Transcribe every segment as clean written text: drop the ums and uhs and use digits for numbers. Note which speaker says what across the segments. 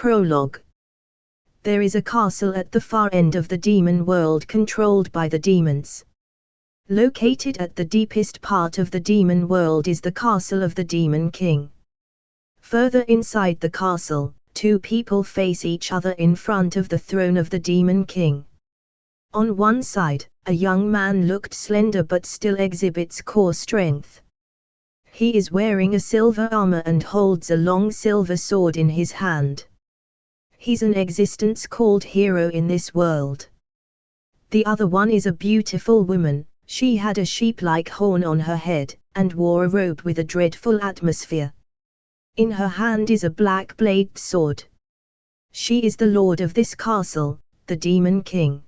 Speaker 1: Prologue. There is a castle at the far end of the demon world controlled by the demons. Located at the deepest part of the demon world is the castle of the Demon King. Further inside the castle, two people face each other in front of the throne of the Demon King. On one side, a young man looked slender but still exhibits core strength. He is wearing a silver armor and holds a long silver sword in his hand. He's an existence called hero in this world. The other one is a beautiful woman. She had a sheep-like horn on her head, and wore a robe with a dreadful atmosphere. In her hand is a black-bladed sword. She is the lord of this castle, the Demon King.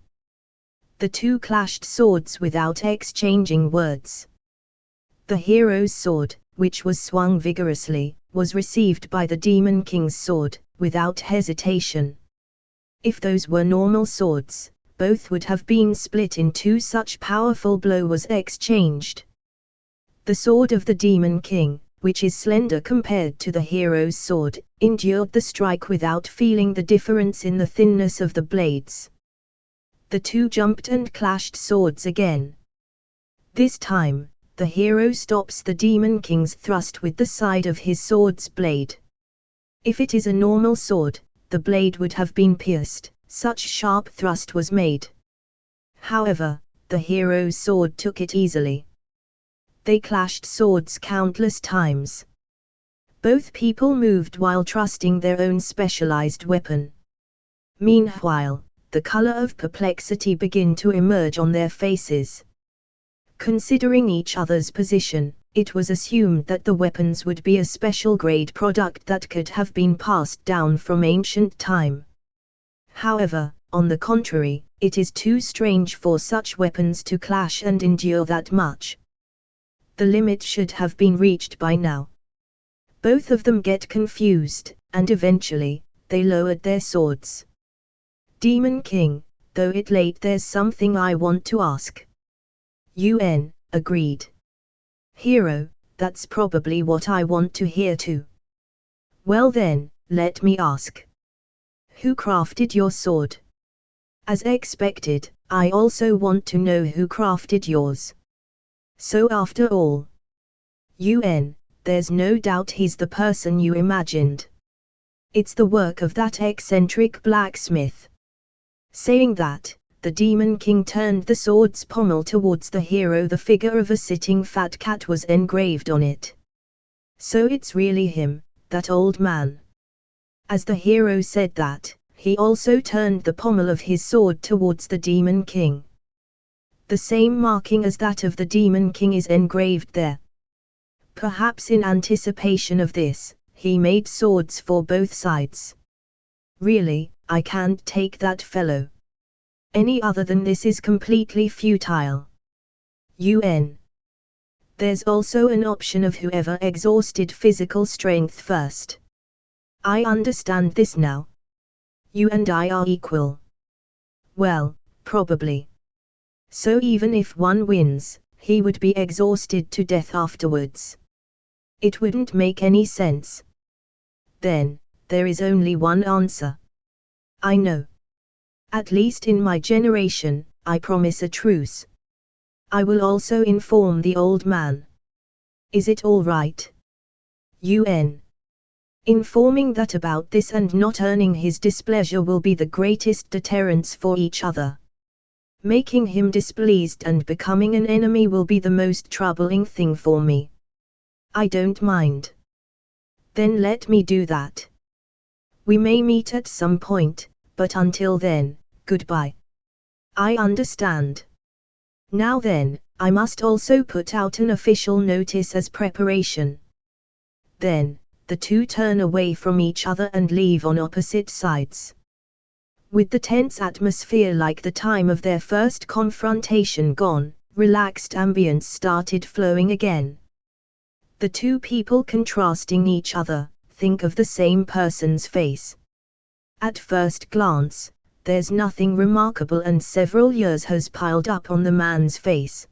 Speaker 1: The two clashed swords without exchanging words. The hero's sword, which was swung vigorously, was received by the Demon King's sword, without hesitation. If those were normal swords, both would have been split in two. Such powerful blow was exchanged. The sword of the Demon King, which is slender compared to the hero's sword, endured the strike without feeling the difference in the thinness of the blades. The two jumped and clashed swords again. This time, the hero stops the Demon King's thrust with the side of his sword's blade. If it is a normal sword, the blade would have been pierced. Such sharp thrust was made. However, the hero's sword took it easily. They clashed swords countless times. Both people moved while trusting their own specialized weapon. Meanwhile, the color of perplexity began to emerge on their faces. Considering each other's position, it was assumed that the weapons would be a special grade product that could have been passed down from ancient time. However, on the contrary, it is too strange for such weapons to clash and endure that much. The limit should have been reached by now. Both of them get confused, and eventually, they lowered their swords. Demon King, though it late, there's something I want to ask. UN agreed. Hero, that's probably what I want to hear too. Well then, let me ask. Who crafted your sword? As expected, I also want to know who crafted yours. So after all, UN, there's no doubt he's the person you imagined. It's the work of that eccentric blacksmith. Saying that, the Demon King turned the sword's pommel towards the hero. The figure of a sitting fat cat was engraved on it. So it's really him, that old man. As the hero said that, he also turned the pommel of his sword towards the Demon King. The same marking as that of the Demon King is engraved there. Perhaps in anticipation of this, he made swords for both sides. Really, I can't take that fellow. Any other than this is completely futile. UN. There's also an option of whoever exhausted physical strength first. I understand this now. You and I are equal. Well, probably. So even if one wins, he would be exhausted to death afterwards. It wouldn't make any sense. Then, there is only one answer. I know. At least in my generation, I promise a truce. I will also inform the old man. Is it all right? UN. Informing that about this and not earning his displeasure will be the greatest deterrence for each other. Making him displeased and becoming an enemy will be the most troubling thing for me. I don't mind. Then let me do that. We may meet at some point, but until then, goodbye. I understand. Now then, I must also put out an official notice as preparation. Then, the two turn away from each other and leave on opposite sides. With the tense atmosphere like the time of their first confrontation gone, relaxed ambience started flowing again. The two people contrasting each other, think of the same person's face. At first glance, there's nothing remarkable and several years has piled up on the man's face.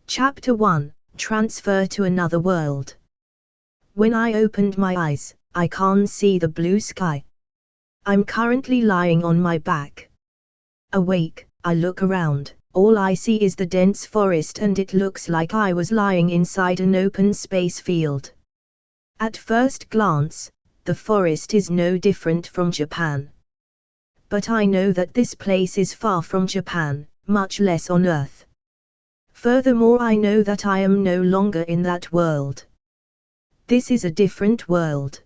Speaker 1: Chapter 1, Transfer to Another World. When I opened my eyes, I can't see the blue sky. I'm currently lying on my back. Awake, I look around. All I see is the dense forest and it looks like I was lying inside an open space field. At first glance, the forest is no different from Japan. But I know that this place is far from Japan, much less on Earth. Furthermore, I know that I am no longer in that world. This is a different world.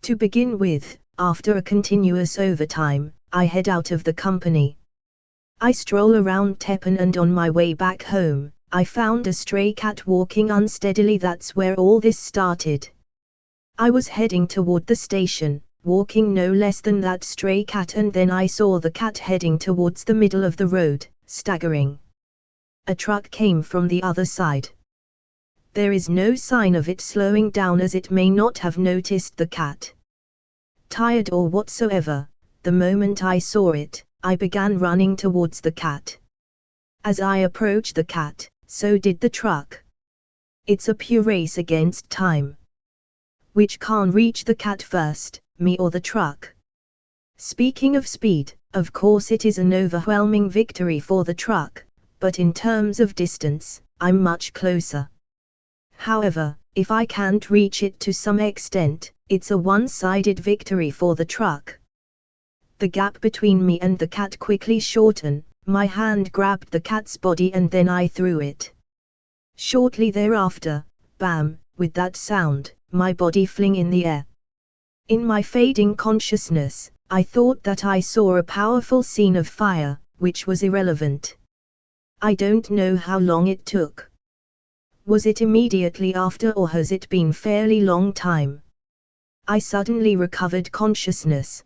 Speaker 1: To begin with, after a continuous overtime, I head out of the company. I stroll around Teppan and on my way back home, I found a stray cat walking unsteadily. That's where all this started. I was heading toward the station, walking no less than that stray cat, and then I saw the cat heading towards the middle of the road, staggering. A truck came from the other side. There is no sign of it slowing down, as it may not have noticed the cat. Tired or whatsoever, the moment I saw it, I began running towards the cat. As I approached the cat, so did the truck. It's a pure race against time. Which can reach the cat first, me or the truck? Speaking of speed, of course it is an overwhelming victory for the truck, but in terms of distance, I'm much closer. However, if I can't reach it to some extent, it's a one-sided victory for the truck. The gap between me and the cat quickly shortened. My hand grabbed the cat's body and then I threw it. Shortly thereafter, bam, with that sound, my body fling in the air. In my fading consciousness, I thought that I saw a powerful scene of fire, which was irrelevant. I don't know how long it took. Was it immediately after or has it been fairly long time? I suddenly recovered consciousness.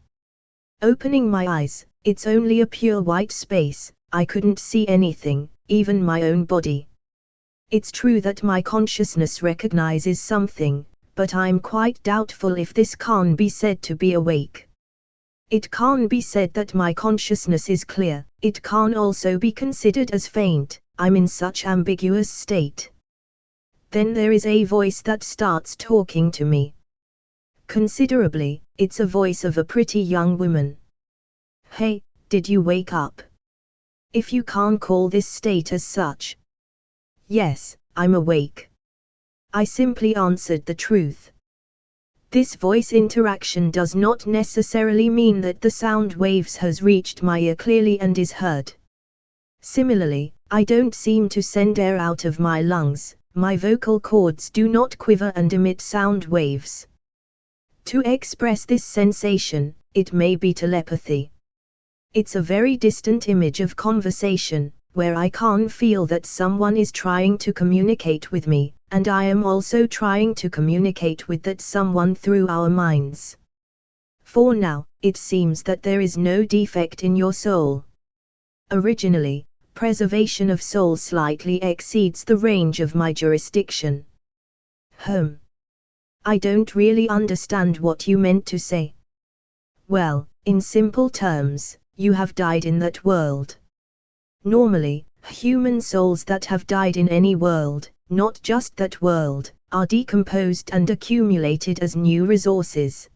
Speaker 1: Opening my eyes, it's only a pure white space. I couldn't see anything, even my own body. It's true that my consciousness recognizes something, but I'm quite doubtful if this can be said to be awake. It can be said that my consciousness is clear, it can also be considered as faint. I'm in such ambiguous state. Then there is a voice that starts talking to me. Considerably, it's a voice of a pretty young woman. Hey, did you wake up? If you can't call this state as such. Yes, I'm awake. I simply answered the truth. This voice interaction does not necessarily mean that the sound waves has reached my ear clearly and is heard. Similarly, I don't seem to send air out of my lungs, my vocal cords do not quiver and emit sound waves. To express this sensation, it may be telepathy. It's a very distant image of conversation, where I can feel that someone is trying to communicate with me, and I am also trying to communicate with that someone through our minds. For now, it seems that there is no defect in your soul. Originally, preservation of soul slightly exceeds the range of my jurisdiction. I don't really understand what you meant to say. Well, in simple terms, you have died in that world. Normally, human souls that have died in any world, not just that world, are decomposed and accumulated as new resources.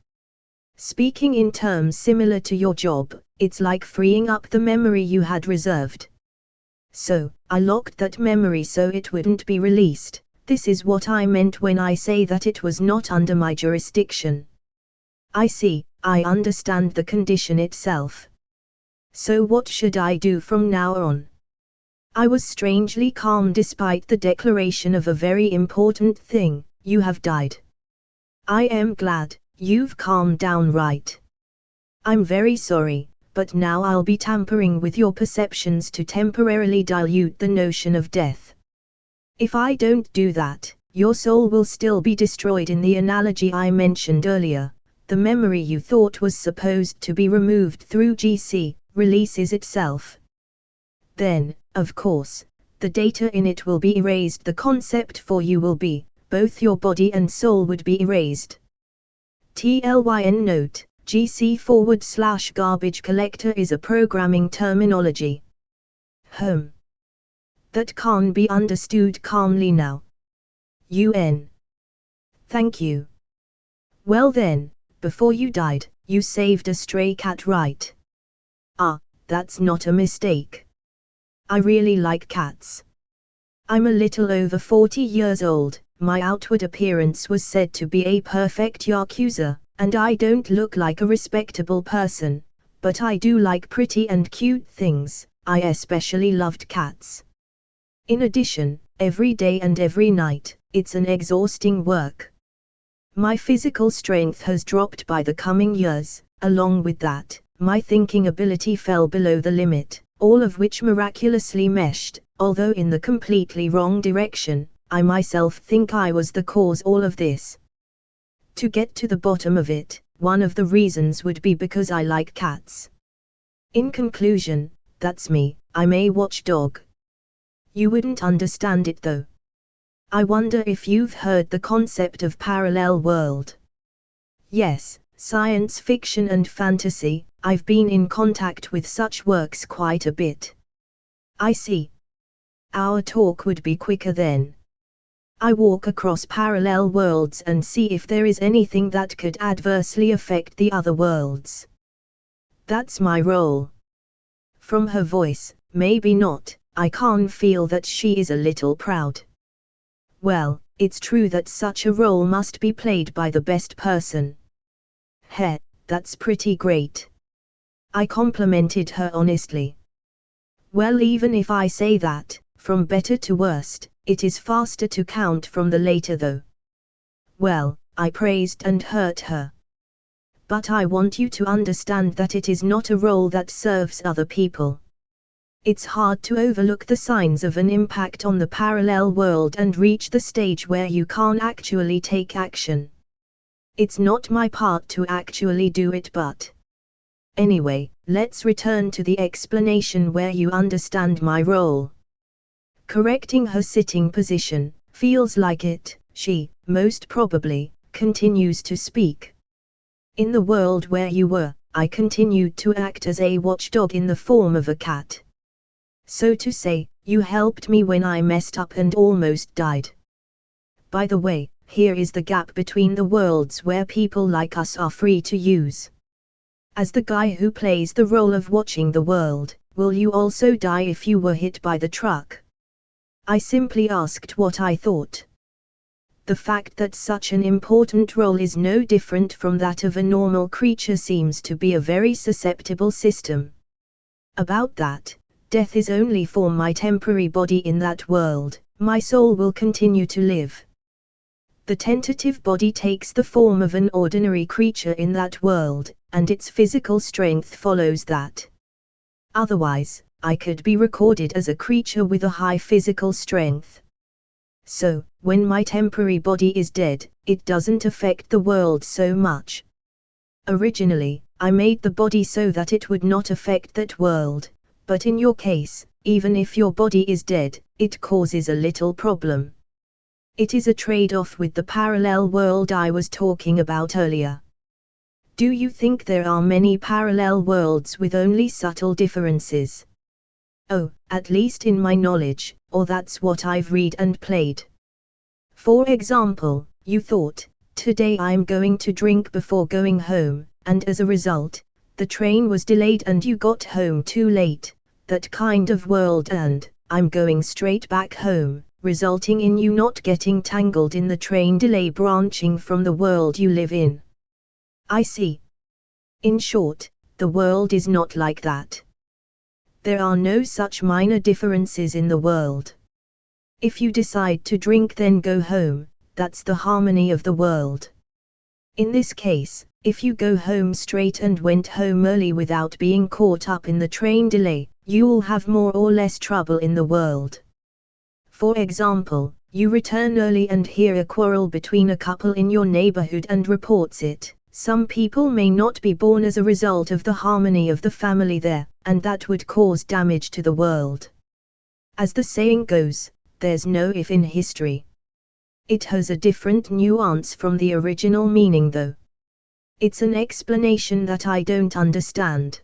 Speaker 1: Speaking in terms similar to your job, it's like freeing up the memory you had reserved. So, I locked that memory so it wouldn't be released. This is what I meant when I say that it was not under my jurisdiction. I see, I understand the condition itself. So what should I do from now on? I was strangely calm despite the declaration of a very important thing. You have died. I am glad, you've calmed down, right? I'm very sorry, but now I'll be tampering with your perceptions to temporarily dilute the notion of death. If I don't do that, your soul will still be destroyed. In the analogy I mentioned earlier, the memory you thought was supposed to be removed through GC, releases itself. Then, of course, the data in it will be erased. The concept for you will be, both your body and soul would be erased. TLYN note, GC/garbage collector is a programming terminology. That can be understood calmly now. UN. Thank you. Well then, before you died, You saved a stray cat, right? Ah, that's not a mistake. I really like cats. I'm a little over 40 years old, my outward appearance was said to be a perfect yakuza, and I don't look like a respectable person, but I do like pretty and cute things. I especially loved cats. In addition, every day and every night, it's an exhausting work. My physical strength has dropped by the coming years, along with that, my thinking ability fell below the limit, all of which miraculously meshed, although in the completely wrong direction. I myself think I was the cause all of this. To get to the bottom of it, one of the reasons would be because I like cats. In conclusion, that's me, I'm a watchdog. You wouldn't understand it though. I wonder if you've heard the concept of parallel world. Yes, science fiction and fantasy, I've been in contact with such works quite a bit. I see. Our talk would be quicker then. I walk across parallel worlds and see if there is anything that could adversely affect the other worlds. That's my role. From her voice, maybe not, I can feel that she is a little proud. Well, it's true that such a role must be played by the best person. Heh, that's pretty great. I complimented her honestly. Well, even if I say that, from better to worst, it is faster to count from the later though. Well, I praised and hurt her. But I want you to understand that it is not a role that serves other people. It's hard to overlook the signs of an impact on the parallel world and reach the stage where you can actually take action. It's not my part to actually do it, but anyway, let's return to the explanation where you understand my role. Correcting her sitting position, feels like it, she, most probably, continues to speak. In the world where you were, I continued to act as a watchdog in the form of a cat. So to say, you helped me when I messed up and almost died. By the way, here is the gap between the worlds where people like us are free to use. As the guy who plays the role of watching the world, will you also die if you were hit by the truck? I simply asked what I thought. The fact that such an important role is no different from that of a normal creature seems to be a very susceptible system. About that, death is only for my temporary body in that world, my soul will continue to live. The tentative body takes the form of an ordinary creature in that world, and its physical strength follows that. Otherwise, I could be recorded as a creature with a high physical strength. So, when my temporary body is dead, it doesn't affect the world so much. Originally, I made the body so that it would not affect that world, but in your case, even if your body is dead, it causes a little problem. It is a trade-off with the parallel world I was talking about earlier. Do you think there are many parallel worlds with only subtle differences? Oh, at least in my knowledge, or that's what I've read and played. For example, you thought, today I'm going to drink before going home, and as a result, the train was delayed and you got home too late, that kind of world, and I'm going straight back home, resulting in you not getting tangled in the train delay branching from the world you live in. I see. In short, the world is not like that. There are no such minor differences in the world. If you decide to drink then go home, that's the harmony of the world. In this case, if you go home straight and went home early without being caught up in the train delay, you'll have more or less trouble in the world. For example, you return early and hear a quarrel between a couple in your neighborhood and reports it. Some people may not be born as a result of the harmony of the family there, and that would cause damage to the world. As the saying goes, there's no if in history. It has a different nuance from the original meaning though. It's an explanation that I don't understand.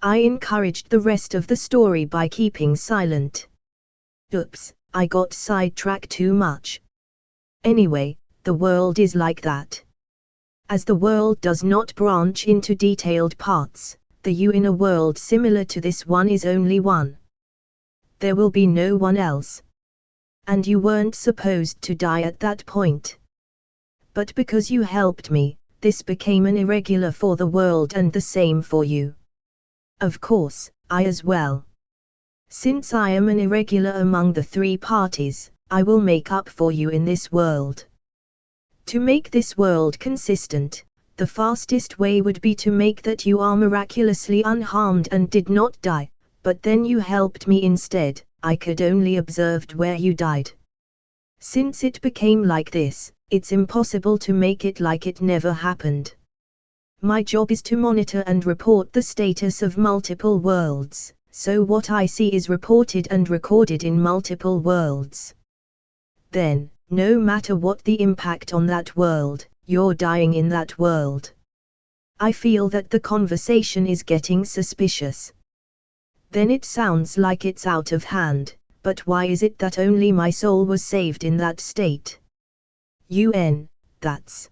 Speaker 1: I encouraged the rest of the story by keeping silent. Oops, I got sidetracked too much. Anyway, the world is like that. As the world does not branch into detailed parts, the you in a world similar to this one is only one. There will be no one else. And you weren't supposed to die at that point. But because you helped me, this became an irregular for the world and the same for you. Of course, I as well. Since I am an irregular among the three parties, I will make up for you in this world. To make this world consistent, the fastest way would be to make that you are miraculously unharmed and did not die, but then you helped me instead. I could only observed where you died. Since it became like this, it's impossible to make it like it never happened. My job is to monitor and report the status of multiple worlds, so what I see is reported and recorded in multiple worlds. Then, no matter what the impact on that world, you're dying in that world. I feel that the conversation is getting suspicious. Then it sounds like it's out of hand, but why is it that only my soul was saved in that state? That's.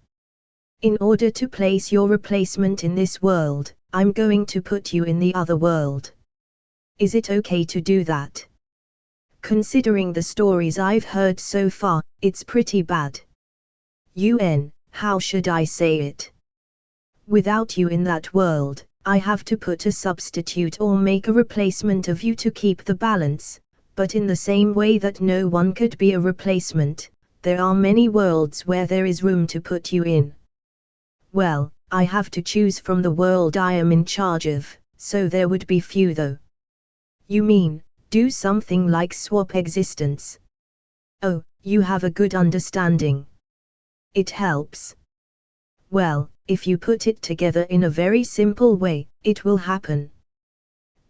Speaker 1: In order to place your replacement in this world, I'm going to put you in the other world. Is it okay to do that? Considering the stories I've heard so far, it's pretty bad. How should I say it? Without you in that world, I have to put a substitute or make a replacement of you to keep the balance, but in the same way that no one could be a replacement, there are many worlds where there is room to put you in. Well, I have to choose from the world I am in charge of, so there would be few though. You mean, do something like swap existence? Oh, you have a good understanding. It helps. Well, if you put it together in a very simple way, it will happen.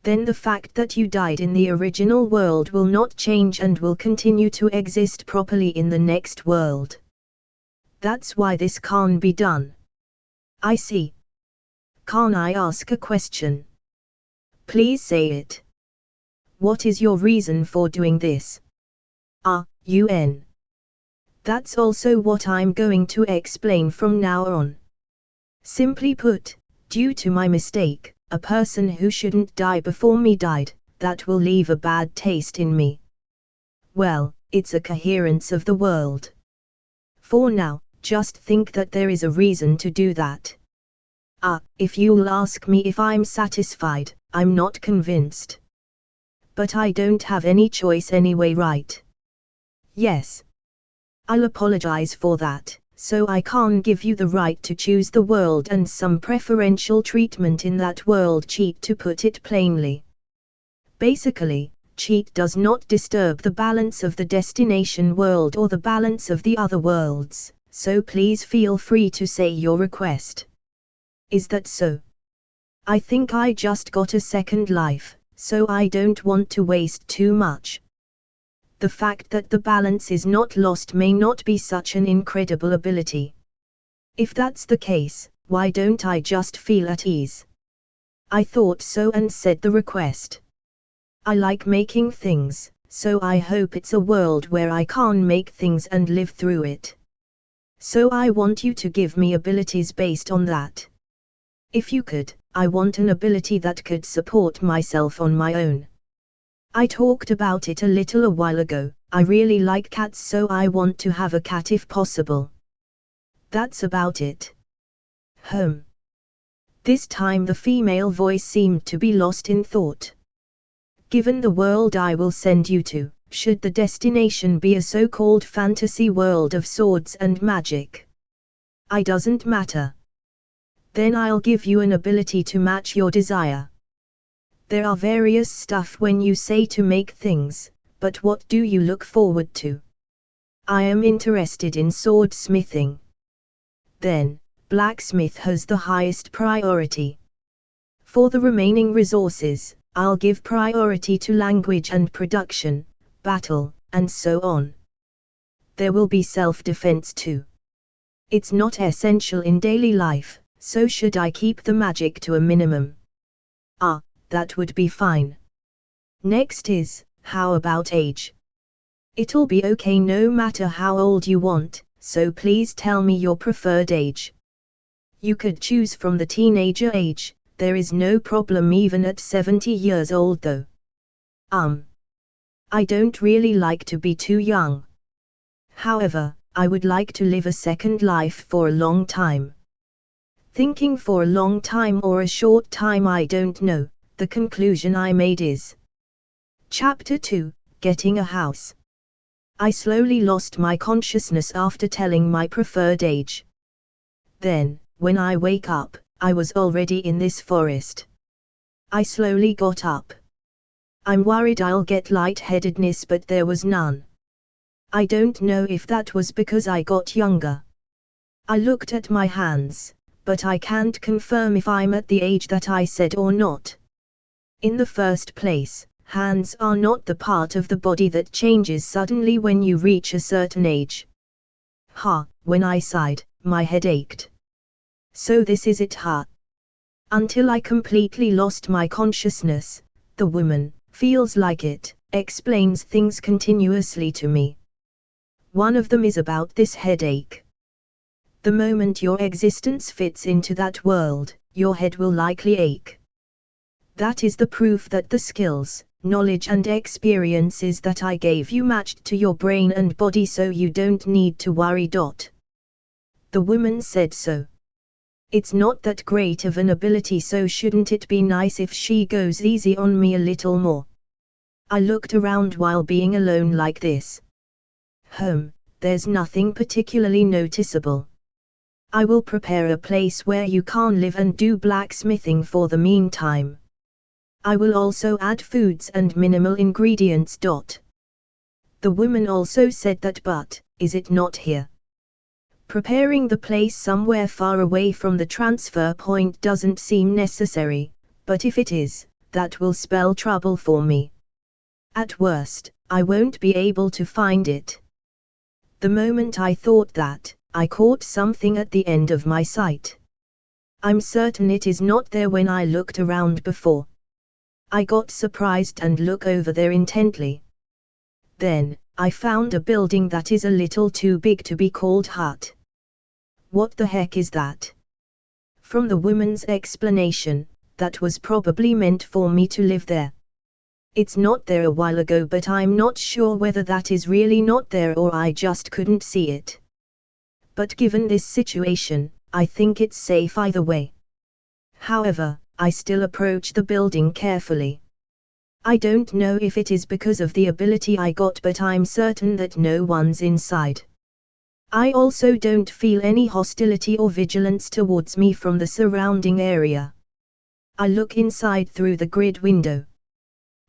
Speaker 1: Then the fact that you died in the original world will not change and will continue to exist properly in the next world. That's why this can't be done. I see. Can I ask a question? Please say it. What is your reason for doing this? That's also what I'm going to explain from now on. Simply put, due to my mistake, a person who shouldn't die before me died. That will leave a bad taste in me. Well, it's a coherence of the world. For now, just think that there is a reason to do that. If you'll ask me if I'm satisfied, I'm not convinced. But I don't have any choice anyway, right? Yes. I'll apologize for that, so I can't give you the right to choose the world and some preferential treatment in that world. Cheat, to put it plainly. Basically, cheat does not disturb the balance of the destination world or the balance of the other worlds, so please feel free to say your request. Is that so? I think I just got a second life, so I don't want to waste too much. The fact that the balance is not lost may not be such an incredible ability. If that's the case, why don't I just feel at ease? I thought so and said the request. I like making things, so I hope it's a world where I can make things and live through it. So I want you to give me abilities based on that. If you could, I want an ability that could support myself on my own. I talked about it a little a while ago. I really like cats, so I want to have a cat if possible. That's about it. This time the female voice seemed to be lost in thought. Given the world I will send you to, should the destination be a so-called fantasy world of swords and magic? It doesn't matter. Then I'll give you an ability to match your desire. There are various stuff when you say to make things, but what do you look forward to? I am interested in swordsmithing. Then, blacksmith has the highest priority. For the remaining resources, I'll give priority to language and production, battle, and so on. There will be self-defense too. It's not essential in daily life, so should I keep the magic to a minimum? That would be fine. Next is, how about age? It'll be okay no matter how old you want, so please tell me your preferred age. You could choose from the teenager age, there is no problem even at 70 years old though. I don't really like to be too young. However, I would like to live a second life for a long time. Thinking for a long time or a short time I don't know, the conclusion I made is. Chapter 2, Getting a House. I slowly lost my consciousness after telling my preferred age. Then, when I wake up, I was already in this forest. I slowly got up. I'm worried I'll get lightheadedness, but there was none. I don't know if that was because I got younger. I looked at my hands, but I can't confirm if I'm at the age that I said or not. In the first place, hands are not the part of the body that changes suddenly when you reach a certain age. When I sighed, my head ached. So this is it, Until I completely lost my consciousness, the woman, feels like it, explains things continuously to me. One of them is about this headache. The moment your existence fits into that world, your head will likely ache. That is the proof that the skills, knowledge and experiences that I gave you matched to your brain and body, so you don't need to worry. The woman said so. It's not that great of an ability, so shouldn't it be nice if she goes easy on me a little more? I looked around while being alone like this. There's nothing particularly noticeable. I will prepare a place where you can live and do blacksmithing for the meantime. I will also add foods and minimal ingredients. The woman also said that, but, is it not here? Preparing the place somewhere far away from the transfer point doesn't seem necessary, but if it is, that will spell trouble for me. At worst, I won't be able to find it. The moment I thought that, I caught something at the end of my sight. I'm certain it is not there when I looked around before. I got surprised and looked over there intently. Then, I found a building that is a little too big to be called hut. What the heck is that? From the woman's explanation, that was probably meant for me to live there. It's not there a while ago, but I'm not sure whether that is really not there or I just couldn't see it. But given this situation, I think it's safe either way. However, I still approach the building carefully. I don't know if it is because of the ability I got, but I'm certain that no one's inside. I also don't feel any hostility or vigilance towards me from the surrounding area. I look inside through the grid window.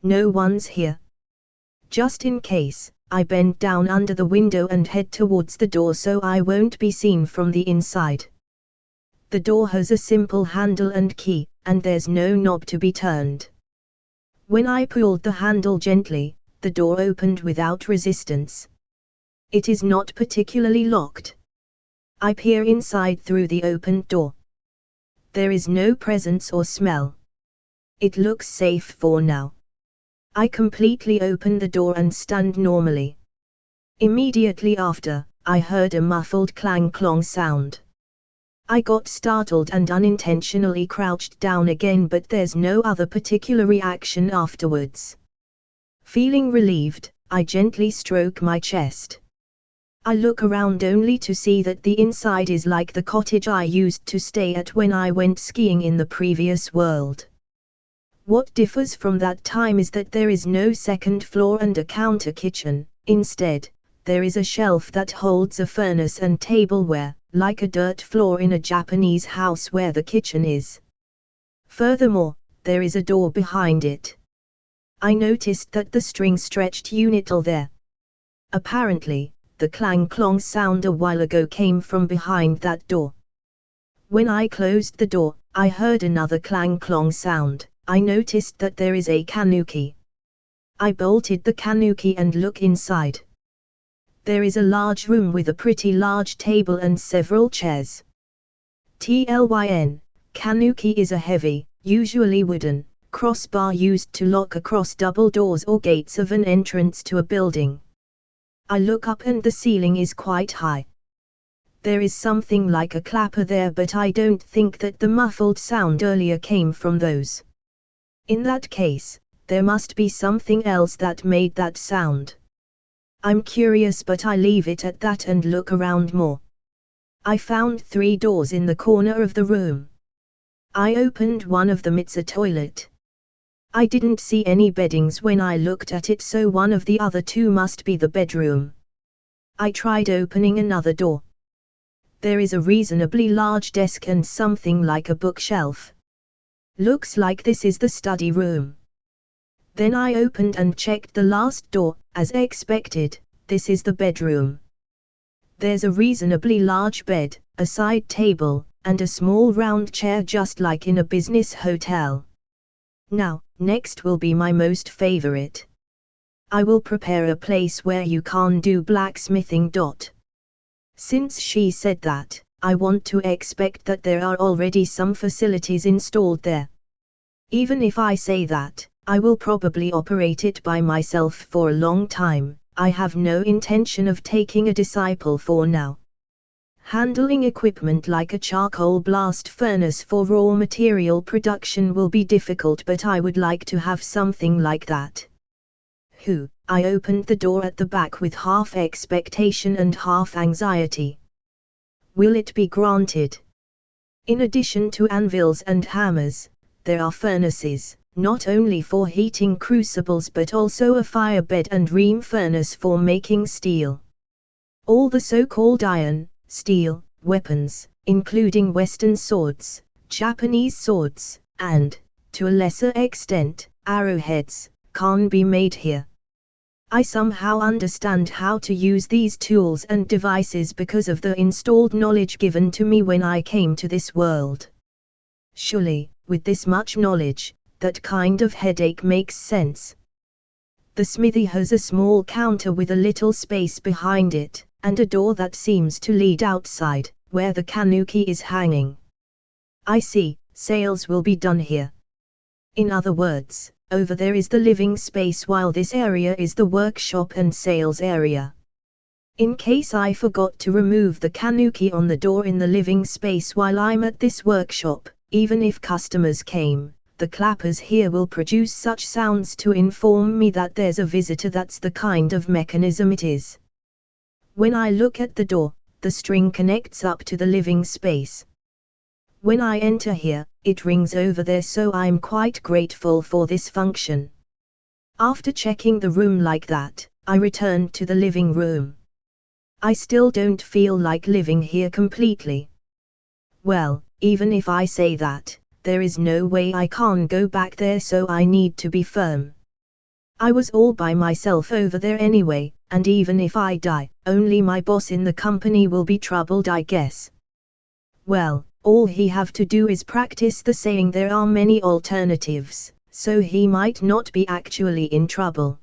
Speaker 1: No one's here. Just in case, I bend down under the window and head towards the door so I won't be seen from the inside. The door has a simple handle and key, and there's no knob to be turned. When I pulled the handle gently, the door opened without resistance. It is not particularly locked. I peer inside through the opened door. There is no presence or smell. It looks safe for now. I completely open the door and stand normally. Immediately after, I heard a muffled clang-clong sound. I got startled and unintentionally crouched down again, but there's no other particular reaction afterwards. Feeling relieved, I gently stroke my chest. I look around only to see that the inside is like the cottage I used to stay at when I went skiing in the previous world. What differs from that time is that there is no second floor and a counter kitchen. Instead, there is a shelf that holds a furnace and tableware, like a dirt floor in a Japanese house where the kitchen is. Furthermore, there is a door behind it. I noticed that the string-stretched unit there. Apparently, the clang-clong sound a while ago came from behind that door. When I closed the door, I heard another clang-clong sound. I noticed that there is a kanuki. I bolted the kanuki and look inside. There is a large room with a pretty large table and several chairs. TLYN, kanuki is a heavy, usually wooden, crossbar used to lock across double doors or gates of an entrance to a building. I look up and the ceiling is quite high. There is something like a clapper there, but I don't think that the muffled sound earlier came from those. In that case, there must be something else that made that sound. I'm curious, but I leave it at that and look around more. I found 3 doors in the corner of the room. I opened one of them. It's a toilet. I didn't see any beddings when I looked at it, so one of the other 2 must be the bedroom. I tried opening another door. There is a reasonably large desk and something like a bookshelf. Looks like this is the study room. Then I opened and checked the last door. As expected, this is the bedroom. There's a reasonably large bed, a side table, and a small round chair just like in a business hotel. Now, next will be my most favorite. I will prepare a place where you can do blacksmithing. Since she said that, I want to expect that there are already some facilities installed there. Even if I say that, I will probably operate it by myself for a long time. I have no intention of taking a disciple for now. Handling equipment like a charcoal blast furnace for raw material production will be difficult, but I would like to have something like that. I opened the door at the back with half expectation and half anxiety. Will it be granted? In addition to anvils and hammers, there are furnaces, not only for heating crucibles but also a fire bed and ream furnace for making steel. All the so-called iron, steel, weapons, including Western swords, Japanese swords, and, to a lesser extent, arrowheads, can be made here. I somehow understand how to use these tools and devices because of the installed knowledge given to me when I came to this world. Surely, with this much knowledge, that kind of headache makes sense. The smithy has a small counter with a little space behind it, and a door that seems to lead outside, where the kanuki is hanging. I see, sales will be done here. In other words, over there is the living space while this area is the workshop and sales area. In case I forgot to remove the kanuki on the door in the living space while I'm at this workshop, even if customers came, the clappers here will produce such sounds to inform me that there's a visitor. That's the kind of mechanism it is. When I look at the door, the string connects up to the living space. When I enter here, it rings over there, so I'm quite grateful for this function. After checking the room like that, I returned to the living room. I still don't feel like living here completely. Well, even if I say that, there is no way I can go back there, so I need to be firm. I was all by myself over there anyway, and even if I die, only my boss in the company will be troubled, I guess. Well, all he have to do is practice the saying there are many alternatives, so he might not be actually in trouble.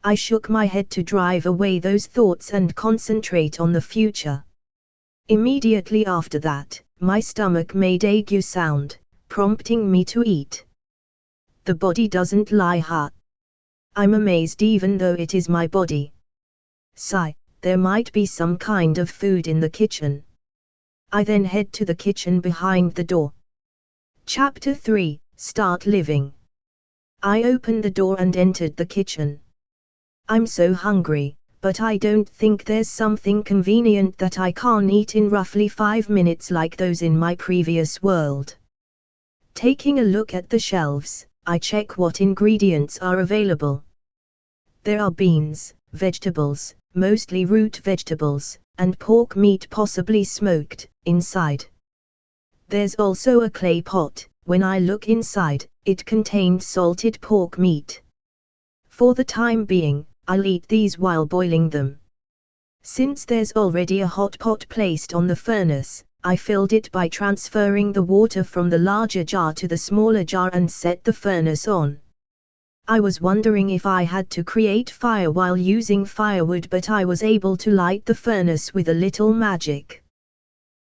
Speaker 1: I shook my head to drive away those thoughts and concentrate on the future. Immediately after that, my stomach made ague sound, prompting me to eat. The body doesn't lie, I'm amazed even though it is my body. Sigh, there might be some kind of food in the kitchen. I then head to the kitchen behind the door. Chapter 3, Start Living. I opened the door and entered the kitchen. I'm so hungry, but I don't think there's something convenient that I can eat in roughly 5 minutes like those in my previous world. Taking a look at the shelves, I check what ingredients are available. There are beans, vegetables, mostly root vegetables, and pork meat possibly smoked, inside. There's also a clay pot. When I look inside, it contained salted pork meat. For the time being, I'll eat these while boiling them. Since there's already a hot pot placed on the furnace, I filled it by transferring the water from the larger jar to the smaller jar and set the furnace on. I was wondering if I had to create fire while using firewood, but I was able to light the furnace with a little magic.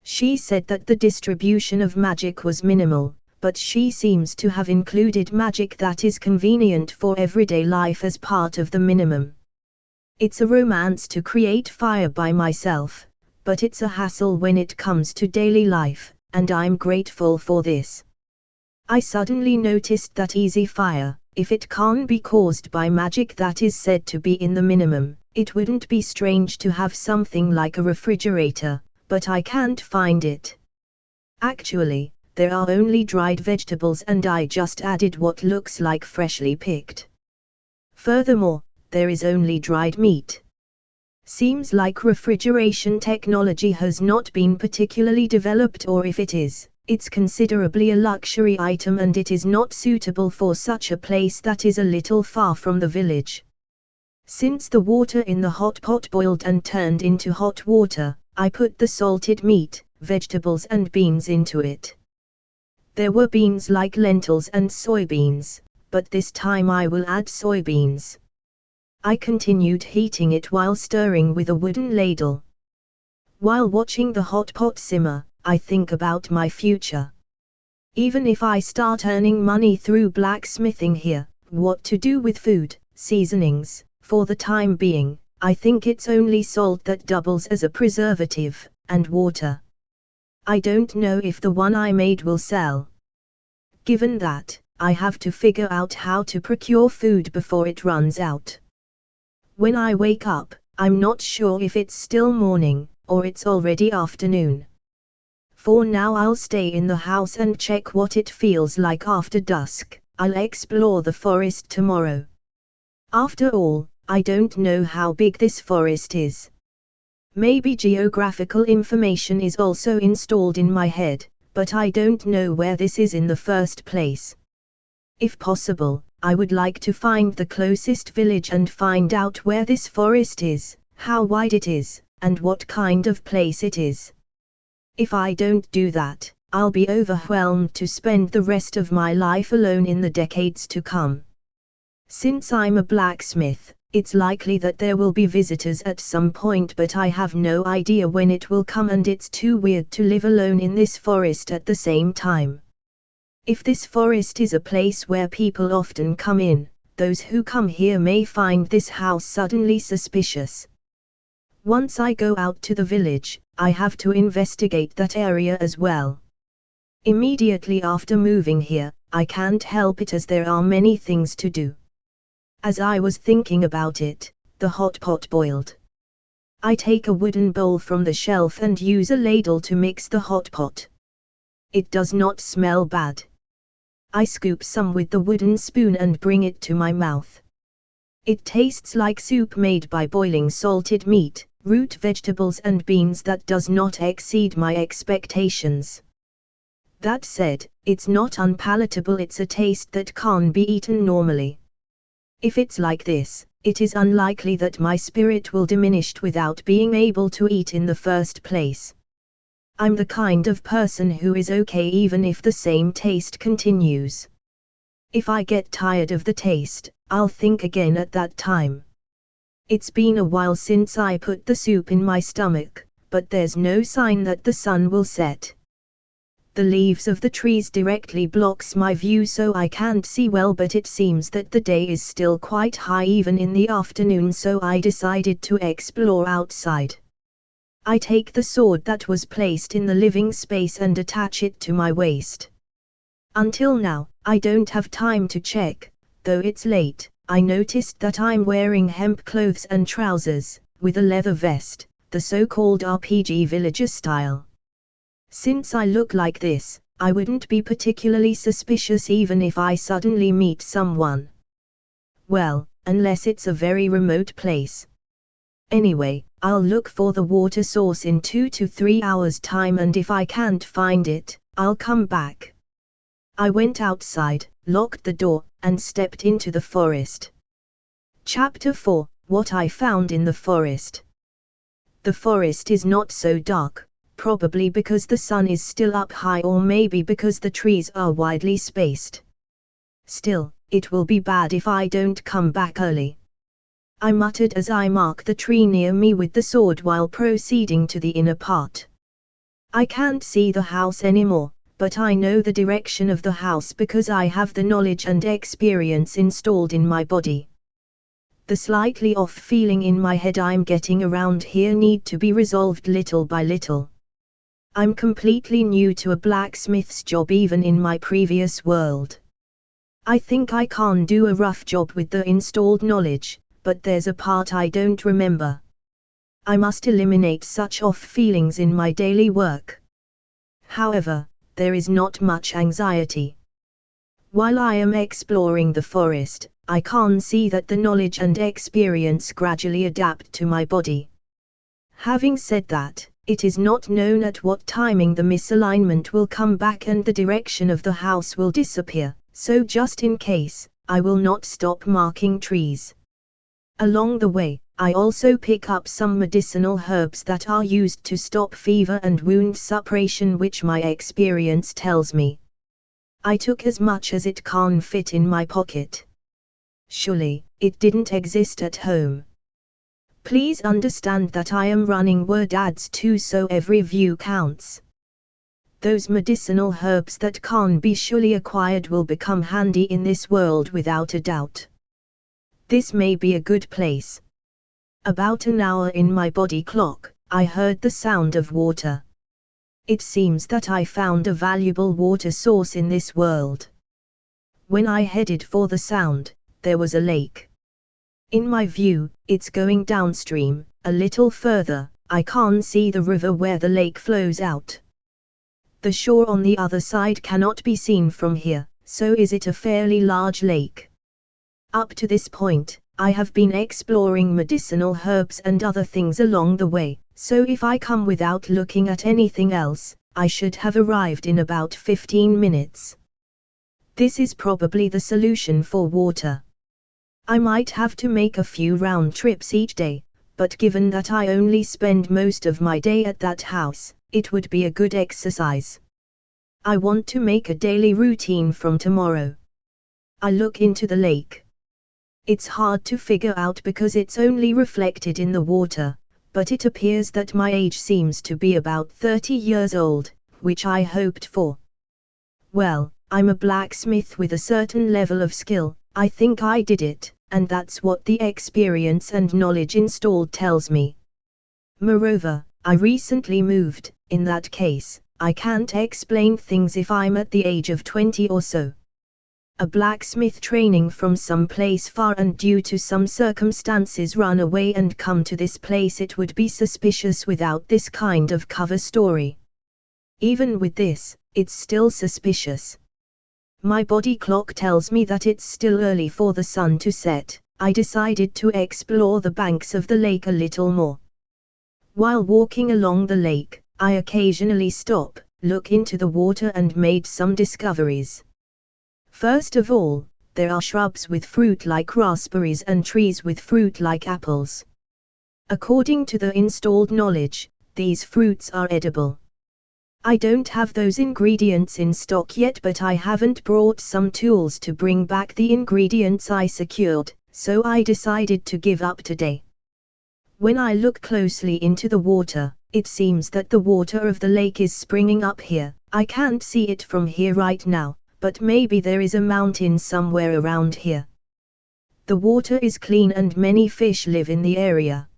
Speaker 1: She said that the distribution of magic was minimal, but she seems to have included magic that is convenient for everyday life as part of the minimum. It's a romance to create fire by myself, but it's a hassle when it comes to daily life, and I'm grateful for this. I suddenly noticed that easy fire, if it can't be caused by magic that is said to be in the minimum, it wouldn't be strange to have something like a refrigerator, but I can't find it. Actually, there are only dried vegetables and I just added what looks like freshly picked. Furthermore, there is only dried meat. Seems like refrigeration technology has not been particularly developed, or if it is, it's considerably a luxury item and it is not suitable for such a place that is a little far from the village. Since the water in the hot pot boiled and turned into hot water, I put the salted meat, vegetables and beans into it. There were beans like lentils and soybeans, but this time I will add soybeans. I continued heating it while stirring with a wooden ladle. While watching the hot pot simmer, I think about my future. Even if I start earning money through blacksmithing here, what to do with food, seasonings? For the time being, I think it's only salt that doubles as a preservative, and water. I don't know if the one I made will sell. Given that, I have to figure out how to procure food before it runs out. When I wake up, I'm not sure if it's still morning, or it's already afternoon. For now I'll stay in the house and check what it feels like after dusk. I'll explore the forest tomorrow. After all, I don't know how big this forest is. Maybe geographical information is also installed in my head, but I don't know where this is in the first place. If possible, I would like to find the closest village and find out where this forest is, how wide it is, and what kind of place it is. If I don't do that, I'll be overwhelmed to spend the rest of my life alone in the decades to come. Since I'm a blacksmith, it's likely that there will be visitors at some point, but I have no idea when it will come, and it's too weird to live alone in this forest at the same time. If this forest is a place where people often come in, those who come here may find this house suddenly suspicious. Once I go out to the village, I have to investigate that area as well. Immediately after moving here, I can't help it as there are many things to do. As I was thinking about it, the hot pot boiled. I take a wooden bowl from the shelf and use a ladle to mix the hot pot. It does not smell bad. I scoop some with the wooden spoon and bring it to my mouth. It tastes like soup made by boiling salted meat, root vegetables and beans that does not exceed my expectations. That said, it's not unpalatable, it's a taste that can't be eaten normally. If it's like this, it is unlikely that my spirit will diminish without being able to eat in the first place. I'm the kind of person who is okay even if the same taste continues. If I get tired of the taste, I'll think again at that time. It's been a while since I put the soup in my stomach, but there's no sign that the sun will set. The leaves of the trees directly blocks my view so I can't see well, but it seems that the day is still quite high even in the afternoon, so I decided to explore outside. I take the sword that was placed in the living space and attach it to my waist. Until now, I don't have time to check, though it's late. I noticed that I'm wearing hemp clothes and trousers, with a leather vest, the so-called RPG villager style. Since I look like this, I wouldn't be particularly suspicious even if I suddenly meet someone. Well, unless it's a very remote place. Anyway, I'll look for the water source in 2 to 3 hours' time, and if I can't find it, I'll come back. I went outside, locked the door, and stepped into the forest. Chapter 4: What I Found in the Forest. The forest is not so dark, probably because the sun is still up high, or maybe because the trees are widely spaced. Still, it will be bad if I don't come back early. I muttered as I mark the tree near me with the sword while proceeding to the inner part. I can't see the house anymore, but I know the direction of the house because I have the knowledge and experience installed in my body. The slightly off feeling in my head I'm getting around here need to be resolved little by little. I'm completely new to a blacksmith's job even in my previous world. I think I can do a rough job with the installed knowledge, but there's a part I don't remember. I must eliminate such off feelings in my daily work. However, there is not much anxiety. While I am exploring the forest, I can see that the knowledge and experience gradually adapt to my body. Having said that, it is not known at what timing the misalignment will come back and the direction of the house will disappear, so just in case, I will not stop marking trees. Along the way, I also pick up some medicinal herbs that are used to stop fever and wound suppression, which my experience tells me I took as much as it can fit in my pocket. Surely, it didn't exist at home. Please understand that I am running word ads too, so every view counts. Those medicinal herbs that can be surely acquired will become handy in this world without a doubt. This may be a good place. About an hour in my body clock, I heard the sound of water. It seems that I found a valuable water source in this world. When I headed for the sound, there was a lake. In my view, it's going downstream. A little further, I can see the river where the lake flows out. The shore on the other side cannot be seen from here, so is it a fairly large lake? Up to this point, I have been exploring medicinal herbs and other things along the way, so if I come without looking at anything else, I should have arrived in about 15 minutes. This is probably the solution for water. I might have to make a few round trips each day, but given that I only spend most of my day at that house, it would be a good exercise. I want to make a daily routine from tomorrow. I look into the lake. It's hard to figure out because it's only reflected in the water, but it appears that my age seems to be about 30 years old, which I hoped for. Well, I'm a blacksmith with a certain level of skill. I think I did it, and that's what the experience and knowledge installed tells me. Moreover, I recently moved. In that case, I can't explain things if I'm at the age of 20 or so. A blacksmith training from some place far and due to some circumstances run away and come to this place, it would be suspicious without this kind of cover story. Even with this, it's still suspicious. My body clock tells me that it's still early for the sun to set. I decided to explore the banks of the lake a little more. While walking along the lake, I occasionally stop, look into the water and made some discoveries. First of all, there are shrubs with fruit like raspberries and trees with fruit like apples. According to the installed knowledge, these fruits are edible. I don't have those ingredients in stock yet, but I haven't brought some tools to bring back the ingredients I secured, so I decided to give up today. When I look closely into the water, it seems that the water of the lake is springing up here. I can't see it from here right now, but maybe there is a mountain somewhere around here. The water is clean and many fish live in the area.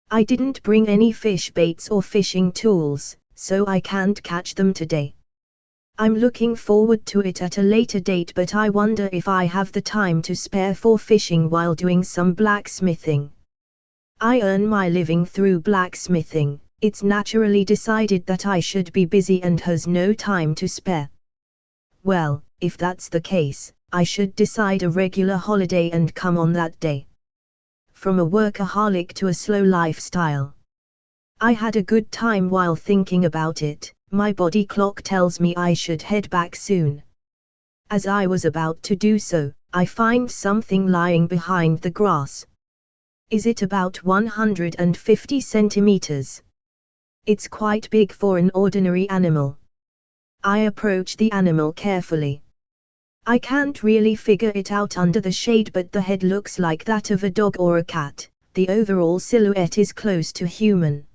Speaker 1: I didn't bring any fish baits or fishing tools, so I can't catch them today. I'm looking forward to it at a later date, but I wonder if I have the time to spare for fishing while doing some blacksmithing. I earn my living through blacksmithing. It's naturally decided that I should be busy and has no time to spare. Well, if that's the case, I should decide a regular holiday and come on that day. From a workaholic to a slow lifestyle. I had a good time while thinking about it. My body clock tells me I should head back soon. As I was about to do so, I find something lying behind the grass. Is it about 150 centimeters? It's quite big for an ordinary animal. I approach the animal carefully. I can't really figure it out under the shade, but the head looks like that of a dog or a cat. The overall silhouette is close to human.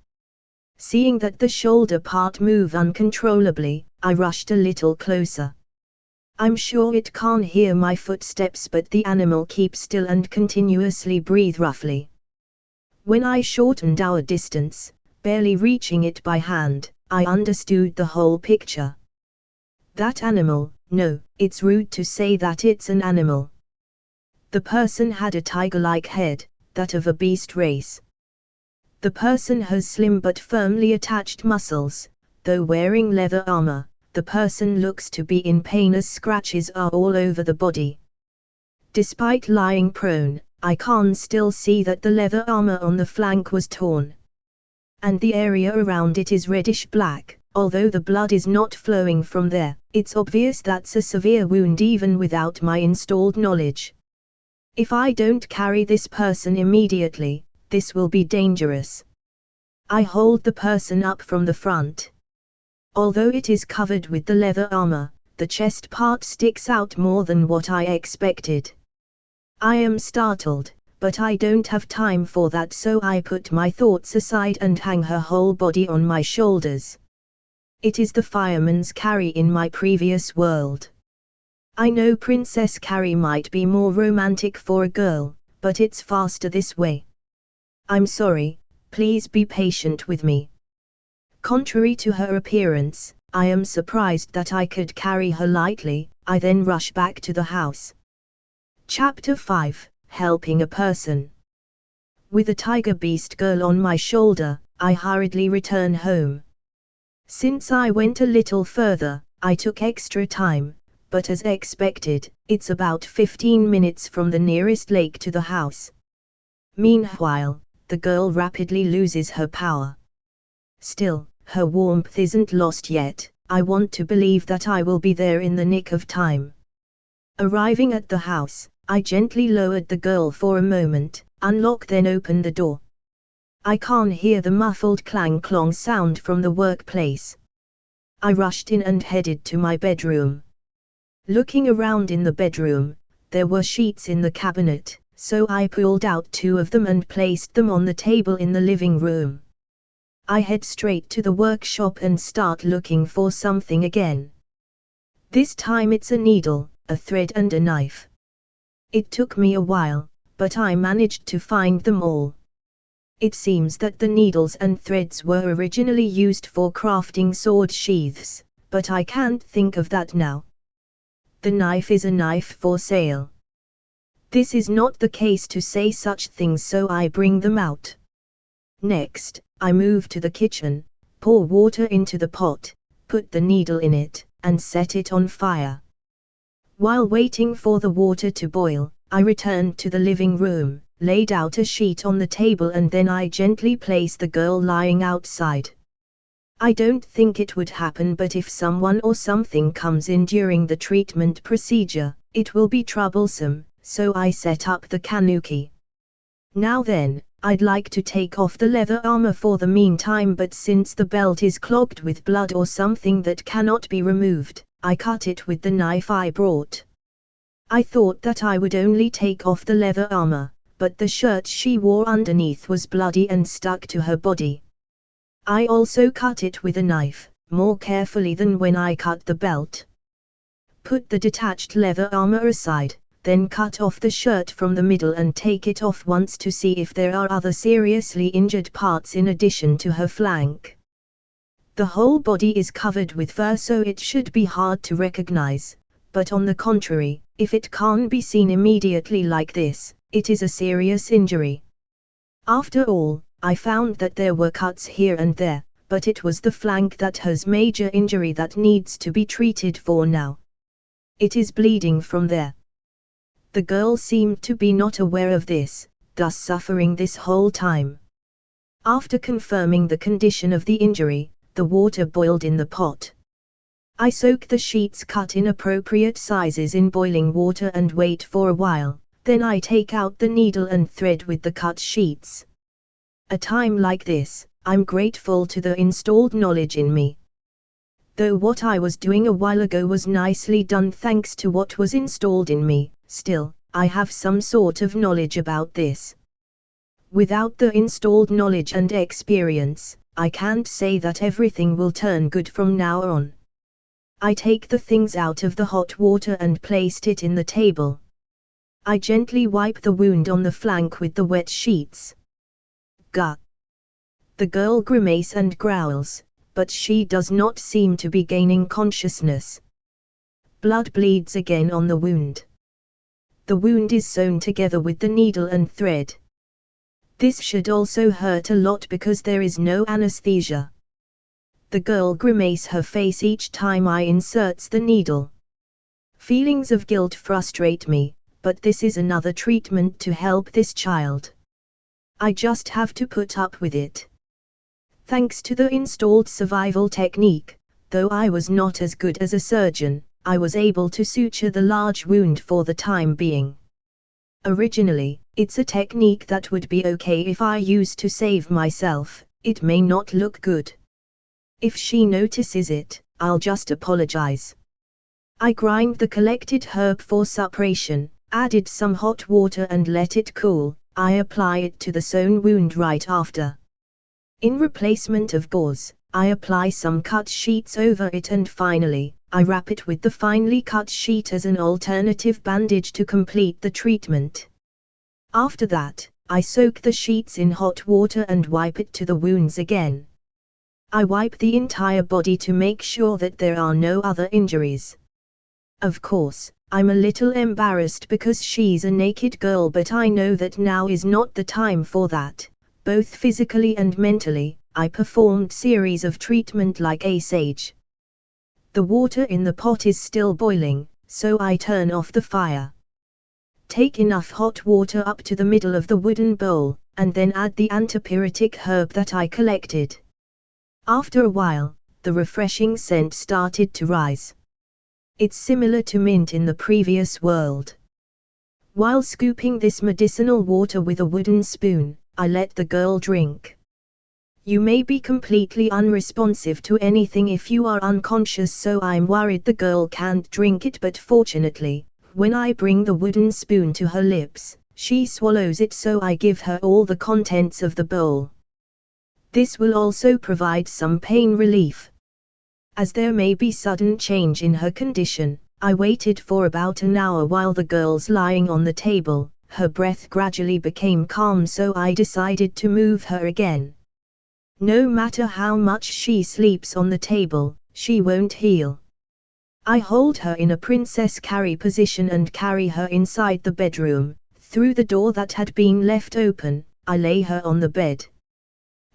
Speaker 1: Seeing that the shoulder part move uncontrollably, I rushed a little closer. I'm sure it can't hear my footsteps, but the animal keeps still and continuously breathe roughly. When I shortened our distance, barely reaching it by hand, I understood the whole picture. That animal, no, it's rude to say that it's an animal. The person had a tiger-like head, that of a beast race. The person has slim but firmly attached muscles, though wearing leather armor. The person looks to be in pain as scratches are all over the body. Despite lying prone, I can still see that the leather armor on the flank was torn. And the area around it is reddish black. Although the blood is not flowing from there, it's obvious that's a severe wound even without my installed knowledge. If I don't carry this person immediately, this will be dangerous. I hold the person up from the front. Although it is covered with the leather armor, the chest part sticks out more than what I expected. I am startled, but I don't have time for that, so I put my thoughts aside and hang her whole body on my shoulders. It is the fireman's carry in my previous world. I know Princess Carrie might be more romantic for a girl, but it's faster this way. I'm sorry, please be patient with me. Contrary to her appearance, I am surprised that I could carry her lightly. I then rush back to the house. Chapter 5, Helping a Person. With a tiger beast girl on my shoulder, I hurriedly return home. Since I went a little further, I took extra time, but as expected, it's about 15 minutes from the nearest lake to the house. Meanwhile, the girl rapidly loses her power. Still, her warmth isn't lost yet. I want to believe that I will be there in the nick of time. Arriving at the house, I gently lowered the girl for a moment, unlocked, then opened the door. I can hear the muffled clang-clong sound from the workplace. I rushed in and headed to my bedroom. Looking around in the bedroom, there were sheets in the cabinet, so I pulled out 2 of them and placed them on the table in the living room. I head straight to the workshop and start looking for something again. This time it's a needle, a thread and a knife. It took me a while, but I managed to find them all. It seems that the needles and threads were originally used for crafting sword sheaths, but I can't think of that now. The knife is a knife for sale. This is not the case to say such things, so I bring them out. Next, I move to the kitchen, pour water into the pot, put the needle in it, and set it on fire. While waiting for the water to boil, I returned to the living room, laid out a sheet on the table, and then I gently place the girl lying outside. I don't think it would happen, but if someone or something comes in during the treatment procedure, it will be troublesome, so I set up the kanuki. Now then, I'd like to take off the leather armor for the meantime, but since the belt is clogged with blood or something that cannot be removed, I cut it with the knife I brought. I thought that I would only take off the leather armor, but the shirt she wore underneath was bloody and stuck to her body. I also cut it with a knife, more carefully than when I cut the belt. Put the detached leather armor aside, then cut off the shirt from the middle and take it off once to see if there are other seriously injured parts in addition to her flank. The whole body is covered with fur, so it should be hard to recognize, but on the contrary, if it can't be seen immediately like this, it is a serious injury. After all, I found that there were cuts here and there, but it was the flank that has major injury that needs to be treated for now. It is bleeding from there. The girl seemed to be not aware of this, thus suffering this whole time. After confirming the condition of the injury, the water boiled in the pot. I soak the sheets cut in appropriate sizes in boiling water and wait for a while, then I take out the needle and thread with the cut sheets. A time like this, I'm grateful to the installed knowledge in me. Though what I was doing a while ago was nicely done thanks to what was installed in me, still, I have some sort of knowledge about this. Without the installed knowledge and experience, I can't say that everything will turn good from now on. I take the things out of the hot water and placed it in the table. I gently wipe the wound on the flank with the wet sheets. Gah! The girl grimaces and growls, but she does not seem to be gaining consciousness. Blood bleeds again on the wound. The wound is sewn together with the needle and thread. This should also hurt a lot because there is no anesthesia. The girl grimaces her face each time I inserts the needle. Feelings of guilt frustrate me, but this is another treatment to help this child. I just have to put up with it. Thanks to the installed survival technique, though I was not as good as a surgeon, I was able to suture the large wound for the time being. Originally, it's a technique that would be okay if I used to save myself. It may not look good. If she notices it, I'll just apologize. I grind the collected herb for suppuration, added some hot water and let it cool. I apply it to the sewn wound right after. In replacement of gauze, I apply some cut sheets over it and finally, I wrap it with the finely cut sheet as an alternative bandage to complete the treatment. After that, I soak the sheets in hot water and wipe it to the wounds again. I wipe the entire body to make sure that there are no other injuries. Of course, I'm a little embarrassed because she's a naked girl, but I know that now is not the time for that. Both physically and mentally, I performed series of treatment like a sage. The water in the pot is still boiling, so I turn off the fire. Take enough hot water up to the middle of the wooden bowl, and then add the antipyretic herb that I collected. After a while, the refreshing scent started to rise. It's similar to mint in the previous world. While scooping this medicinal water with a wooden spoon, I let the girl drink. You may be completely unresponsive to anything if you are unconscious, so I'm worried the girl can't drink it, but fortunately, when I bring the wooden spoon to her lips, she swallows it, so I give her all the contents of the bowl. This will also provide some pain relief. As there may be sudden change in her condition, I waited for about an hour while the girl's lying on the table. Her breath gradually became calm, so I decided to move her again. No matter how much she sleeps on the table, she won't heal. I hold her in a princess carry position and carry her inside the bedroom. Through the door that had been left open, I lay her on the bed.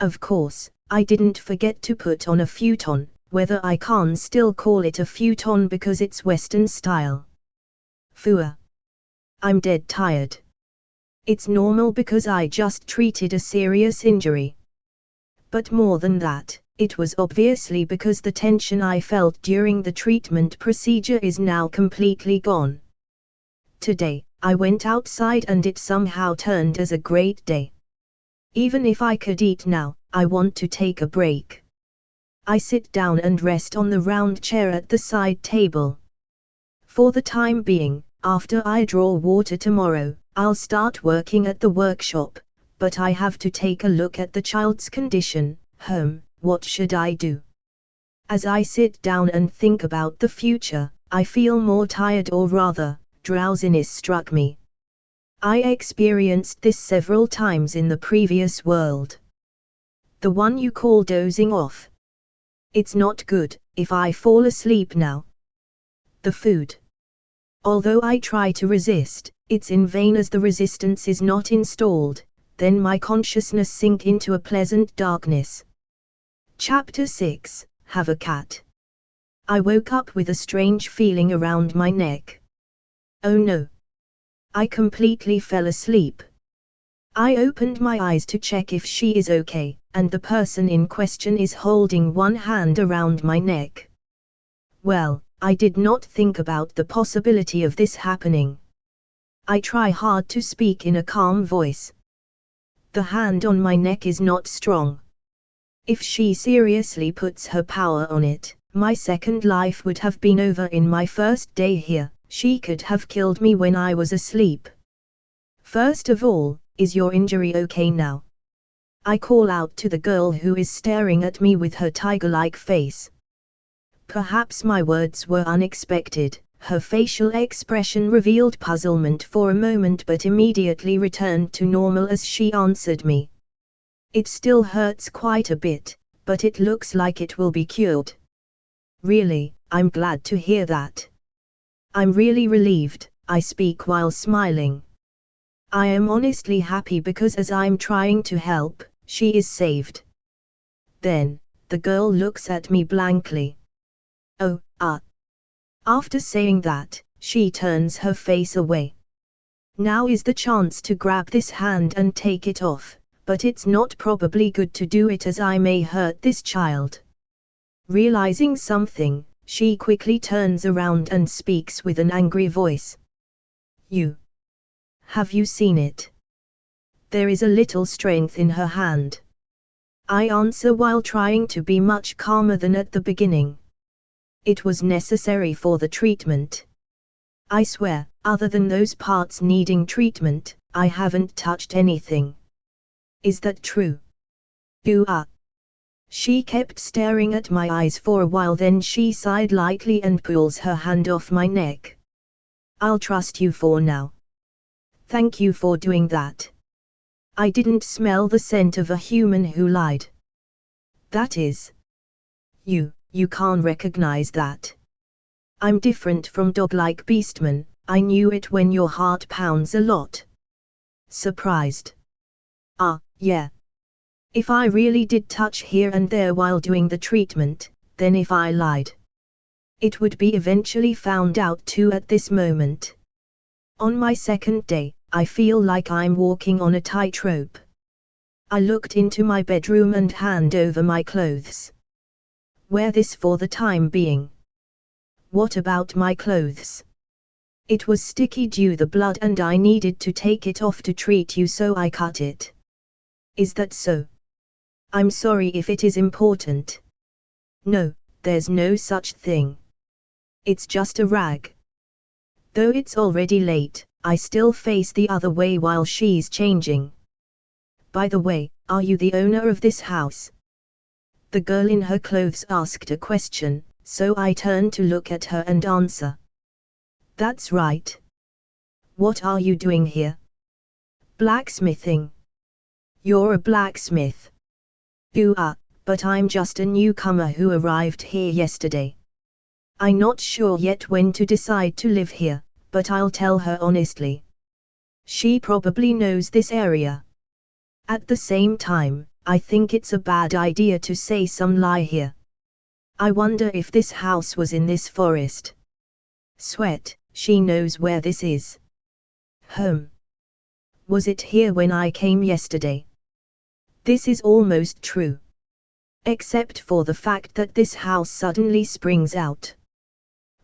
Speaker 1: Of course, I didn't forget to put on a futon, whether I can still call it a futon because it's Western style. Phooey. I'm dead tired. It's normal because I just treated a serious injury. But more than that, it was obviously because the tension I felt during the treatment procedure is now completely gone. Today, I went outside and it somehow turned as a great day. Even if I could eat now, I want to take a break. I sit down and rest on the round chair at the side table. For the time being, after I draw water tomorrow, I'll start working at the workshop, but I have to take a look at the child's condition. What should I do? As I sit down and think about the future, I feel more tired, or rather, drowsiness struck me. I experienced this several times in the previous world. The one you call dozing off. It's not good, if I fall asleep now. The food. Although I try to resist, it's in vain as the resistance is not installed, then my consciousness sink into a pleasant darkness. Chapter 6, Have a Cat. I woke up with a strange feeling around my neck. Oh no. I completely fell asleep. I opened my eyes to check if she is okay, and the person in question is holding one hand around my neck. Well, I did not think about the possibility of this happening. I try hard to speak in a calm voice. The hand on my neck is not strong. If she seriously puts her power on it, my second life would have been over in my first day here. She could have killed me when I was asleep. First of all, is your injury okay now? I call out to the girl who is staring at me with her tiger-like face. Perhaps my words were unexpected. Her facial expression revealed puzzlement for a moment but immediately returned to normal as she answered me. It still hurts quite a bit, but it looks like it will be cured. Really, I'm glad to hear that. I'm really relieved, I speak while smiling. I am honestly happy because as I'm trying to help, she is saved. Then, the girl looks at me blankly. Oh, After saying that, she turns her face away. Now is the chance to grab this hand and take it off, but it's not probably good to do it as I may hurt this child. Realizing something, she quickly turns around and speaks with an angry voice. Have you seen it? There is a little strength in her hand. I answer while trying to be much calmer than at the beginning. It was necessary for the treatment. I swear, other than those parts needing treatment, I haven't touched anything. Is that true? She kept staring at my eyes for a while, then she sighed lightly and pulls her hand off my neck. I'll trust you for now. Thank you for doing that. I didn't smell the scent of a human who lied. That is. You can't recognize that. I'm different from dog-like beastmen, I knew it when your heart pounds a lot. Surprised. Yeah. If I really did touch here and there while doing the treatment, then if I lied, it would be eventually found out too at this moment. On my second day, I feel like I'm walking on a tightrope. I looked into my bedroom and hand over my clothes. Wear this for the time being. What about my clothes? It was sticky due the blood and I needed to take it off to treat you, so I cut it. Is that so? I'm sorry if it is important. No, there's no such thing. It's just a rag. Though it's already late, I still face the other way while she's changing. By the way, are you the owner of this house? The girl in her clothes asked a question, so I turned to look at her and answer. That's right. What are you doing here? Blacksmithing. You're a blacksmith. But I'm just a newcomer who arrived here yesterday. I'm not sure yet when to decide to live here, but I'll tell her honestly. She probably knows this area. At the same time, I think it's a bad idea to say some lie here. I wonder if this house was in this forest. Sweat, she knows where this is. Was it here when I came yesterday? This is almost true. Except for the fact that this house suddenly springs out.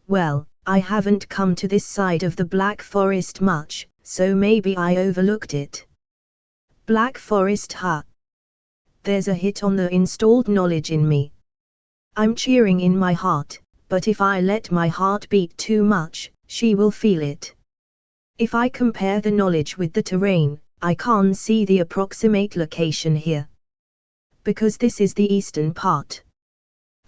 Speaker 1: Well, I haven't come to this side of the Black Forest much, so maybe I overlooked it. Black Forest, There's a hit on the installed knowledge in me. I'm cheering in my heart, but if I let my heart beat too much, she will feel it. If I compare the knowledge with the terrain, I can't see the approximate location here. Because this is the eastern part.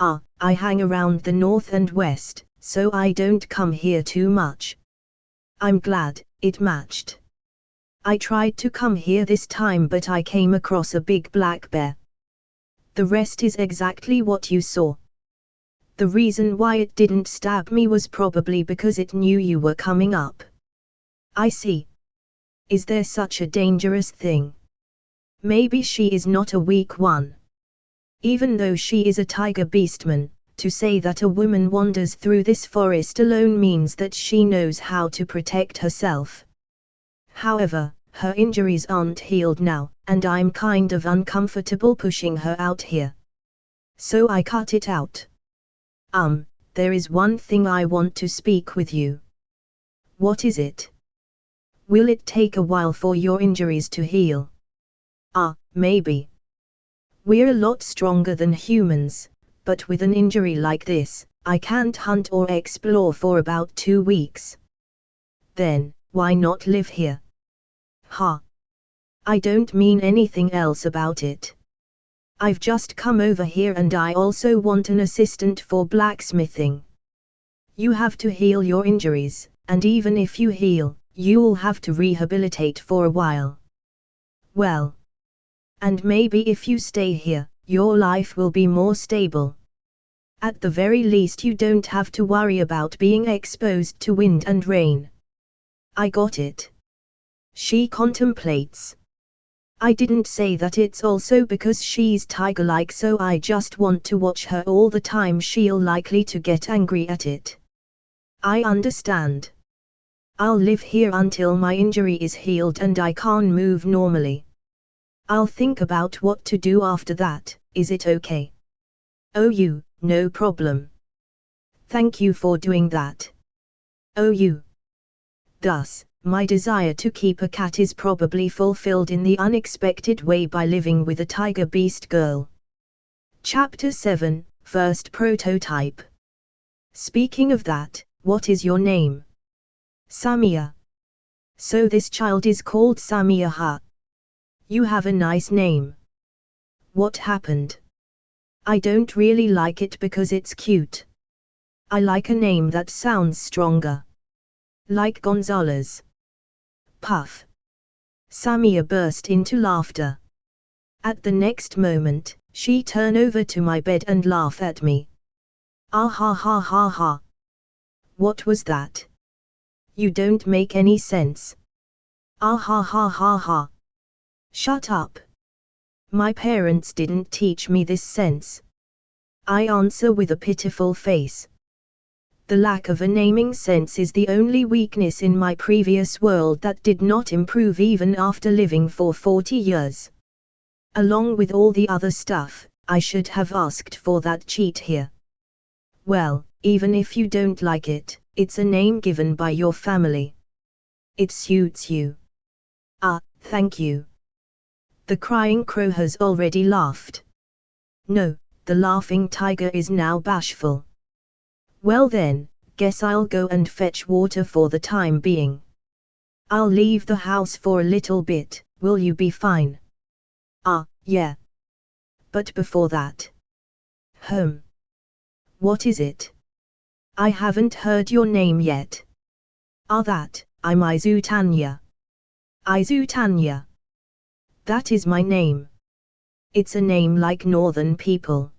Speaker 1: I hang around the north and west, so I don't come here too much. I'm glad it matched. I tried to come here this time, but I came across a big black bear. The rest is exactly what you saw. The reason why it didn't stab me was probably because it knew you were coming up. I see. Is there such a dangerous thing? Maybe she is not a weak one. Even though she is a tiger beastman, to say that a woman wanders through this forest alone means that she knows how to protect herself. However, her injuries aren't healed now, and I'm kind of uncomfortable pushing her out here. So I cut it out. There is one thing I want to speak with you. What is it? Will it take a while for your injuries to heal? Maybe. We're a lot stronger than humans, but with an injury like this, I can't hunt or explore for about 2 weeks. Then, why not live here? I don't mean anything else about it. I've just come over here and I also want an assistant for blacksmithing. You have to heal your injuries, and even if you heal, you'll have to rehabilitate for a while. Well. And maybe if you stay here, your life will be more stable. At the very least you don't have to worry about being exposed to wind and rain. I got it. She contemplates. I didn't say that it's also because she's tiger-like, so I just want to watch her all the time. She'll likely to get angry at it. I understand. I'll live here until my injury is healed and I can move normally. I'll think about what to do after that. Is it okay? Oh, no problem. Thank you for doing that. Oh. Thus, my desire to keep a cat is probably fulfilled in the unexpected way by living with a tiger beast girl. Chapter 7, First Prototype. Speaking of that, what is your name? Samia. So this child is called Samia, huh? You have a nice name. What happened? I don't really like it because it's cute. I like a name that sounds stronger. Like Gonzalez. Puff. Samia burst into laughter. At the next moment, she turned over to my bed and laughed at me. Ah ha ha ha ha. What was that? You don't make any sense. Ah ha ha ha ha. Shut up. My parents didn't teach me this sense. I answer with a pitiful face. The lack of a naming sense is the only weakness in my previous world that did not improve even after living for 40 years. Along with all the other stuff, I should have asked for that cheat here. Well, even if you don't like it, it's a name given by your family. It suits you. Ah, thank you. The crying crow has already laughed. No, the laughing tiger is now bashful. Well then, guess I'll go and fetch water for the time being. I'll leave the house for a little bit. Will you be fine? Ah, yeah. But before that. What is it? I haven't heard your name yet. I'm Izutanya. Izutanya. That is my name. It's a name like northern people.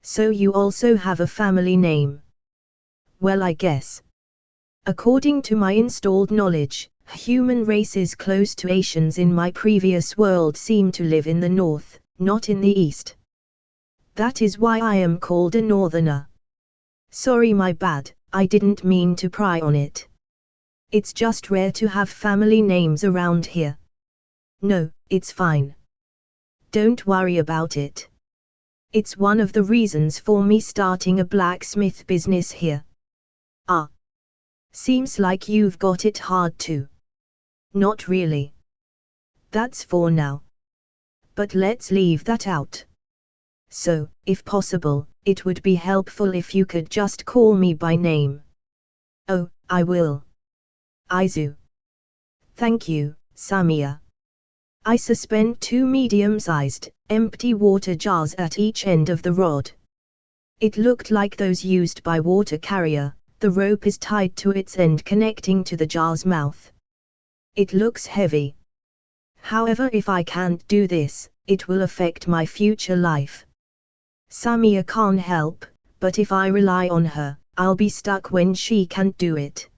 Speaker 1: So you also have a family name? Well, I guess. According to my installed knowledge, human races close to Asians in my previous world seem to live in the north, not in the east. That is why I am called a northerner. Sorry, my bad, I didn't mean to pry on it. It's just rare to have family names around here. No, it's fine. Don't worry about it. It's one of the reasons for me starting a blacksmith business here. Ah. Seems like you've got it hard too. Not really. That's for now. But let's leave that out. So, if possible, it would be helpful if you could just call me by name. Oh, I will. Izu. Thank you, Samia. I suspend 2 medium-sized, empty water jars at each end of the rod. It looked like those used by water carrier. The rope is tied to its end connecting to the jar's mouth. It looks heavy. However, if I can't do this, it will affect my future life. Samia can't help, but if I rely on her, I'll be stuck when she can't do it.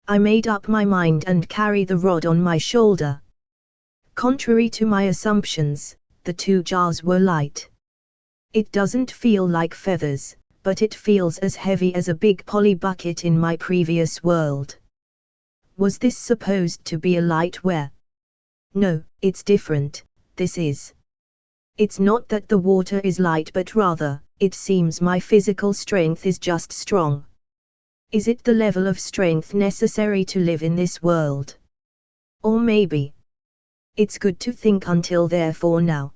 Speaker 1: I made up my mind and carry the rod on my shoulder. Contrary to my assumptions, the 2 jars were light. It doesn't feel like feathers, but it feels as heavy as a big poly bucket in my previous world. Was this supposed to be a lightware? No, it's different, this is. It's not that the water is light, but rather, it seems my physical strength is just strong. Is it the level of strength necessary to live in this world? Or maybe. It's good to think until there for now.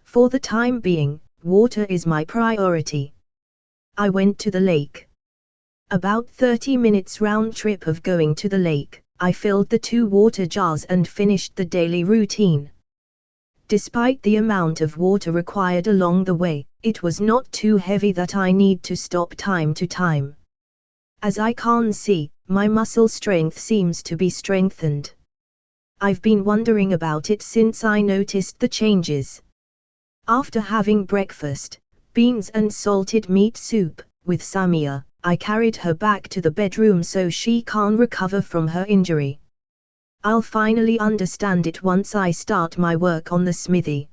Speaker 1: For the time being, water is my priority. I went to the lake. About 30 minutes round trip of going to the lake, I filled the 2 water jars and finished the daily routine. Despite the amount of water required along the way, it was not too heavy that I need to stop time to time. As I can see, my muscle strength seems to be strengthened. I've been wondering about it since I noticed the changes. After having breakfast, beans and salted meat soup, with Samia, I carried her back to the bedroom so she can recover from her injury. I'll finally understand it once I start my work on the smithy.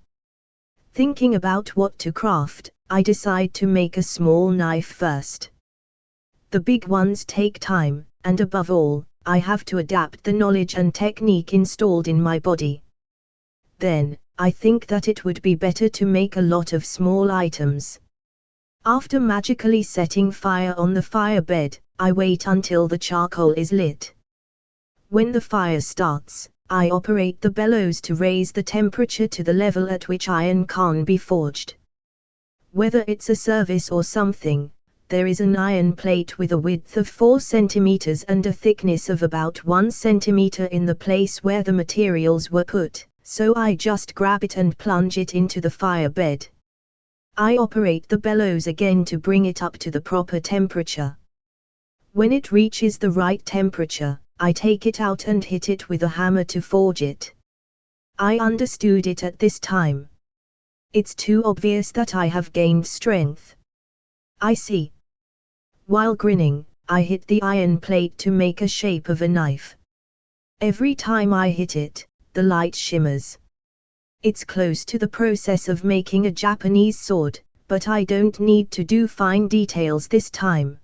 Speaker 1: Thinking about what to craft, I decide to make a small knife first. The big ones take time, and above all, I have to adapt the knowledge and technique installed in my body. Then, I think that it would be better to make a lot of small items. After magically setting fire on the fire bed, I wait until the charcoal is lit. When the fire starts, I operate the bellows to raise the temperature to the level at which iron can be forged. Whether it's a service or something, there is an iron plate with a width of 4 centimeters and a thickness of about 1 centimeter in the place where the materials were put, so I just grab it and plunge it into the fire bed. I operate the bellows again to bring it up to the proper temperature. When it reaches the right temperature, I take it out and hit it with a hammer to forge it. I understood it at this time. It's too obvious that I have gained strength. I see. While grinning, I hit the iron plate to make a shape of a knife. Every time I hit it, the light shimmers. It's close to the process of making a Japanese sword, but I don't need to do fine details this time.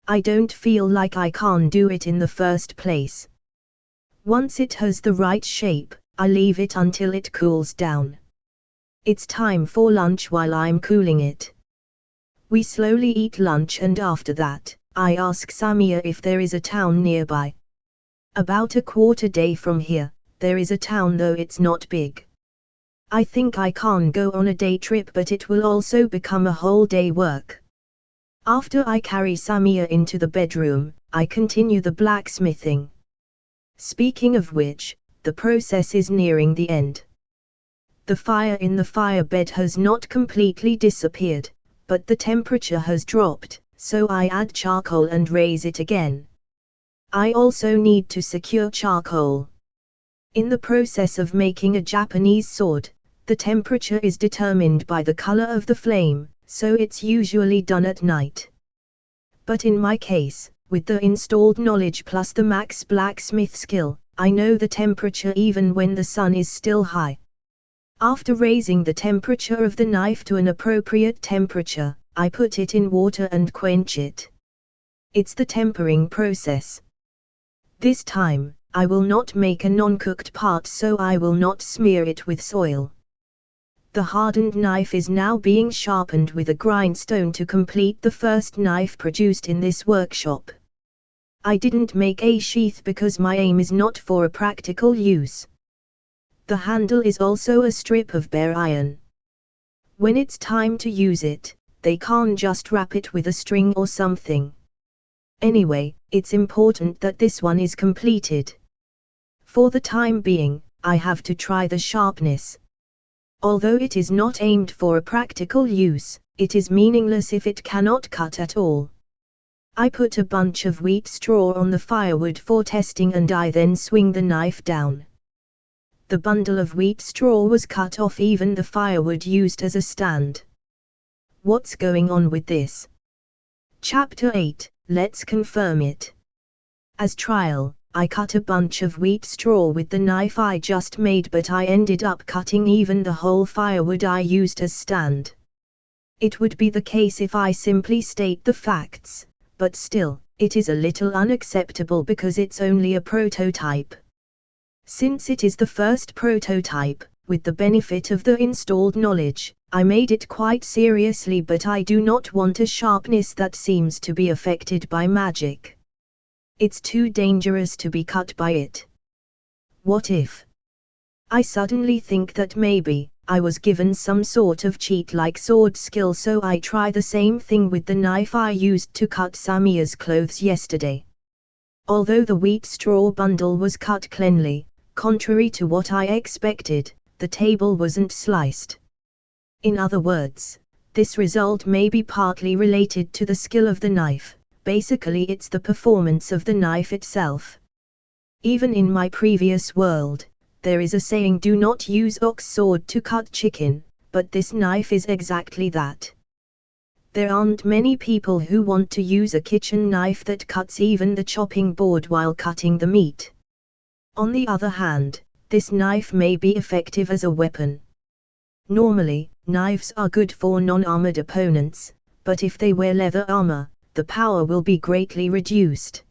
Speaker 1: I don't feel like I can do it in the first place. Once it has the right shape, I leave it until it cools down. It's time for lunch while I'm cooling it. We slowly eat lunch and after that, I ask Samia if there is a town nearby. About a quarter day from here, there is a town though it's not big. I think I can go on a day trip but it will also become a whole day work. After I carry Samia into the bedroom, I continue the blacksmithing. Speaking of which, the process is nearing the end. The fire in the fire bed has not completely disappeared, but the temperature has dropped, so I add charcoal and raise it again. I also need to secure charcoal. In the process of making a Japanese sword, the temperature is determined by the color of the flame, so it's usually done at night. But in my case, with the installed knowledge plus the max blacksmith skill, I know the temperature even when the sun is still high. After raising the temperature of the knife to an appropriate temperature, I put it in water and quench it. It's the tempering process. This time, I will not make a non-cooked part so I will not smear it with soil. The hardened knife is now being sharpened with a grindstone to complete the first knife produced in this workshop. I didn't make a sheath because my aim is not for a practical use. The handle is also a strip of bare iron. When it's time to use it, they can't just wrap it with a string or something. Anyway, it's important that this one is completed. For the time being, I have to try the sharpness. Although it is not aimed for a practical use, it is meaningless if it cannot cut at all. I put a bunch of wheat straw on the firewood for testing and I then swing the knife down. The bundle of wheat straw was cut off, even the firewood used as a stand. What's going on with this? Chapter 8, let's confirm it. As trial, I cut a bunch of wheat straw with the knife I just made, but I ended up cutting even the whole firewood I used as stand. It would be the case if I simply state the facts, but still, it is a little unacceptable because it's only a prototype. Since it is the first prototype, with the benefit of the installed knowledge, I made it quite seriously, but I do not want a sharpness that seems to be affected by magic. It's too dangerous to be cut by it. What if? I suddenly think that maybe I was given some sort of cheat like sword skill, so I try the same thing with the knife I used to cut Samia's clothes yesterday. Although the wheat straw bundle was cut cleanly, contrary to what I expected, the table wasn't sliced. In other words, this result may be partly related to the skill of the knife. Basically it's the performance of the knife itself. Even in my previous world, there is a saying, do not use ox sword to cut chicken, but this knife is exactly that. There aren't many people who want to use a kitchen knife that cuts even the chopping board while cutting the meat. On the other hand, this knife may be effective as a weapon. Normally, knives are good for non-armored opponents, but if they wear leather armor, the power will be greatly reduced.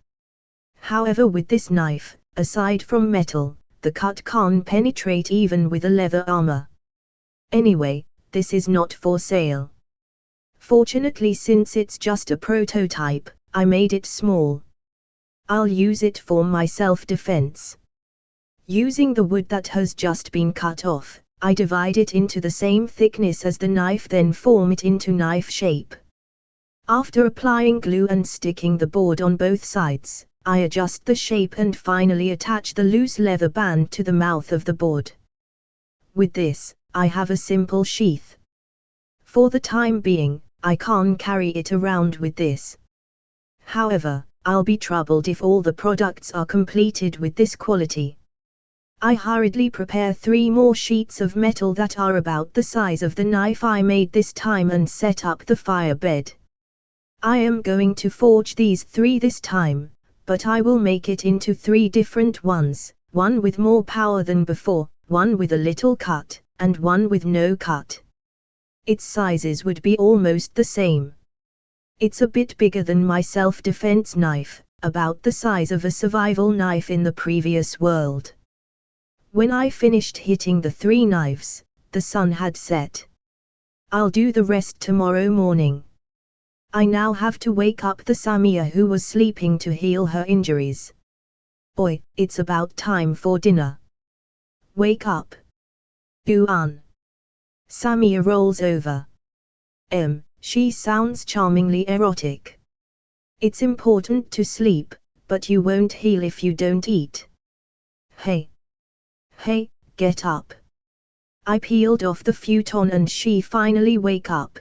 Speaker 1: However, with this knife, aside from metal, the cut can't penetrate even with a leather armor. Anyway, this is not for sale. Fortunately, since it's just a prototype, I made it small. I'll use it for my self-defense. Using the wood that has just been cut off, I divide it into the same thickness as the knife, then form it into knife shape. After applying glue and sticking the board on both sides, I adjust the shape and finally attach the loose leather band to the mouth of the board. With this, I have a simple sheath. For the time being, I can't carry it around with this. However, I'll be troubled if all the products are completed with this quality. I hurriedly prepare 3 more sheets of metal that are about the size of the knife I made this time and set up the fire bed. I am going to forge these 3 this time, but I will make it into 3 different ones, one with more power than before, one with a little cut, and one with no cut. Its sizes would be almost the same. It's a bit bigger than my self-defense knife, about the size of a survival knife in the previous world. When I finished hitting the 3 knives, the sun had set. I'll do the rest tomorrow morning. I now have to wake up the Samia who was sleeping to heal her injuries. Oi, it's about time for dinner. Wake up. Guan. Samia rolls over. She sounds charmingly erotic. It's important to sleep, but you won't heal if you don't eat. Hey, get up. I peeled off the futon and she finally wake up.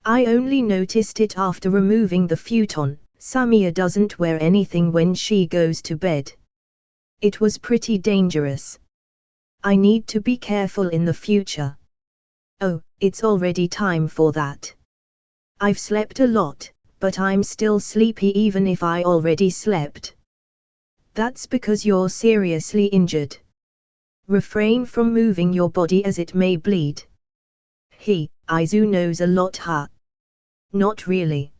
Speaker 1: I only noticed it after removing the futon. Samia doesn't wear anything when she goes to bed. It was pretty dangerous. I need to be careful in the future. Oh, it's already time for that. I've slept a lot, but I'm still sleepy even if I already slept. That's because you're seriously injured. Refrain from moving your body as it may bleed. Izu knows a lot, huh? Not really.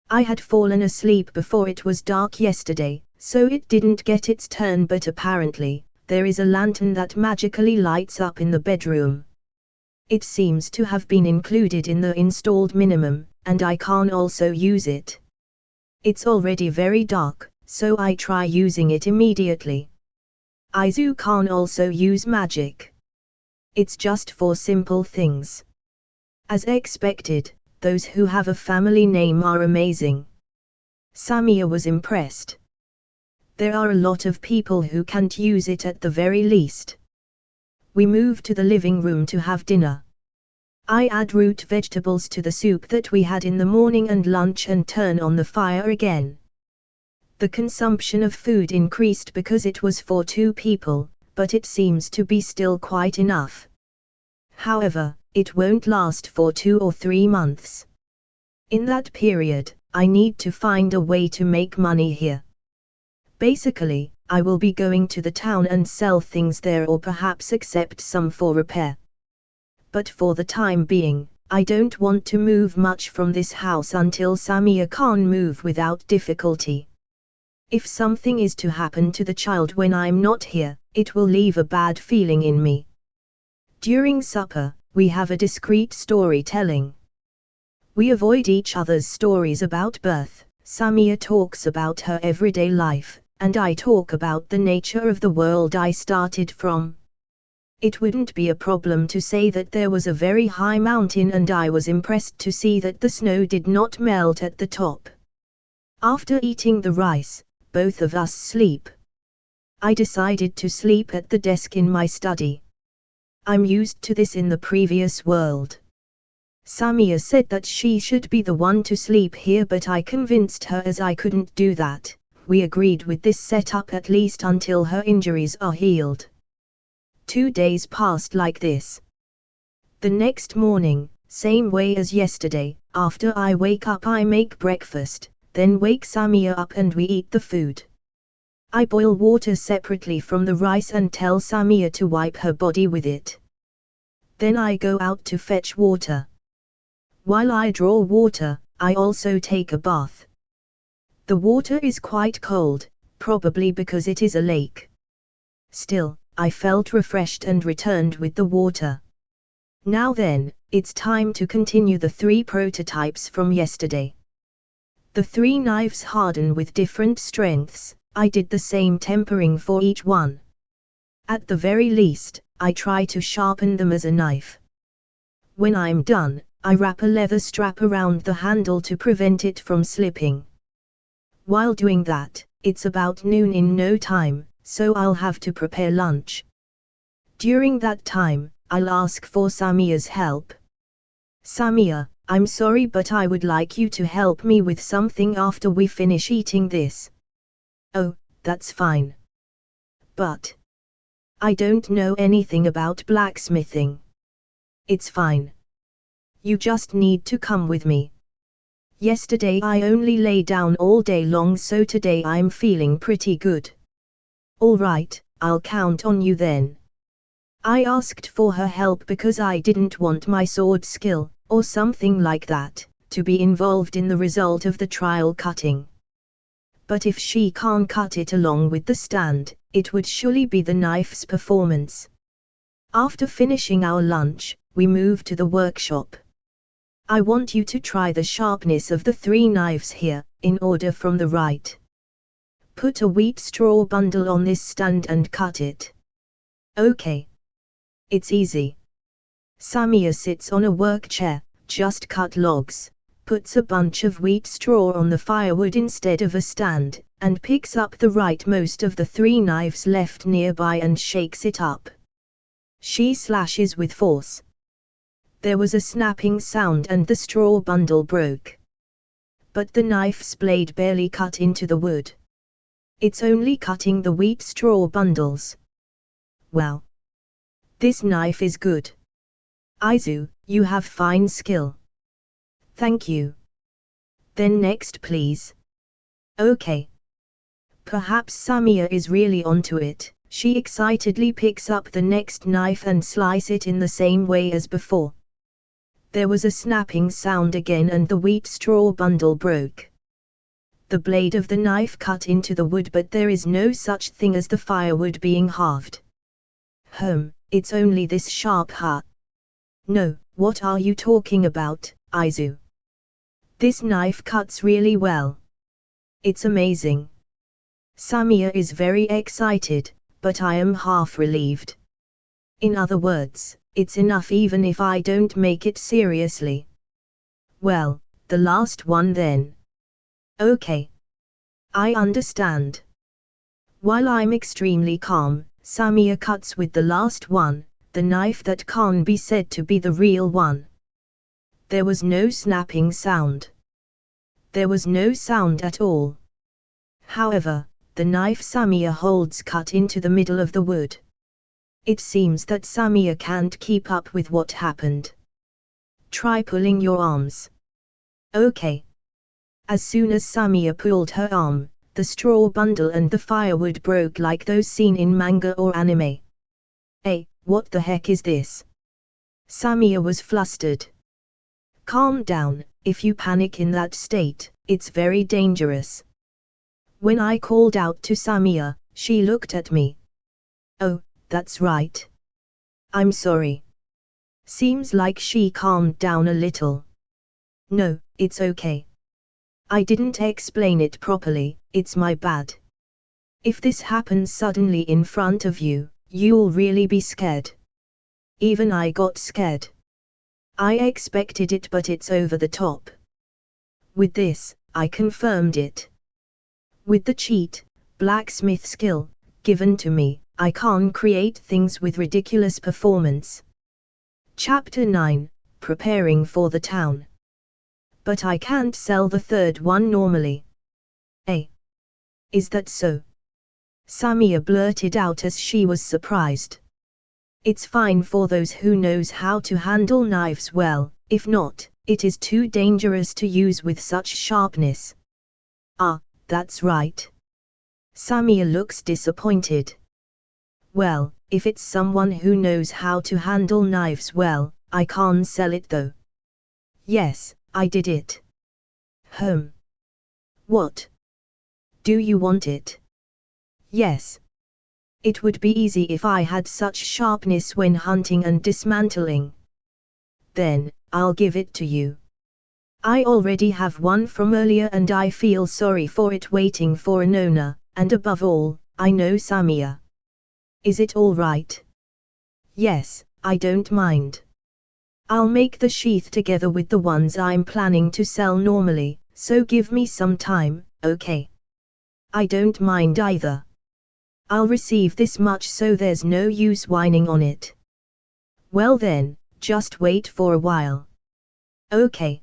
Speaker 1: I had fallen asleep before it was dark yesterday, so it didn't get its turn, but apparently, there is a lantern that magically lights up in the bedroom. It seems to have been included in the installed minimum, and I can also use it. It's already very dark, so I try using it immediately. Izu can also use magic. It's just for simple things. As expected, those who have a family name are amazing. Samia was impressed. There are a lot of people who can't use it at the very least. We moved to the living room to have dinner. I add root vegetables to the soup that we had in the morning and lunch and turn on the fire again. The consumption of food increased because it was for 2 people, but it seems to be still quite enough. However, it won't last for 2 or 3 months. In that period, I need to find a way to make money here. Basically, I will be going to the town and sell things there or perhaps accept some for repair. But for the time being, I don't want to move much from this house until Samia can move without difficulty. If something is to happen to the child when I'm not here, it will leave a bad feeling in me. During supper, we have a discreet storytelling. We avoid each other's stories about birth. Samia talks about her everyday life, and I talk about the nature of the world I started from. It wouldn't be a problem to say that there was a very high mountain and I was impressed to see that the snow did not melt at the top. After eating the rice, both of us sleep. I decided to sleep at the desk in my study. I'm used to this in the previous world. Samia said that she should be the one to sleep here, but I convinced her as I couldn't do that. We agreed with this setup at least until her injuries are healed. 2 days passed like this. The next morning, same way as yesterday, after I wake up I make breakfast, then wake Samia up and we eat the food. I boil water separately from the rice and tell Samia to wipe her body with it. Then I go out to fetch water. While I draw water, I also take a bath. The water is quite cold, probably because it is a lake. Still, I felt refreshed and returned with the water. Now then, it's time to continue the 3 prototypes from yesterday. The 3 knives harden with different strengths. I did the same tempering for each one. At the very least, I try to sharpen them as a knife. When I'm done, I wrap a leather strap around the handle to prevent it from slipping. While doing that, it's about noon in no time, so I'll have to prepare lunch. During that time, I'll ask for Samia's help. Samia, I'm sorry, but I would like you to help me with something after we finish eating this. Oh, that's fine. But I don't know anything about blacksmithing. It's fine. You just need to come with me. Yesterday I only lay down all day long, so today I'm feeling pretty good. All right, I'll count on you then. I asked for her help because I didn't want my sword skill, or something like that, to be involved in the result of the trial cutting. But if she can't cut it along with the stand, it would surely be the knife's performance. After finishing our lunch, we move to the workshop. I want you to try the sharpness of the 3 knives here, in order from the right. Put a wheat straw bundle on this stand and cut it. Okay. It's easy. Samia sits on a work chair, just cut logs, puts a bunch of wheat straw on the firewood instead of a stand, and picks up the rightmost of the 3 knives left nearby and shakes it up. She slashes with force. There was a snapping sound and the straw bundle broke. But the knife's blade barely cut into the wood. It's only cutting the wheat straw bundles. Wow. This knife is good. Aizu, you have fine skill. Thank you. Then next please. Okay. Perhaps Samia is really onto it. She excitedly picks up the next knife and slices it in the same way as before. There was a snapping sound again and the wheat straw bundle broke. The blade of the knife cut into the wood, but there is no such thing as the firewood being halved. It's only this sharp ha. No, what are you talking about, Aizu? This knife cuts really well. It's amazing. Samia is very excited, but I am half relieved. In other words, it's enough even if I don't make it seriously. Well, the last one then. Okay. I understand. While I'm extremely calm, Samia cuts with the last one, the knife that can't be said to be the real one. There was no snapping sound. There was no sound at all. However, the knife Samia holds cut into the middle of the wood. It seems that Samia can't keep up with what happened. Try pulling your arms. Okay. As soon as Samia pulled her arm, the straw bundle and the firewood broke like those seen in manga or anime. Hey, what the heck is this? Samia was flustered. Calm down, if you panic in that state, it's very dangerous. When I called out to Samia, she looked at me. Oh, that's right. I'm sorry. Seems like she calmed down a little. No, it's okay. I didn't explain it properly, it's my bad. If this happens suddenly in front of you, you'll really be scared. Even I got scared. I expected it, but it's over the top. With this, I confirmed it. With the cheat, blacksmith skill, given to me, I can't create things with ridiculous performance. Chapter 9, Preparing for the Town. But I can't sell the third one normally. Is that so? Samia blurted out as she was surprised. It's fine for those who knows how to handle knives well, if not, it is too dangerous to use with such sharpness. Ah, that's right. Samia looks disappointed. Well, if it's someone who knows how to handle knives well, I can't sell it though. Yes, I did it. What? Do you want it? Yes. It would be easy if I had such sharpness when hunting and dismantling. Then, I'll give it to you. I already have one from earlier and I feel sorry for it waiting for an owner, and above all, I know Samia. Is it all right? Yes, I don't mind. I'll make the sheath together with the ones I'm planning to sell normally, so give me some time, okay? I don't mind either. I'll receive this much so there's no use whining on it. Well then, just wait for a while. Okay.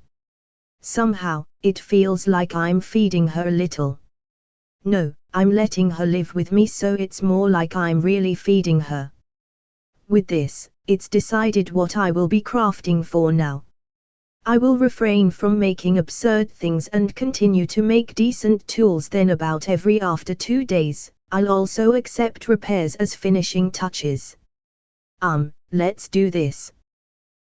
Speaker 1: Somehow, it feels like I'm feeding her a little. No, I'm letting her live with me so it's more like I'm really feeding her. With this, it's decided what I will be crafting for now. I will refrain from making absurd things and continue to make decent tools. Then about after 2 days, I'll also accept repairs as finishing touches. Let's do this.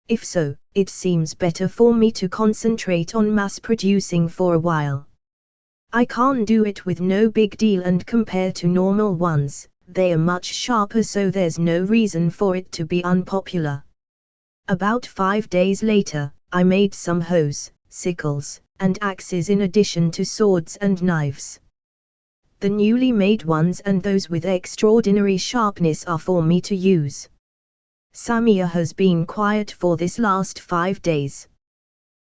Speaker 1: If so, it seems better for me to concentrate on mass producing for a while. I can't do it with no big deal, and compared to normal ones, they are much sharper, so there's no reason for it to be unpopular. About 5 days later, I made some hoes, sickles, and axes in addition to swords and knives. The newly made ones and those with extraordinary sharpness are for me to use. Samia has been quiet for this last 5 days.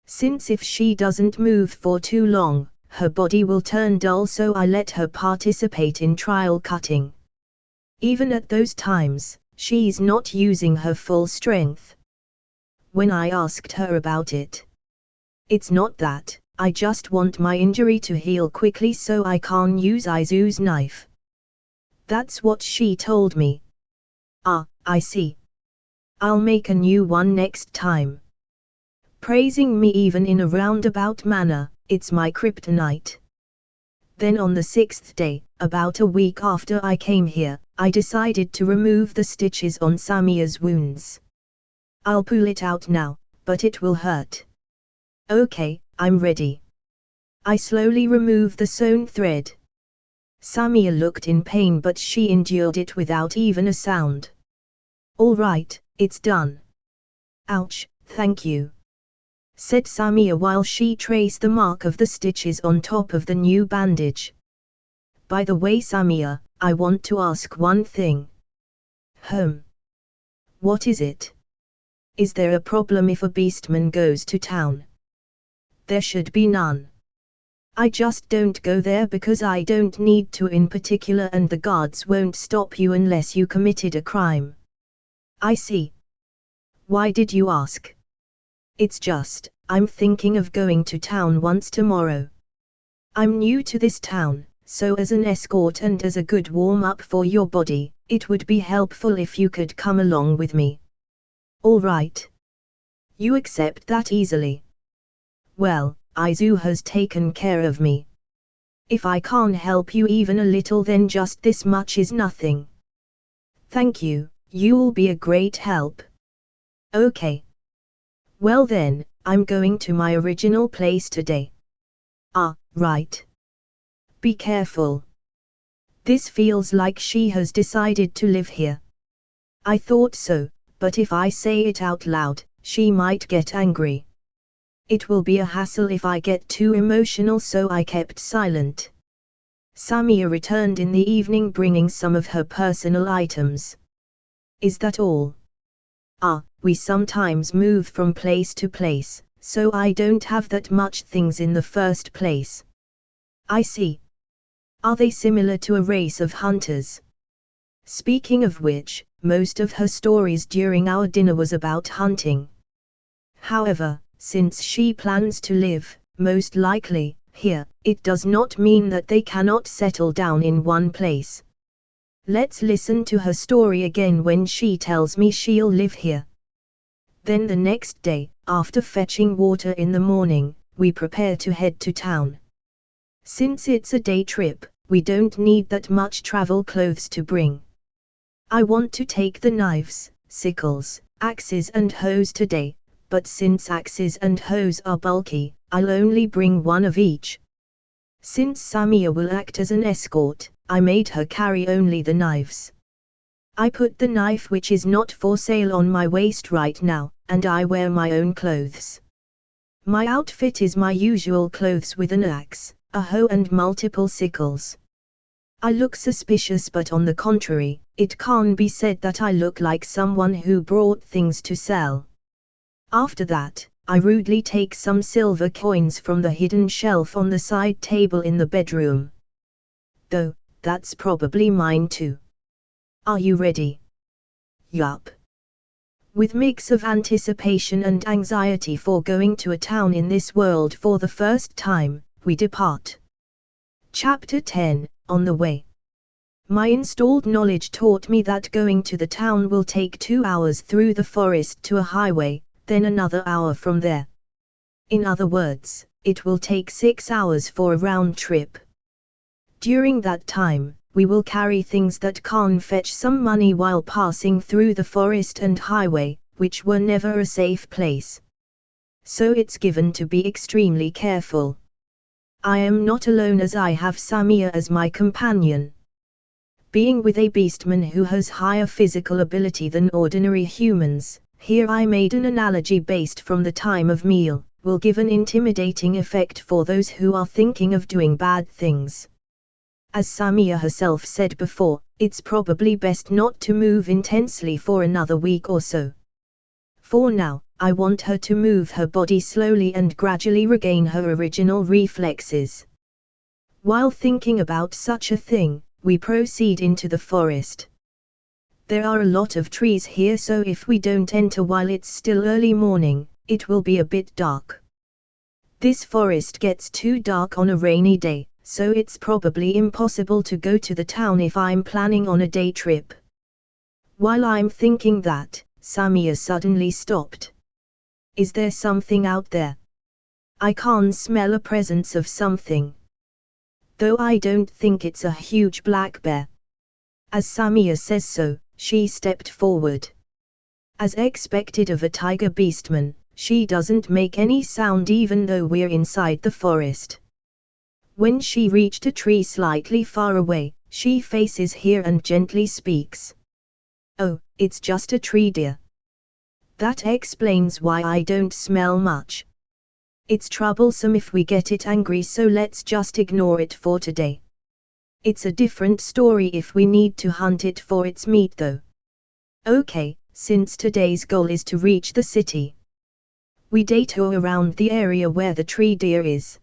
Speaker 1: Since if she doesn't move for too long, her body will turn dull, so I let her participate in trial cutting. Even at those times, she's not using her full strength. When I asked her about it, it's not that, I just want my injury to heal quickly so I can use Izu's knife. That's what she told me. Ah, I see. I'll make a new one next time. Praising me even in a roundabout manner, it's my kryptonite. Then on the 6th day, about a week after I came here, I decided to remove the stitches on Samia's wounds. I'll pull it out now, but it will hurt. Okay, I'm ready. I slowly remove the sewn thread. Samia looked in pain, but she endured it without even a sound. All right, it's done. Ouch, thank you, said Samia while she traced the mark of the stitches on top of the new bandage. By the way, Samia, I want to ask one thing. What is it? Is there a problem if a beastman goes to town? There should be none. I just don't go there because I don't need to in particular, and the guards won't stop you unless you committed a crime. I see. Why did you ask? It's just, I'm thinking of going to town once tomorrow. I'm new to this town, so as an escort and as a good warm-up for your body, it would be helpful if you could come along with me. All right. You accept that easily. Well, Izu has taken care of me. If I can't help you even a little, then just this much is nothing. Thank you, you'll be a great help. Okay. Well then, I'm going to my original place today. Ah, right. Be careful. This feels like she has decided to live here. I thought so, but if I say it out loud, she might get angry. It will be a hassle if I get too emotional, so I kept silent. Samia returned in the evening bringing some of her personal items. Is that all? Ah, we sometimes move from place to place, so I don't have that much things in the first place. I see. Are they similar to a race of hunters? Speaking of which, most of her stories during our dinner was about hunting. However, since she plans to live, most likely, here, it does not mean that they cannot settle down in one place. Let's listen to her story again when she tells me she'll live here. Then the next day, after fetching water in the morning, we prepare to head to town. Since it's a day trip, we don't need that much travel clothes to bring. I want to take the knives, sickles, axes and hoes today, but since axes and hoes are bulky, I'll only bring one of each. Since Samia will act as an escort, I made her carry only the knives. I put the knife which is not for sale on my waist right now, and I wear my own clothes. My outfit is my usual clothes with an axe, a hoe and multiple sickles. I look suspicious, but on the contrary, it can't be said that I look like someone who brought things to sell. After that, I rudely take some silver coins from the hidden shelf on the side table in the bedroom. Though, that's probably mine too. Are you ready? Yup. With mix of anticipation and anxiety for going to a town in this world for the first time, we depart. Chapter 10, On the Way. My installed knowledge taught me that going to the town will take 2 hours through the forest to a highway, then another hour from there. In other words, it will take 6 hours for a round trip. During that time, we will carry things that can fetch some money while passing through the forest and highway, which were never a safe place. So it's given to be extremely careful. I am not alone as I have Samia as my companion. Being with a beastman who has higher physical ability than ordinary humans, here I made an analogy based from the time of meal, will give an intimidating effect for those who are thinking of doing bad things. As Samia herself said before, it's probably best not to move intensely for another week or so. For now, I want her to move her body slowly and gradually regain her original reflexes. While thinking about such a thing, we proceed into the forest. There are a lot of trees here, so if we don't enter while it's still early morning, it will be a bit dark. This forest gets too dark on a rainy day, so it's probably impossible to go to the town if I'm planning on a day trip. While I'm thinking that, Samia suddenly stopped. Is there something out there? I can smell a presence of something. Though I don't think it's a huge black bear. As Samia says so, she stepped forward. As expected of a tiger beastman, she doesn't make any sound even though we're inside the forest. When she reached a tree slightly far away, she faces here and gently speaks. Oh, it's just a tree, dear. That explains why I don't smell much. It's troublesome if we get it angry, so let's just ignore it for today. It's a different story if we need to hunt it for its meat though. Okay, since today's goal is to reach the city. We detour around the area where the tree deer is.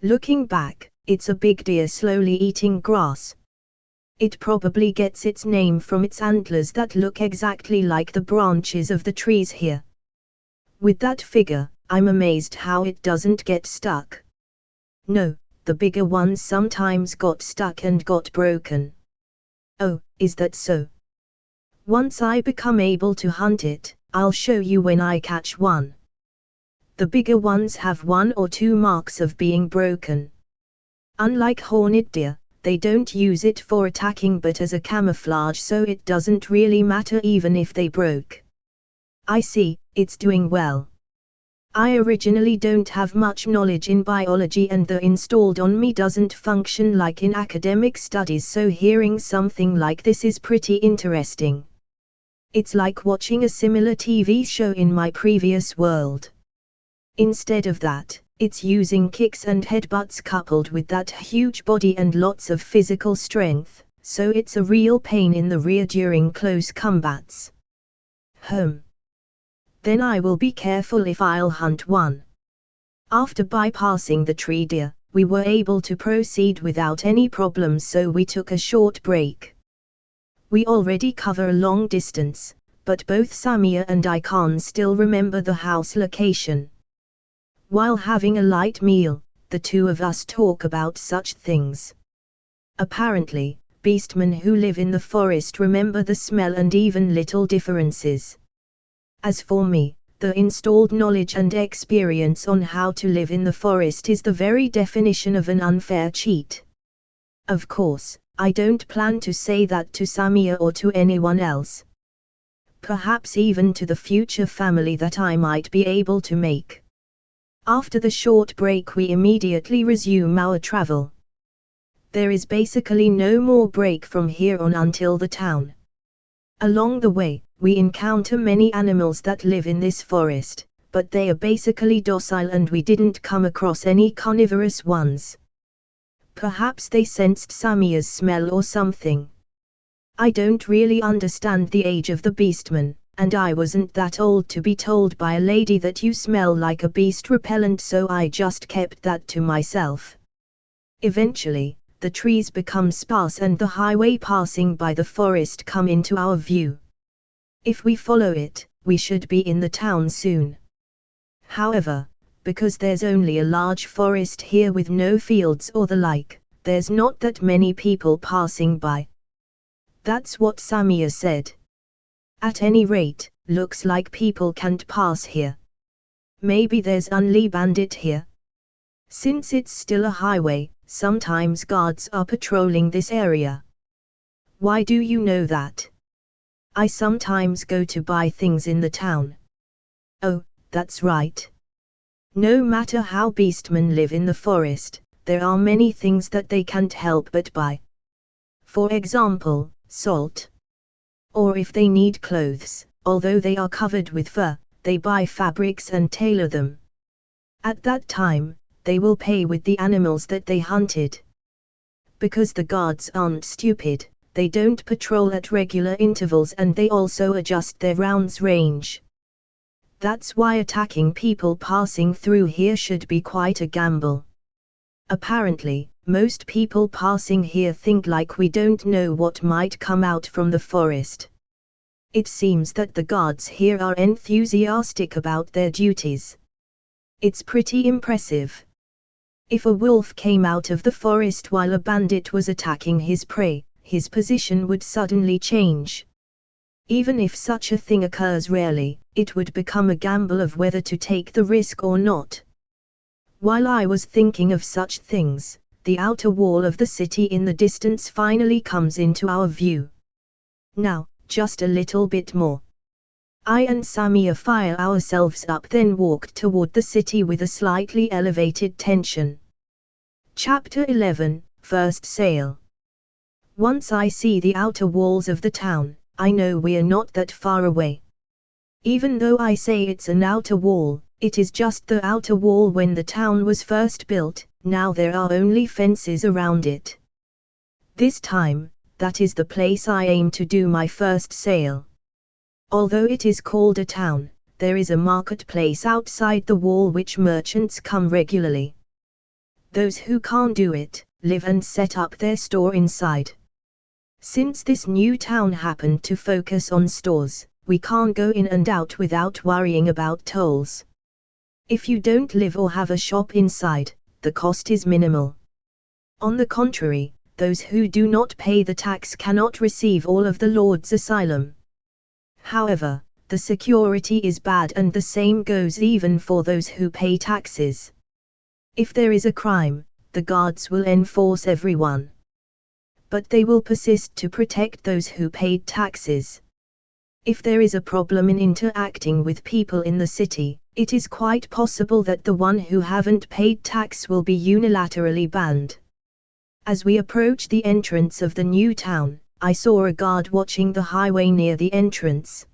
Speaker 1: Looking back, it's a big deer slowly eating grass. It probably gets its name from its antlers that look exactly like the branches of the trees here. With that figure, I'm amazed how it doesn't get stuck. No, the bigger ones sometimes got stuck and got broken. Oh, is that so? Once I become able to hunt it, I'll show you when I catch one. The bigger ones have 1 or 2 marks of being broken. Unlike horned deer, they don't use it for attacking but as a camouflage, so it doesn't really matter even if they broke. I see, it's doing well. I originally don't have much knowledge in biology and the installed on me doesn't function like in academic studies, so hearing something like this is pretty interesting. It's like watching a similar TV show in my previous world. Instead of that, it's using kicks and headbutts coupled with that huge body and lots of physical strength, so it's a real pain in the rear during close combats. Then I will be careful if I'll hunt one. After bypassing the tree deer, we were able to proceed without any problems, so we took a short break. We already cover a long distance, but both Samia and I can still remember the house location. While having a light meal, the two of us talk about such things. Apparently, beastmen who live in the forest remember the smell and even little differences. As for me, the installed knowledge and experience on how to live in the forest is the very definition of an unfair cheat. Of course, I don't plan to say that to Samia or to anyone else. Perhaps even to the future family that I might be able to make. After the short break we immediately resume our travel. There is basically no more break from here on until the town. Along the way, we encounter many animals that live in this forest, but they are basically docile and we didn't come across any carnivorous ones. Perhaps they sensed Samia's smell or something. I don't really understand the age of the beastman, and I wasn't that old to be told by a lady that you smell like a beast repellent, so I just kept that to myself. Eventually, the trees become sparse and the highway passing by the forest come into our view. If we follow it, we should be in the town soon. However, because there's only a large forest here with no fields or the like, there's not that many people passing by. That's what Samia said. At any rate, looks like people can't pass here. Maybe there's only bandit here. Since it's still a highway, sometimes guards are patrolling this area. Why do you know that? I sometimes go to buy things in the town. Oh, that's right. No matter how beastmen live in the forest, there are many things that they can't help but buy. For example, salt. Or if they need clothes, although they are covered with fur, they buy fabrics and tailor them. At that time, they will pay with the animals that they hunted. Because the guards aren't stupid, they don't patrol at regular intervals and they also adjust their rounds range. That's why attacking people passing through here should be quite a gamble. Apparently, most people passing here think like we don't know what might come out from the forest. It seems that the guards here are enthusiastic about their duties. It's pretty impressive. If a wolf came out of the forest while a bandit was attacking his prey, his position would suddenly change. Even if such a thing occurs rarely, it would become a gamble of whether to take the risk or not. While I was thinking of such things, the outer wall of the city in the distance finally comes into our view. Now, just a little bit more. I and Samia fire ourselves up, then walked toward the city with a slightly elevated tension. Chapter 11, First Sale. Once I see the outer walls of the town, I know we're not that far away. Even though I say it's an outer wall, it is just the outer wall when the town was first built, now there are only fences around it. This time, that is the place I aim to do my first sale. Although it is called a town, there is a marketplace outside the wall which merchants come regularly. Those who can't do it, live and set up their store inside. Since this new town happened to focus on stores, we can't go in and out without worrying about tolls. If you don't live or have a shop inside, the cost is minimal. On the contrary, those who do not pay the tax cannot receive all of the Lord's asylum. However, the security is bad and the same goes even for those who pay taxes. If there is a crime, the guards will enforce everyone. But they will persist to protect those who paid taxes. If there is a problem in interacting with people in the city, it is quite possible that the one who haven't paid tax will be unilaterally banned. As we approach the entrance of the new town, I saw a guard watching the highway near the entrance.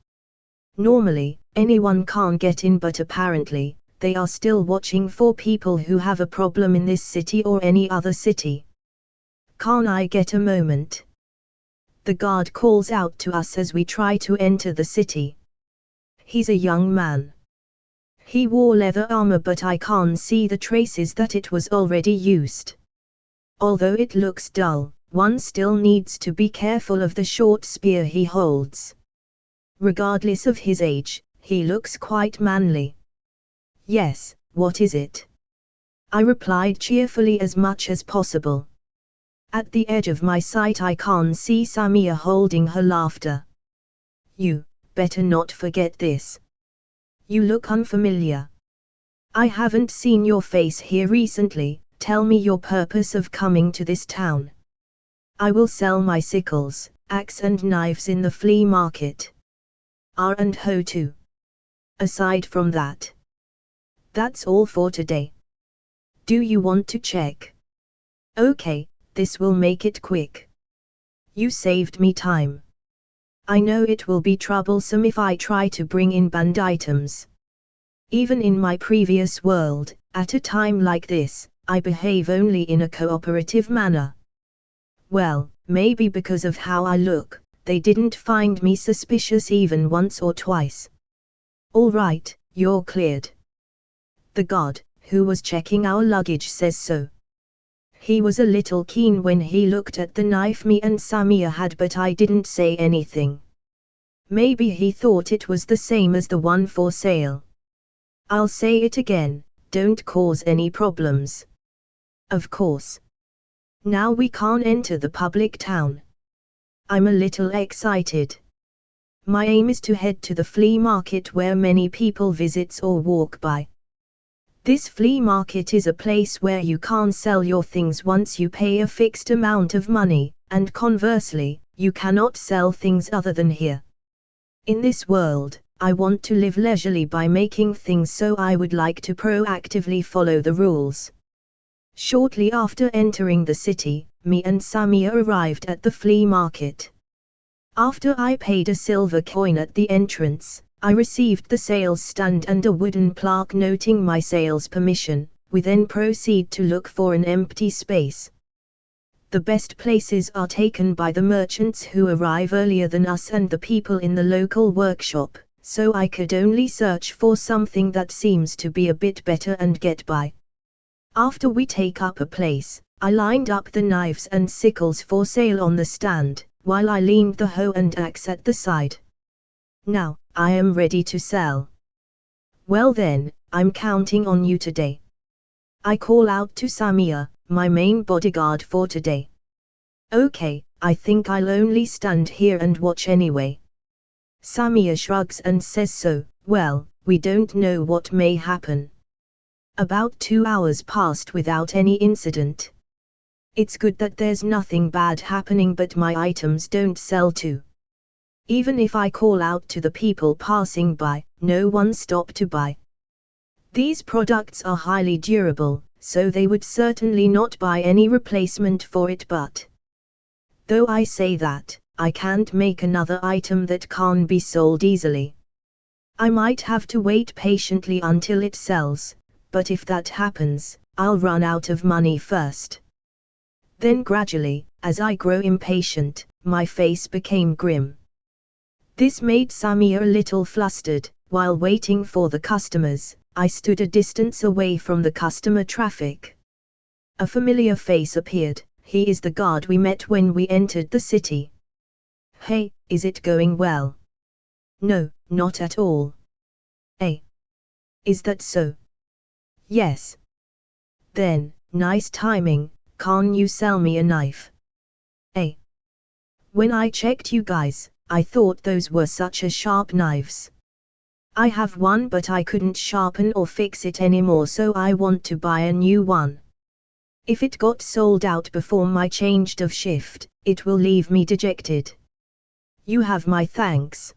Speaker 1: Normally, anyone can get in, but apparently, they are still watching for people who have a problem in this city or any other city. Can I get a moment? The guard calls out to us as we try to enter the city. He's a young man. He wore leather armor, but I can see the traces that it was already used. Although it looks dull, one still needs to be careful of the short spear he holds. Regardless of his age, he looks quite manly. Yes, what is it? I replied cheerfully as much as possible. At the edge of my sight I can see Samia holding her laughter. You better not forget this. You look unfamiliar. I haven't seen your face here recently. Tell me your purpose of coming to this town. I will sell my sickles, axe and knives in the flea market. And hoe too. Aside from that. That's all for today. Do you want to check? Okay, this will make it quick. You saved me time. I know it will be troublesome if I try to bring in banned items. Even in my previous world, at a time like this, I behave only in a cooperative manner. Well, maybe because of how I look, they didn't find me suspicious even once or twice. All right, you're cleared. The guard, who was checking our luggage, says so. He was a little keen when he looked at the knife me and Samia had, but I didn't say anything. Maybe he thought it was the same as the one for sale. I'll say it again, don't cause any problems. Of course. Now we can enter the public town. I'm a little excited. My aim is to head to the flea market where many people visit or walk by. This flea market is a place where you can sell your things once you pay a fixed amount of money, and conversely, you cannot sell things other than here. In this world, I want to live leisurely by making things, so I would like to proactively follow the rules. Shortly after entering the city, me and Samia arrived at the flea market. After I paid a silver coin at the entrance, I received the sales stand and a wooden plaque noting my sales permission. We then proceed to look for an empty space. The best places are taken by the merchants who arrive earlier than us and the people in the local workshop, so I could only search for something that seems to be a bit better and get by. After we take up a place, I lined up the knives and sickles for sale on the stand, while I leaned the hoe and axe at the side. Now, I am ready to sell. Well then, I'm counting on you today. I call out to Samia, my main bodyguard for today. Okay, I think I'll only stand here and watch anyway. Samia shrugs and says so. Well, we don't know what may happen. About 2 hours passed without any incident. It's good that there's nothing bad happening, but my items don't sell too. Even if I call out to the people passing by, no one stopped to buy. These products are highly durable, so they would certainly not buy any replacement for it, but though I say that, I can't make another item that can be sold easily. I might have to wait patiently until it sells, but if that happens, I'll run out of money first. Then gradually, as I grow impatient, my face became grim. This made Samia a little flustered. While waiting for the customers, I stood a distance away from the customer traffic. A familiar face appeared. He is the guard we met when we entered the city. Hey, is it going well? No, not at all. Hey. Is that so? Yes. Then, nice timing, can you sell me a knife? Hey. When I checked you guys, I thought those were such a sharp knives. I have one, but I couldn't sharpen or fix it anymore, so I want to buy a new one. If it got sold out before my changed of shift, it will leave me dejected. You have my thanks.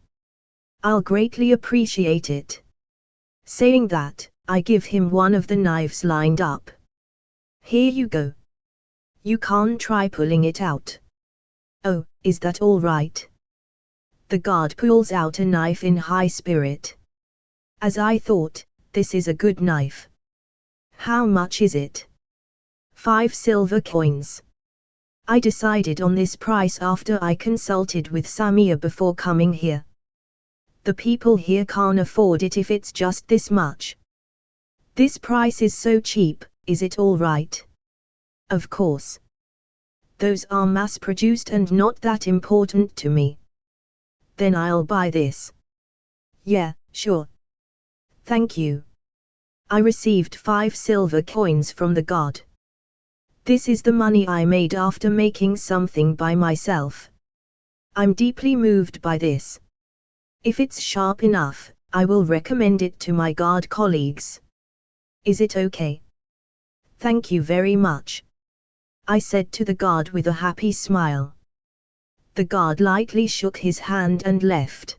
Speaker 1: I'll greatly appreciate it. Saying that, I give him one of the knives lined up. Here you go. You can try pulling it out. Oh, is that all right? The guard pulls out a knife in high spirit. As I thought, this is a good knife. How much is it? 5 silver coins. I decided on this price after I consulted with Samia before coming here. The people here can't afford it if it's just this much. This price is so cheap, is it all right? Of course. Those are mass-produced and not that important to me. Then I'll buy this. Yeah, sure. Thank you. I received 5 silver coins from the god. This is the money I made after making something by myself. I'm deeply moved by this. If it's sharp enough, I will recommend it to my guard colleagues. Is it okay? Thank you very much, I said to the guard with a happy smile. The guard lightly shook his hand and left.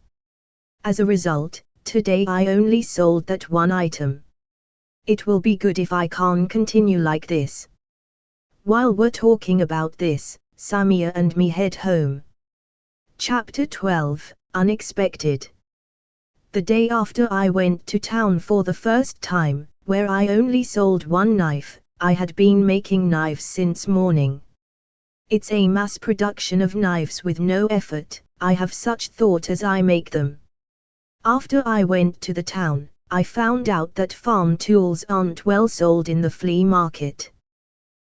Speaker 1: As a result, today I only sold that one item. It will be good if I can continue like this. While we're talking about this, Samia and me head home. Chapter 12, Unexpected. The day after I went to town for the first time, where I only sold one knife, I had been making knives since morning. It's a mass production of knives with no effort, I have such thought as I make them. After I went to the town, I found out that farm tools aren't well sold in the flea market.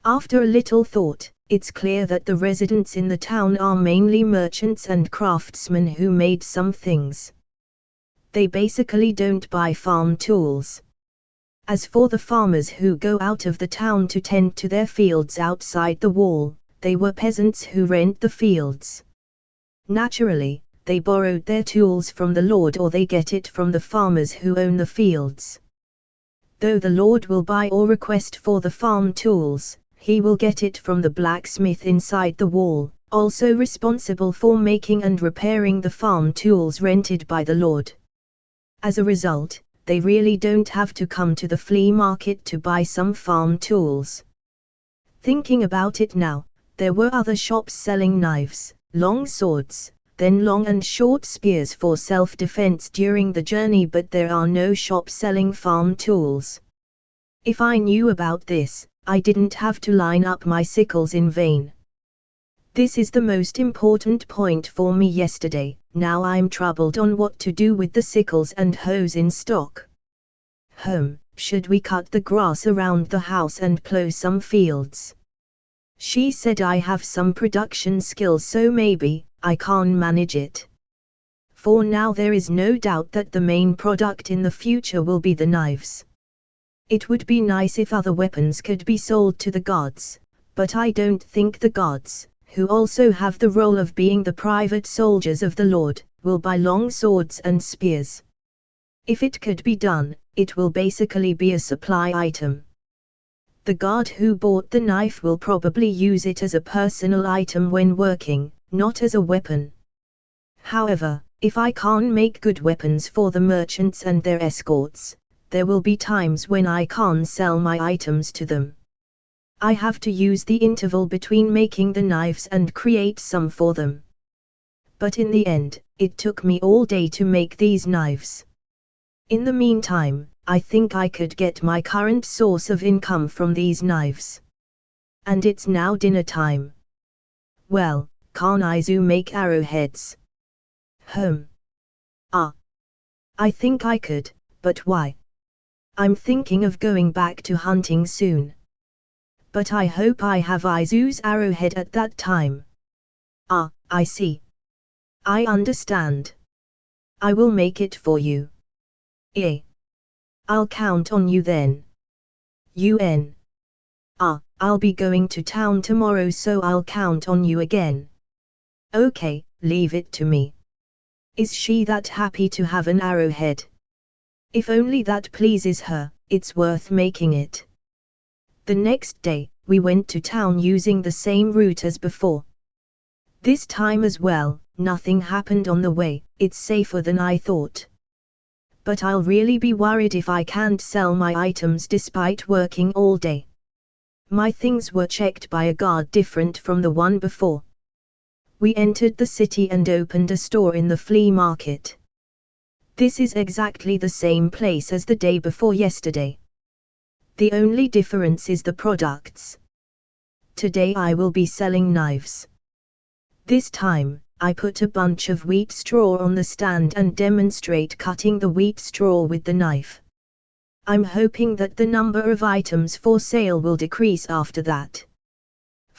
Speaker 1: After a little thought, it's clear that the residents in the town are mainly merchants and craftsmen who made some things. They basically don't buy farm tools. As for the farmers who go out of the town to tend to their fields outside the wall, they were peasants who rent the fields. Naturally, they borrowed their tools from the Lord or they get it from the farmers who own the fields. Though the Lord will buy or request for the farm tools, he will get it from the blacksmith inside the wall, also responsible for making and repairing the farm tools rented by the Lord. As a result, they really don't have to come to the flea market to buy some farm tools. Thinking about it now, there were other shops selling knives, long swords, then long and short spears for self-defense during the journey, but there are no shops selling farm tools. If I knew about this, I didn't have to line up my sickles in vain. This is the most important point for me yesterday. Now I'm troubled on what to do with the sickles and hoes in stock. Should we cut the grass around the house and plow some fields? She said I have some production skills, so maybe I can manage it. For now there is no doubt that the main product in the future will be the knives. It would be nice if other weapons could be sold to the gods, but I don't think the gods, who also have the role of being the private soldiers of the Lord, will buy long swords and spears. If it could be done, it will basically be a supply item. The guard who bought the knife will probably use it as a personal item when working, not as a weapon. However, if I can make good weapons for the merchants and their escorts, there will be times when I can sell my items to them. I have to use the interval between making the knives and create some for them. But in the end, it took me all day to make these knives. In the meantime, I think I could get my current source of income from these knives. And it's now dinner time. Well, can Izu make arrowheads? I think I could, but why? I'm thinking of going back to hunting soon. But I hope I have Izu's arrowhead at that time. I see. I understand. I will make it for you. I'll count on you then. I'll be going to town tomorrow, so I'll count on you again. Okay, leave it to me. Is she that happy to have an arrowhead? If only that pleases her, it's worth making it. The next day, we went to town using the same route as before. This time as well, nothing happened on the way. It's safer than I thought. But I'll really be worried if I can't sell my items despite working all day. My things were checked by a guard different from the one before. We entered the city and opened a store in the flea market. This is exactly the same place as the day before yesterday. The only difference is the products. Today I will be selling knives. This time, I put a bunch of wheat straw on the stand and demonstrate cutting the wheat straw with the knife. I'm hoping that the number of items for sale will decrease after that.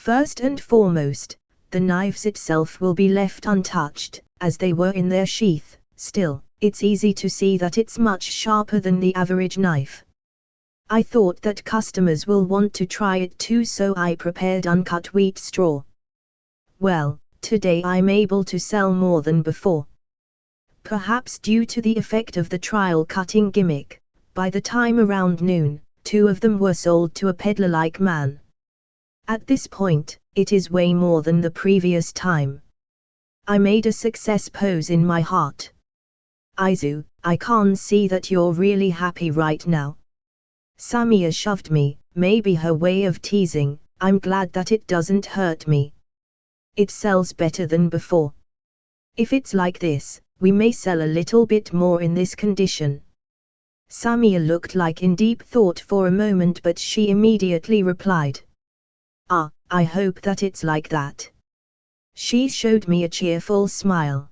Speaker 1: First and foremost, the knives itself will be left untouched, as they were in their sheath. Still, it's easy to see that it's much sharper than the average knife. I thought that customers will want to try it too, so I prepared uncut wheat straw. Well, today I'm able to sell more than before. Perhaps due to the effect of the trial cutting gimmick, by the time around noon, 2 of them were sold to a peddler-like man. At this point, it is way more than the previous time. I made a success pose in my heart. Izu, I can see that you're really happy right now. Samia shoved me, maybe her way of teasing. I'm glad that it doesn't hurt me. It sells better than before. If it's like this, we may sell a little bit more in this condition. Samia looked like in deep thought for a moment, but she immediately replied. I hope that it's like that. She showed me a cheerful smile.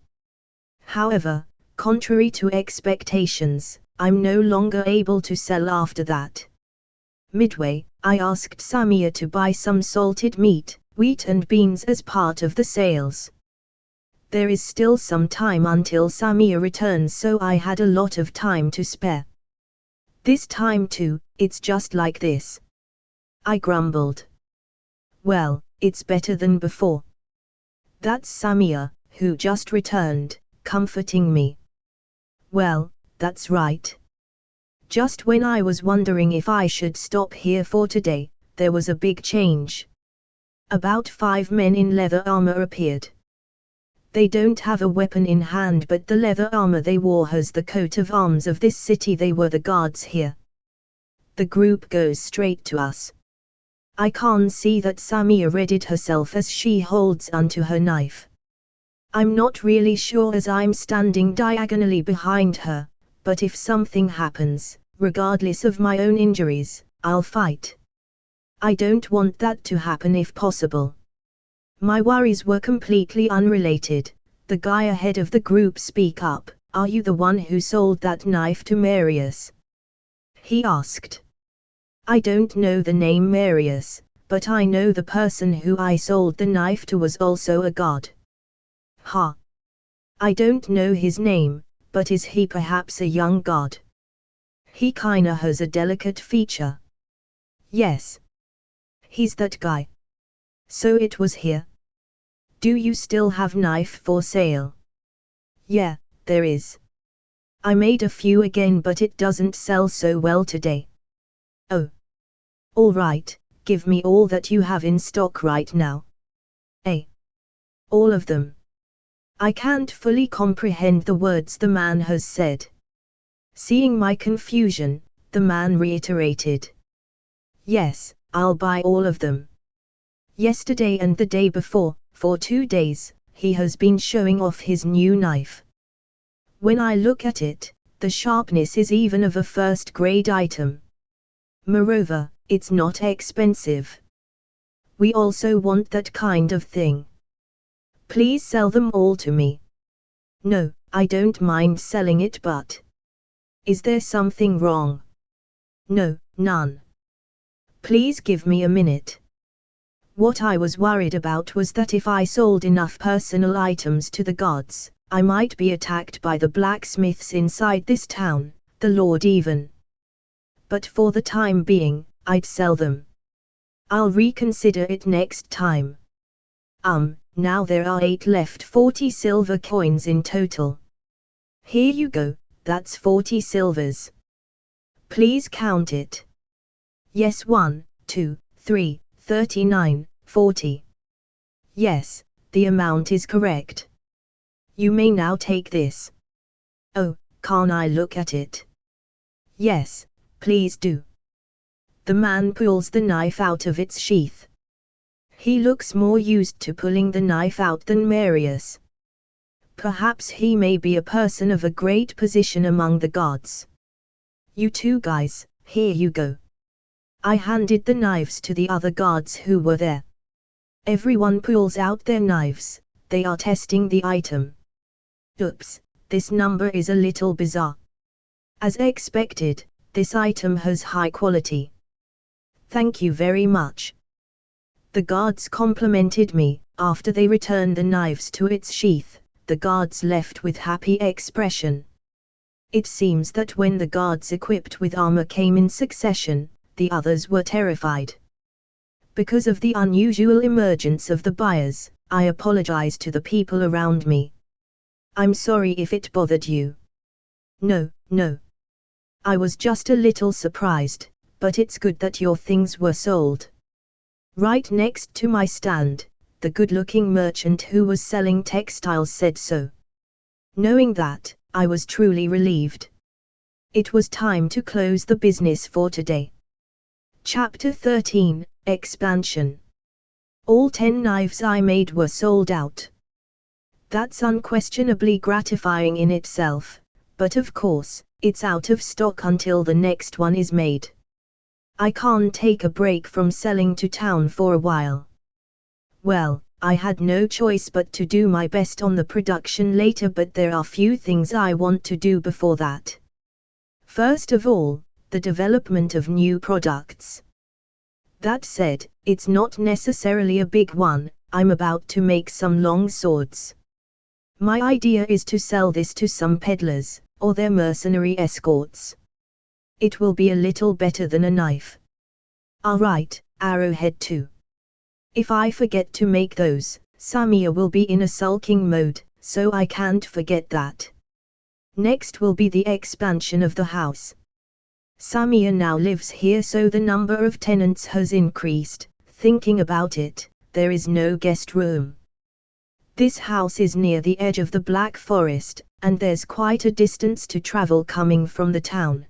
Speaker 1: However, contrary to expectations, I'm no longer able to sell after that. Midway, I asked Samia to buy some salted meat, wheat and beans as part of the sales. There is still some time until Samia returns, so I had a lot of time to spare. This time too, it's just like this. I grumbled. Well, it's better than before. That's Samia, who just returned, comforting me. Well, that's right. Just when I was wondering if I should stop here for today, there was a big change. About 5 men in leather armor appeared. They don't have a weapon in hand, but the leather armor they wore has the coat of arms of this city. They were the guards here. The group goes straight to us. I can see that Samia readied herself as she holds onto her knife. I'm not really sure as I'm standing diagonally behind her, but if something happens, regardless of my own injuries, I'll fight. I don't want that to happen if possible. My worries were completely unrelated. The guy ahead of the group spoke up. Are you the one who sold that knife to Marius? He asked. I don't know the name Marius, but I know the person who I sold the knife to was also a god. Ha! I don't know his name, but is he perhaps a young god? He kinda has a delicate feature. Yes. He's that guy. So it was here. Do you still have knife for sale? Yeah, there is. I made a few again, but it doesn't sell so well today. Oh. All right, give me all that you have in stock right now. All of them. I can't fully comprehend the words the man has said. Seeing my confusion, the man reiterated. Yes, I'll buy all of them. Yesterday and the day before, for 2 days, he has been showing off his new knife. When I look at it, the sharpness is even of a first-grade item. Moreover, it's not expensive. We also want that kind of thing. Please sell them all to me. No, I don't mind selling it, but... Is there something wrong? No, none. Please give me a minute. What I was worried about was that if I sold enough personal items to the gods, I might be attacked by the blacksmiths inside this town, the Lord even. But for the time being, I'd sell them. I'll reconsider it next time. Now there are 8 left, 40 silver coins in total. Here you go, that's 40 silvers. Please count it. Yes, 1, 2, 3, 39, 40. Yes, the amount is correct. You may now take this. Oh, can I look at it? Yes, please do. The man pulls the knife out of its sheath. He looks more used to pulling the knife out than Marius. Perhaps he may be a person of a great position among the gods. You 2 guys, here you go. I handed the knives to the other guards who were there. Everyone pulls out their knives, they are testing the item. Oops, this number is a little bizarre. As expected, this item has high quality. Thank you very much. The guards complimented me. After they returned the knives to its sheath, the guards left with happy expression. It seems that when the guards equipped with armor came in succession, the others were terrified. Because of the unusual emergence of the buyers, I apologize to the people around me. I'm sorry if it bothered you. No, no. I was just a little surprised, but it's good that your things were sold. Right next to my stand, the good-looking merchant who was selling textiles said so. Knowing that, I was truly relieved. It was time to close the business for today. Chapter 13, Expansion. All 10 knives I made were sold out. That's unquestionably gratifying in itself, but of course, it's out of stock until the next one is made. I can't take a break from selling to town for a while. Well, I had no choice but to do my best on the production later, but there are few things I want to do before that. First of all, the development of new products. That said, it's not necessarily a big one. I'm about to make some long swords. My idea is to sell this to some peddlers, or their mercenary escorts. It will be a little better than a knife. Alright, arrowhead too. If I forget to make those, Samia will be in a sulking mode, so I can't forget that. Next will be the expansion of the house. Samia now lives here, so the number of tenants has increased. Thinking about it, there is no guest room. This house is near the edge of the Black Forest, and there's quite a distance to travel coming from the town.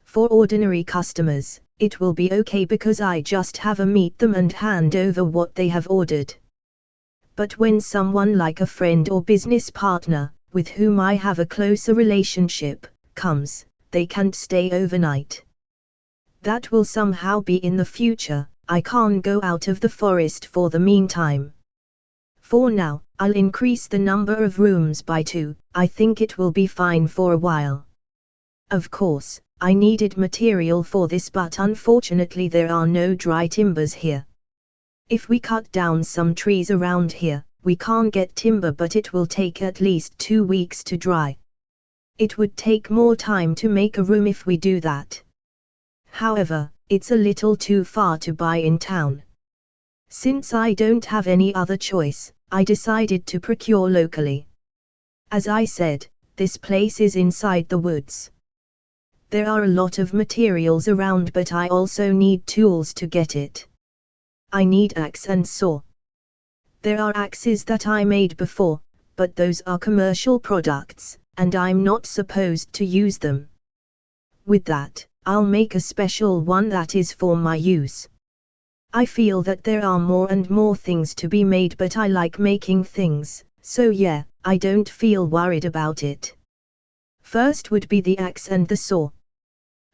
Speaker 1: For ordinary customers, it will be okay because I just have to meet them and hand over what they have ordered. But when someone like a friend or business partner, with whom I have a closer relationship, comes, they can't stay overnight. That will somehow be in the future. I can't go out of the forest for the meantime. For now, I'll increase the number of rooms by 2, I think it will be fine for a while. Of course, I needed material for this, but unfortunately there are no dry timbers here. If we cut down some trees around here, we can't get timber, but it will take at least 2 weeks to dry. It would take more time to make a room if we do that. However, it's a little too far to buy in town. Since I don't have any other choice, I decided to procure locally. As I said, this place is inside the woods. There are a lot of materials around, but I also need tools to get it. I need axe and saw. There are axes that I made before, but those are commercial products, and I'm not supposed to use them. With that, I'll make a special one that is for my use. I feel that there are more and more things to be made, but I like making things, so yeah, I don't feel worried about it. First would be the axe and the saw.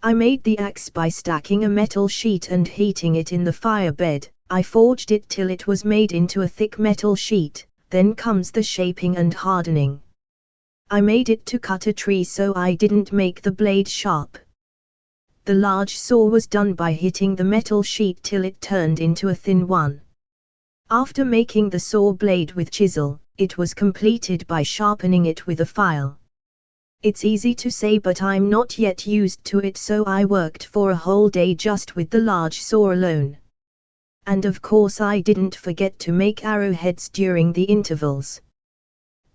Speaker 1: I made the axe by stacking a metal sheet and heating it in the fire bed. I forged it till it was made into a thick metal sheet, then comes the shaping and hardening. I made it to cut a tree, so I didn't make the blade sharp. The large saw was done by hitting the metal sheet till it turned into a thin one. After making the saw blade with chisel, it was completed by sharpening it with a file. It's easy to say, but I'm not yet used to it, so I worked for a whole day just with the large saw alone. And of course I didn't forget to make arrowheads during the intervals.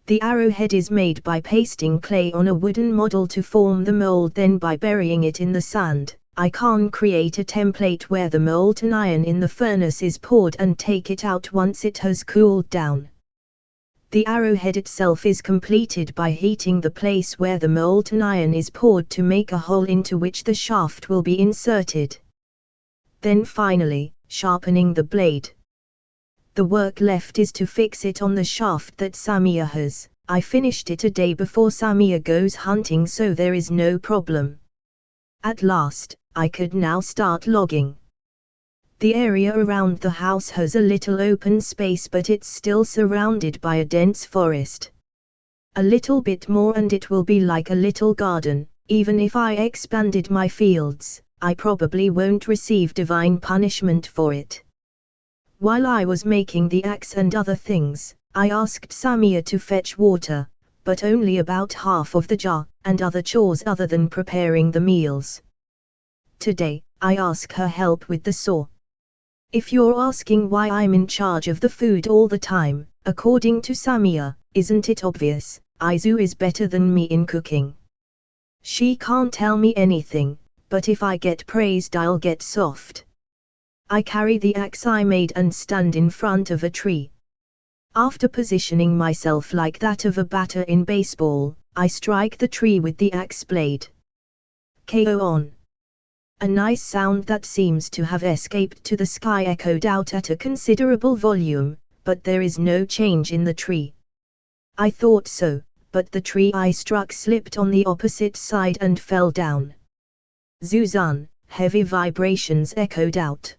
Speaker 1: The arrowhead is made by pasting clay on a wooden model to form the mold, then by burying it in the sand. I can create a template where the molten iron in the furnace is poured and take it out once it has cooled down. The arrowhead itself is completed by heating the place where the molten iron is poured to make a hole into which the shaft will be inserted. Then finally, sharpening the blade. The work left is to fix it on the shaft that Samia has. I finished it a day before Samia goes hunting, so there is no problem. At last, I could now start logging. The area around the house has a little open space, but it's still surrounded by a dense forest. A little bit more and it will be like a little garden. Even if I expanded my fields, I probably won't receive divine punishment for it. While I was making the axe and other things, I asked Samia to fetch water, but only about half of the jar, and other chores other than preparing the meals. Today, I ask her help with the saw. If you're asking why I'm in charge of the food all the time, according to Samia, isn't it obvious? Aizu is better than me in cooking. She can't tell me anything, but if I get praised I'll get soft. I carry the axe I made and stand in front of a tree. After positioning myself like that of a batter in baseball, I strike the tree with the axe blade. KO on. A nice sound that seems to have escaped to the sky echoed out at a considerable volume, but there is no change in the tree. I thought so, but the tree I struck slipped on the opposite side and fell down. Zuzan, heavy vibrations echoed out.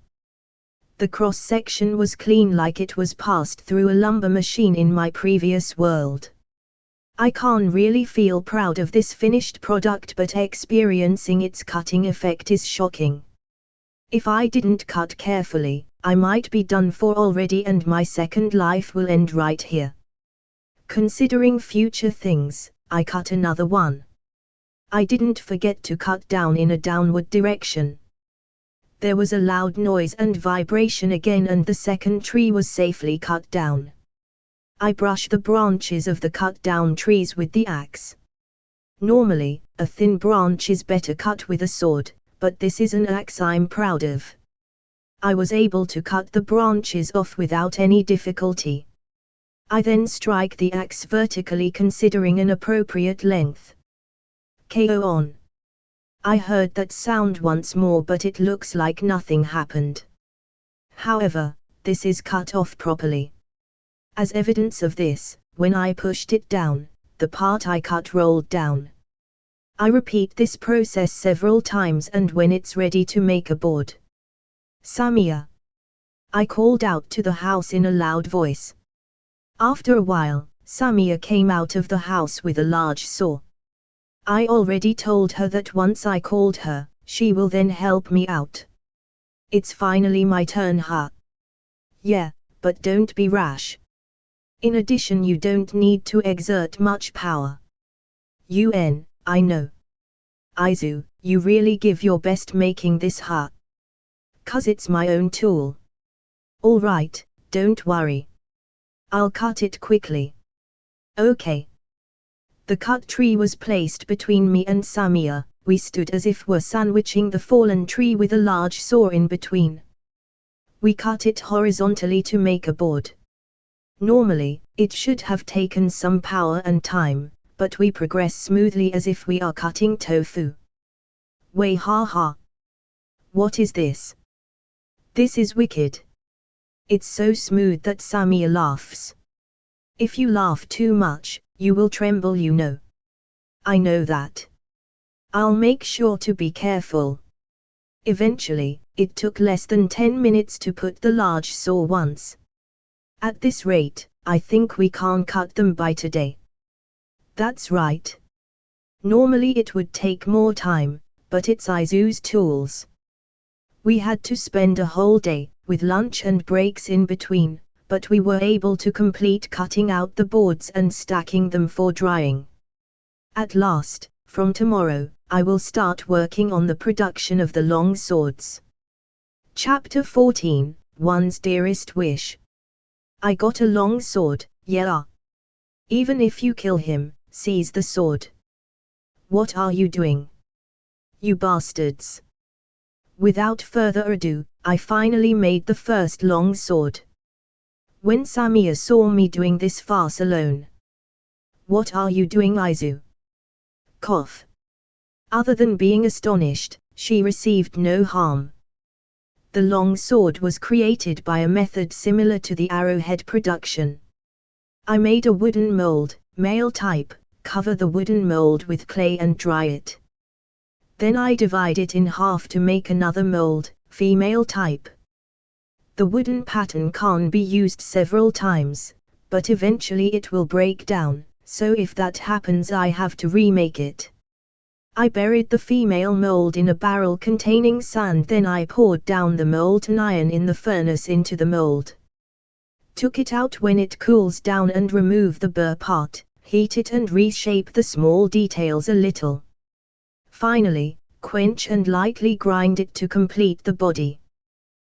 Speaker 1: The cross-section was clean like it was passed through a lumber machine in my previous world. I can't really feel proud of this finished product, but experiencing its cutting effect is shocking. If I didn't cut carefully, I might be done for already and my second life will end right here. Considering future things, I cut another one. I didn't forget to cut down in a downward direction. There was a loud noise and vibration again and the second tree was safely cut down. I brush the branches of the cut down trees with the axe. Normally, a thin branch is better cut with a sword, but this is an axe I'm proud of. I was able to cut the branches off without any difficulty. I then strike the axe vertically considering an appropriate length. KO on. I heard that sound once more but it looks like nothing happened. However, this is cut off properly. As evidence of this, when I pushed it down, the part I cut rolled down. I repeat this process several times and when it's ready to make a board. Samia. I called out to the house in a loud voice. After a while, Samia came out of the house with a large saw. I already told her that once I called her, she will then help me out. It's finally my turn, huh? Yeah, but don't be rash. In addition, you don't need to exert much power. I know. Aizu, you really give your best making this, huh? 'Cause it's my own tool. Alright, don't worry. I'll cut it quickly. Okay. The cut tree was placed between me and Samia. We stood as if we're sandwiching the fallen tree with a large saw in between. We cut it horizontally to make a board. Normally, it should have taken some power and time, but we progress smoothly as if we are cutting tofu. Way ha ha. What is this? This is wicked. It's so smooth that Samia laughs. If you laugh too much, you will tremble, you know. I know that. I'll make sure to be careful. Eventually, it took less than 10 minutes to put the large saw once. At this rate, I think we can't cut them by today. That's right. Normally it would take more time, but it's Aizu's tools. We had to spend a whole day, with lunch and breaks in between, but we were able to complete cutting out the boards and stacking them for drying. At last, from tomorrow, I will start working on the production of the long swords. Chapter 14, One's Dearest Wish. I got a long sword, yeah. Even if you kill him, seize the sword. What are you doing? You bastards. Without further ado, I finally made the first long sword. When Samia saw me doing this farce alone. What are you doing, Aizu? Cough. Other than being astonished, she received no harm. The long sword was created by a method similar to the arrowhead production. I made a wooden mold, male type, cover the wooden mold with clay and dry it. Then I divide it in half to make another mold, female type. The wooden pattern can be used several times, but eventually it will break down, so if that happens I have to remake it. I buried the female mold in a barrel containing sand, then I poured down the molten iron in the furnace into the mold. Took it out when it cools down and remove the burr part, heat it and reshape the small details a little. Finally, quench and lightly grind it to complete the body.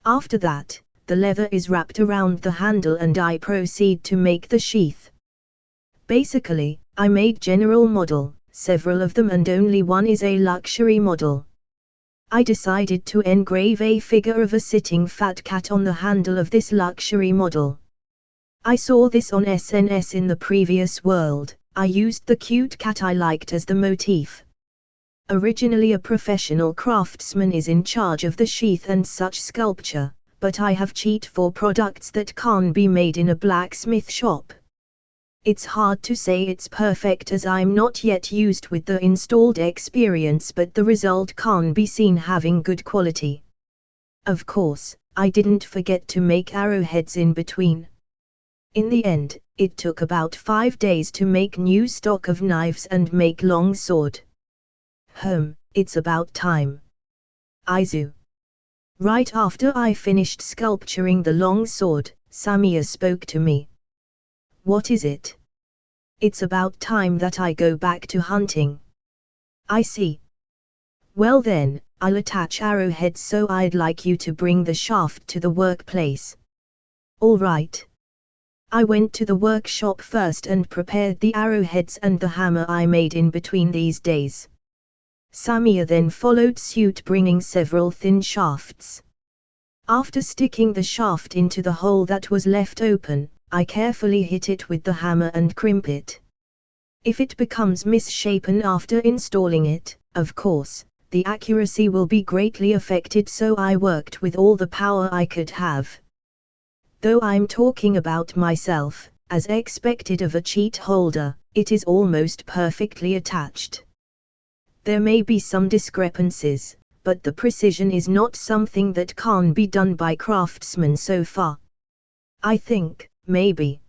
Speaker 1: After that, the leather is wrapped around the handle and I proceed to make the sheath. Basically, I made general model, several of them, and only one is a luxury model. I decided to engrave a figure of a sitting fat cat on the handle of this luxury model. I saw this on SNS in the previous world. I used the cute cat I liked as the motif. Originally a professional craftsman is in charge of the sheath and such sculpture, but I have cheat for products that can't be made in a blacksmith shop. It's hard to say it's perfect as I'm not yet used with the installed experience, but the result can be seen having good quality. Of course, I didn't forget to make arrowheads in between. In the end, it took about 5 days to make new stock of knives and make long sword. It's about time. Izu. Right after I finished sculpturing the long sword, Samia spoke to me. What is it? It's about time that I go back to hunting. I see. Well then, I'll attach arrowheads, so I'd like you to bring the shaft to the workplace. All right. I went to the workshop first and prepared the arrowheads and the hammer I made in between these days. Samia then followed suit, bringing several thin shafts. After sticking the shaft into the hole that was left open, I carefully hit it with the hammer and crimp it. If it becomes misshapen after installing it, of course, the accuracy will be greatly affected, so I worked with all the power I could have. Though I'm talking about myself, as expected of a cheat holder, it is almost perfectly attached. There may be some discrepancies, but the precision is not something that can be done by craftsmen so far. I think, maybe.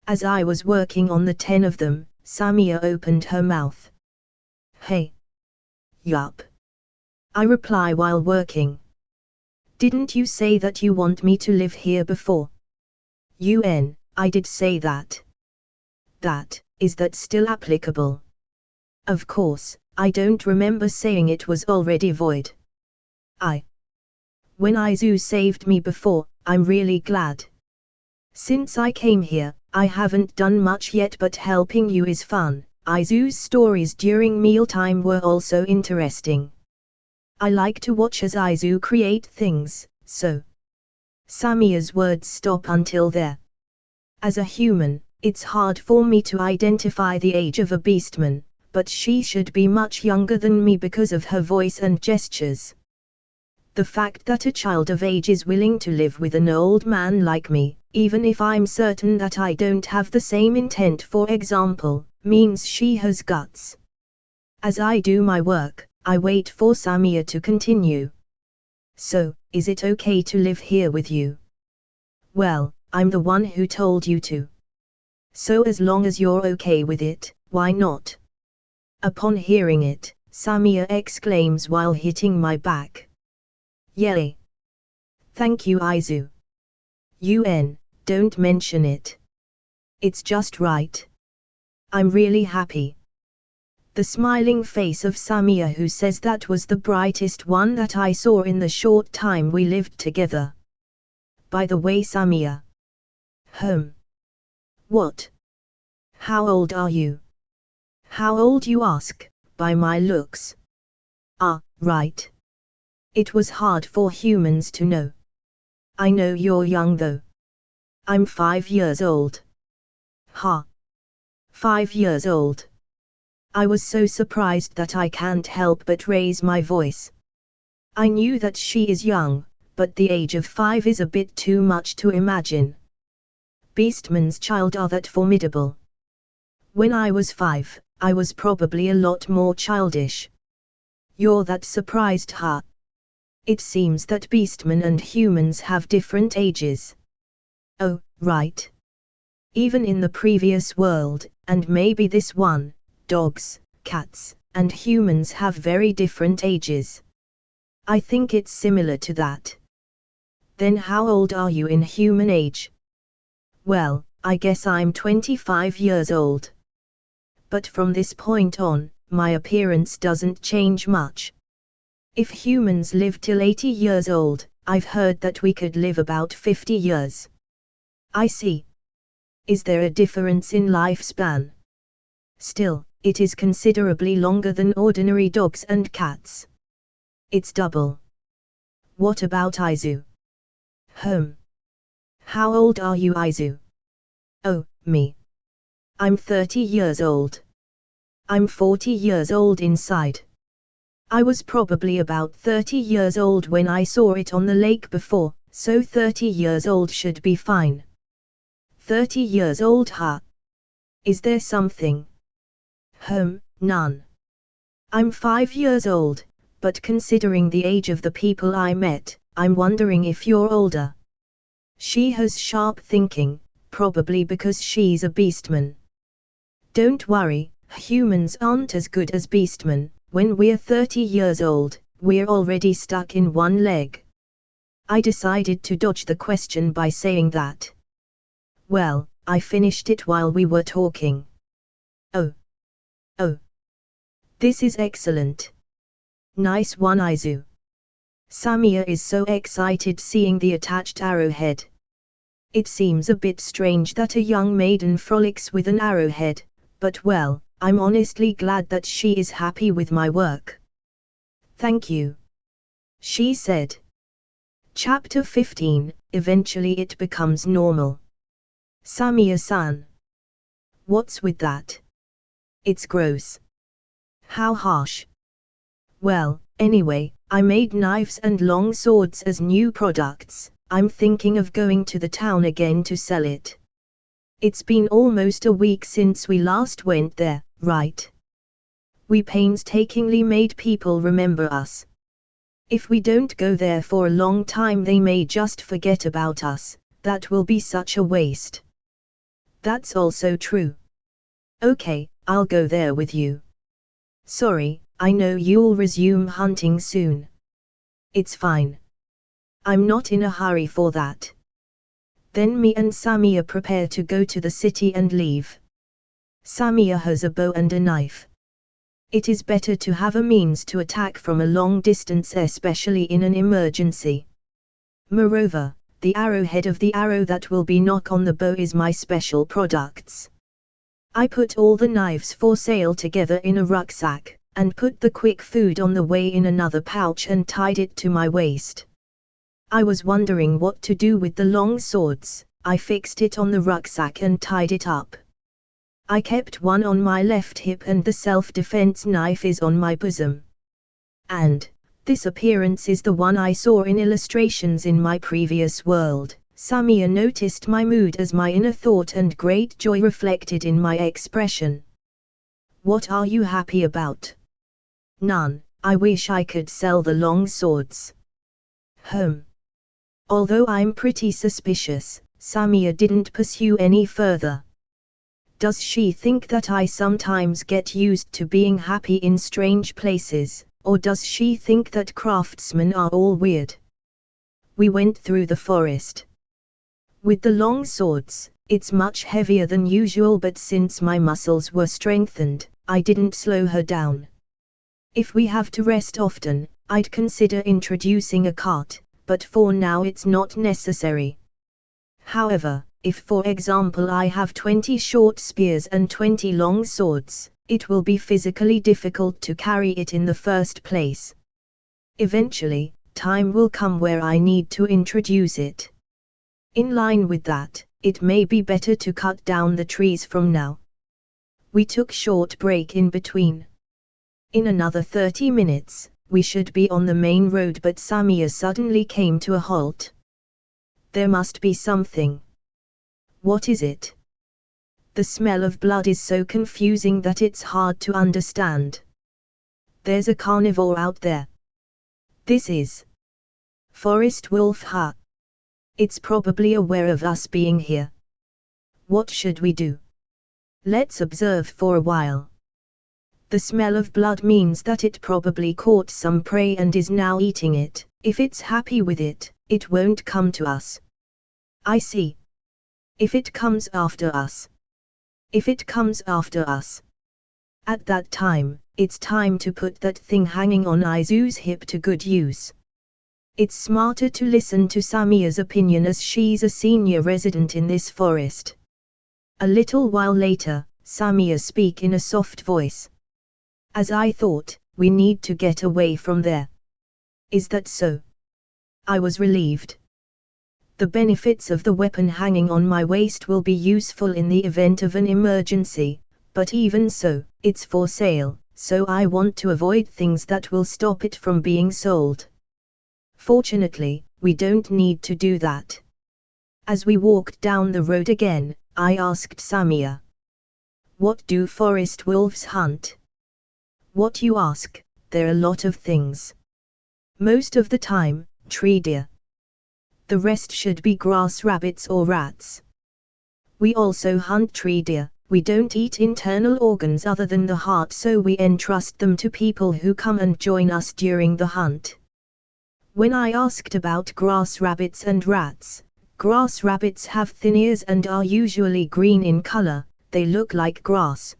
Speaker 1: As I was working on the 10 of them, Samia opened her mouth. Hey. Yup. I reply while working. Didn't you say that you want me to live here before? I did say that. Is that still applicable? Of course, I don't remember saying it was already void. When Izu saved me before, I'm really glad. Since I came here, I haven't done much yet, but helping you is fun. Izu's stories during mealtime were also interesting. I like to watch as Izu create things, so. Samia's words stop until there. As a human, it's hard for me to identify the age of a beastman, but she should be much younger than me because of her voice and gestures. The fact that a child of age is willing to live with an old man like me, even if I'm certain that I don't have the same intent, for example, means she has guts. As I do my work, I wait for Samia to continue. So, is it okay to live here with you? Well, I'm the one who told you to. So as long as you're okay with it, why not? Upon hearing it, Samia exclaims while hitting my back. Yay! Thank you, Izu. Don't mention it. It's just right. I'm really happy. The smiling face of Samia, who says that was the brightest one that I saw in the short time we lived together. By the way, Samia. What? How old are you? How old, you ask, by my looks. Right. It was hard for humans to know. I know you're young though. I'm 5 years old. 5 years old. I was so surprised that I can't help but raise my voice. I knew that she is young, but the age of 5 is a bit too much to imagine. Beastman's child are that formidable. When I was 5, I was probably a lot more childish. You're that surprised, huh? It seems that beastmen and humans have different ages. Oh, right. Even in the previous world, and maybe this one, dogs, cats, and humans have very different ages. I think it's similar to that. Then how old are you in human age? Well, I guess I'm 25 years old. But from this point on, my appearance doesn't change much. If humans live till 80 years old, I've heard that we could live about 50 years. I see. Is there a difference in lifespan? Still, it is considerably longer than ordinary dogs and cats. It's double. What about Izu? How old are you, Izu? Oh, me. I'm 30 years old. I'm 40 years old inside. I was probably about 30 years old when I saw it on the lake before, so 30 years old should be fine. 30 years old, huh? Is there something? None. I'm 5 years old, but considering the age of the people I met, I'm wondering if you're older. She has sharp thinking, probably because she's a beastman. Don't worry, humans aren't as good as beastmen. When we're 30 years old, we're already stuck in one leg. I decided to dodge the question by saying that. Well, I finished it while we were talking. Oh. This is excellent. Nice one, Izu. Samia is so excited seeing the attached arrowhead. It seems a bit strange that a young maiden frolics with an arrowhead, but well, I'm honestly glad that she is happy with my work. Thank you, she said. Chapter 15, Eventually it becomes normal. Samia-san. What's with that? It's gross. How harsh. Well, anyway, I made knives and long swords as new products. I'm thinking of going to the town again to sell it. It's been almost a week since we last went there, right? We painstakingly made people remember us. If we don't go there for a long time, they may just forget about us. That will be such a waste. That's also true. Okay, I'll go there with you. Sorry, I know you'll resume hunting soon. It's fine. I'm not in a hurry for that. Then me and Samia prepare to go to the city and leave. Samia has a bow and a knife. It is better to have a means to attack from a long distance, especially in an emergency. Moreover, the arrowhead of the arrow that will be knock on the bow is my special products. I put all the knives for sale together in a rucksack, and put the quick food on the way in another pouch and tied it to my waist. I was wondering what to do with the long swords. I fixed it on the rucksack and tied it up. I kept one on my left hip and the self-defense knife is on my bosom. And this appearance is the one I saw in illustrations in my previous world. Samia noticed my mood as my inner thought and great joy reflected in my expression. What are you happy about? None. I wish I could sell the long swords. Although I'm pretty suspicious, Samia didn't pursue any further. Does she think that I sometimes get used to being happy in strange places, or does she think that craftsmen are all weird? We went through the forest. With the long swords, it's much heavier than usual, but since my muscles were strengthened, I didn't slow her down. If we have to rest often, I'd consider introducing a cart, but for now it's not necessary. However, if for example I have 20 short spears and 20 long swords, it will be physically difficult to carry it in the first place. Eventually, time will come where I need to introduce it. In line with that, it may be better to cut down the trees from now. We took short break in between. In another 30 minutes, we should be on the main road, but Samia suddenly came to a halt. There must be something. What is it? The smell of blood is so confusing that it's hard to understand. There's a carnivore out there. This is Forest Wolf, huh? It's probably aware of us being here. What should we do? Let's observe for a while. The smell of blood means that it probably caught some prey and is now eating it. If it's happy with it, it won't come to us. I see. If it comes after us. If it comes after us. At that time, it's time to put that thing hanging on Izu's hip to good use. It's smarter to listen to Samia's opinion as she's a senior resident in this forest. A little while later, Samia speak in a soft voice. As I thought, we need to get away from there. Is that so? I was relieved. The benefits of the weapon hanging on my waist will be useful in the event of an emergency, but even so, it's for sale, so I want to avoid things that will stop it from being sold. Fortunately, we don't need to do that. As we walked down the road again, I asked Samia. What do forest wolves hunt? What you ask, there are a lot of things. Most of the time, tree deer. The rest should be grass rabbits or rats. We also hunt tree deer. We don't eat internal organs other than the heart, so we entrust them to people who come and join us during the hunt. When I asked about grass rabbits and rats, grass rabbits have thin ears and are usually green in color, they look like grass.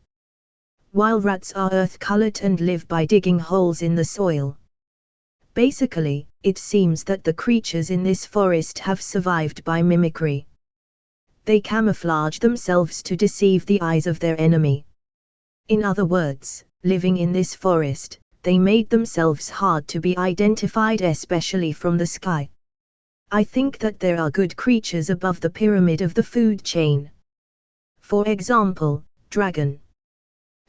Speaker 1: While rats are earth-colored and live by digging holes in the soil. Basically, it seems that the creatures in this forest have survived by mimicry. They camouflage themselves to deceive the eyes of their enemy. In other words, living in this forest, they made themselves hard to be identified, especially from the sky. I think that there are good creatures above the pyramid of the food chain. For example, dragon.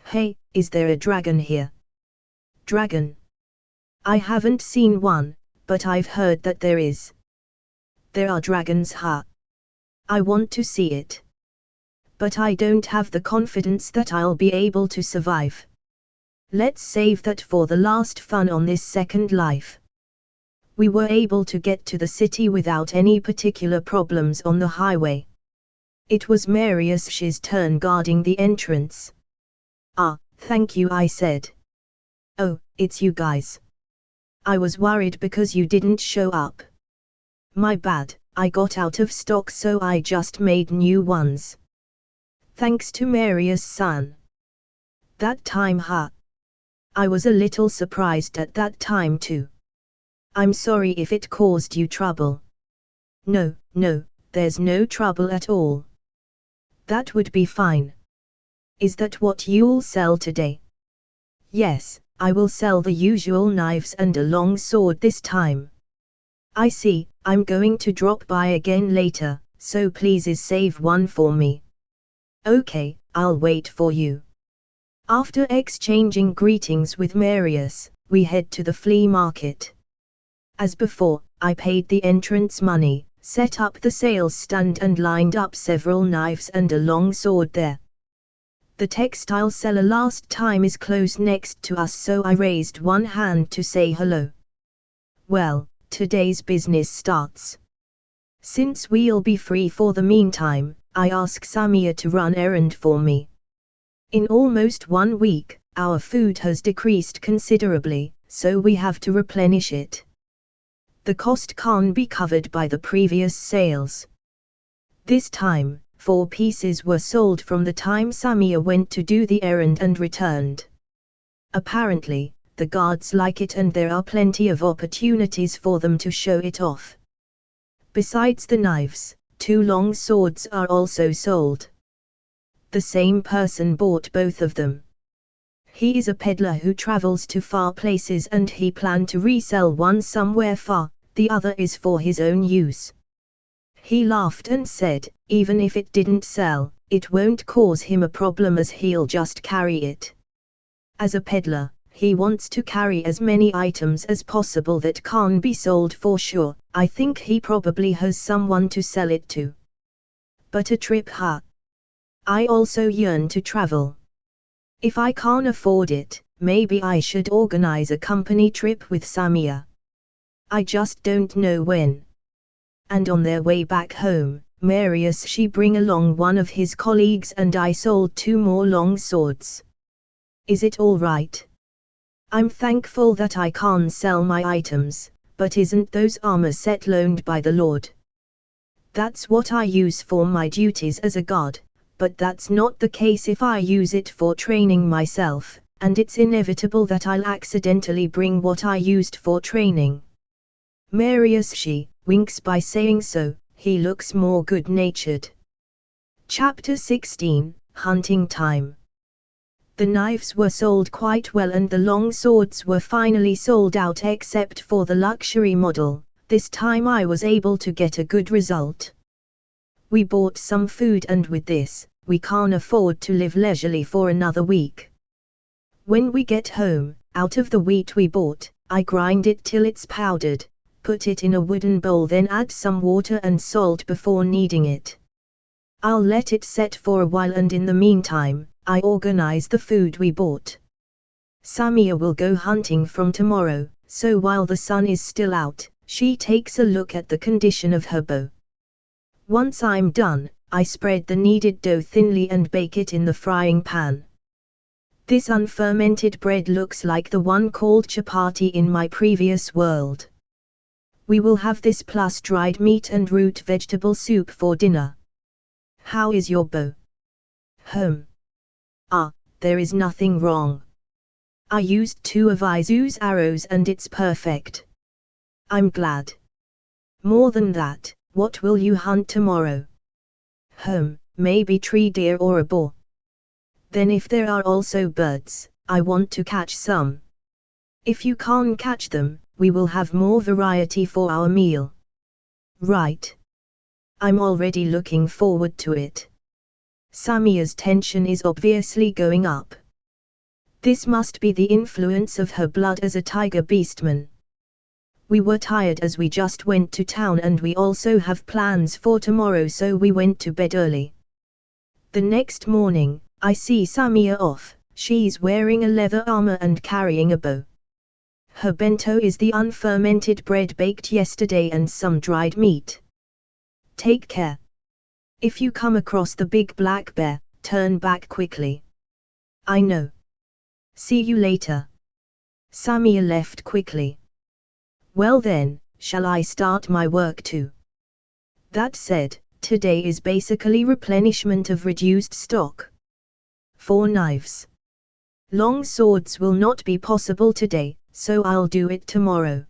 Speaker 1: Hey, is there a dragon here? Dragon. I haven't seen one, but I've heard that there is. There are dragons, huh? I want to see it. But I don't have the confidence that I'll be able to survive. Let's save that for the last fun on this second life. We were able to get to the city without any particular problems on the highway. It was Marius's turn guarding the entrance. Ah, thank you, I said. Oh, it's you guys. I was worried because you didn't show up. My bad, I got out of stock so I just made new ones. Thanks to Marius' son. That time, huh? I was a little surprised at that time too. I'm sorry if it caused you trouble. No, there's no trouble at all. That would be fine. Is that what you'll sell today? Yes, I will sell the usual knives and a long sword this time. I see, I'm going to drop by again later, so please save one for me. Okay, I'll wait for you. After exchanging greetings with Marius, we head to the flea market. As before, I paid the entrance money, set up the sales stand and lined up several knives and a long sword there. The textile seller last time is close next to us, so I raised one hand to say hello. Well, today's business starts. Since we'll be free for the meantime, I ask Samia to run errand for me. In almost 1 week, our food has decreased considerably, so we have to replenish it. The cost can't be covered by the previous sales. This time, 4 pieces were sold from the time Samia went to do the errand and returned. Apparently, the guards like it and there are plenty of opportunities for them to show it off. Besides the knives, 2 long swords are also sold. The same person bought both of them. He is a peddler who travels to far places and he planned to resell one somewhere far, the other is for his own use. He laughed and said, even if it didn't sell, it won't cause him a problem as he'll just carry it. As a peddler, he wants to carry as many items as possible that can't be sold for sure. I think he probably has someone to sell it to. But a trip, huh? I also yearn to travel. If I can't afford it, maybe I should organize a company trip with Samia. I just don't know when. And on their way back home, Marius she bring along one of his colleagues and I sold 2 more long swords. Is it all right? I'm thankful that I can sell my items, but isn't those armor set loaned by the Lord? That's what I use for my duties as a god, but that's not the case if I use it for training myself, and it's inevitable that I'll accidentally bring what I used for training. Marius she winks by saying so, he looks more good-natured. Chapter 16, Hunting Time. The knives were sold quite well and the long swords were finally sold out except for the luxury model. This time I was able to get a good result. We bought some food and with this, we can't afford to live leisurely for another week. When we get home, out of the wheat we bought, I grind it till it's powdered, put it in a wooden bowl, then add some water and salt before kneading it. I'll let it set for a while and in the meantime, I organize the food we bought. Samia will go hunting from tomorrow, so while the sun is still out, she takes a look at the condition of her bow. Once I'm done, I spread the kneaded dough thinly and bake it in the frying pan. This unfermented bread looks like the one called chapati in my previous world. We will have this plus dried meat and root vegetable soup for dinner. How is your bow? There is nothing wrong. I used 2 of Izu's arrows and it's perfect. I'm glad. More than that, what will you hunt tomorrow? Maybe tree deer or a boar. Then if there are also birds, I want to catch some. If you can't catch them, we will have more variety for our meal. Right. I'm already looking forward to it. Samia's tension is obviously going up. This must be the influence of her blood as a tiger beastman. We were tired as we just went to town and we also have plans for tomorrow, so we went to bed early. The next morning, I see Samia off. She's wearing a leather armor and carrying a bow. Her bento is the unfermented bread baked yesterday and some dried meat. Take care. If you come across the big black bear, turn back quickly. I know. See you later. Samia left quickly. Well then, shall I start my work too? That said, today is basically replenishment of reduced stock. 4 knives. Long swords will not be possible today, so I'll do it tomorrow.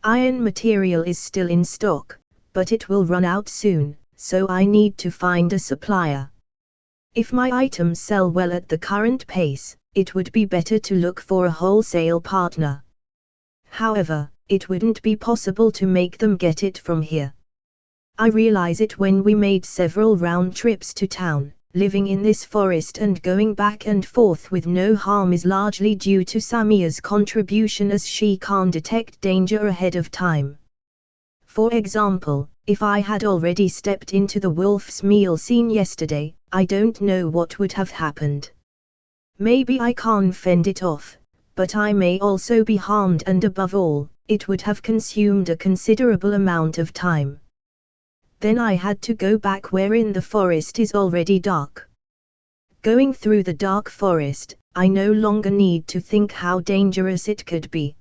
Speaker 1: Iron material is still in stock, but it will run out soon, so I need to find a supplier. If my items sell well at the current pace, it would be better to look for a wholesale partner. However, it wouldn't be possible to make them get it from here. I realize it when we made several round trips to town. Living in this forest and going back and forth with no harm is largely due to Samia's contribution, as she can detect danger ahead of time. For example, if I had already stepped into the wolf's meal scene yesterday, I don't know what would have happened. Maybe I can fend it off, but I may also be harmed, and above all, it would have consumed a considerable amount of time. Then I had to go back wherein the forest is already dark. Going through the dark forest, I no longer need to think how dangerous it could be.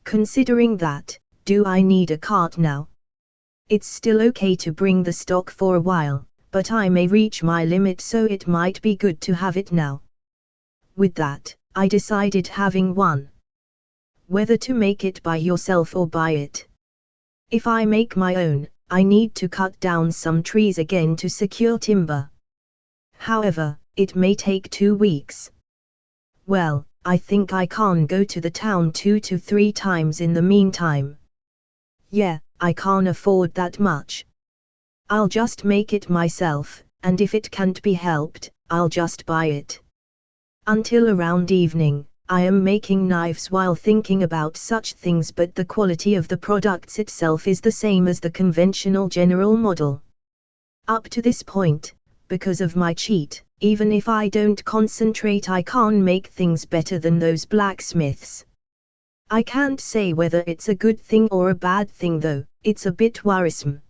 Speaker 1: Considering that, do I need a cart now? It's still okay to bring the stock for a while, but I may reach my limit, so it might be good to have it now. With that, I decided having one. Whether to make it by yourself or buy it. If I make my own, I need to cut down some trees again to secure timber. However, it may take 2 weeks. Well, I think I can go to the town 2 to 3 times in the meantime. Yeah, I can't afford that much. I'll just make it myself, and if it can't be helped, I'll just buy it. Until around evening, I am making knives while thinking about such things, but the quality of the products itself is the same as the conventional general model. Up to this point, because of my cheat, even if I don't concentrate, I can make things better than those blacksmiths. I can't say whether it's a good thing or a bad thing though, it's a bit worrisome.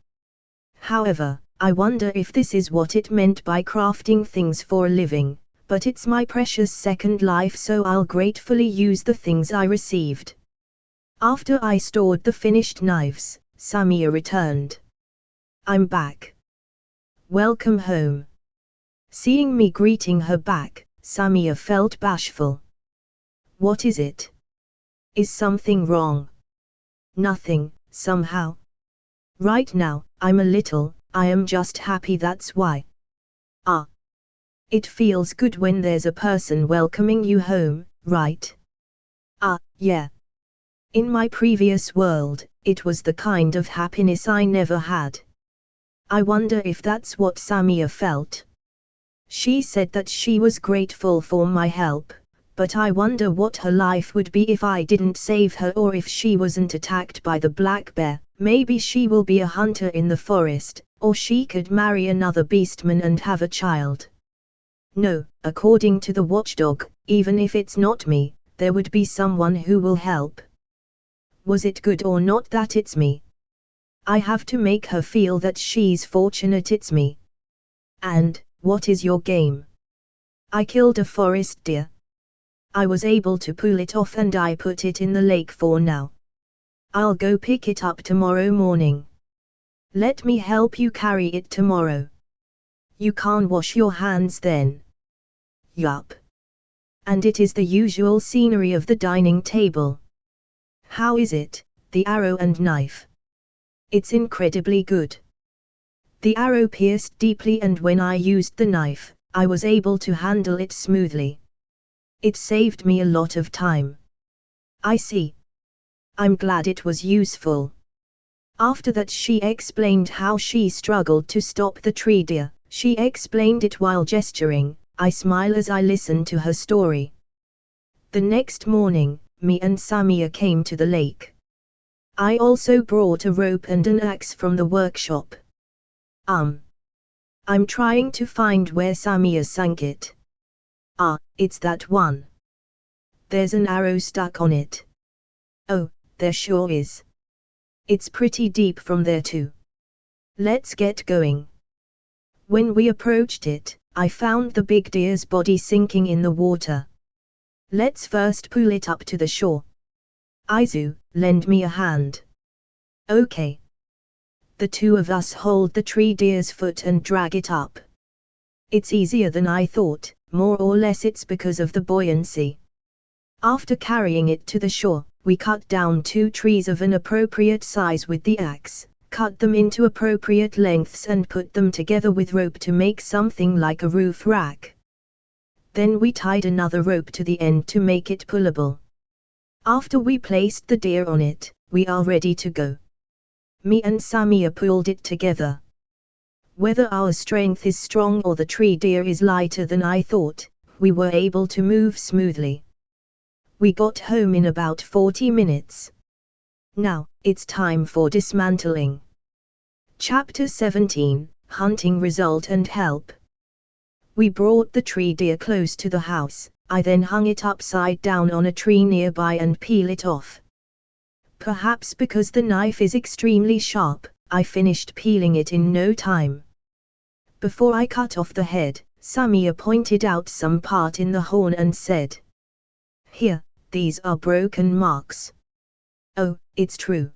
Speaker 1: However, I wonder if this is what it meant by crafting things for a living, but it's my precious second life, so I'll gratefully use the things I received. After I stored the finished knives, Samia returned. I'm back. Welcome home. Seeing me greeting her back, Samia felt bashful. What is it? Is something wrong? Nothing, somehow. Right now, I am just happy, that's why. Ah. It feels good when there's a person welcoming you home, right? Ah, yeah. In my previous world, it was the kind of happiness I never had. I wonder if that's what Samia felt. She said that she was grateful for my help, but I wonder what her life would be if I didn't save her, or if she wasn't attacked by the black bear. Maybe she will be a hunter in the forest, or she could marry another beastman and have a child. No, according to the watchdog, even if it's not me, there would be someone who will help. Was it good or not that it's me? I have to make her feel that she's fortunate it's me. And, what is your game? I killed a forest deer. I was able to pull it off and I put it in the lake for now. I'll go pick it up tomorrow morning. Let me help you carry it tomorrow. You can't wash your hands then. Yup. And it is the usual scenery of the dining table. How is it, the arrow and knife? It's incredibly good. The arrow pierced deeply, and when I used the knife, I was able to handle it smoothly. It saved me a lot of time. I see. I'm glad it was useful. After that, she explained how she struggled to stop the tree deer. She explained it while gesturing. I smile as I listen to her story. The next morning, me and Samia came to the lake. I also brought a rope and an axe from the workshop. I'm trying to find where Samia sank it. Ah, it's that one. There's an arrow stuck on it. Oh, there sure is. It's pretty deep from there too. Let's get going. When we approached it, I found the big deer's body sinking in the water. Let's first pull it up to the shore. Aizu, lend me a hand. Okay. The two of us hold the tree deer's foot and drag it up. It's easier than I thought, more or less it's because of the buoyancy. After carrying it to the shore, we cut down 2 trees of an appropriate size with the axe, cut them into appropriate lengths and put them together with rope to make something like a roof rack. Then we tied another rope to the end to make it pullable. After we placed the deer on it, we are ready to go. Me and Samia pulled it together. Whether our strength is strong or the tree deer is lighter than I thought, we were able to move smoothly. We got home in about 40 minutes. Now, it's time for dismantling. Chapter 17, Hunting Result and Help. We brought the tree deer close to the house. I then hung it upside down on a tree nearby and peel it off. Perhaps because the knife is extremely sharp, I finished peeling it in no time. Before I cut off the head, Samia pointed out some part in the horn and said, "Here, these are broken marks." Oh, it's true.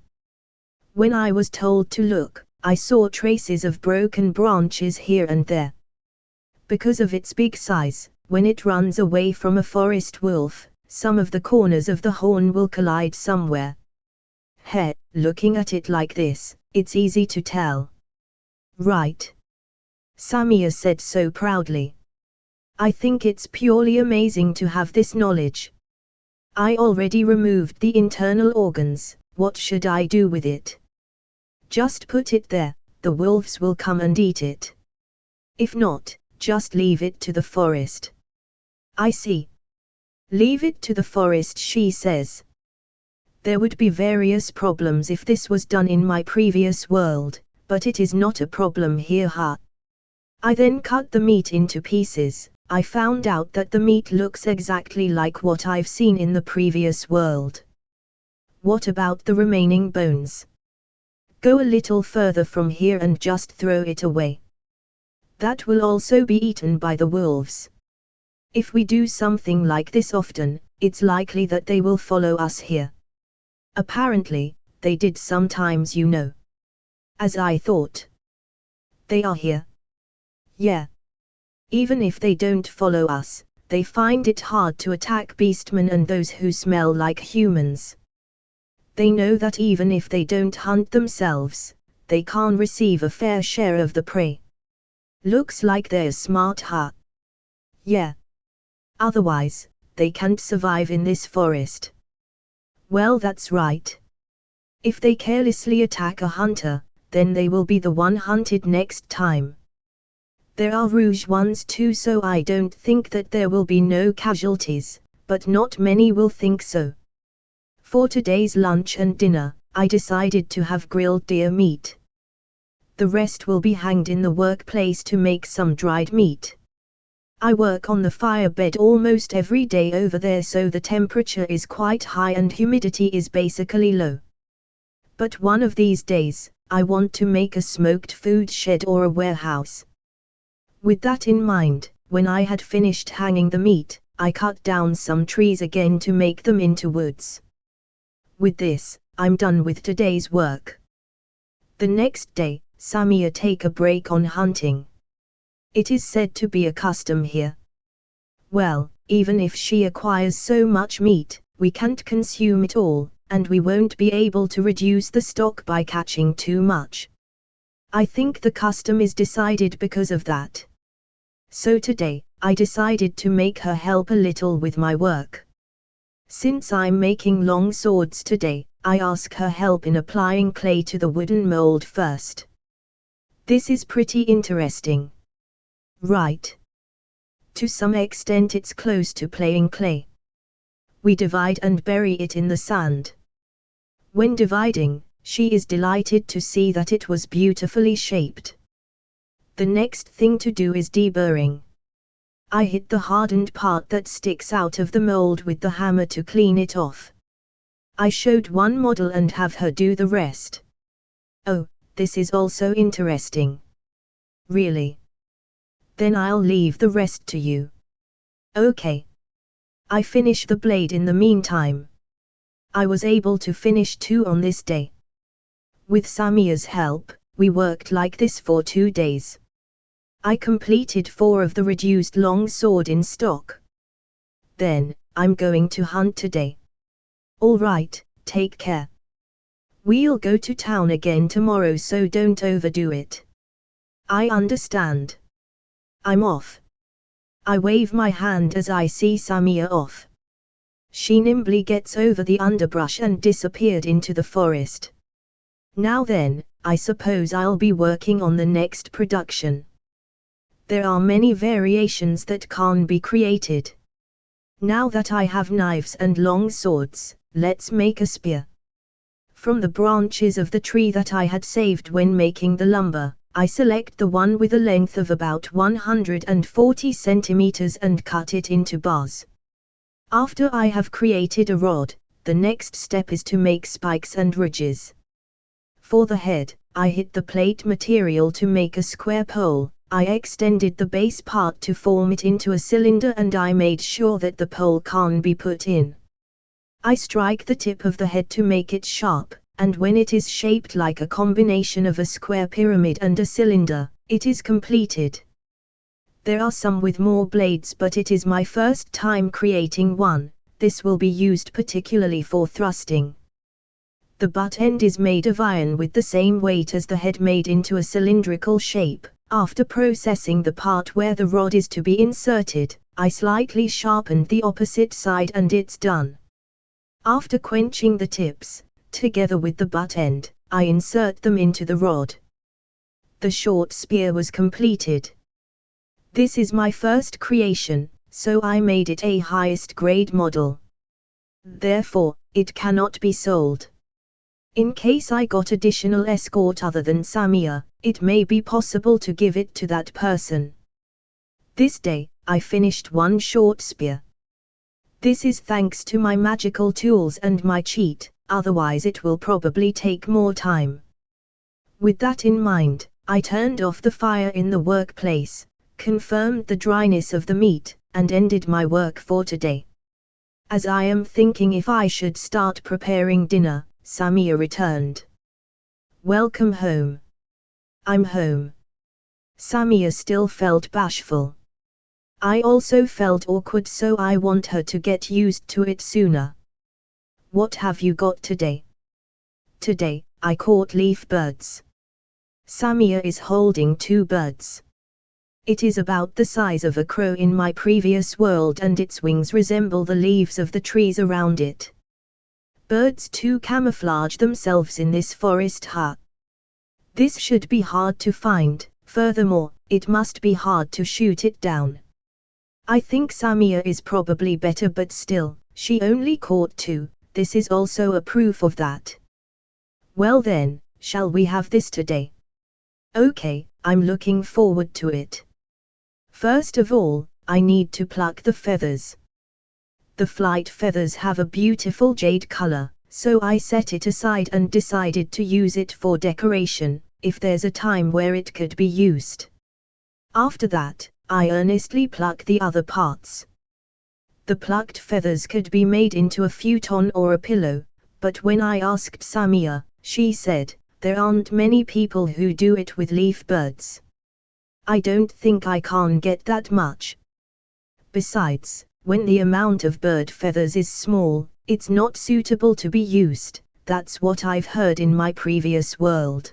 Speaker 1: When I was told to look, I saw traces of broken branches here and there. Because of its big size, when it runs away from a forest wolf, some of the corners of the horn will collide somewhere. Hey, looking at it like this, it's easy to tell. Right. Samia said so proudly. I think it's purely amazing to have this knowledge. I already removed the internal organs, what should I do with it? Just put it there, the wolves will come and eat it. If not, just leave it to the forest. I see. Leave it to the forest, she says. There would be various problems if this was done in my previous world, but it is not a problem here. I then cut the meat into pieces. I found out that the meat looks exactly like what I've seen in the previous world. What about the remaining bones? Go a little further from here and just throw it away. That will also be eaten by the wolves. If we do something like this often, it's likely that they will follow us here. Apparently, they did sometimes, you know. As I thought. They are here. Yeah. Even if they don't follow us, they find it hard to attack beastmen and those who smell like humans. They know that even if they don't hunt themselves, they can receive a fair share of the prey. Looks like they're smart, huh? Yeah. Otherwise, they can't survive in this forest. Well, that's right. If they carelessly attack a hunter, then they will be the one hunted next time. There are rouge ones too, so I don't think that there will be no casualties, but not many will think so. For today's lunch and dinner, I decided to have grilled deer meat. The rest will be hanged in the workplace to make some dried meat. I work on the fire bed almost every day over there, so the temperature is quite high and humidity is basically low. But one of these days, I want to make a smoked food shed or a warehouse. With that in mind, when I had finished hanging the meat, I cut down some trees again to make them into woods. With this, I'm done with today's work. The next day, Samia take a break on hunting. It is said to be a custom here. Well, even if she acquires so much meat, we can't consume it all, and we won't be able to reduce the stock by catching too much. I think the custom is decided because of that. So today, I decided to make her help a little with my work. Since I'm making long swords today, I ask her help in applying clay to the wooden mold first. This is pretty interesting. Right. To some extent it's close to playing clay. We divide and bury it in the sand. When dividing, she is delighted to see that it was beautifully shaped. The next thing to do is deburring. I hit the hardened part that sticks out of the mold with the hammer to clean it off. I showed one model and have her do the rest. Oh, this is also interesting. Really? Then I'll leave the rest to you. Okay. I finish the blade in the meantime. I was able to finish 2 on this day. With Samia's help, we worked like this for 2 days. I completed 4 of the reduced long sword in stock. Then, I'm going to hunt today. Alright, take care. We'll go to town again tomorrow, so don't overdo it. I understand. I'm off. I wave my hand as I see Samia off. She nimbly gets over the underbrush and disappeared into the forest. Now then, I suppose I'll be working on the next production. There are many variations that can be created. Now that I have knives and long swords, let's make a spear. From the branches of the tree that I had saved when making the lumber, I select the one with a length of about 140 centimeters and cut it into bars. After I have created a rod, the next step is to make spikes and ridges. For the head, I hit the plate material to make a square pole. I extended the base part to form it into a cylinder and I made sure that the pole can be put in. I strike the tip of the head to make it sharp, and when it is shaped like a combination of a square pyramid and a cylinder, it is completed. There are some with more blades, but it is my first time creating one. This will be used particularly for thrusting. The butt end is made of iron with the same weight as the head made into a cylindrical shape. After processing the part where the rod is to be inserted, I slightly sharpened the opposite side and it's done. After quenching the tips, together with the butt end, I insert them into the rod. The short spear was completed. This is my first creation, so I made it a highest grade model. Therefore, it cannot be sold. In case I got additional escort other than Samia, it may be possible to give it to that person. This day, I finished one short spear. This is thanks to my magical tools and my cheat, otherwise it will probably take more time. With that in mind, I turned off the fire in the workplace, confirmed the dryness of the meat, and ended my work for today. As I am thinking if I should start preparing dinner, Samia returned. Welcome home. I'm home. Samia still felt bashful. I also felt awkward, so I want her to get used to it sooner. What have you got today? Today, I caught leaf birds. Samia is holding 2 birds. It is about the size of a crow in my previous world and its wings resemble the leaves of the trees around it. Birds too camouflage themselves in this forest hut. This should be hard to find, furthermore, it must be hard to shoot it down. I think Samia is probably better, but still, she only caught 2, this is also a proof of that. Well then, shall we have this today? Okay, I'm looking forward to it. First of all, I need to pluck the feathers. The flight feathers have a beautiful jade color, so I set it aside and decided to use it for decoration, if there's a time where it could be used. After that, I earnestly pluck the other parts. The plucked feathers could be made into a futon or a pillow, but when I asked Samia, she said, there aren't many people who do it with leaf birds. I don't think I can get that much. Besides, when the amount of bird feathers is small, it's not suitable to be used, that's what I've heard in my previous world.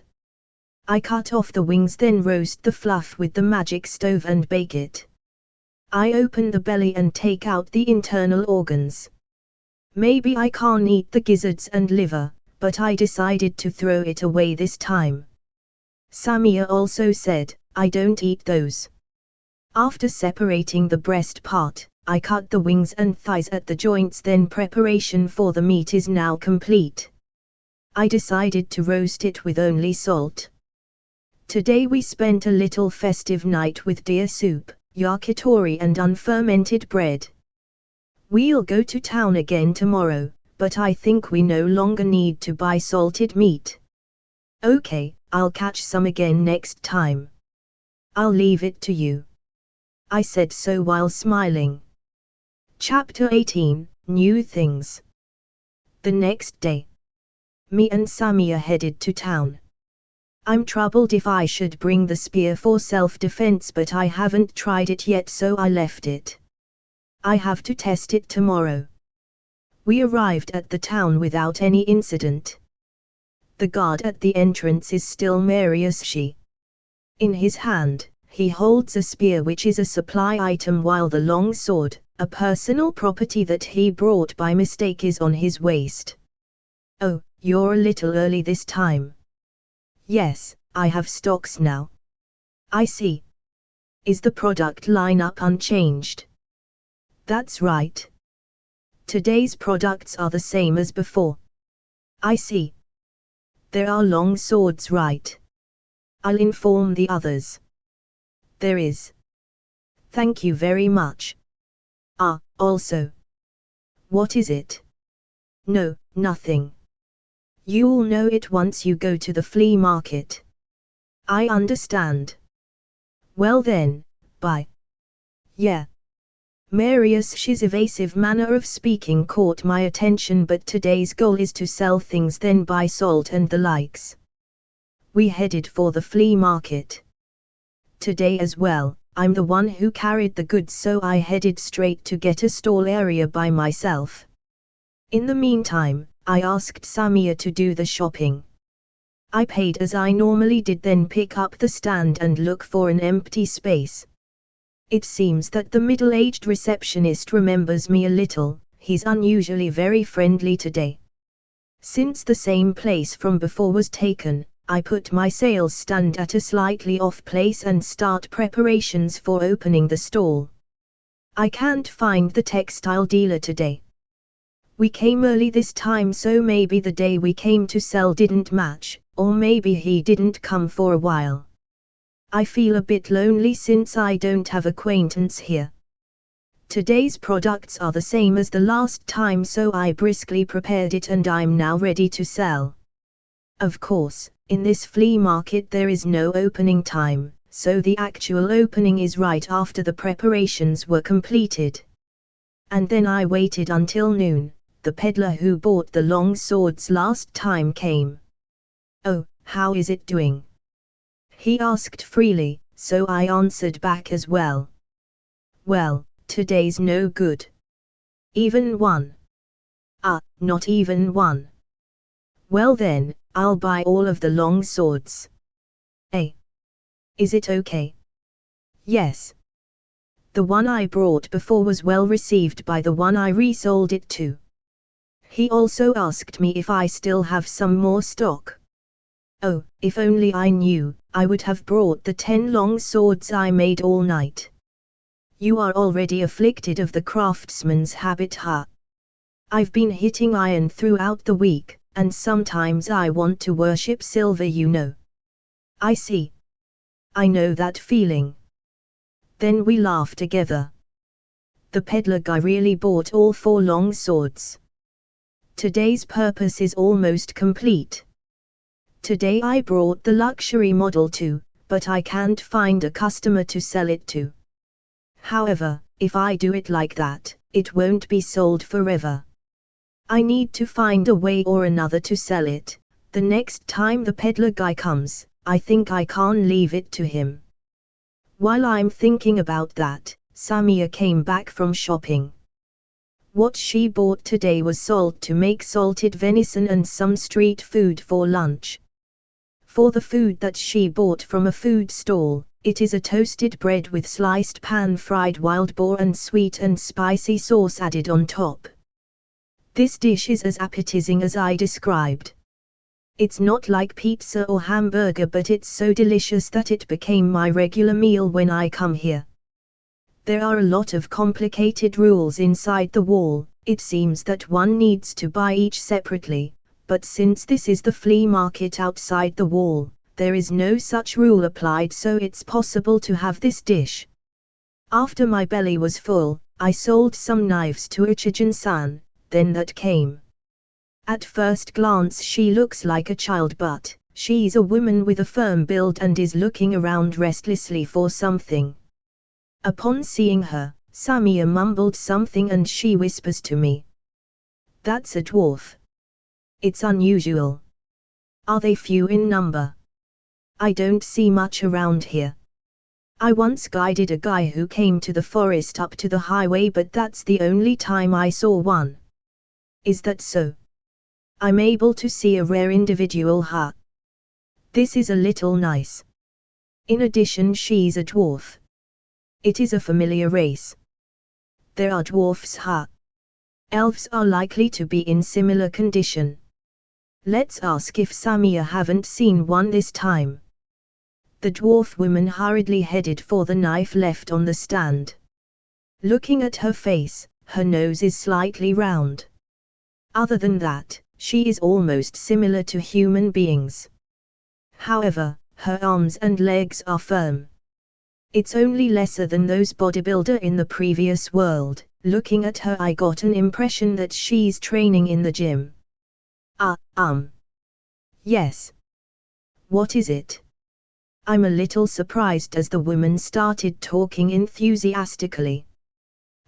Speaker 1: I cut off the wings, then roast the fluff with the magic stove and bake it. I open the belly and take out the internal organs. Maybe I can't eat the gizzards and liver, but I decided to throw it away this time. Samia also said, I don't eat those. After separating the breast part, I cut the wings and thighs at the joints, then preparation for the meat is now complete. I decided to roast it with only salt. Today we spent a little festive night with deer soup, yakitori and unfermented bread. We'll go to town again tomorrow, but I think we no longer need to buy salted meat. Okay, I'll catch some again next time. I'll leave it to you. I said so while smiling. Chapter 18, New Things. The next day, me and Samia headed to town. I'm troubled if I should bring the spear for self-defense, but I haven't tried it yet, so I left it. I have to test it tomorrow. We arrived at the town without any incident. The guard at the entrance is still Marius Shi. In his hand, he holds a spear which is a supply item, while the long sword, a personal property that he brought by mistake, is on his waist. Oh, you're a little early this time. Yes, I have stocks now. I see. Is the product lineup unchanged? That's right. Today's products are the same as before. I see. There are long swords, right? I'll inform the others. There is. Thank you very much. Also. What is it? No, nothing. You'll know it once you go to the flea market. I understand. Well then, bye. Yeah. Marius Shi's evasive manner of speaking caught my attention, but today's goal is to sell things, then buy salt and the likes. We headed for the flea market. Today as well, I'm the one who carried the goods, so I headed straight to get a stall area by myself. In the meantime, I asked Samia to do the shopping. I paid as I normally did, then pick up the stand and look for an empty space. It seems that the middle-aged receptionist remembers me a little, he's unusually very friendly today. Since the same place from before was taken, I put my sales stand at a slightly off place and start preparations for opening the stall. I can't find the textile dealer today. We came early this time, so maybe the day we came to sell didn't match, or maybe he didn't come for a while. I feel a bit lonely since I don't have acquaintance here. Today's products are the same as the last time, so I briskly prepared it and I'm now ready to sell. Of course, in this flea market there is no opening time, so the actual opening is right after the preparations were completed. And then I waited until noon. The peddler who bought the long swords last time came. "Oh, how is it doing?" he asked freely, so I answered back as well. "Well, today's no good. Even one." "Ah, not even one. Well then, I'll buy all of the long swords." "Eh? Is it okay?" "Yes. The one I brought before was well received by the one I resold it to." He also asked me if I still have some more stock. Oh, if only I knew, I would have brought the 10 long swords I made all night. "You are already afflicted of the craftsman's habit, huh? I've been hitting iron throughout the week, and sometimes I want to worship silver, you know." "I see. I know that feeling." Then we laughed together. The peddler guy really bought all 4 long swords. Today's purpose is almost complete. Today I brought the luxury model too, but I can't find a customer to sell it to. However, if I do it like that, it won't be sold forever. I need to find a way or another to sell it. The next time the peddler guy comes, I think I can leave it to him. While I'm thinking about that, Samia came back from shopping. What she bought today was salt to make salted venison and some street food for lunch. For the food that she bought from a food stall, it is a toasted bread with sliced pan-fried wild boar and sweet and spicy sauce added on top. This dish is as appetizing as I described. It's not like pizza or hamburger, but it's so delicious that it became my regular meal when I come here. There are a lot of complicated rules inside the wall. It seems that one needs to buy each separately, but since this is the flea market outside the wall, there is no such rule applied, so it's possible to have this dish. After my belly was full, I sold some knives to Uchijin-san, then that came. At first glance she looks like a child, but she's a woman with a firm build and is looking around restlessly for something. Upon seeing her, Samia mumbled something and she whispers to me, "That's a dwarf. It's unusual. Are they few in number? I don't see much around here. I once guided a guy who came to the forest up to the highway, but that's the only time I saw one." "Is that so? I'm able to see a rare individual, huh? This is a little nice. In addition, she's a dwarf. It is a familiar race. There are dwarfs, huh? Elves are likely to be in similar condition. Let's ask if Samia haven't seen one this time." The dwarf woman hurriedly headed for the knife left on the stand. Looking at her face, her nose is slightly round. Other than that, she is almost similar to human beings. However, her arms and legs are firm. It's only lesser than those bodybuilder in the previous world. Looking at her, I got an impression that she's training in the gym. Yes. What is it?" I'm a little surprised as the woman started talking enthusiastically.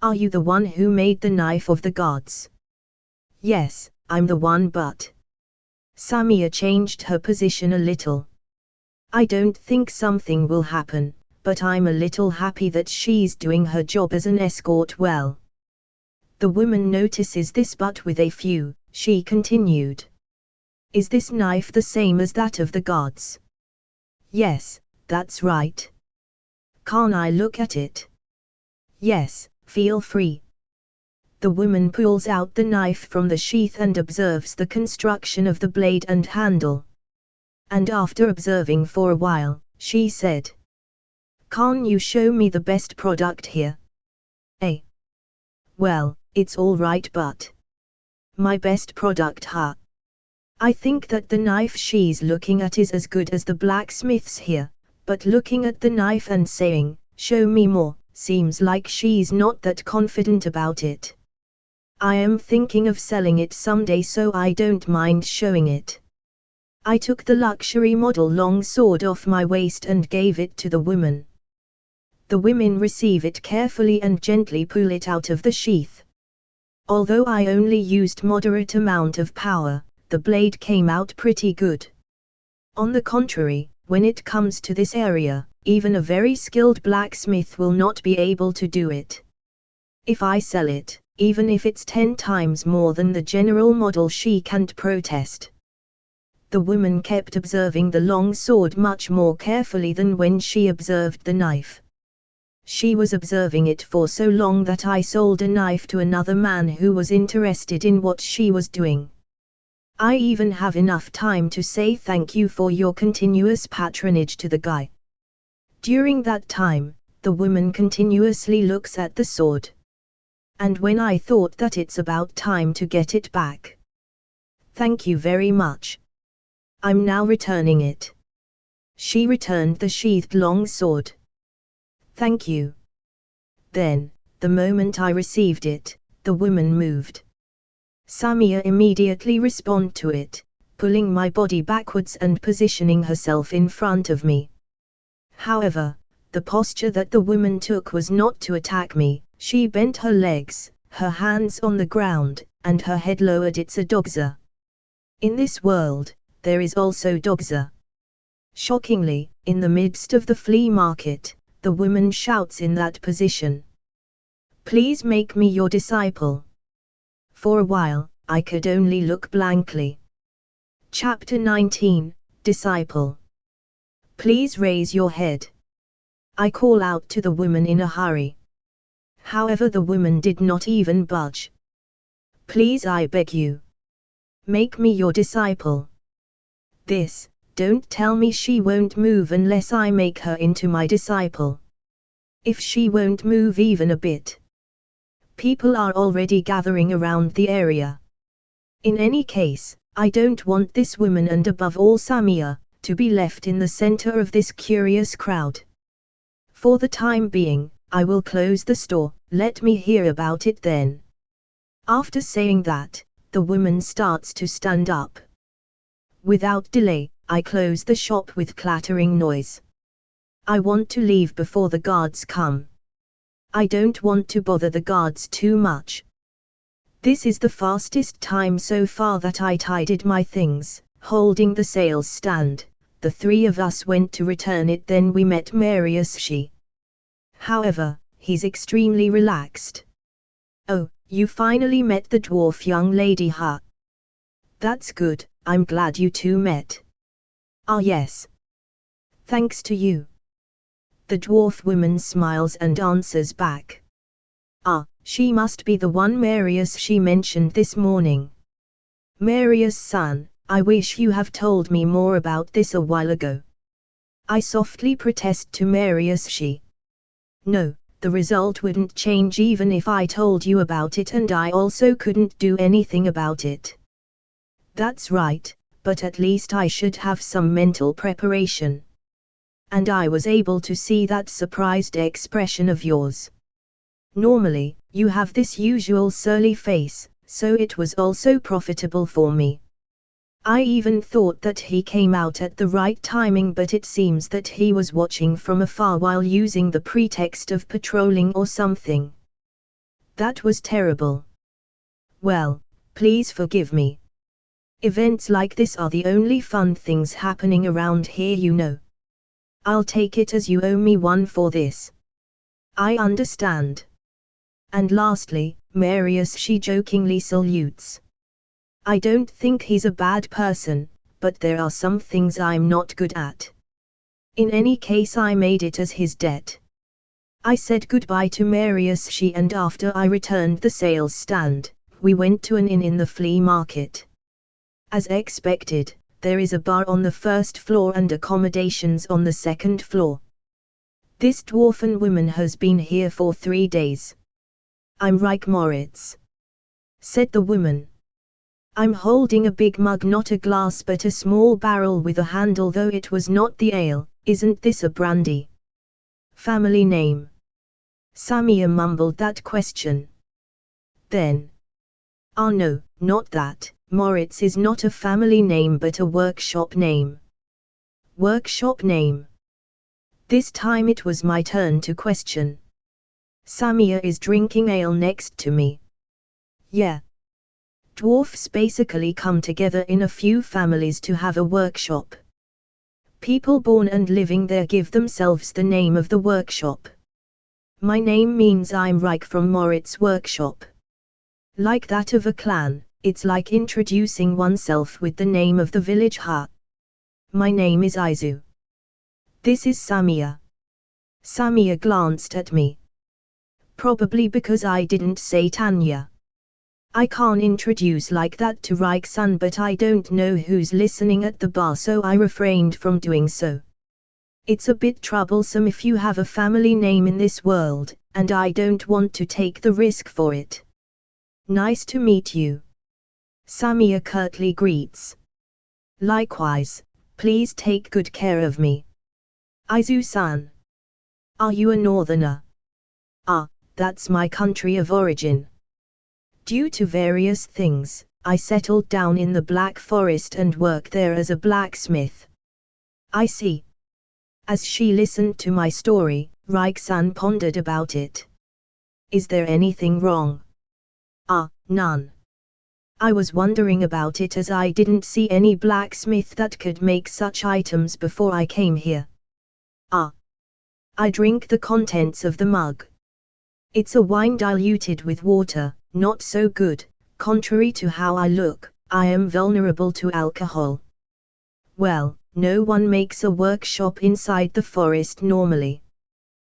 Speaker 1: "Are you the one who made the knife of the gods?" "Yes, I'm the one, but..." Samia changed her position a little. "I don't think something will happen, but I'm a little happy that she's doing her job as an escort well." The woman notices this, but with a few, she continued. "Is this knife the same as that of the gods?" "Yes, that's right." "Can I look at it?" "Yes, feel free." The woman pulls out the knife from the sheath and observes the construction of the blade and handle. And after observing for a while, she said, "Can you show me the best product here?" Well, it's all right, but..." "My best product, huh? I think that the knife she's looking at is as good as the blacksmith's here, but looking at the knife and saying, 'Show me more,' seems like she's not that confident about it. I am thinking of selling it someday, so I don't mind showing it." I took the luxury model long sword off my waist and gave it to the woman. The women receive it carefully and gently pull it out of the sheath. Although I only used moderate amount of power, the blade came out pretty good. On the contrary, when it comes to this area, even a very skilled blacksmith will not be able to do it. If I sell it, even if it's 10 times more than the general model, she can't protest. The woman kept observing the long sword much more carefully than when she observed the knife. She was observing it for so long that I sold a knife to another man who was interested in what she was doing. I even have enough time to say thank you for your continuous patronage to the guy. During that time, the woman continuously looks at the sword. And when I thought that it's about time to get it back. Thank you very much. I'm now returning it. She returned the sheathed long sword. Thank you. Then, the moment I received it, the woman moved. Samia immediately responded to it, pulling my body backwards and positioning herself in front of me. However, the posture that the woman took was not to attack me. She bent her legs, her hands on the ground, and her head lowered. It's a dogza. In this world, there is also dogza. Shockingly, in the midst of the flea market, the woman shouts in that position. Please make me your disciple. For a while, I could only look blankly. Chapter 19, Disciple. Please raise your head. I call out to the woman in a hurry. However, the woman did not even budge. Please, I beg you. Make me your disciple. Don't tell me she won't move unless I make her into my disciple. If she won't move even a bit. People are already gathering around the area. In any case, I don't want this woman, and above all Samia, to be left in the center of this curious crowd. For the time being, I will close the store. Let me hear about it then. After saying that, the woman starts to stand up. Without delay, I close the shop with clattering noise. I want to leave before the guards come. I don't want to bother the guards too much. This is the fastest time so far that I tidied my things, holding the sales stand. The three of us went to return it, then we met Marius. However, he's extremely relaxed. Oh, you finally met the dwarf young lady, huh? That's good, I'm glad you two met. Ah yes. Thanks to you. The dwarf woman smiles and answers back. Ah, she must be the one Marius she mentioned this morning. Marius' son, I wish you have told me more about this a while ago. I softly protest to Marius. No, the result wouldn't change even if I told you about it, and I also couldn't do anything about it. That's right, but at least I should have some mental preparation. And I was able to see that surprised expression of yours. Normally, you have this usual surly face, so it was also profitable for me. I even thought that he came out at the right timing, but it seems that he was watching from afar while using the pretext of patrolling or something. That was terrible. Well, please forgive me. Events like this are the only fun things happening around here, you know. I'll take it as you owe me one for this. I understand. And lastly, Marius, she jokingly salutes. I don't think he's a bad person, but there are some things I'm not good at. In any case, I made it as his debt. I said goodbye to Marius, and after I returned the sales stand, we went to an inn in the flea market. As expected, there is a bar on the first floor and accommodations on the second floor. This dwarfen woman has been here for 3 days. I'm Reich Moritz, said the woman. I'm holding a big mug, not a glass but a small barrel with a handle, though it was not the ale. Isn't this a brandy? Family name? Samia mumbled that question. Then, Ah no, not that. Moritz is not a family name but a workshop name. Workshop name. This time it was my turn to question. Samia is drinking ale next to me. Yeah. Dwarfs basically come together in a few families to have a workshop. People born and living there give themselves the name of the workshop. My name means I'm Reich from Moritz workshop. Like that of a clan, it's like introducing oneself with the name of the village. My name is Izu. This is Samia. Samia glanced at me. Probably because I didn't say Tanya. I can't introduce like that to Reich-san, but I don't know who's listening at the bar, so I refrained from doing so. It's a bit troublesome if you have a family name in this world, and I don't want to take the risk for it. Nice to meet you. Samia curtly greets. Likewise, please take good care of me. Izu-san. Are you a northerner? Ah, that's my country of origin. Due to various things, I settled down in the Black Forest and work there as a blacksmith. I see. As she listened to my story, Reich-san pondered about it. Is there anything wrong? Ah, none. I was wondering about it as I didn't see any blacksmith that could make such items before I came here. Ah. I drink the contents of the mug. It's a wine diluted with water, not so good. Contrary to how I look, I am vulnerable to alcohol. Well, no one makes a workshop inside the forest normally.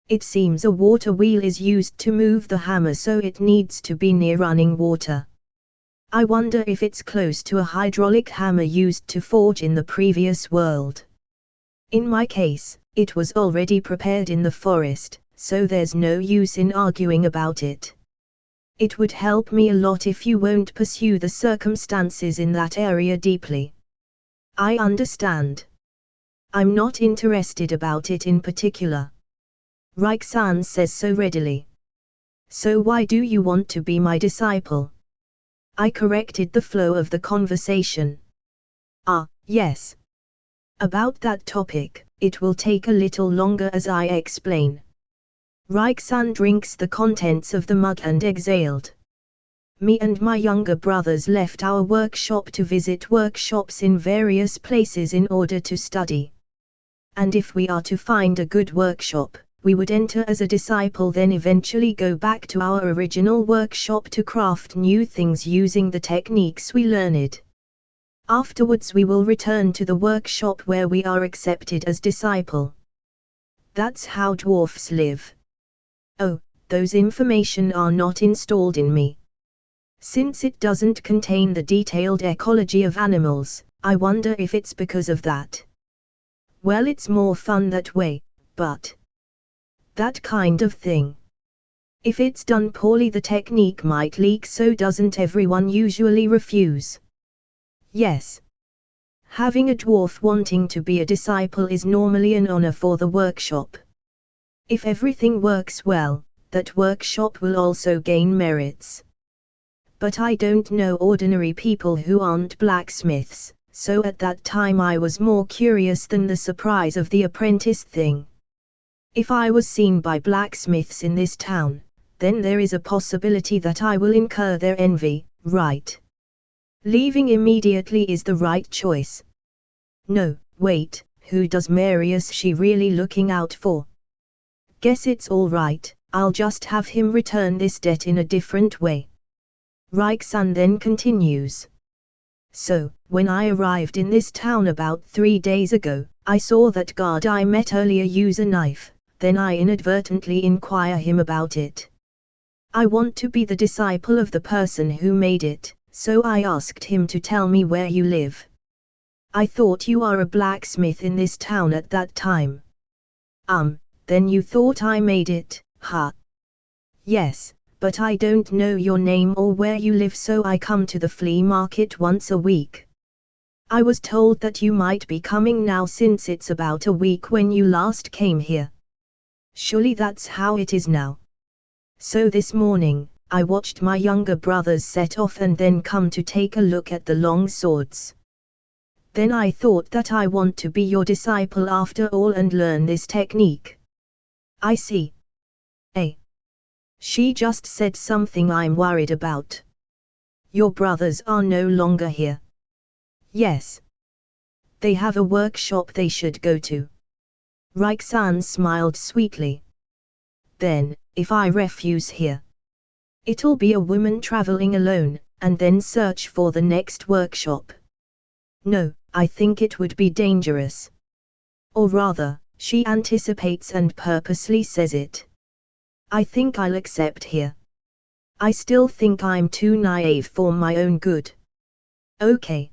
Speaker 1: It seems a water wheel is used to move the hammer, so it needs to be near running water. I wonder if it's close to a hydraulic hammer used to forge in the previous world. In my case, it was already prepared in the forest, so there's no use in arguing about it. It would help me a lot if you won't pursue the circumstances in that area deeply. I understand. I'm not interested about it in particular. Reich-san says so readily. So why do you want to be my disciple? I corrected the flow of the conversation. Ah, yes. About that topic, it will take a little longer as I explain. Reich-san drinks the contents of the mug and exhaled. Me and my younger brothers left our workshop to visit workshops in various places in order to study. And if we are to find a good workshop, we would enter as a disciple, then eventually go back to our original workshop to craft new things using the techniques we learned. Afterwards we will return to the workshop where we are accepted as disciple. That's how dwarfs live. Oh, those information are not installed in me. Since it doesn't contain the detailed ecology of animals, I wonder if it's because of that. Well, it's more fun that way, but that kind of thing. If it's done poorly, the technique might leak, so doesn't everyone usually refuse? Yes. Having a dwarf wanting to be a disciple is normally an honor for the workshop. If everything works well, that workshop will also gain merits. But I don't know ordinary people who aren't blacksmiths, so at that time I was more curious than the surprise of the apprentice thing. If I was seen by blacksmiths in this town, then there is a possibility that I will incur their envy, right? Leaving immediately is the right choice. No, wait, who does Marius she really looking out for? Guess it's all right, I'll just have him return this debt in a different way. Reich-san then continues. So, when I arrived in this town about 3 days ago, I saw that guard I met earlier use a knife, then I inadvertently inquire him about it. I want to be the disciple of the person who made it, so I asked him to tell me where you live. I thought you are a blacksmith in this town at that time. Then you thought I made it, huh? Yes, but I don't know your name or where you live, so I come to the flea market once a week. I was told that you might be coming now since it's about a week when you last came here. Surely that's how it is now. So this morning, I watched my younger brothers set off and then come to take a look at the long swords. Then I thought that I want to be your disciple after all and learn this technique. I see. She just said something I'm worried about. Your brothers are no longer here. Yes. They have a workshop they should go to. Raik-san smiled sweetly. Then, if I refuse here, it'll be a woman traveling alone, and then search for the next workshop. No, I think it would be dangerous. Or rather, she anticipates and purposely says it. I think I'll accept here. I still think I'm too naive for my own good. Okay.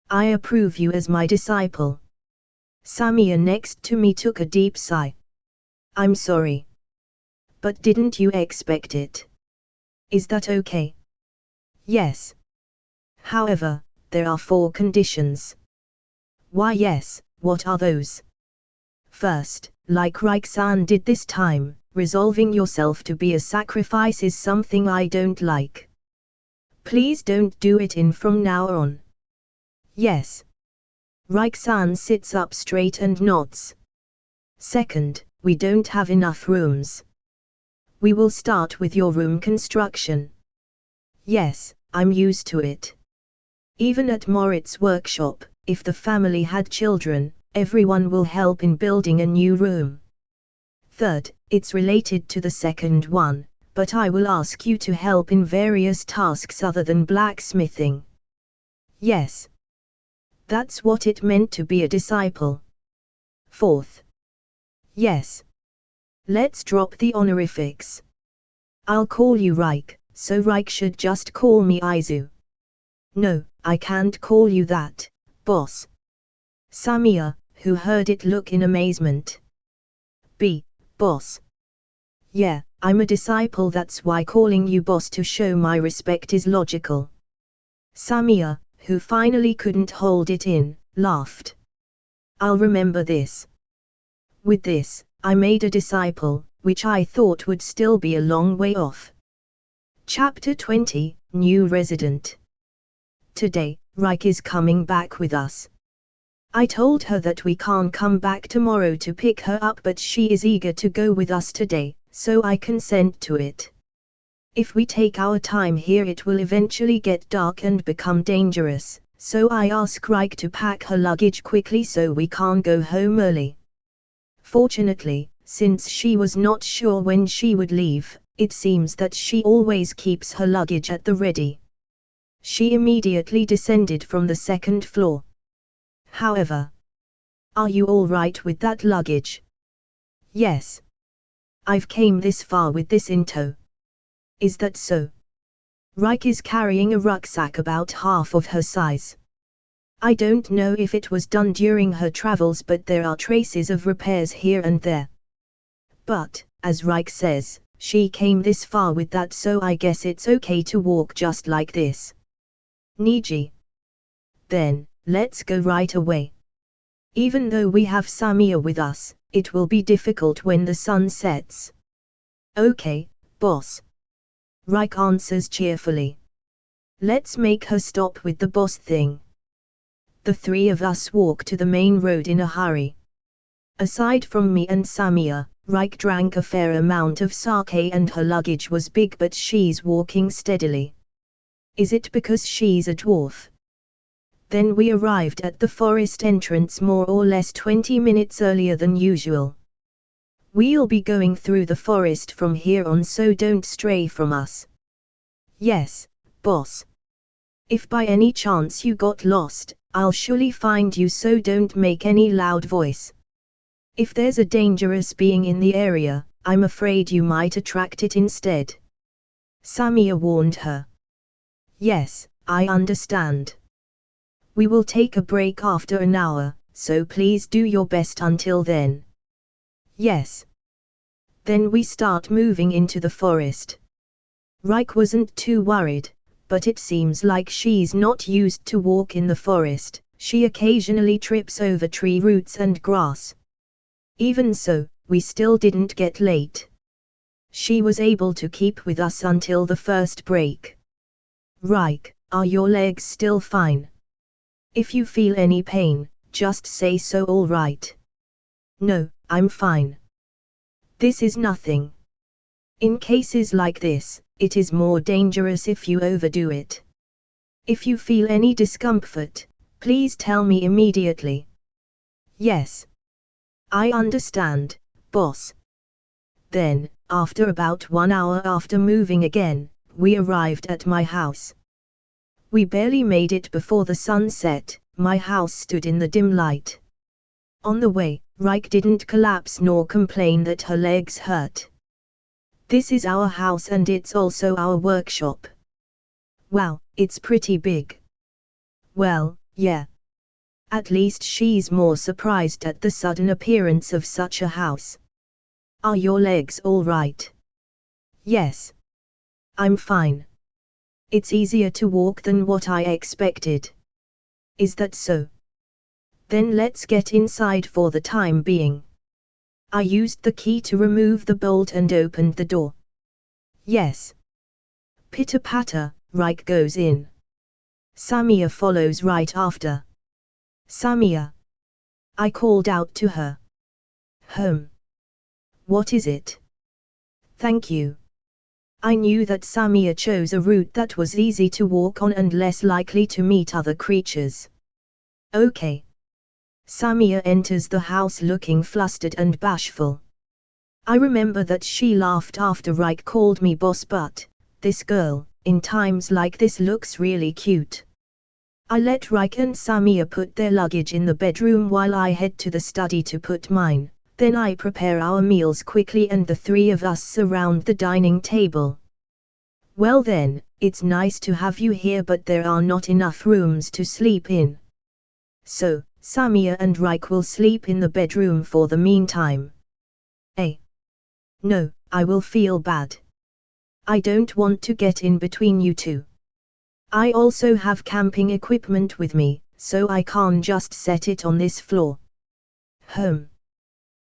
Speaker 1: I approve you as my disciple. Samiya next to me took a deep sigh. I'm sorry. But didn't you expect it? Is that okay? Yes. However, there are 4 conditions. Why yes, what are those? First, like Raik-san did this time, resolving yourself to be a sacrifice is something I don't like. Please don't do it from now on. Yes. Raik-san sits up straight and nods. Second, we don't have enough rooms. We will start with your room construction. Yes, I'm used to it. Even at Morit's workshop, if the family had children, everyone will help in building a new room. Third, it's related to the second one, but I will ask you to help in various tasks other than blacksmithing. Yes. That's what it meant to be a disciple. Fourth. Yes. Let's drop the honorifics. I'll call you Raik, so Raik should just call me Aizu. No, I can't call you that, boss. Samiya, who heard it, looked in amazement. Boss. Yeah, I'm a disciple, that's why calling you boss to show my respect is logical. Samiya, who finally couldn't hold it in, laughed. I'll remember this. With this, I made a disciple, which I thought would still be a long way off. Chapter 20, New Resident. Today, Raik is coming back with us. I told her that we can't come back tomorrow to pick her up, but she is eager to go with us today, so I consent to it. If we take our time here it will eventually get dark and become dangerous, so I ask Raik to pack her luggage quickly so we can't go home early. Fortunately, since she was not sure when she would leave, it seems that she always keeps her luggage at the ready. She immediately descended from the 2nd floor. However, are you all right with that luggage? Yes. I've came this far with this in tow. Is that so? Raik is carrying a rucksack about half of her size. I don't know if it was done during her travels, but there are traces of repairs here and there. But, as Raik says, she came this far with that, so I guess it's okay to walk just like this. Niji. Then, let's go right away. Even though we have Samiya with us, it will be difficult when the sun sets. Okay, boss. Raik answers cheerfully. Let's make her stop with the boss thing. The 3 of us walk to the main road in a hurry. Aside from me and Samiya, Raik drank a fair amount of sake and her luggage was big, but she's walking steadily. Is it because she's a dwarf? Then we arrived at the forest entrance more or less 20 minutes earlier than usual. We'll be going through the forest from here on, so don't stray from us. Yes, boss. If by any chance you got lost, I'll surely find you, so don't make any loud voice. If there's a dangerous being in the area, I'm afraid you might attract it instead. Samiya warned her. Yes, I understand. We will take a break after an hour, so please do your best until then. Yes. Then we start moving into the forest. Raik wasn't too worried, but it seems like she's not used to walk in the forest. She occasionally trips over tree roots and grass. Even so, we still didn't get late. She was able to keep with us until the first break. Reich, are your legs still fine? If you feel any pain, just say so. All right. No, I'm fine. This is nothing. In cases like this, it is more dangerous if you overdo it. If you feel any discomfort, please tell me immediately. Yes. I understand, boss. Then, after about 1 hour after moving again, we arrived at my house. We barely made it before the sun set. My house stood in the dim light. On the way, Reich didn't collapse nor complain that her legs hurt. This is our house and it's also our workshop. Wow, it's pretty big. Well, yeah. At least she's more surprised at the sudden appearance of such a house. Are your legs all right? Yes. I'm fine. It's easier to walk than what I expected. Is that so? Then let's get inside for the time being. I used the key to remove the bolt and opened the door. Yes. Pitter-patter, Reich goes in. Samia follows right after. Samia. I called out to her. Home. What is it? Thank you. I knew that Samia chose a route that was easy to walk on and less likely to meet other creatures. Okay. Samia enters the house looking flustered and bashful. I remember that she laughed after Reich called me boss, but this girl, in times like this, looks really cute. I let Reich and Samia put their luggage in the bedroom while I head to the study to put mine. Then I prepare our meals quickly and the three of us surround the dining table. Well then, it's nice to have you here, but there are not enough rooms to sleep in. So, Samia and Reich will sleep in the bedroom for the meantime. No, I will feel bad. I don't want to get in between you two. I also have camping equipment with me, so I can't just set it on this floor.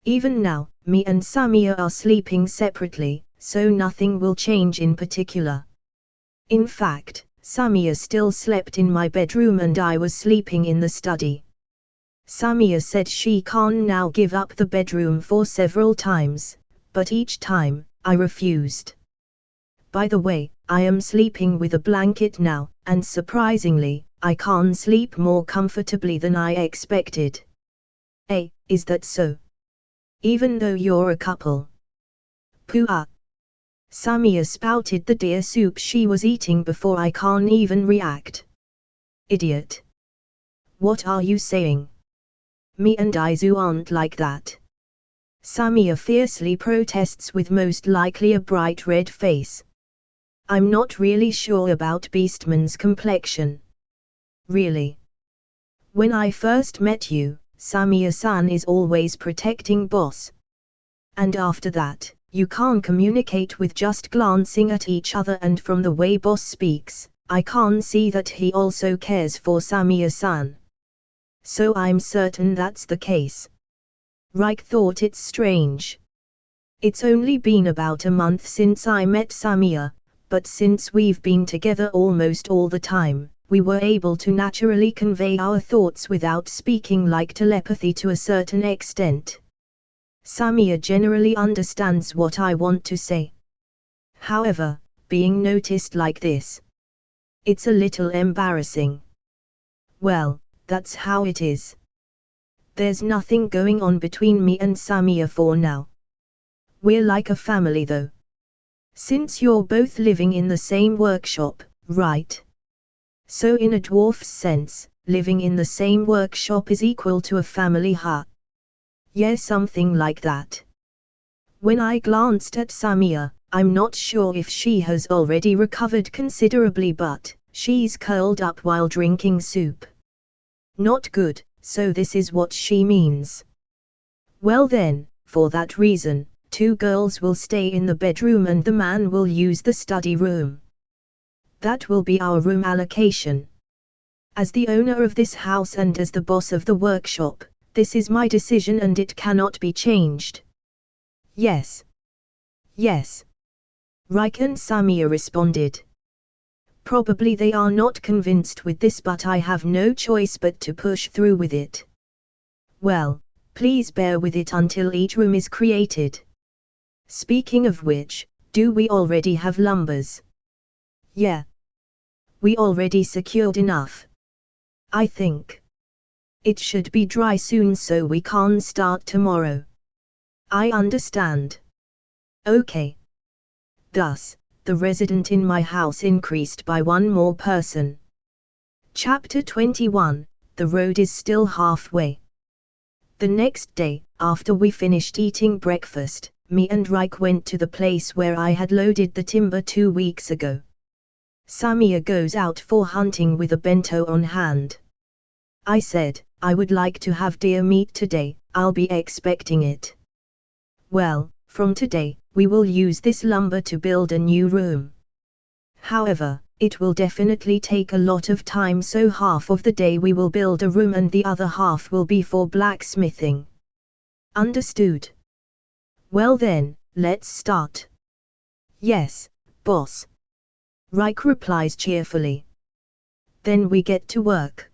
Speaker 1: Even now, me and Samia are sleeping separately, so nothing will change in particular. In fact, Samia still slept in my bedroom and I was sleeping in the study. Samia said she can now give up the bedroom for several times, but each time, I refused. By the way, I am sleeping with a blanket now, and surprisingly, I can sleep more comfortably than I expected. Is that so? Even though you're a couple? Pooh. Samia spouted the deer soup she was eating before I can even react. Idiot. What are you saying? Me and Izu aren't like that. Samia fiercely protests with most likely a bright red face. I'm not really sure about Beastman's complexion. Really? When I first met you, Samia-san is always protecting boss. And after that, you can't communicate with just glancing at each other, and from the way boss speaks, I can see that he also cares for Samia-san. So I'm certain that's the case. Reich thought it's strange. It's only been about a month since I met Samia, but since we've been together almost all the time, we were able to naturally convey our thoughts without speaking, like telepathy to a certain extent. Samia generally understands what I want to say. However, being noticed like this, it's a little embarrassing. Well, that's how it is. There's nothing going on between me and Samia for now. We're like a family though. Since you're both living in the same workshop, right? So in a dwarf's sense, living in the same workshop is equal to a family, huh? Yeah, something like that. When I glanced at Samia, I'm not sure if she has already recovered considerably, but she's curled up while drinking soup. Not good, so this is what she means. Well then, for that reason, 2 girls will stay in the bedroom and the man will use the study room. That will be our room allocation. As the owner of this house and as the boss of the workshop, this is my decision and it cannot be changed. Yes. Yes. Reich and Samia responded. Probably they are not convinced with this, but I have no choice but to push through with it. Well, please bear with it until each room is created. Speaking of which, do we already have lumbers? Yeah. We already secured enough. I think. It should be dry soon so we can start tomorrow. I understand. Okay. Thus, the resident in my house increased by one more person. Chapter 21, The road is still halfway. The next day, after we finished eating breakfast, me and Reich went to the place where I had loaded the timber 2 weeks ago. Samia goes out for hunting with a bento on hand. I said, I would like to have deer meat today, I'll be expecting it. Well, from today, we will use this lumber to build a new room. However, it will definitely take a lot of time, so half of the day we will build a room and the other half will be for blacksmithing. Understood? Well then, let's start. Yes, boss. Reich replies cheerfully. Then we get to work.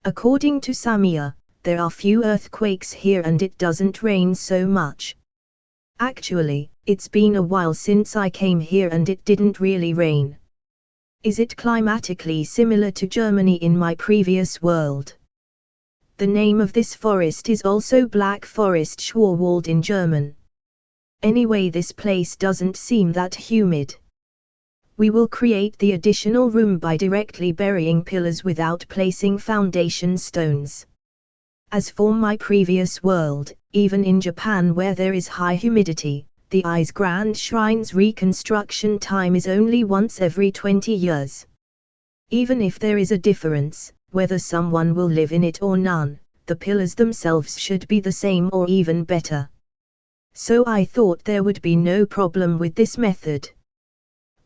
Speaker 1: According to Samia, there are few earthquakes here and it doesn't rain so much. Actually, it's been a while since I came here and it didn't really rain. Is it climatically similar to Germany in my previous world? The name of this forest is also Black Forest Schwarwald in German. Anyway, this place doesn't seem that humid. We will create the additional room by directly burying pillars without placing foundation stones. As for my previous world, even in Japan where there is high humidity, the I's Grand Shrine's reconstruction time is only once every 20 years. Even if there is a difference, whether someone will live in it or none, the pillars themselves should be the same or even better. So I thought there would be no problem with this method.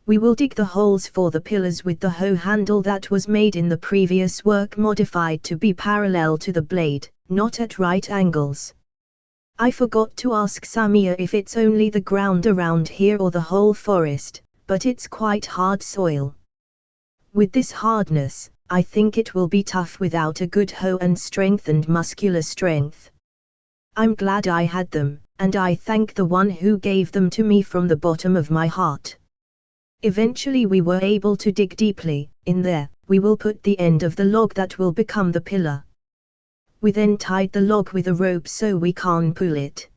Speaker 1: We will dig the holes for the pillars with the hoe handle that was made in the previous work modified to be parallel to the blade, not at right angles. I forgot to ask Samia if it's only the ground around here or the whole forest, but it's quite hard soil. With this hardness, I think it will be tough without a good hoe and strengthened muscular strength. I'm glad I had them, and I thank the one who gave them to me from the bottom of my heart. Eventually we were able to dig deeply. In there, we will put the end of the log that will become the pillar. We then tied the log with a rope so we can pull it.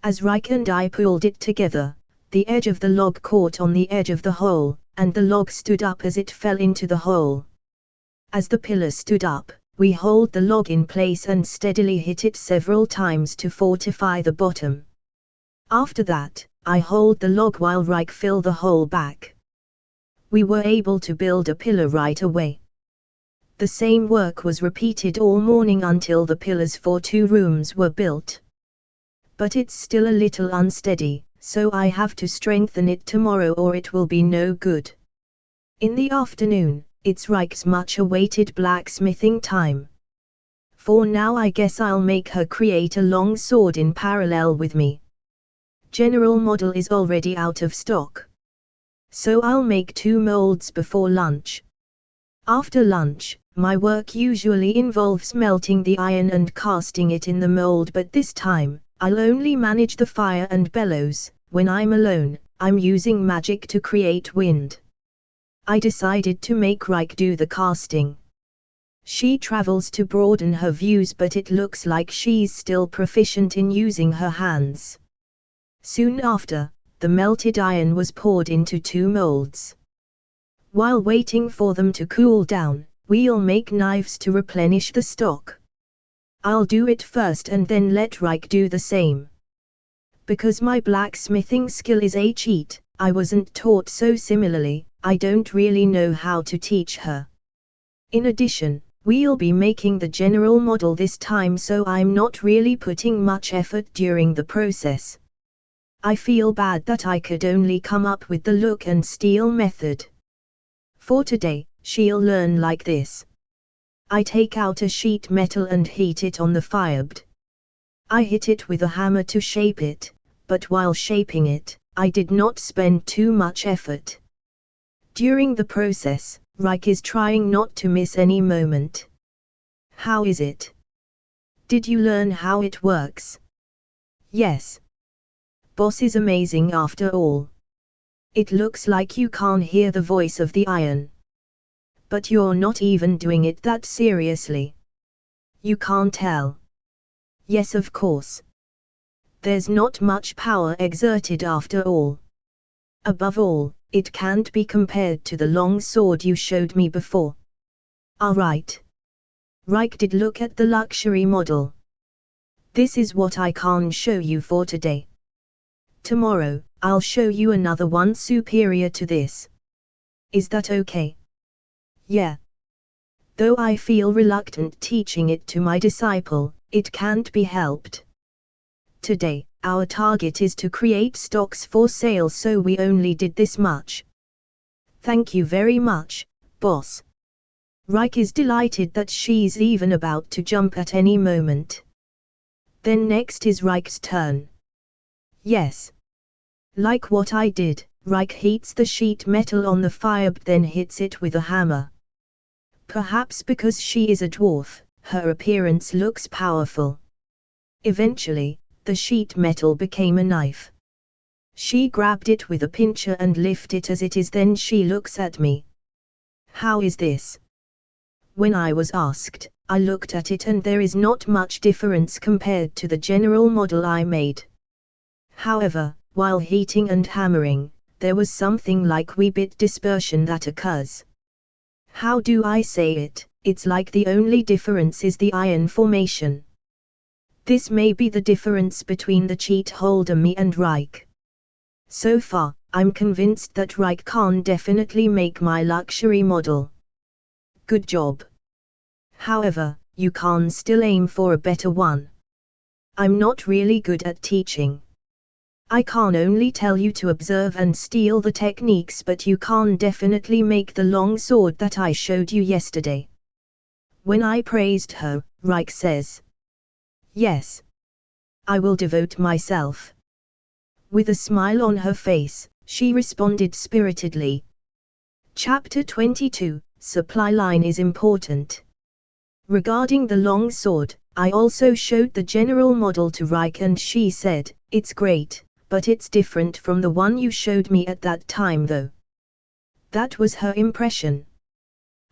Speaker 1: As Reich and I pulled it together, the edge of the log caught on the edge of the hole, and the log stood up as it fell into the hole. As the pillar stood up, we hold the log in place and steadily hit it several times to fortify the bottom. After that, I hold the log while Reich fill the hole back. We were able to build a pillar right away. The same work was repeated all morning until the pillars for 2 rooms were built. But it's still a little unsteady, so I have to strengthen it tomorrow or it will be no good. In the afternoon, it's Reich's much-awaited blacksmithing time. For now I guess I'll make her create a long sword in parallel with me. General model is already out of stock. So I'll make 2 molds before lunch. After lunch, my work usually involves melting the iron and casting it in the mold, but this time, I'll only manage the fire and bellows. When I'm alone, I'm using magic to create wind. I decided to make Reich do the casting. She travels to broaden her views, but it looks like she's still proficient in using her hands. Soon after, the melted iron was poured into 2 molds. While waiting for them to cool down, we'll make knives to replenish the stock. I'll do it first and then let Reich do the same. Because my blacksmithing skill is a cheat, I wasn't taught so similarly, I don't really know how to teach her. In addition, we'll be making the general model this time, so I'm not really putting much effort during the process. I feel bad that I could only come up with the look and steel method. For today, she'll learn like this. I take out a sheet metal and heat it on the firebed. I hit it with a hammer to shape it, but while shaping it, I did not spend too much effort. During the process, Reich is trying not to miss any moment. How is it? Did you learn how it works? Yes. Boss is amazing after all. It looks like you can't hear the voice of the iron. But you're not even doing it that seriously. You can't tell. Yes, of course. There's not much power exerted after all. Above all, it can't be compared to the long sword you showed me before. Alright. Reich did look at the luxury model. This is what I can show you for today. Tomorrow, I'll show you another one superior to this. Is that okay? Yeah. Though I feel reluctant teaching it to my disciple, it can't be helped. Today, our target is to create stocks for sale, so we only did this much. Thank you very much, boss. Reich is delighted that she's even about to jump at any moment. Then next is Reich's turn. Yes. Like what I did, Reich heats the sheet metal on the fire then hits it with a hammer. Perhaps because she is a dwarf, her appearance looks powerful. Eventually, the sheet metal became a knife. She grabbed it with a pincher and lifted it as it is, then she looks at me. How is this? When I was asked, I looked at it and there is not much difference compared to the general model I made. However, while heating and hammering, there was something like wee bit dispersion that occurs. How do I say it? It's like the only difference is the iron formation. This may be the difference between the cheat holder me and Reich. So far, I'm convinced that Reich can definitely make my luxury model. Good job. However, you can still aim for a better one. I'm not really good at teaching. I can only tell you to observe and steal the techniques, but you can definitely make the long sword that I showed you yesterday. When I praised her, Reich says, yes. I will devote myself. With a smile on her face, she responded spiritedly. Chapter 22, Supply line is important. Regarding the long sword, I also showed the general model to Reich and she said, it's great, but it's different from the one you showed me at that time though. That was her impression.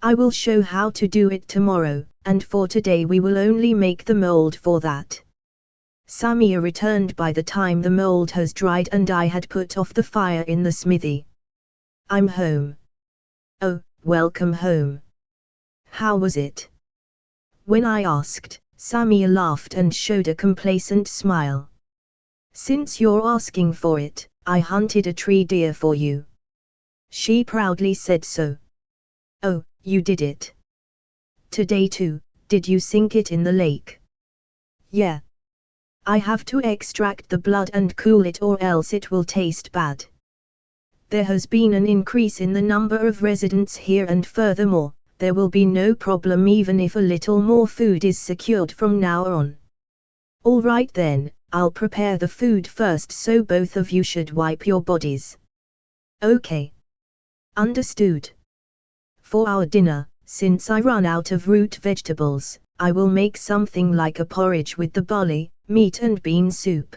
Speaker 1: I will show how to do it tomorrow, and for today we will only make the mold for that. Samia returned by the time the mold has dried and I had put off the fire in the smithy. I'm home. Oh, welcome home. How was it? When I asked, Samia laughed and showed a complacent smile. Since you're asking for it, I hunted a tree deer for you. She proudly said so. Oh, you did it. Today too, did you sink it in the lake? Yeah. I have to extract the blood and cool it or else it will taste bad. There has been an increase in the number of residents here and furthermore, there will be no problem even if a little more food is secured from now on. All right then, I'll prepare the food first so both of you should wipe your bodies. Okay. Understood. For our dinner, since I run out of root vegetables, I will make something like a porridge with the barley, meat and bean soup.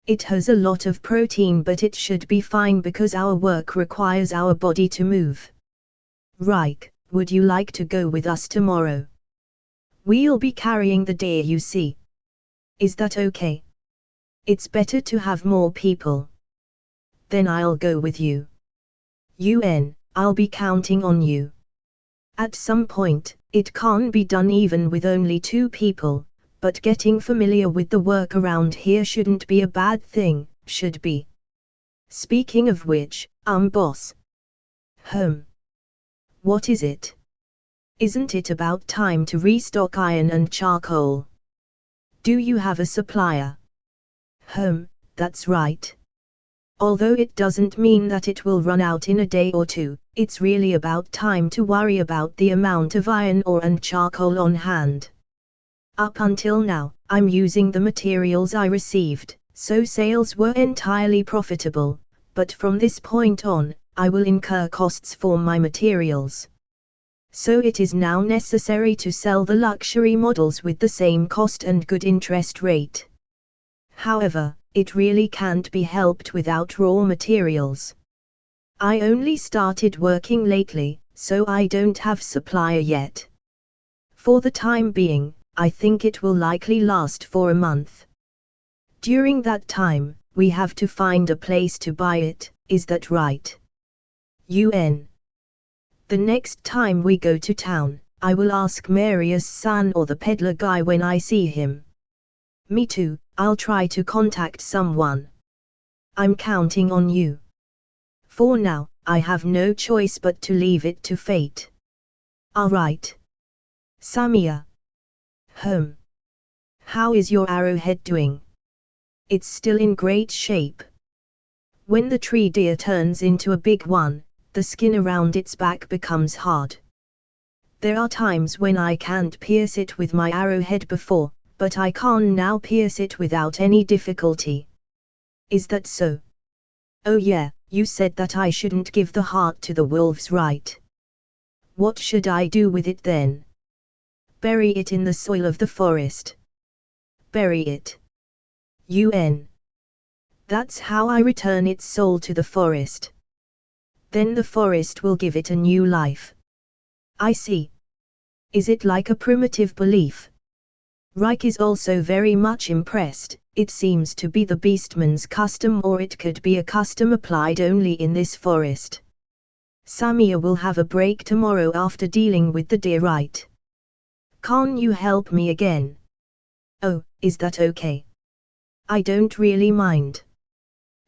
Speaker 1: It has a lot of protein but it should be fine because our work requires our body to move. Reich, would you like to go with us tomorrow? We'll be carrying the deer, you see. Is that okay? It's better to have more people. Then I'll go with you. I'll be counting on you. At some point, it can be done even with only 2 people, but getting familiar with the work around here shouldn't be a bad thing, should be. Speaking of which, boss. What is it? Isn't it about time to restock iron and charcoal? Do you have a supplier? That's right. Although it doesn't mean that it will run out in a day or 2, it's really about time to worry about the amount of iron ore and charcoal on hand. Up until now, I'm using the materials I received, so sales were entirely profitable, but from this point on, I will incur costs for my materials. So it is now necessary to sell the luxury models with the same cost and good interest rate. However, it really can't be helped without raw materials. I only started working lately, so I don't have supplier yet. For the time being, I think it will likely last for a month. During that time, we have to find a place to buy it, is that right? UN. The next time we go to town, I will ask Marius san or the peddler guy when I see him. Me too, I'll try to contact someone. I'm counting on you. For now, I have no choice but to leave it to fate. Alright. Samia. How is your arrowhead doing? It's still in great shape. When the tree deer turns into a big one, the skin around its back becomes hard. There are times when I can't pierce it with my arrowhead before, but I can now pierce it without any difficulty. Is that so? Oh yeah, you said that I shouldn't give the heart to the wolves, right? What should I do with it then? Bury it in the soil of the forest. Bury it. UN. That's how I return its soul to the forest. Then the forest will give it a new life. I see. Is it like a primitive belief? Reich is also very much impressed. It seems to be the beastman's custom, or it could be a custom applied only in this forest. Samia will have a break tomorrow after dealing with the deer, right? Can't you help me again? Oh, is that okay? I don't really mind.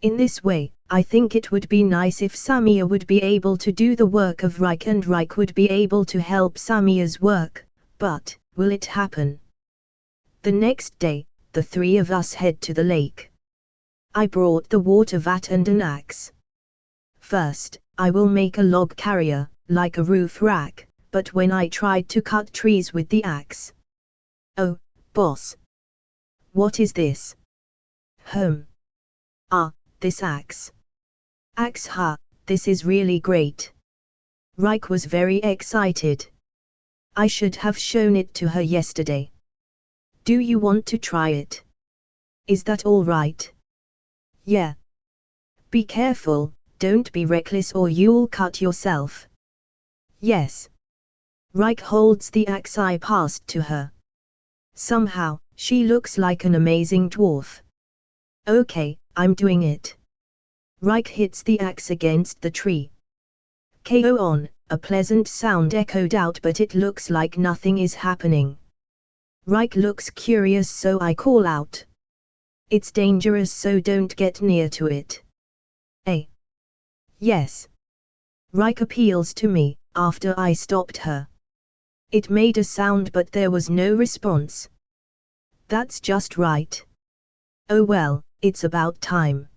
Speaker 1: In this way, I think it would be nice if Samia would be able to do the work of Reich and Reich would be able to help Samia's work, but, will it happen? The next day, the three of us head to the lake. I brought the water vat and an axe. First, I will make a log carrier, like a roof rack, but when I tried to cut trees with the axe. Oh, boss. What is this? This axe. Axe, this is really great. Reich was very excited. I should have shown it to her yesterday. Do you want to try it? Is that all right? Yeah. Be careful, don't be reckless or you'll cut yourself. Yes. Reich holds the axe I passed to her. Somehow, she looks like an amazing dwarf. Okay, I'm doing it. Reich hits the axe against the tree. KO on, a pleasant sound echoed out, but it looks like nothing is happening. Reich looks curious, so I call out. It's dangerous, so don't get near to it. Yes. Reich appeals to me, after I stopped her. It made a sound, but there was no response. That's just right. Oh well, it's about time.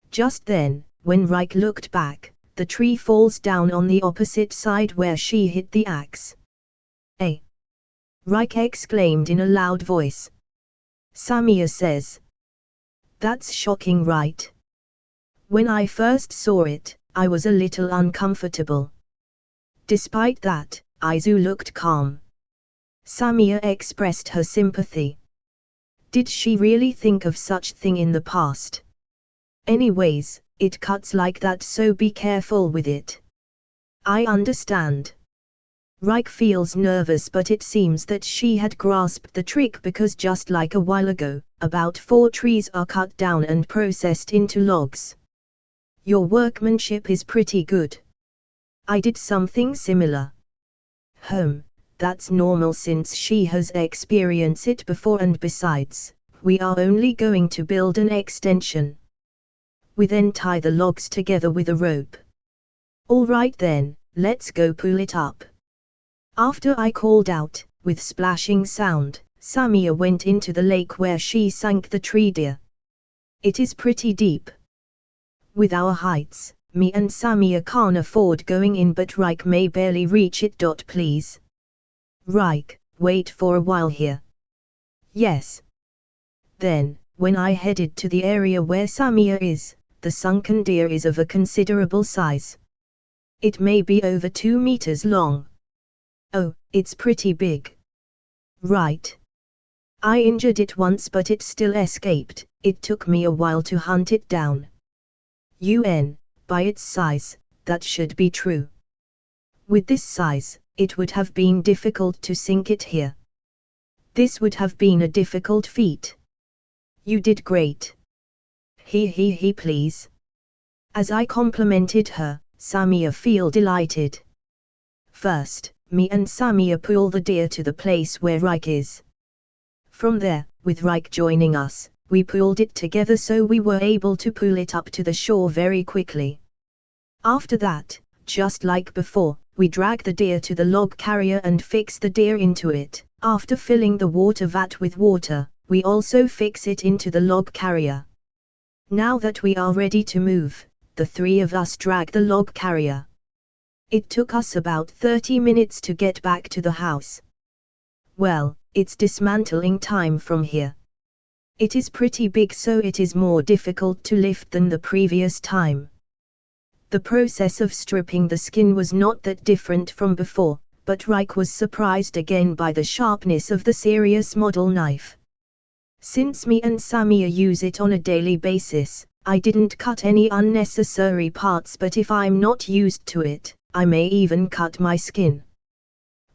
Speaker 1: Just then, when Reich looked back, the tree falls down on the opposite side where she hit the axe. Reich exclaimed in a loud voice. Samia says. That's shocking, right? When I first saw it, I was a little uncomfortable. Despite that, Aizu looked calm. Samia expressed her sympathy. Did she really think of such thing in the past? Anyways, it cuts like that, so be careful with it. I understand. Reich feels nervous, but it seems that she had grasped the trick, because just like a while ago, about 4 trees are cut down and processed into logs. Your workmanship is pretty good. I did something similar. That's normal since she has experienced it before, and besides, we are only going to build an extension. We then tie the logs together with a rope. Alright then, let's go pull it up. After I called out, with splashing sound, Samia went into the lake where she sank the tree deer. It is pretty deep. With our heights, me and Samia can't afford going in, but Reich may barely reach it. Please. Reich, wait for a while here. Yes. Then, when I headed to the area where Samia is, the sunken deer is of a considerable size. It may be over 2 meters long. Oh, it's pretty big. Right. I injured it once but it still escaped. It took me a while to hunt it down. By its size, that should be true. With this size, it would have been difficult to sink it here. This would have been a difficult feat. You did great. He please. As I complimented her, Samia feel delighted. First, me and Samia pull the deer to the place where Rike is. From there, with Rike joining us, we pulled it together so we were able to pull it up to the shore very quickly. After that, just like before, we drag the deer to the log carrier and fix the deer into it. After filling the water vat with water, we also fix it into the log carrier. Now that we are ready to move, the 3 of us drag the log carrier. It took us about 30 minutes to get back to the house. Well, it's dismantling time from here. It is pretty big so it is more difficult to lift than the previous time. The process of stripping the skin was not that different from before, but Rike was surprised again by the sharpness of the serious model knife. Since me and Samia use it on a daily basis, I didn't cut any unnecessary parts, but if I'm not used to it, I may even cut my skin.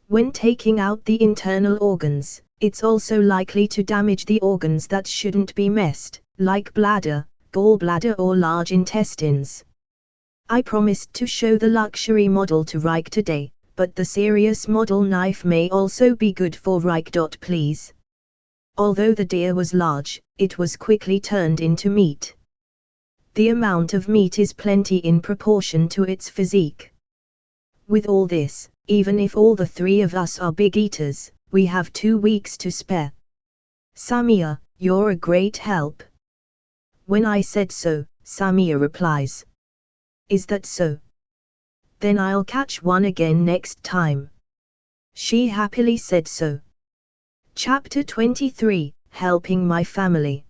Speaker 1: When taking out the internal organs, it's also likely to damage the organs that shouldn't be messed, like bladder, gallbladder or large intestines. I promised to show the luxury model to Rike today, but the serious model knife may also be good for Rike. Please. Although the deer was large, it was quickly turned into meat. The amount of meat is plenty in proportion to its physique. With all this, even if all the 3 of us are big eaters, we have 2 weeks to spare. Samia, you're a great help. When I said so, Samia replies. Is that so? Then I'll catch one again next time. She happily said so. Chapter 23, Helping My Family.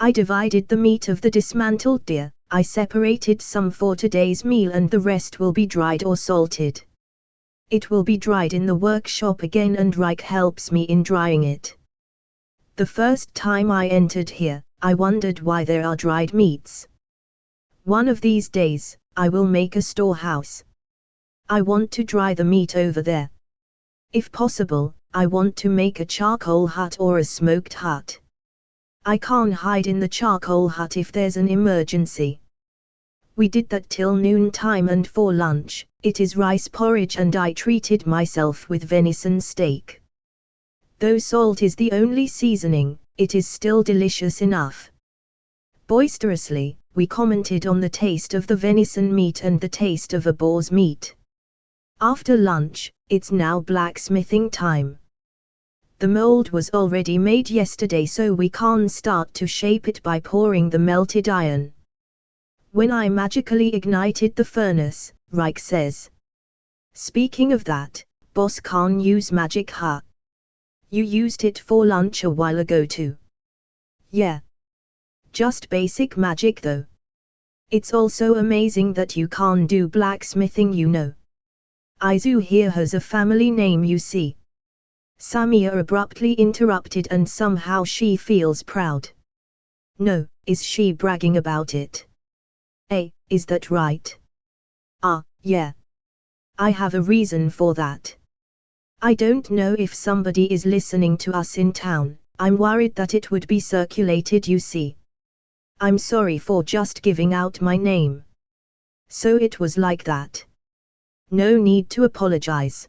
Speaker 1: I divided the meat of the dismantled deer. I separated some for today's meal and the rest will be dried or salted. It will be dried in the workshop again and Rike helps me in drying it. The first time I entered here, I wondered why there are dried meats. One of these days, I will make a storehouse. I want to dry the meat over there. If possible, I want to make a charcoal hut or a smoked hut. I can't hide in the charcoal hut if there's an emergency. We did that till noon time and for lunch, it is rice porridge and I treated myself with venison steak. Though salt is the only seasoning, it is still delicious enough. Boisterously, we commented on the taste of the venison meat and the taste of a boar's meat. After lunch, it's now blacksmithing time. The mold was already made yesterday so we can't start to shape it by pouring the melted iron. When I magically ignited the furnace, Rike says. Speaking of that, boss can't use magic huh? You used it for lunch a while ago too. Yeah. Just basic magic though. It's also amazing that you can't do blacksmithing, you know. Izu here has a family name, you see. Samia abruptly interrupted and somehow she feels proud. No, is she bragging about it? Is that right? Yeah. I have a reason for that. I don't know if somebody is listening to us in town, I'm worried that it would be circulated, you see. I'm sorry for just giving out my name. So it was like that. No need to apologize.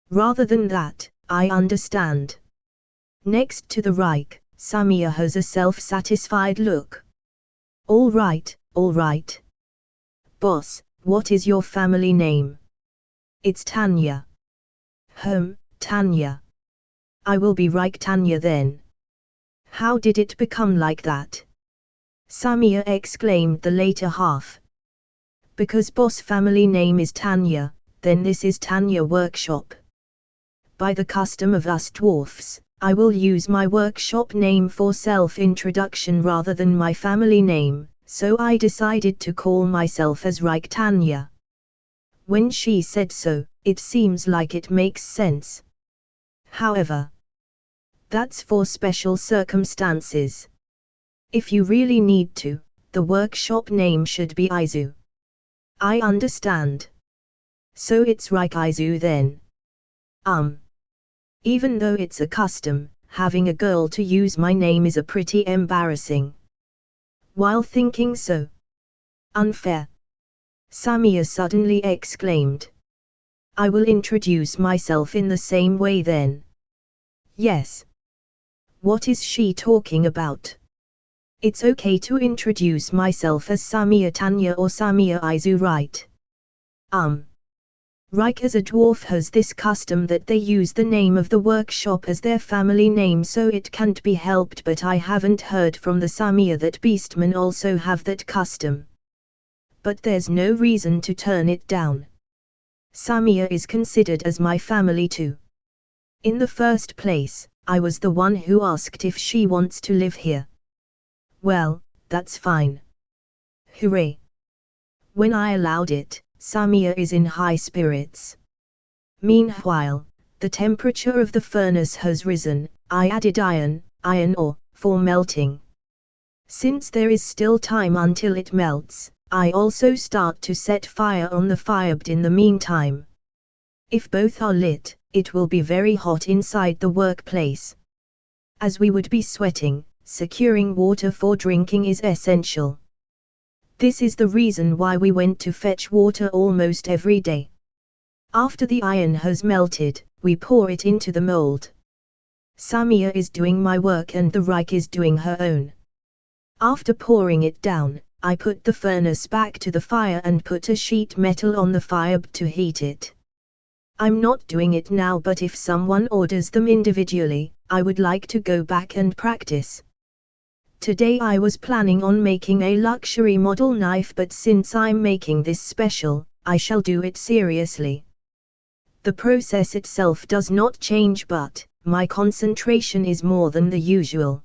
Speaker 1: Rather than that, I understand. Next to the Rike, Samia has a self-satisfied look. All right. Boss, what is your family name? It's Tanya. Tanya. I will be Rike Tanya then. How did it become like that? Samia exclaimed the later half. Because boss family name is Tanya, then this is Tanya workshop. By the custom of us dwarfs, I will use my workshop name for self-introduction rather than my family name, so I decided to call myself as Reich Tanya. When she said so, it seems like it makes sense. However, that's for special circumstances. If you really need to, the workshop name should be Izu. I understand. So it's Reich Izu then. Even though it's a custom, having a girl to use my name is a pretty embarrassing. While thinking so unfair, Samia suddenly exclaimed. I will introduce myself in the same way then. Yes. What is she talking about? It's okay to introduce myself as Samia Tanya or Samia Izu, right? Reich as a dwarf has this custom that they use the name of the workshop as their family name, so it can't be helped, but I haven't heard from the Samia that beastmen also have that custom. But there's no reason to turn it down. Samia is considered as my family too. In the first place, I was the one who asked if she wants to live here. Well, that's fine. Hooray! When I allowed it, Samia is in high spirits. Meanwhile, the temperature of the furnace has risen. I added iron ore, for melting. Since there is still time until it melts, I also start to set fire on the firebed in the meantime. If both are lit, it will be very hot inside the workplace. As we would be sweating, securing water for drinking is essential. This is the reason why we went to fetch water almost every day. After the iron has melted, we pour it into the mold. Samia is doing my work and the Reich is doing her own. After pouring it down, I put the furnace back to the fire and put a sheet metal on the fire to heat it. I'm not doing it now, but if someone orders them individually, I would like to go back and practice. Today I was planning on making a luxury model knife, but since I'm making this special, I shall do it seriously. The process itself does not change, but my concentration is more than the usual.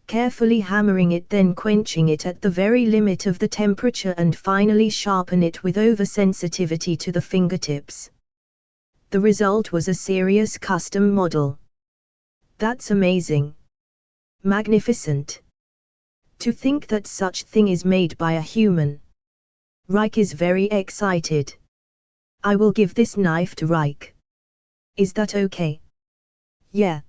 Speaker 1: Carefully hammering it, then quenching it at the very limit of the temperature, and finally sharpen it with oversensitivity to the fingertips. The result was a serious custom model. That's amazing. Magnificent. To think that such thing is made by a human. Reich is very excited. I will give this knife to Reich. Is that okay? Yeah.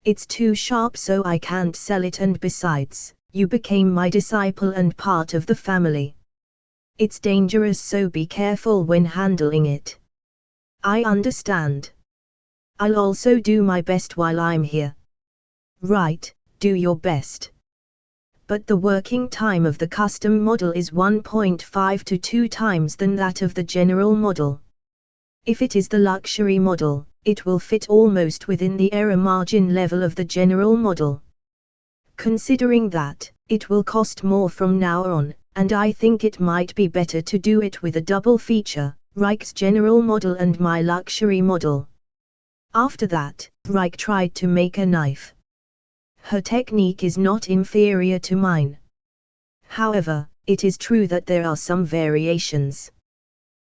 Speaker 1: It's too sharp, so I can't sell it, and besides, you became my disciple and part of the family. It's dangerous, so be careful when handling it. I understand. I'll also do my best while I'm here. Right, do your best. But the working time of the custom model is 1.5 to 2 times than that of the general model. If it is the luxury model, it will fit almost within the error margin level of the general model. Considering that, it will cost more from now on, and I think it might be better to do it with a double feature, Reich's general model and my luxury model. After that, Reich tried to make a knife. Her technique is not inferior to mine. However, it is true that there are some variations.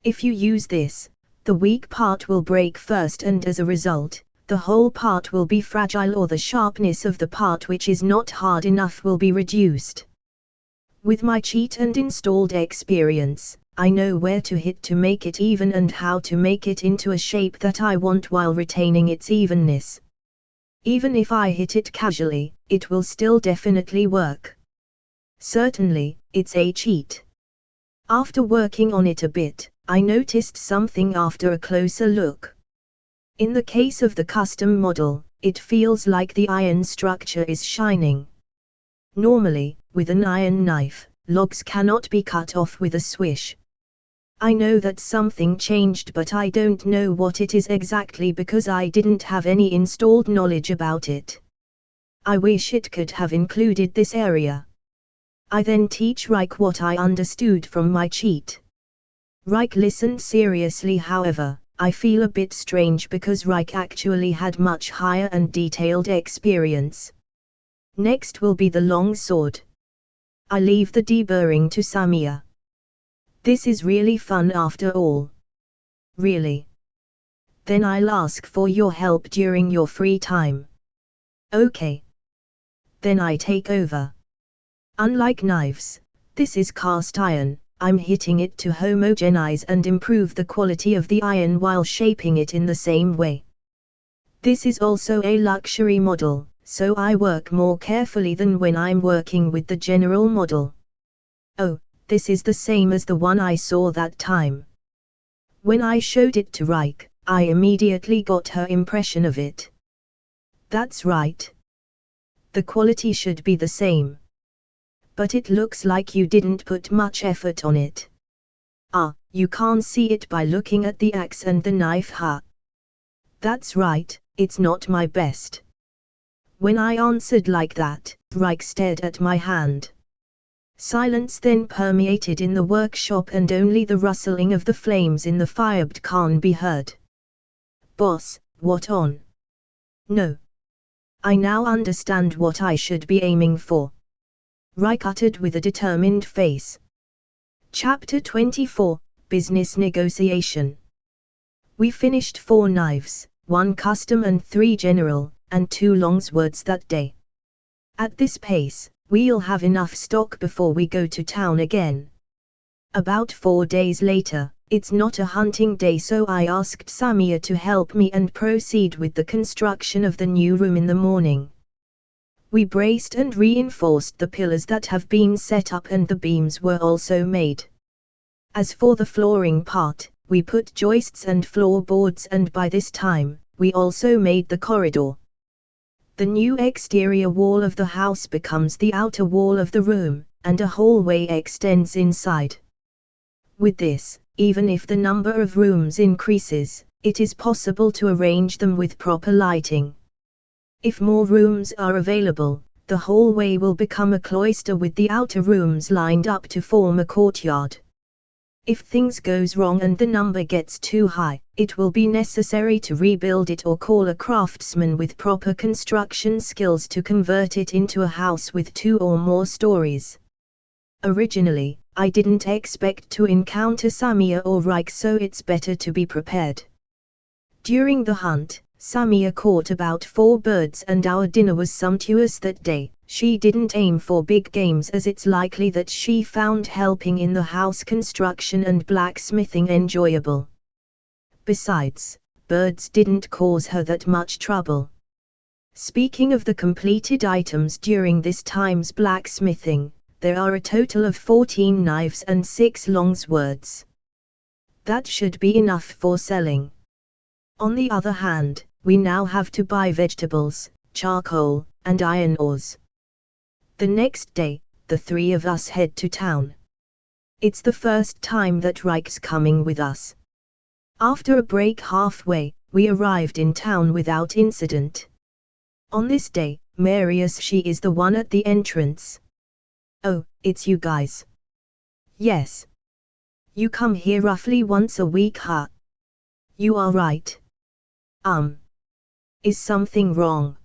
Speaker 1: If you use this, the weak part will break first, and as a result, the whole part will be fragile, or the sharpness of the part which is not hard enough will be reduced. With my cheat and installed experience, I know where to hit to make it even and how to make it into a shape that I want while retaining its evenness. Even if I hit it casually, it will still definitely work. Certainly, it's a cheat. After working on it a bit, I noticed something after a closer look. In the case of the custom model, it feels like the iron structure is shining. Normally, with an iron knife, logs cannot be cut off with a swish. I know that something changed, but I don't know what it is exactly because I didn't have any installed knowledge about it. I wish it could have included this area. I then teach Reich what I understood from my cheat. Reich listened seriously, however, I feel a bit strange because Reich actually had much higher and detailed experience. Next will be the long sword. I leave the deburring to Samia. This is really fun after all. Really? Then I'll ask for your help during your free time. Okay. Then I take over. Unlike knives, this is cast iron. I'm hitting it to homogenize and improve the quality of the iron while shaping it in the same way. This is also a luxury model, so I work more carefully than when I'm working with the general model. Oh, this is the same as the one I saw that time. When I showed it to Reich, I immediately got her impression of it. That's right. The quality should be the same. But it looks like you didn't put much effort on it. Ah, you can't see it by looking at the axe and the knife, huh? That's right, it's not my best. When I answered like that, Reich stared at my hand. Silence then permeated in the workshop and only the rustling of the flames in the firebed can be heard. Boss, what on? No. I now understand what I should be aiming for. Reich uttered with a determined face. Chapter 24, Business Negotiation. We finished 4 knives, 1 custom and 3 general, and 2 long swords that day. At this pace, we'll have enough stock before we go to town again. About 4 days later, it's not a hunting day, so I asked Samia to help me and proceed with the construction of the new room in the morning. We braced and reinforced the pillars that have been set up and the beams were also made. As for the flooring part, we put joists and floorboards, and by this time, we also made the corridor. The new exterior wall of the house becomes the outer wall of the room, and a hallway extends inside. With this, even if the number of rooms increases, it is possible to arrange them with proper lighting. If more rooms are available, the hallway will become a cloister with the outer rooms lined up to form a courtyard. If things goes wrong and the number gets too high, it will be necessary to rebuild it or call a craftsman with proper construction skills to convert it into a house with 2 or more stories. Originally, I didn't expect to encounter Samia or Reich, so it's better to be prepared. During the hunt, Samia caught about 4 birds and our dinner was sumptuous that day. She didn't aim for big games as it's likely that she found helping in the house construction and blacksmithing enjoyable. Besides, birds didn't cause her that much trouble. Speaking of the completed items during this time's blacksmithing, there are a total of 14 knives and 6 long swords. That should be enough for selling. On the other hand, we now have to buy vegetables, charcoal, and iron ores. The next day, the 3 of us head to town. It's the first time that Reich's coming with us. After a break halfway, we arrived in town without incident. On this day, Marius, she is the one at the entrance. Oh, it's you guys. Yes. You come here roughly once a week, huh? You are right. Is something wrong?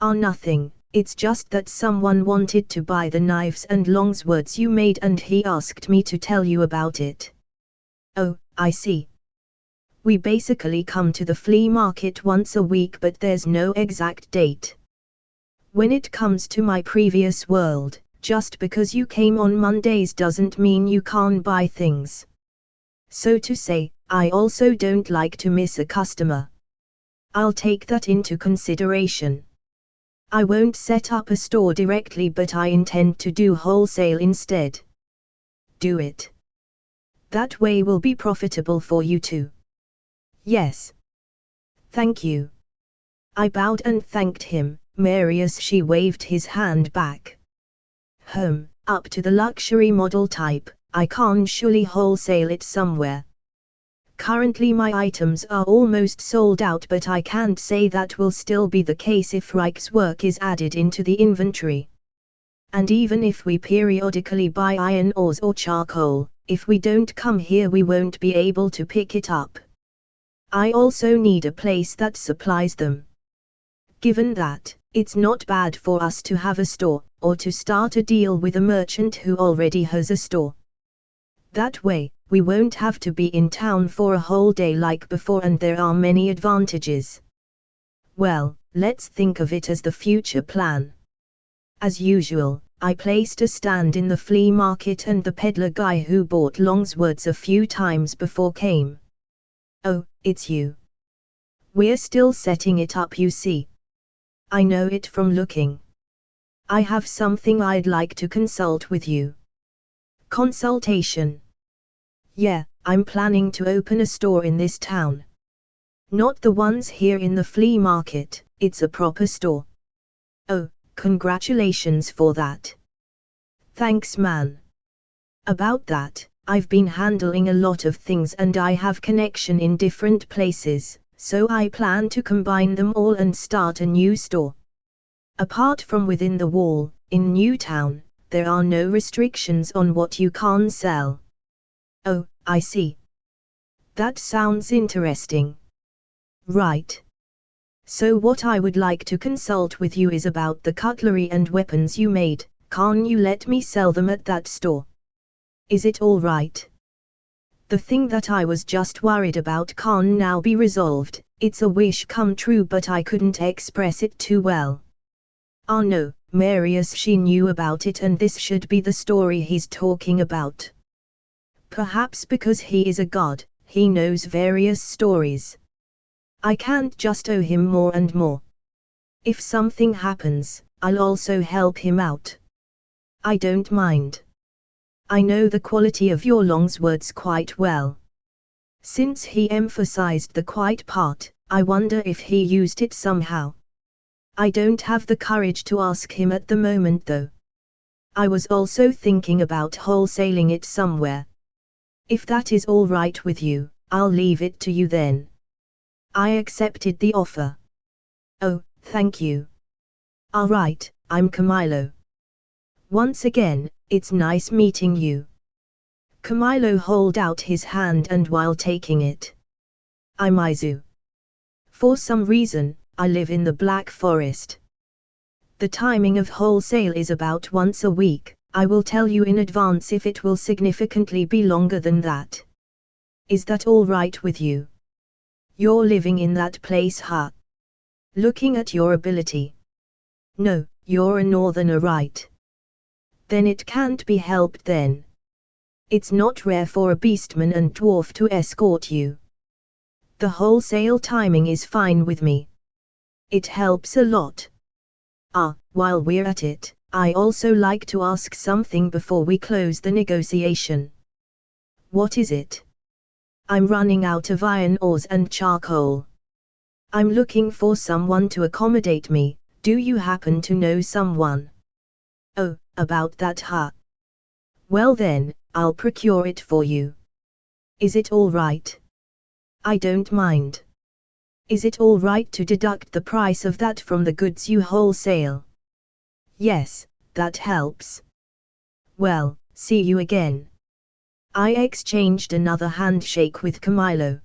Speaker 1: Nothing, it's just that someone wanted to buy the knives and long swords you made and he asked me to tell you about it. Oh, I see. We basically come to the flea market once a week, but there's no exact date. When it comes to my previous world, just because you came on Mondays doesn't mean you can't buy things. So to say, I also don't like to miss a customer. I'll take that into consideration. I won't set up a store directly, but I intend to do wholesale instead. Do it. That way will be profitable for you too. Yes. Thank you. I bowed and thanked him. Marius, she waved his hand back. Up to the luxury model type, I can surely wholesale it somewhere. Currently my items are almost sold out, but I can't say that will still be the case if Reich's work is added into the inventory. And even if we periodically buy iron ores or charcoal, if we don't come here we won't be able to pick it up. I also need a place that supplies them. Given that, it's not bad for us to have a store, or to start a deal with a merchant who already has a store. That way, we won't have to be in town for a whole day like before, and there are many advantages. Well, let's think of it as the future plan. As usual, I placed a stand in the flea market, and the peddler guy who bought longswords a few times before came. Oh, it's you. We're still setting it up, you see. I know it from looking. I have something I'd like to consult with you. Consultation. Yeah, I'm planning to open a store in this town. Not the ones here in the flea market, it's a proper store. Oh, congratulations for that. Thanks, man. About that, I've been handling a lot of things and I have connection in different places, so I plan to combine them all and start a new store. Apart from within the wall, in Newtown, there are no restrictions on what you can sell. Oh, I see. That sounds interesting. Right. So what I would like to consult with you is about the cutlery and weapons you made. Can you let me sell them at that store? Is it all right? The thing that I was just worried about can now be resolved. It's a wish come true, but I couldn't express it too well. Ah no, Marius, she knew about it, and this should be the story he's talking about. Perhaps because he is a god, he knows various stories. I can't just owe him more and more. If something happens, I'll also help him out. I don't mind. I know the quality of your longswords quite well. Since he emphasized the quite part, I wonder if he used it somehow. I don't have the courage to ask him at the moment though. I was also thinking about wholesaling it somewhere. If that is all right with you, I'll leave it to you then. I accepted the offer. Oh, thank you. All right, I'm Camilo. Once again, it's nice meeting you. Camilo held out his hand, and while taking it, I'm Izu. For some reason, I live in the Black Forest. The timing of wholesale is about once a week. I will tell you in advance if it will significantly be longer than that. Is that all right with you? You're living in that place, huh? Looking at your ability. No, you're a northerner, right? Then it can't be helped then. It's not rare for a beastman and dwarf to escort you. The wholesale timing is fine with me. It helps a lot. Ah, while we're at it, I also like to ask something before we close the negotiation. What is it? I'm running out of iron ores and charcoal. I'm looking for someone to accommodate me. Do you happen to know someone? Oh, about that, huh? Well then, I'll procure it for you. Is it all right? I don't mind. Is it all right to deduct the price of that from the goods you wholesale? Yes, that helps. Well, see you again. I exchanged another handshake with Camilo.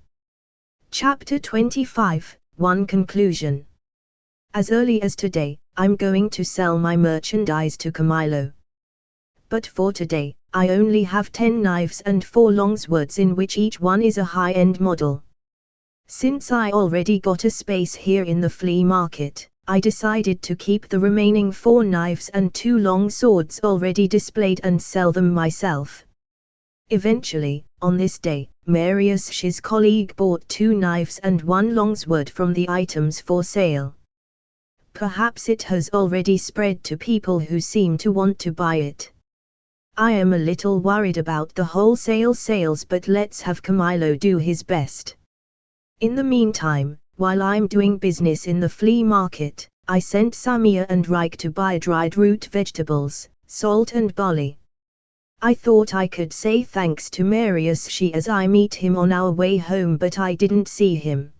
Speaker 1: Chapter 25, 1 Conclusion. As early as today, I'm going to sell my merchandise to Camilo. But for today, I only have 10 knives and 4 longswords, in which each one is a high-end model. Since I already got a space here in the flea market, I decided to keep the remaining 4 knives and 2 long swords already displayed and sell them myself. Eventually, on this day, Marius's colleague bought 2 knives and 1 longsword from the items for sale. Perhaps it has already spread to people who seem to want to buy it. I am a little worried about the wholesale sales, but let's have Camilo do his best. In the meantime, while I'm doing business in the flea market, I sent Samir and Reich to buy dried root vegetables, salt and barley. I thought I could say thanks to Marius as I meet him on our way home, but I didn't see him.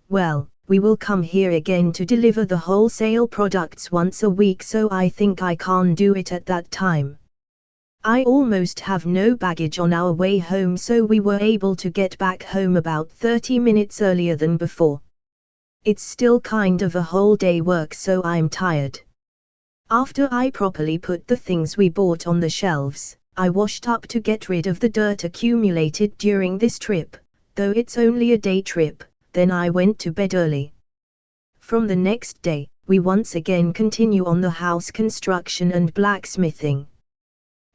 Speaker 1: Well, we will come here again to deliver the wholesale products once a week, so I think I can do it at that time. I almost have no baggage on our way home, so we were able to get back home about 30 minutes earlier than before. It's still kind of a whole day work, so I'm tired. After I properly put the things we bought on the shelves, I washed up to get rid of the dirt accumulated during this trip, though it's only a day trip. Then I went to bed early. From the next day, we once again continue on the house construction and blacksmithing.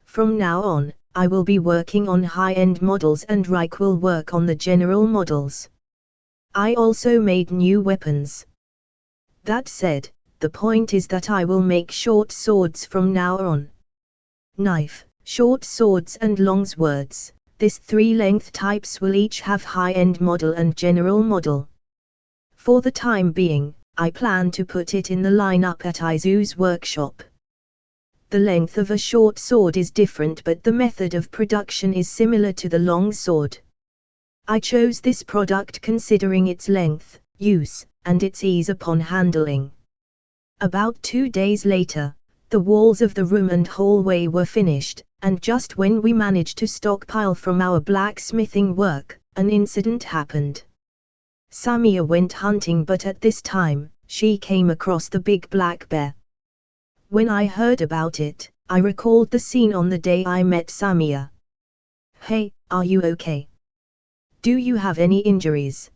Speaker 1: From now on, I will be working on high-end models and Reich will work on the general models. I also made new weapons. That said, the point is that I will make short swords from now on. Knife, short swords and long swords. These 3 length types will each have high-end model and general model. For the time being, I plan to put it in the lineup at Izu's workshop. The length of a short sword is different, but the method of production is similar to the long sword. I chose this product considering its length, use, and its ease upon handling. About 2 days later, the walls of the room and hallway were finished, and just when we managed to stockpile from our blacksmithing work, an incident happened. Samia went hunting, but at this time, she came across the big black bear. When I heard about it, I recalled the scene on the day I met Samia. "Hey, are you okay? Do you have any injuries?"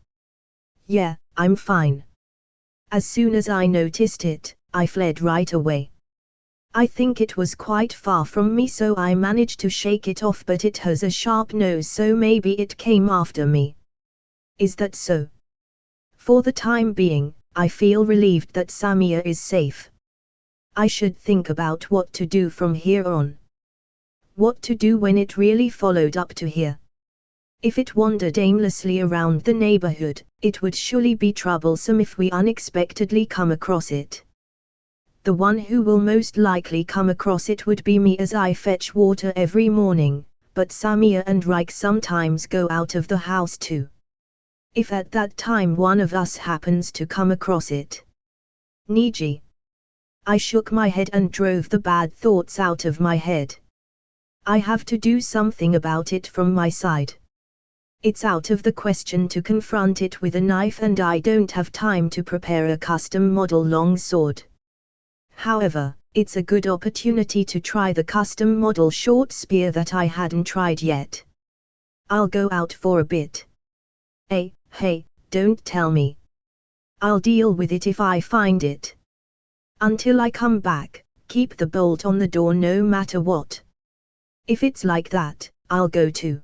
Speaker 1: "Yeah, I'm fine." As soon as I noticed it, I fled right away. I think it was quite far from me, so I managed to shake it off, but it has a sharp nose, so maybe it came after me. Is that so? For the time being, I feel relieved that Samia is safe. I should think about what to do from here on. What to do when it really followed up to here? If it wandered aimlessly around the neighborhood, it would surely be troublesome if we unexpectedly come across it. The one who will most likely come across it would be me, as I fetch water every morning, but Samia and Reich sometimes go out of the house too. If at that time one of us happens to come across it. Niji. I shook my head and drove the bad thoughts out of my head. I have to do something about it from my side. It's out of the question to confront it with a knife, and I don't have time to prepare a custom model long sword. However, it's a good opportunity to try the custom model short spear that I hadn't tried yet. I'll go out for a bit. Hey, don't tell me. I'll deal with it if I find it. Until I come back, keep the bolt on the door no matter what. If it's like that, I'll go too.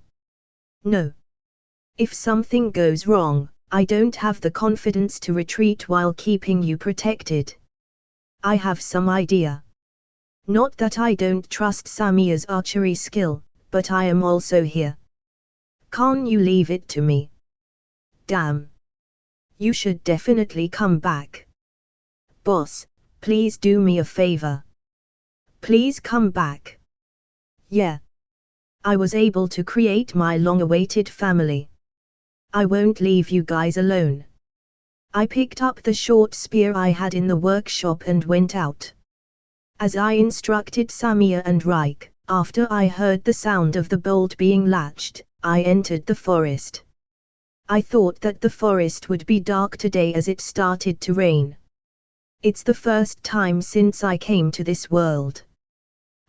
Speaker 1: No. If something goes wrong, I don't have the confidence to retreat while keeping you protected. I have some idea. Not that I don't trust Samia's archery skill, but I am also here. Can't you leave it to me? Damn. You should definitely come back. Boss, please do me a favor. Please come back. Yeah. I was able to create my long-awaited family. I won't leave you guys alone. I picked up the short spear I had in the workshop and went out. As I instructed Samia and Reich, after I heard the sound of the bolt being latched, I entered the forest. I thought that the forest would be dark today as it started to rain. It's the first time since I came to this world.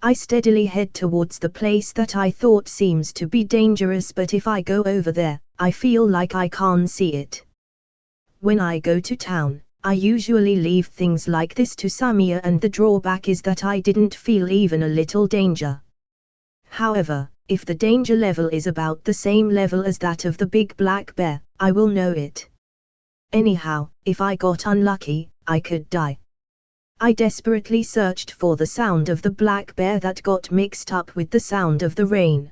Speaker 1: I steadily head towards the place that I thought seems to be dangerous, but if I go over there, I feel like I can't see it. When I go to town, I usually leave things like this to Samia, and the drawback is that I didn't feel even a little danger. However, if the danger level is about the same level as that of the big black bear, I will know it. Anyhow, if I got unlucky, I could die. I desperately searched for the sound of the black bear that got mixed up with the sound of the rain.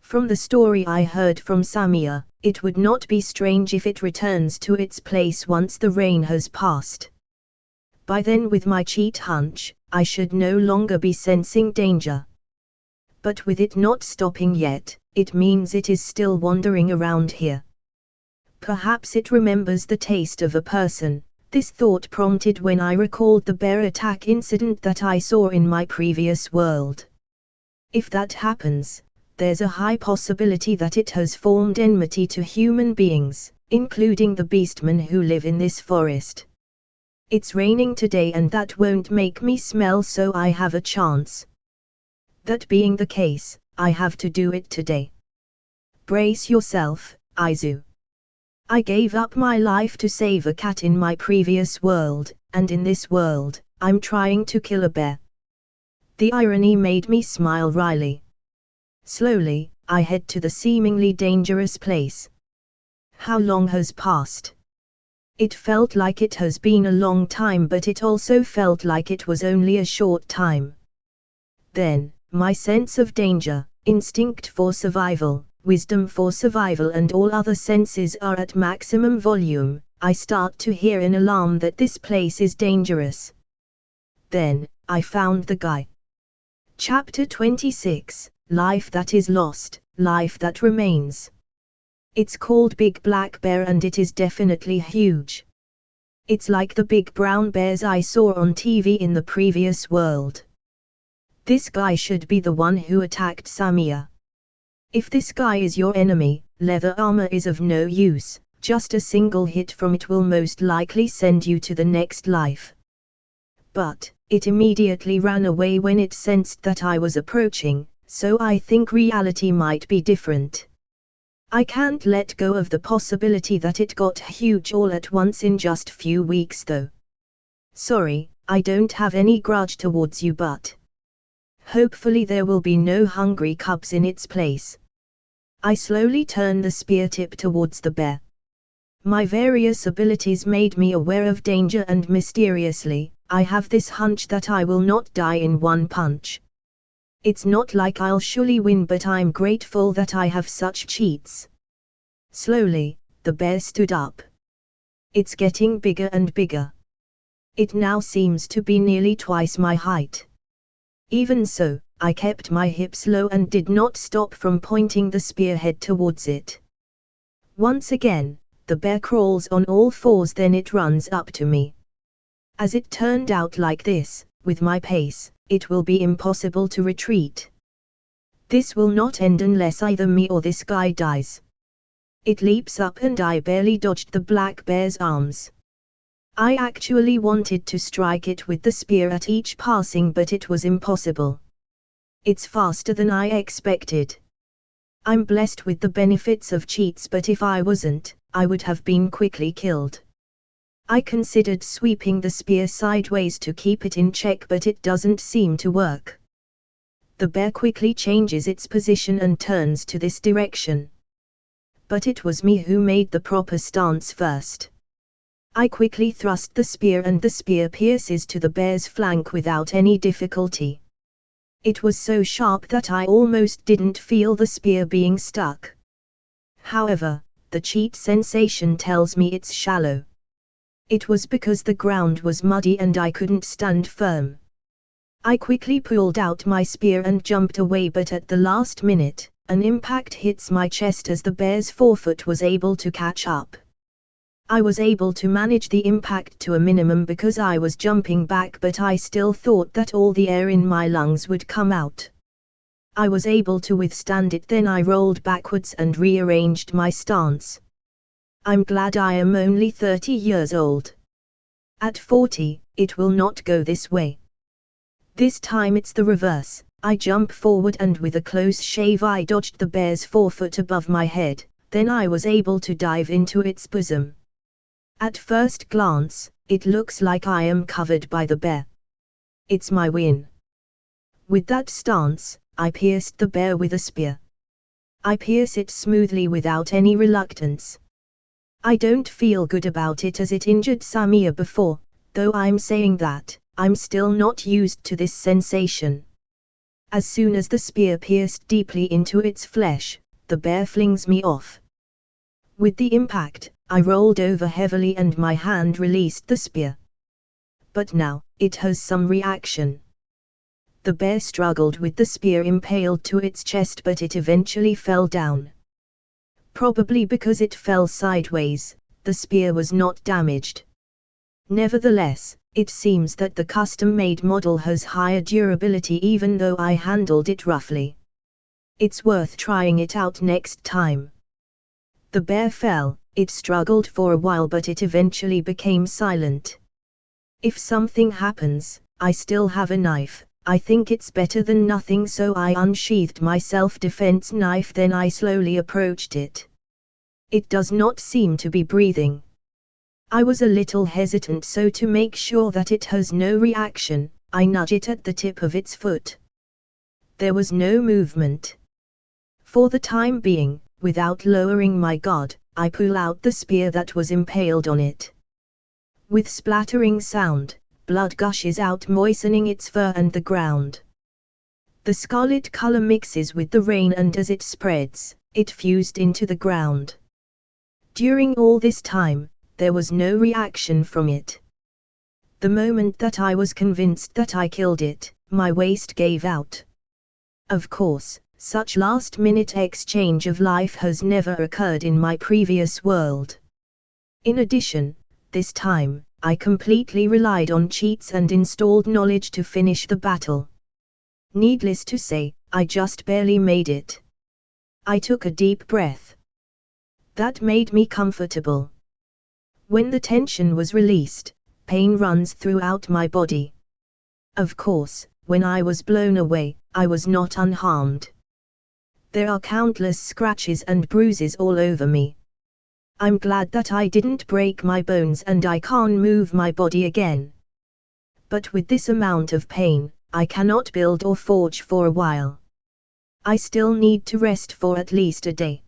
Speaker 1: From the story I heard from Samia, it would not be strange if it returns to its place once the rain has passed. By then, with my cheat hunch, I should no longer be sensing danger. But with it not stopping yet, it means it is still wandering around here. Perhaps it remembers the taste of a person. This thought prompted when I recalled the bear attack incident that I saw in my previous world. If that happens, there's a high possibility that it has formed enmity to human beings, including the beastmen who live in this forest. It's raining today and that won't make me smell, so I have a chance. That being the case, I have to do it today. Brace yourself, Izu. I gave up my life to save a cat in my previous world, and in this world, I'm trying to kill a bear. The irony made me smile wryly. Slowly, I head to the seemingly dangerous place. How long has passed? It felt like it has been a long time, but it also felt like it was only a short time. Then, my sense of danger, instinct for survival, wisdom for survival and all other senses are at maximum volume. I start to hear an alarm that this place is dangerous. Then, I found the guy. Chapter 26, Life That Is Lost, Life That Remains. It's called Big Black Bear and it is definitely huge. It's like the big brown bears I saw on TV in the previous world. This guy should be the one who attacked Samia. If this guy is your enemy, leather armor is of no use, just a single hit from it will most likely send you to the next life. But, it immediately ran away when it sensed that I was approaching, so I think reality might be different. I can't let go of the possibility that it got huge all at once in just few weeks though. Sorry, I don't have any grudge towards you, but hopefully there will be no hungry cubs in its place. I slowly turn the spear tip towards the bear. My various abilities made me aware of danger and mysteriously, I have this hunch that I will not die in one punch. It's not like I'll surely win, but I'm grateful that I have such cheats. Slowly, the bear stood up. It's getting bigger and bigger. It now seems to be nearly twice my height. Even so, I kept my hips low and did not stop from pointing the spearhead towards it. Once again, the bear crawls on all fours, then it runs up to me. As it turned out like this, with my pace, it will be impossible to retreat. This will not end unless either me or this guy dies. It leaps up and I barely dodged the black bear's arms. I actually wanted to strike it with the spear at each passing, but it was impossible. It's faster than I expected. I'm blessed with the benefits of cheats, but if I wasn't, I would have been quickly killed. I considered sweeping the spear sideways to keep it in check, but it doesn't seem to work. The bear quickly changes its position and turns to this direction. But it was me who made the proper stance first. I quickly thrust the spear and the spear pierces to the bear's flank without any difficulty. It was so sharp that I almost didn't feel the spear being stuck. However, the cheat sensation tells me it's shallow. It was because the ground was muddy and I couldn't stand firm. I quickly pulled out my spear and jumped away, but at the last minute, an impact hits my chest as the bear's forefoot was able to catch up. I was able to manage the impact to a minimum because I was jumping back, but I still thought that all the air in my lungs would come out. I was able to withstand it, then I rolled backwards and rearranged my stance. I'm glad I am only 30 years old. At 40, it will not go this way. This time it's the reverse. I jump forward and with a close shave I dodged the bear's forefoot above my head, then I was able to dive into its bosom. At first glance, it looks like I am covered by the bear. It's my win. With that stance, I pierced the bear with a spear. I pierce it smoothly without any reluctance. I don't feel good about it as it injured Samia before, though I'm saying that, I'm still not used to this sensation. As soon as the spear pierced deeply into its flesh, the bear flings me off. With the impact, I rolled over heavily and my hand released the spear. But now, it has some reaction. The bear struggled with the spear impaled to its chest, but it eventually fell down. Probably because it fell sideways, the spear was not damaged. Nevertheless, It seems that the custom-made model has higher durability even though I handled it roughly. It's worth trying it out next time. The bear fell. It struggled for a while but it eventually became silent. If something happens, I still have a knife. I think it's better than nothing, so I unsheathed my self-defense knife, then I slowly approached it. It does not seem to be breathing. I was a little hesitant, so to make sure that it has no reaction, I nudge it at the tip of its foot. There was no movement. For the time being, without lowering my guard, I pull out the spear that was impaled on it. With splattering sound, blood gushes out, moistening its fur and the ground. The scarlet color mixes with the rain, and as it spreads, it fused into the ground. During all this time, there was no reaction from it. The moment that I was convinced that I killed it, my waist gave out. Of course, such last-minute exchange of life has never occurred in my previous world. In addition, this time, I completely relied on cheats and installed knowledge to finish the battle. Needless to say, I just barely made it. I took a deep breath. That made me comfortable. When the tension was released, pain runs throughout my body. Of course, when I was blown away, I was not unharmed. There are countless scratches and bruises all over me. I'm glad that I didn't break my bones and I can't move my body again. But with this amount of pain, I cannot build or forge for a while. I still need to rest for at least a day.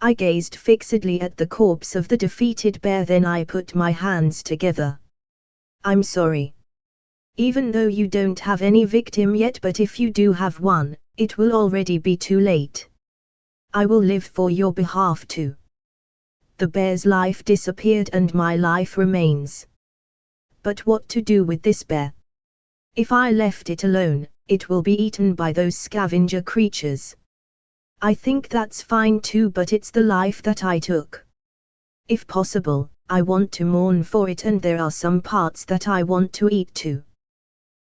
Speaker 1: I gazed fixedly at the corpse of the defeated bear, then I put my hands together. I'm sorry. Even though you don't have any victim yet, but if you do have one, it will already be too late. I will live for your behalf too. The bear's life disappeared and my life remains. But what to do with this bear? If I left it alone, it will be eaten by those scavenger creatures. I think that's fine too, but it's the life that I took. If possible, I want to mourn for it, and there are some parts that I want to eat too.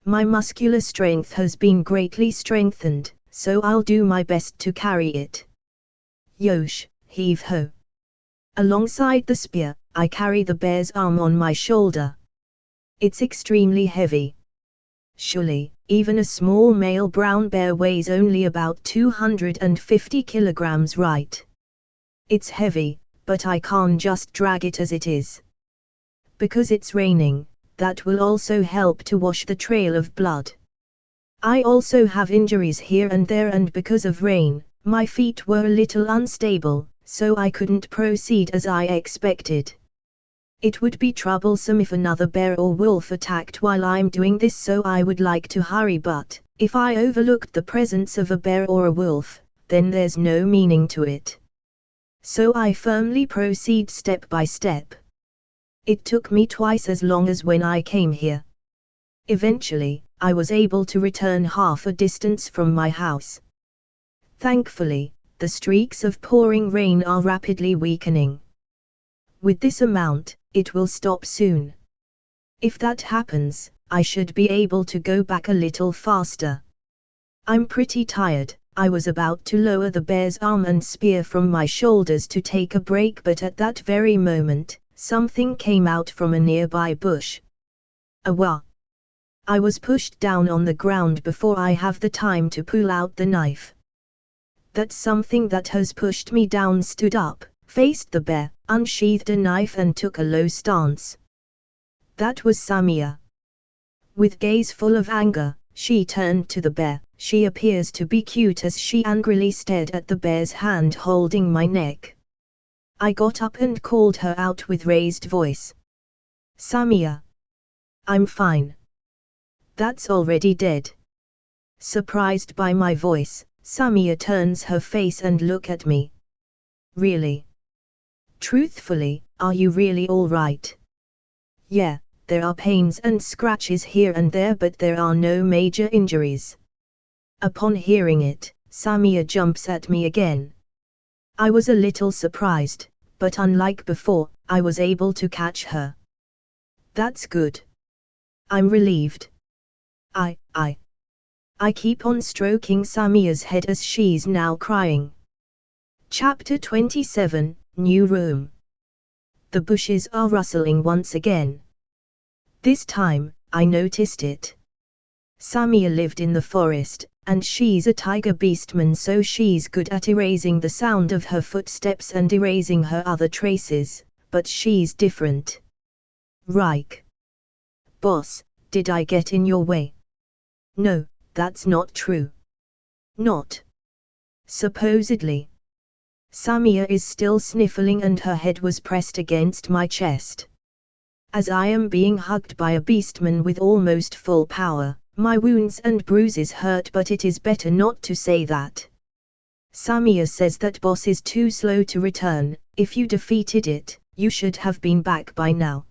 Speaker 1: My muscular strength has been greatly strengthened, so I'll do my best to carry it. Yosh, heave ho. Alongside the spear, I carry the bear's arm on my shoulder. It's extremely heavy. Surely, even a small male brown bear weighs only about 250 kilograms, right? It's heavy, but I can't just drag it as it is. Because it's raining, that will also help to wash the trail of blood. I also have injuries here and there, and because of rain, my feet were a little unstable, so I couldn't proceed as I expected. It would be troublesome if another bear or wolf attacked while I'm doing this, so I would like to hurry, but if I overlooked the presence of a bear or a wolf, then there's no meaning to it. So I firmly proceed step by step. It took me twice as long as when I came here. Eventually, I was able to return half a distance from my house. Thankfully, the streaks of pouring rain are rapidly weakening. With this amount, it will stop soon. If that happens, I should be able to go back a little faster. I'm pretty tired. I was about to lower the bear's arm and spear from my shoulders to take a break, but at that very moment, something came out from a nearby bush. A wah! I was pushed down on the ground before I have the time to pull out the knife. That something that has pushed me down stood up, faced the bear, unsheathed a knife and took a low stance. That was Samia. With gaze full of anger, she turned to the bear. She appears to be cute as she angrily stared at the bear's hand holding my neck. I got up and called her out with raised voice. Samia. I'm fine. That's already dead. Surprised by my voice, Samia turns her face and look at me. Really? Truthfully, are you really all right? Yeah, there are pains and scratches here and there, but there are no major injuries. Upon hearing it, Samia jumps at me again. I was a little surprised, but unlike before, I was able to catch her. That's good. I'm relieved. I keep on stroking Samia's head as she's now crying. Chapter 27, New Room. The bushes are rustling once again. This time, I noticed it. Samia lived in the forest, and she's a tiger beastman, so she's good at erasing the sound of her footsteps and erasing her other traces, but she's different. Reich. Boss, did I get in your way? No, that's not true. Not. Supposedly. Samia is still sniffling and her head was pressed against my chest. As I am being hugged by a beastman with almost full power, my wounds and bruises hurt, but it is better not to say that. Samia says that boss is too slow to return. If you defeated it, you should have been back by now.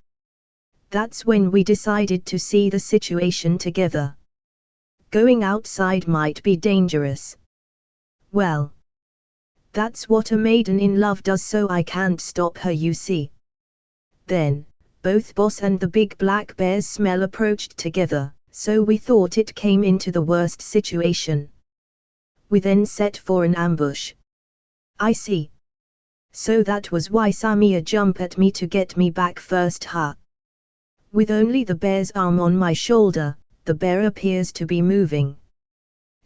Speaker 1: That's when we decided to see the situation together. Going outside might be dangerous. Well, that's what a maiden in love does, so I can't stop her, you see. Then, both boss and the big black bear's smell approached together, so we thought it came into the worst situation. We then set for an ambush. I see. So that was why Samia jumped at me to get me back first, huh? With only the bear's arm on my shoulder, the bear appears to be moving.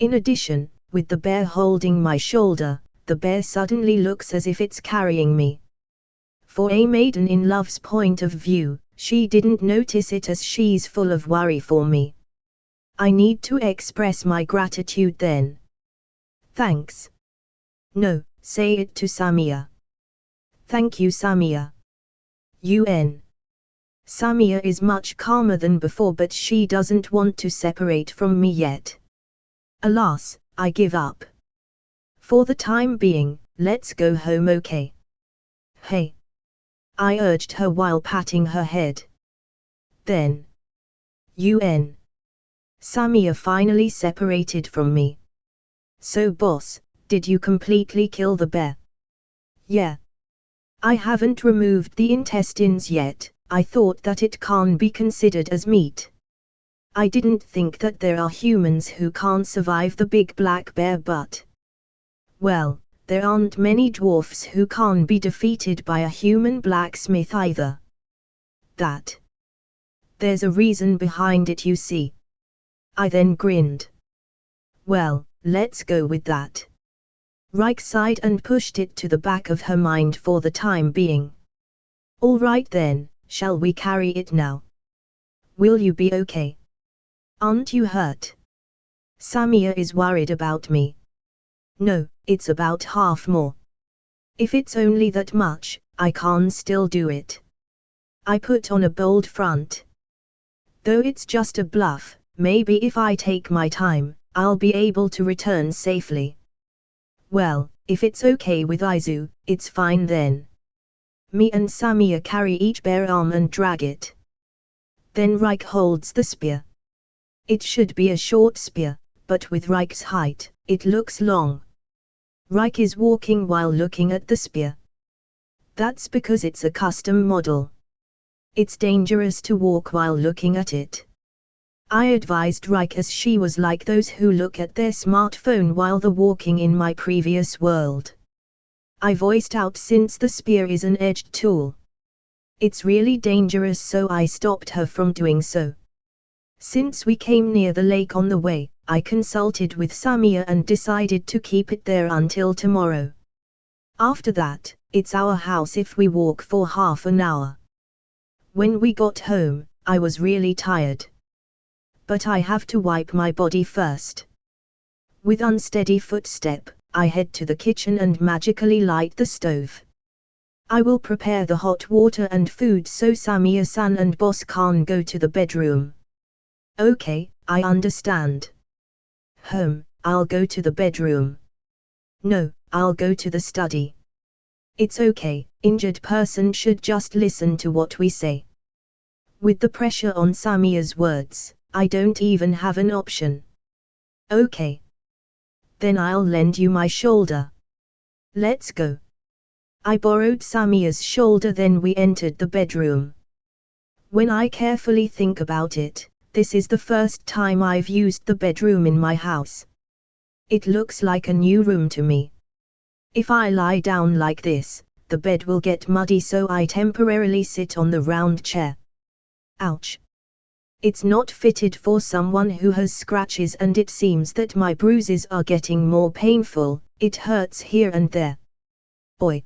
Speaker 1: In addition, with the bear holding my shoulder, the bear suddenly looks as if it's carrying me. For a maiden in love's point of view, she didn't notice it as she's full of worry for me. I need to express my gratitude then. Thanks. No, say it to Samia. Thank you, Samia. Samia is much calmer than before, but she doesn't want to separate from me yet. Alas, I give up. For the time being, let's go home, okay? Hey. I urged her while patting her head. Then. Samia finally separated from me. So boss, did you completely kill the bear? Yeah. I haven't removed the intestines yet. I thought that it can't be considered as meat. I didn't think that there are humans who can't survive the big black bear, but... well, there aren't many dwarfs who can't be defeated by a human blacksmith either. There's a reason behind it, you see. I then grinned. Well, let's go with that. Reich sighed and pushed it to the back of her mind for the time being. All right then. Shall we carry it now? Will you be okay? Aren't you hurt? Samia is worried about me. No, it's about half more. If it's only that much, I can still do it. I put on a bold front. Though it's just a bluff, maybe if I take my time, I'll be able to return safely. Well, if it's okay with Izu, it's fine then. Me and Samia carry each bear arm and drag it. Then Reich holds the spear. It should be a short spear, but with Reich's height, it looks long. Reich is walking while looking at the spear. That's because it's a custom model. It's dangerous to walk while looking at it. I advised Reich, as she was like those who look at their smartphone while they're walking in my previous world. I voiced out, since the spear is an edged tool. It's really dangerous, so I stopped her from doing so. Since we came near the lake on the way, I consulted with Samia and decided to keep it there until tomorrow. After that, it's our house if we walk for half an hour. When we got home, I was really tired. But I have to wipe my body first. With unsteady footstep, I head to the kitchen and magically light the stove. I will prepare the hot water and food so Samia-san and boss can go to the bedroom. Okay, I understand. I'll go to the bedroom. No, I'll go to the study. It's okay, injured person should just listen to what we say. With the pressure on Samia's words, I don't even have an option. Okay. Then I'll lend you my shoulder. Let's go. I borrowed Samia's shoulder, then we entered the bedroom. When I carefully think about it, this is the first time I've used the bedroom in my house. It looks like a new room to me. If I lie down like this, the bed will get muddy, so I temporarily sit on the round chair. Ouch. It's not fitted for someone who has scratches, and it seems that my bruises are getting more painful. It hurts here and there. Oi!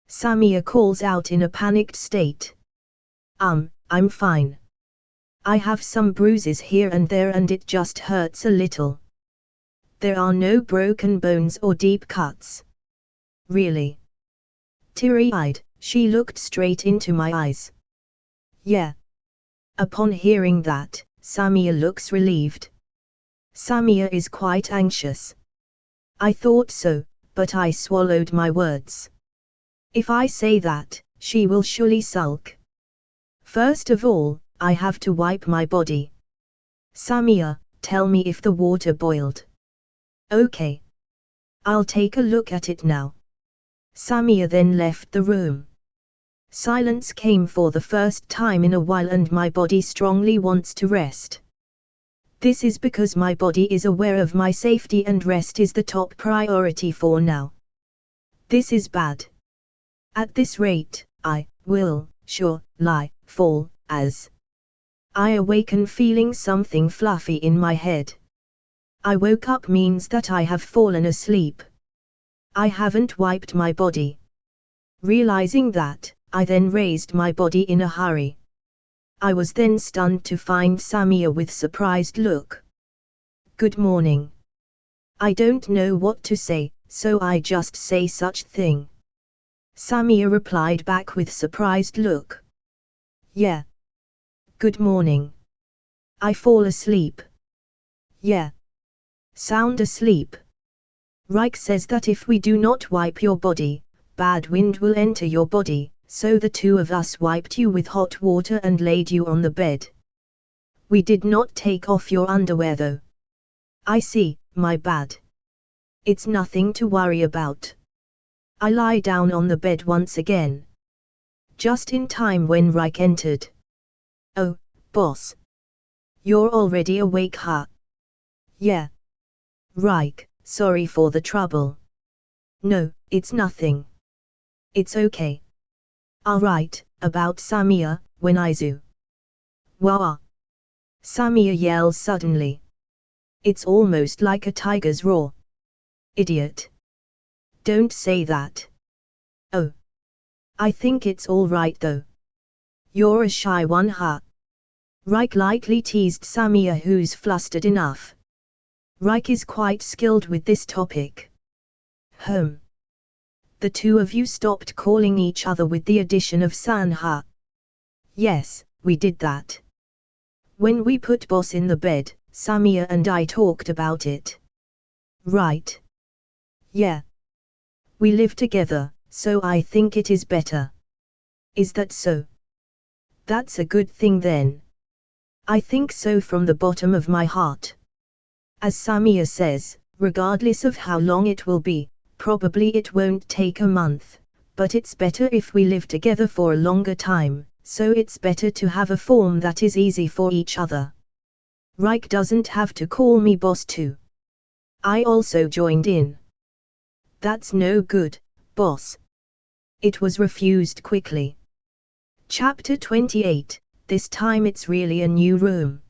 Speaker 1: Samia calls out in a panicked state. I'm fine. I have some bruises here and there and it just hurts a little. There are no broken bones or deep cuts. Really? Teary-eyed, she looked straight into my eyes. Yeah. Upon hearing that, Samia looks relieved. Samia is quite anxious. I thought so, but I swallowed my words. If I say that, she will surely sulk. First of all, I have to wipe my body. Samia, tell me if the water boiled. Okay. I'll take a look at it now. Samia then left the room. Silence came for the first time in a while, and my body strongly wants to rest. This is because my body is aware of my safety and rest is the top priority for now. This is bad. At this rate, I will surely fall as I awaken feeling something fluffy in my head. I woke up means that I have fallen asleep. I haven't wiped my body. Realizing that, I then raised my body in a hurry. I was then stunned to find Samia with surprised look. Good morning. I don't know what to say, so I just say such thing. Samia replied back with surprised look. Yeah. Good morning. I fall asleep. Yeah. Sound asleep. Reich says that if we do not wipe your body, bad wind will enter your body, so the two of us wiped you with hot water and laid you on the bed. We did not take off your underwear though. I see, my bad. It's nothing to worry about. I lie down on the bed once again. Just in time when Reich entered. Oh, boss. You're already awake, huh? Yeah. Reich, sorry for the trouble. No, it's nothing. It's okay. Alright, about Samia, when I zoo. Wah! Samia yells suddenly. It's almost like a tiger's roar. Idiot. Don't say that. Oh. I think it's all right though. You're a shy one, huh? Reich lightly teased Samia, who's flustered enough. Reich is quite skilled with this topic. The two of you stopped calling each other with the addition of san, huh? Yes, we did that. When we put boss in the bed, Samia and I talked about it. Right. Yeah. We live together, so I think it is better. Is that so? That's a good thing then. I think so from the bottom of my heart. As Samia says, regardless of how long it will be, probably it won't take a month, but it's better if we live together for a longer time, so it's better to have a form that is easy for each other. Reich doesn't have to call me boss too. I also joined in. That's no good, boss. It was refused quickly. Chapter 28, this time it's really a new room.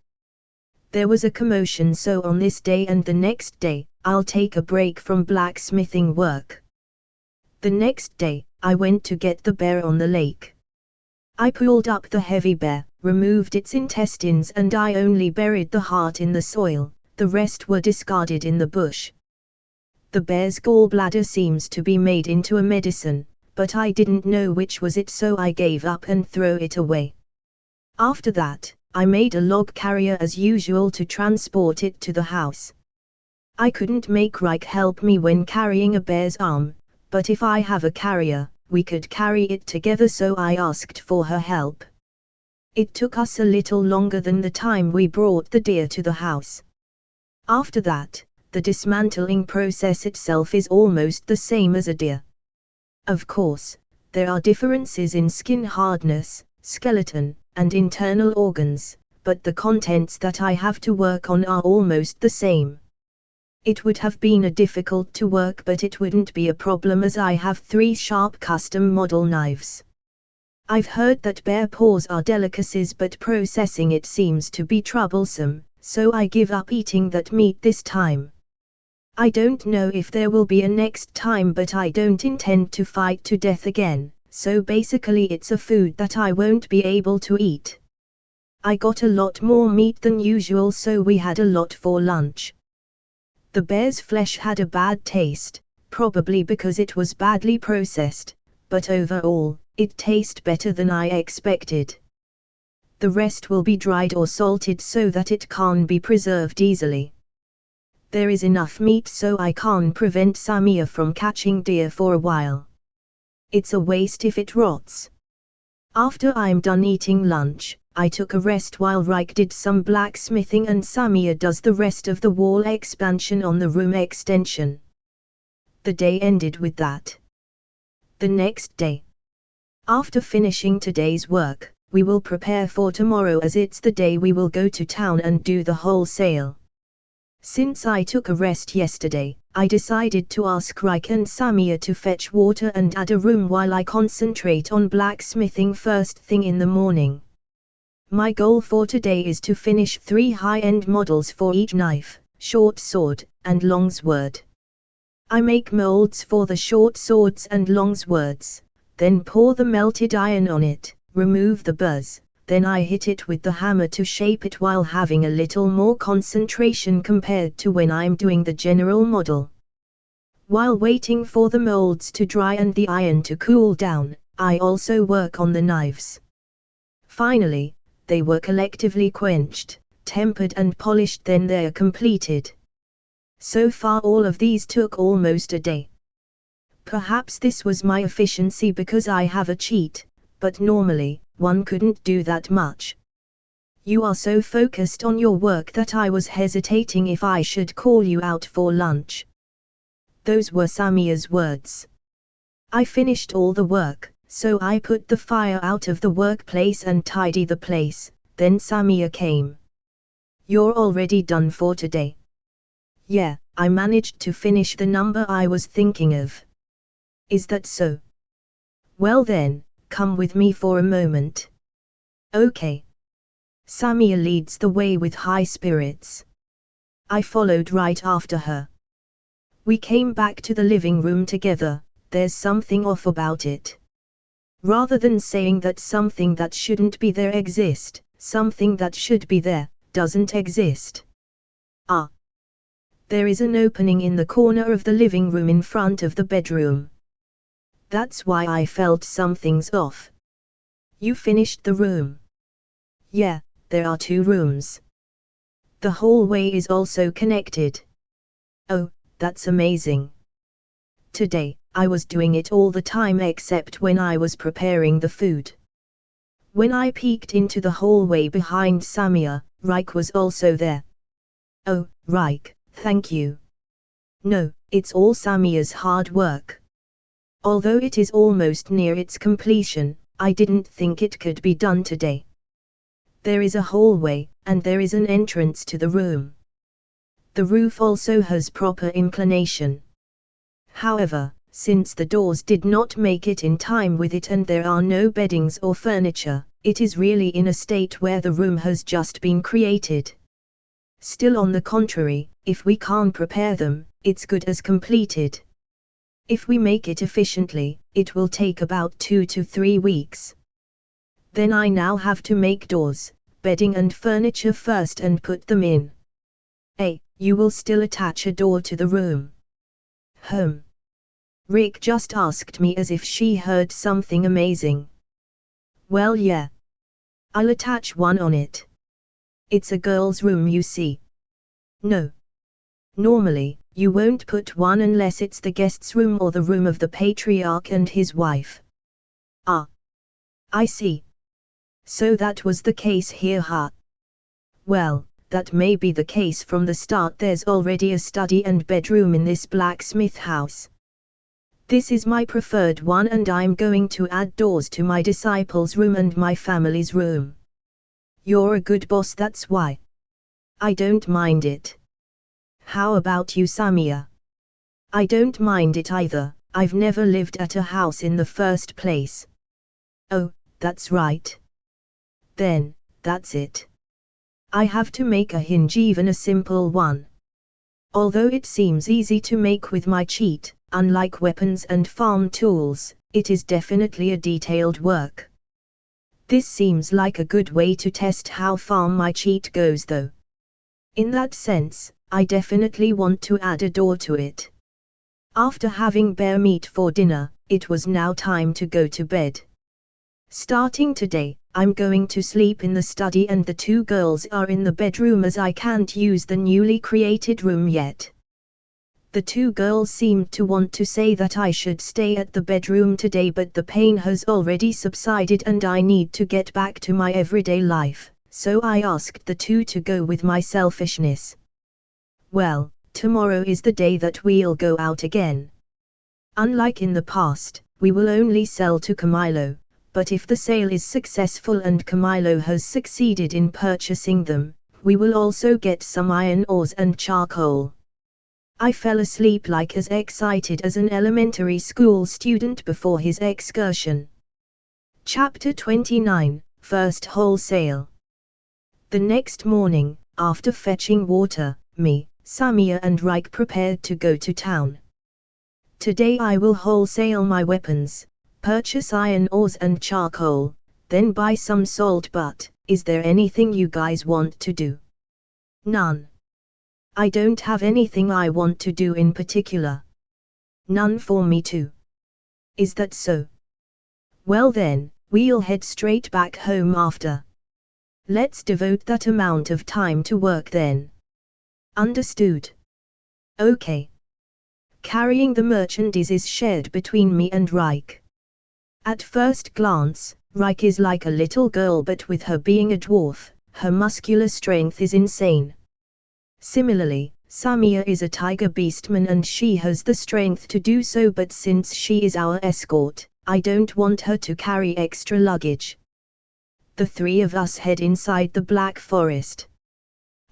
Speaker 1: There was a commotion, so on this day and the next day, I'll take a break from blacksmithing work. The next day, I went to get the bear on the lake. I pulled up the heavy bear, removed its intestines, and I only buried the heart in the soil, the rest were discarded in the bush. The bear's gallbladder seems to be made into a medicine, but I didn't know which was it, so I gave up and threw it away. After that, I made a log carrier as usual to transport it to the house. I couldn't make Reich help me when carrying a bear's arm, but if I have a carrier, we could carry it together, so I asked for her help. It took us a little longer than the time we brought the deer to the house. After that, the dismantling process itself is almost the same as a deer. Of course, there are differences in skin hardness, skeleton, and internal organs, but the contents that I have to work on are almost the same. It would have been difficult to work, but it wouldn't be a problem as I have 3 sharp custom model knives. I've heard that bear paws are delicacies, but processing it seems to be troublesome, so I give up eating that meat this time. I don't know if there will be a next time, but I don't intend to fight to death again, so basically it's a food that I won't be able to eat. I got a lot more meat than usual, so we had a lot for lunch. The bear's flesh had a bad taste, probably because it was badly processed, but overall, it tastes better than I expected. The rest will be dried or salted so that it can be preserved easily. There is enough meat so I can prevent Samia from catching deer for a while. It's a waste if it rots. After I'm done eating lunch, I took a rest while Reich did some blacksmithing and Samia does the rest of the wall expansion on the room extension. The day ended with that. The next day. After finishing today's work, we will prepare for tomorrow as it's the day we will go to town and do the wholesale. Since I took a rest yesterday, I decided to ask Reich and Samia to fetch water and add a room while I concentrate on blacksmithing first thing in the morning. My goal for today is to finish 3 high-end models for each knife, short sword, and long sword. I make molds for the short swords and long swords, then pour the melted iron on it, remove the buzz, then I hit it with the hammer to shape it while having a little more concentration compared to when I'm doing the general model. While waiting for the molds to dry and the iron to cool down, I also work on the knives. Finally, they were collectively quenched, tempered and polished, then they're completed. So far all of these took almost a day. Perhaps this was my efficiency because I have a cheat, but normally, one couldn't do that much. You are so focused on your work that I was hesitating if I should call you out for lunch. Those were Samia's words. I finished all the work, so I put the fire out of the workplace and tidy the place, then Samia came. You're already done for today. Yeah, I managed to finish the number I was thinking of. Is that so? Well then, come with me for a moment. Okay. Samia leads the way with high spirits. I followed right after her. We came back to the living room together. There's something off about it. Rather than saying that something that shouldn't be there exists, something that should be there, doesn't exist. Ah. There is an opening in the corner of the living room in front of the bedroom. That's why I felt something's off. You finished the room? Yeah, there are 2 rooms. The hallway is also connected. Oh, that's amazing. Today, I was doing it all the time except when I was preparing the food. When I peeked into the hallway behind Samia, Reich was also there. Oh, Reich, thank you. No, it's all Samia's hard work. Although it is almost near its completion, I didn't think it could be done today. There is a hallway, and there is an entrance to the room. The roof also has proper inclination. However, since the doors did not make it in time with it and there are no beddings or furniture, it is really in a state where the room has just been created. Still, on the contrary, if we can't prepare them, it's good as completed. If we make it efficiently, it will take about 2 to 3 weeks. Then I now have to make doors, bedding and furniture first and put them in. You will still attach a door to the room? Rick just asked me as if she heard something amazing. Well, yeah. I'll attach one on it. It's a girl's room, you see. No. Normally, you won't put one unless it's the guest's room or the room of the patriarch and his wife. Ah. I see. So that was the case here, huh? Well, that may be the case from the start. There's already a study and bedroom in this blacksmith house. This is my preferred one and I'm going to add doors to my disciples' room and my family's room. You're a good boss, that's why. I don't mind it. How about you, Samia? I don't mind it either, I've never lived at a house in the first place. Oh, that's right. Then, that's it. I have to make a hinge, even a simple one. Although it seems easy to make with my cheat, unlike weapons and farm tools, it is definitely a detailed work. This seems like a good way to test how far my cheat goes though. In that sense, I definitely want to add a door to it. After having bear meat for dinner, it was now time to go to bed. Starting today, I'm going to sleep in the study and the two girls are in the bedroom as I can't use the newly created room yet. The two girls seemed to want to say that I should stay at the bedroom today, but the pain has already subsided and I need to get back to my everyday life, so I asked the two to go with my selfishness. Well, tomorrow is the day that we'll go out again. Unlike in the past, we will only sell to Camilo, but if the sale is successful and Camilo has succeeded in purchasing them, we will also get some iron ores and charcoal. I fell asleep like as excited as an elementary school student before his excursion. Chapter 29, First Wholesale. The next morning, after fetching water, me, Samia and Reich prepared to go to town. Today I will wholesale my weapons, purchase iron ores and charcoal, then buy some salt. But, is there anything you guys want to do? None. I don't have anything I want to do in particular. None for me too. Is that so? Well then, we'll head straight back home after. Let's devote that amount of time to work then. Understood. Okay. Carrying the merchandise is shared between me and Reich. At first glance, Reich is like a little girl, but with her being a dwarf, her muscular strength is insane. Similarly, Samia is a tiger beastman and she has the strength to do so, but since she is our escort, I don't want her to carry extra luggage. The three of us head inside the Black Forest.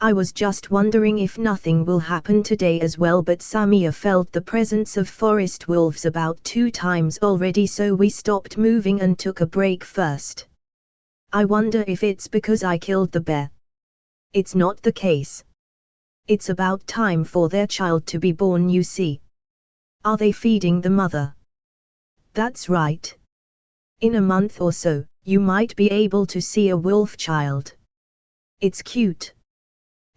Speaker 1: I was just wondering if nothing will happen today as well, but Samia felt the presence of forest wolves about 2 times already, so we stopped moving and took a break first. I wonder if it's because I killed the bear. It's not the case. It's about time for their child to be born, you see. Are they feeding the mother? That's right. In a month or so, you might be able to see a wolf child. It's cute.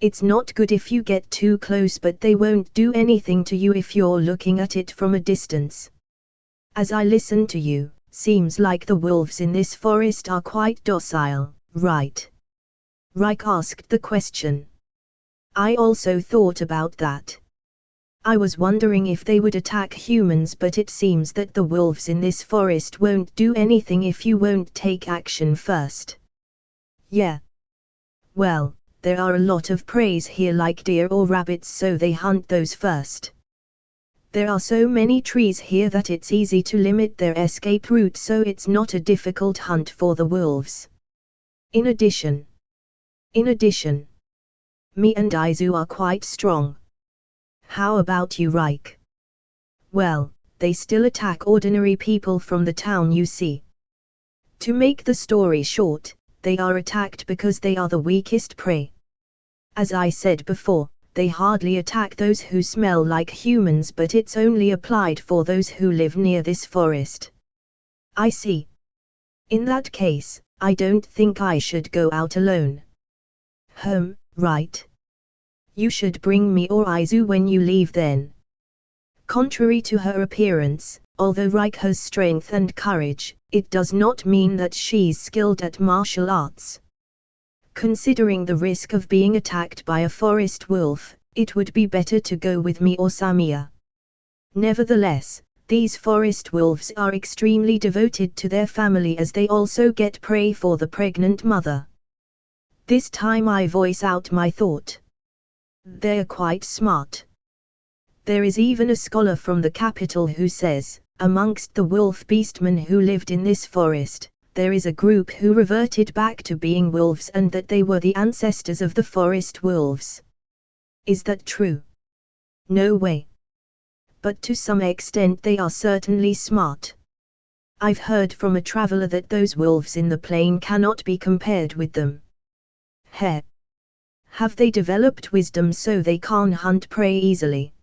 Speaker 1: It's not good if you get too close, but they won't do anything to you if you're looking at it from a distance. As I listen to you, seems like the wolves in this forest are quite docile, right? Reich asked the question. I also thought about that. I was wondering if they would attack humans, but it seems that the wolves in this forest won't do anything if you won't take action first. Yeah. Well, there are a lot of prey here like deer or rabbits, so they hunt those first. There are so many trees here that it's easy to limit their escape route, so it's not a difficult hunt for the wolves. In addition, me and Izu are quite strong. How about you, Reich? Well, they still attack ordinary people from the town, you see. To make the story short, they are attacked because they are the weakest prey. As I said before, they hardly attack those who smell like humans, but it's only applied for those who live near this forest. I see. In that case, I don't think I should go out alone. Right. You should bring me or Izu when you leave then. Contrary to her appearance, although Reich has strength and courage, it does not mean that she's skilled at martial arts. Considering the risk of being attacked by a forest wolf, it would be better to go with me or Samia. Nevertheless, these forest wolves are extremely devoted to their family, as they also get prey for the pregnant mother. This time I voice out my thought. They're quite smart. There is even a scholar from the capital who says, amongst the wolf beastmen who lived in this forest, there is a group who reverted back to being wolves and that they were the ancestors of the forest wolves. Is that true? No way. But to some extent they are certainly smart. I've heard from a traveler that those wolves in the plain cannot be compared with them. Heh. Have they developed wisdom so they can't hunt prey easily?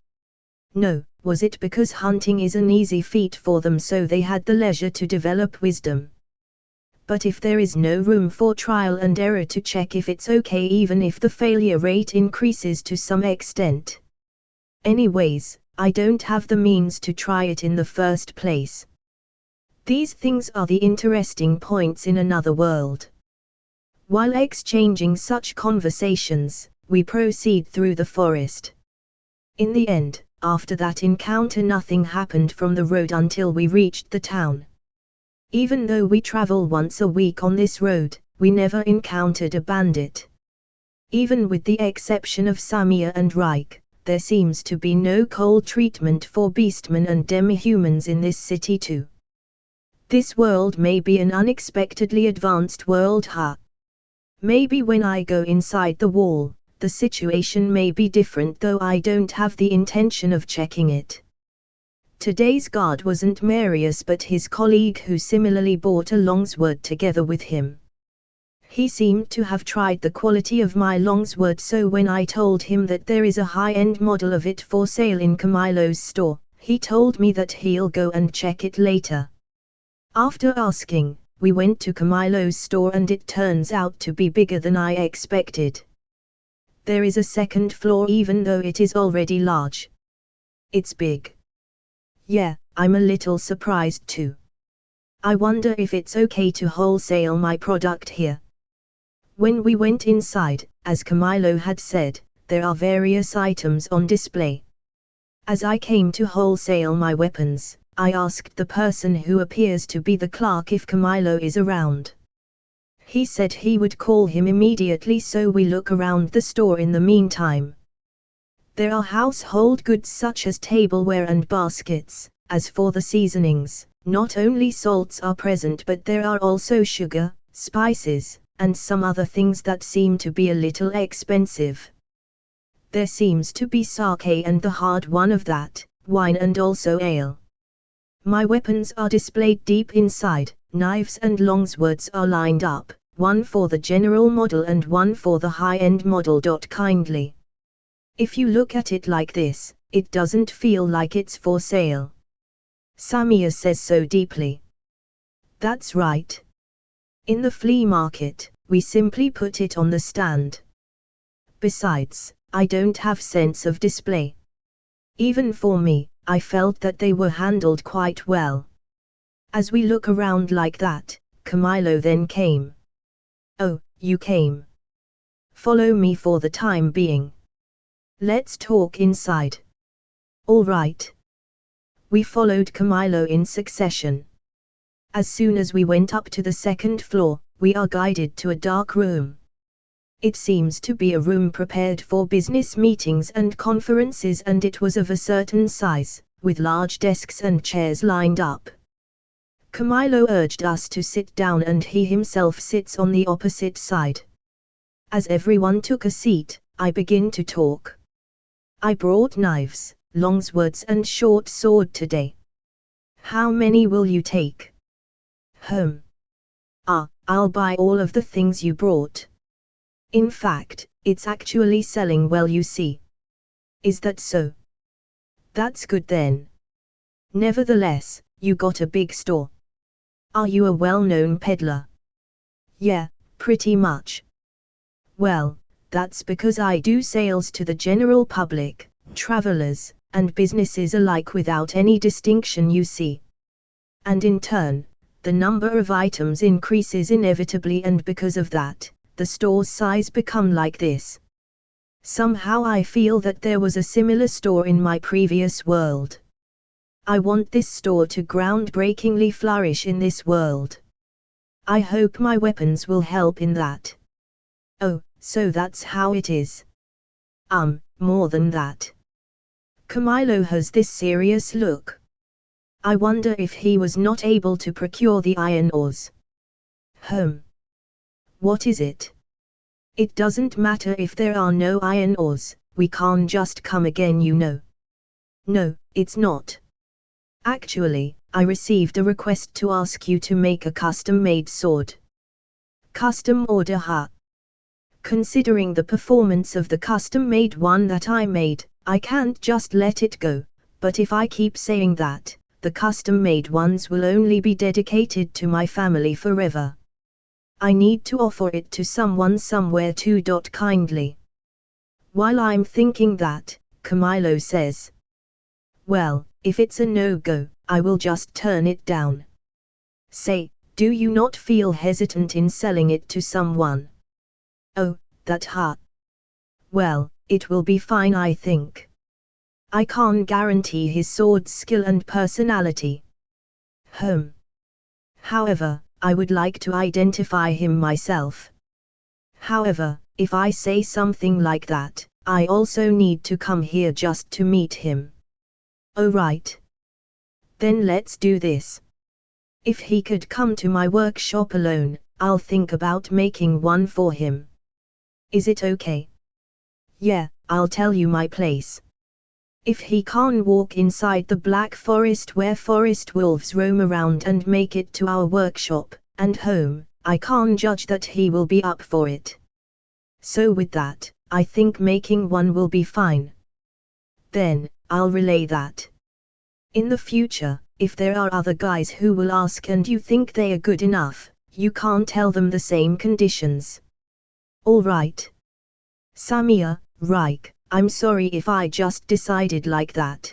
Speaker 1: No, was it because hunting is an easy feat for them so they had the leisure to develop wisdom? But if there is no room for trial and error to check if it's okay even if the failure rate increases to some extent. Anyways, I don't have the means to try it in the first place. These things are the interesting points in another world. While exchanging such conversations, we proceed through the forest. In the end, after that encounter nothing happened from the road until we reached the town. Even though we travel once a week on this road, we never encountered a bandit. Even with the exception of Samir and Reich, there seems to be no cold treatment for beastmen and demi-humans in this city too. This world may be an unexpectedly advanced world, huh? Maybe when I go inside the wall, the situation may be different, though I don't have the intention of checking it. Today's guard wasn't Marius but his colleague who similarly bought a longsword together with him. He seemed to have tried the quality of my longsword, so when I told him that there is a high-end model of it for sale in Camilo's store, he told me that he'll go and check it later. After asking, we went to Camilo's store and it turns out to be bigger than I expected. There is a second floor even though it is already large. It's big. Yeah, I'm a little surprised too. I wonder if it's okay to wholesale my product here. When we went inside, as Camilo had said, there are various items on display. As I came to wholesale my weapons, I asked the person who appears to be the clerk if Camilo is around. He said he would call him immediately, so we look around the store in the meantime. There are household goods such as tableware and baskets. As for the seasonings, not only salts are present but there are also sugar, spices, and some other things that seem to be a little expensive. There seems to be sake and the hard one of that, wine and also ale. My weapons are displayed deep inside, knives and longswords are lined up, one for the general model and one for the high-end model. Kindly. If you look at it like this, it doesn't feel like it's for sale. Samir says so deeply. That's right. In the flea market, we simply put it on the stand. Besides, I don't have sense of display. Even for me, I felt that they were handled quite well. As we look around like that, Camilo then came. Oh, you came. Follow me for the time being. Let's talk inside. All right. We followed Camilo in succession. As soon as we went up to the second floor, we are guided to a dark room. It seems to be a room prepared for business meetings and conferences, and it was of a certain size, with large desks and chairs lined up. Camilo urged us to sit down and he himself sits on the opposite side. As everyone took a seat, I begin to talk. I brought knives, longswords and short sword today. How many will you take? I'll buy all of the things you brought. In fact, it's actually selling well, you see. Is that so? That's good then. Nevertheless, you got a big store. Are you a well-known peddler? Yeah, pretty much. Well, that's because I do sales to the general public, travelers, and businesses alike without any distinction, you see. And in turn, the number of items increases inevitably, and because of that, the store's size become like this. Somehow I feel that there was a similar store in my previous world. I want this store to groundbreakingly flourish in this world. I hope my weapons will help in that. Oh, so that's how it is. More than that. Camilo has this serious look. I wonder if he was not able to procure the iron ores. What is it? It doesn't matter if there are no iron ores, we can't just come again, you know. No, it's not. Actually, I received a request to ask you to make a custom-made sword. Custom order, huh? Considering the performance of the custom-made one that I made, I can't just let it go, but if I keep saying that, the custom-made ones will only be dedicated to my family forever. I need to offer it to someone somewhere too. Kindly. While I'm thinking that, Camilo says. Well, if it's a no-go, I will just turn it down. Say, do you not feel hesitant in selling it to someone? Oh, that huh? Well, it will be fine, I think. I can't guarantee his sword skill and personality. However, I would like to identify him myself. However, if I say something like that, I also need to come here just to meet him. Oh right. Then let's do this. If he could come to my workshop alone, I'll think about making one for him. Is it okay? Yeah, I'll tell you my place. If he can't walk inside the Black Forest where forest wolves roam around and make it to our workshop and home, I can't judge that he will be up for it. So with that, I think making one will be fine. Then, I'll relay that. In the future, if there are other guys who will ask and you think they are good enough, you can't tell them the same conditions. All right. Samir, Reich, I'm sorry if I just decided like that.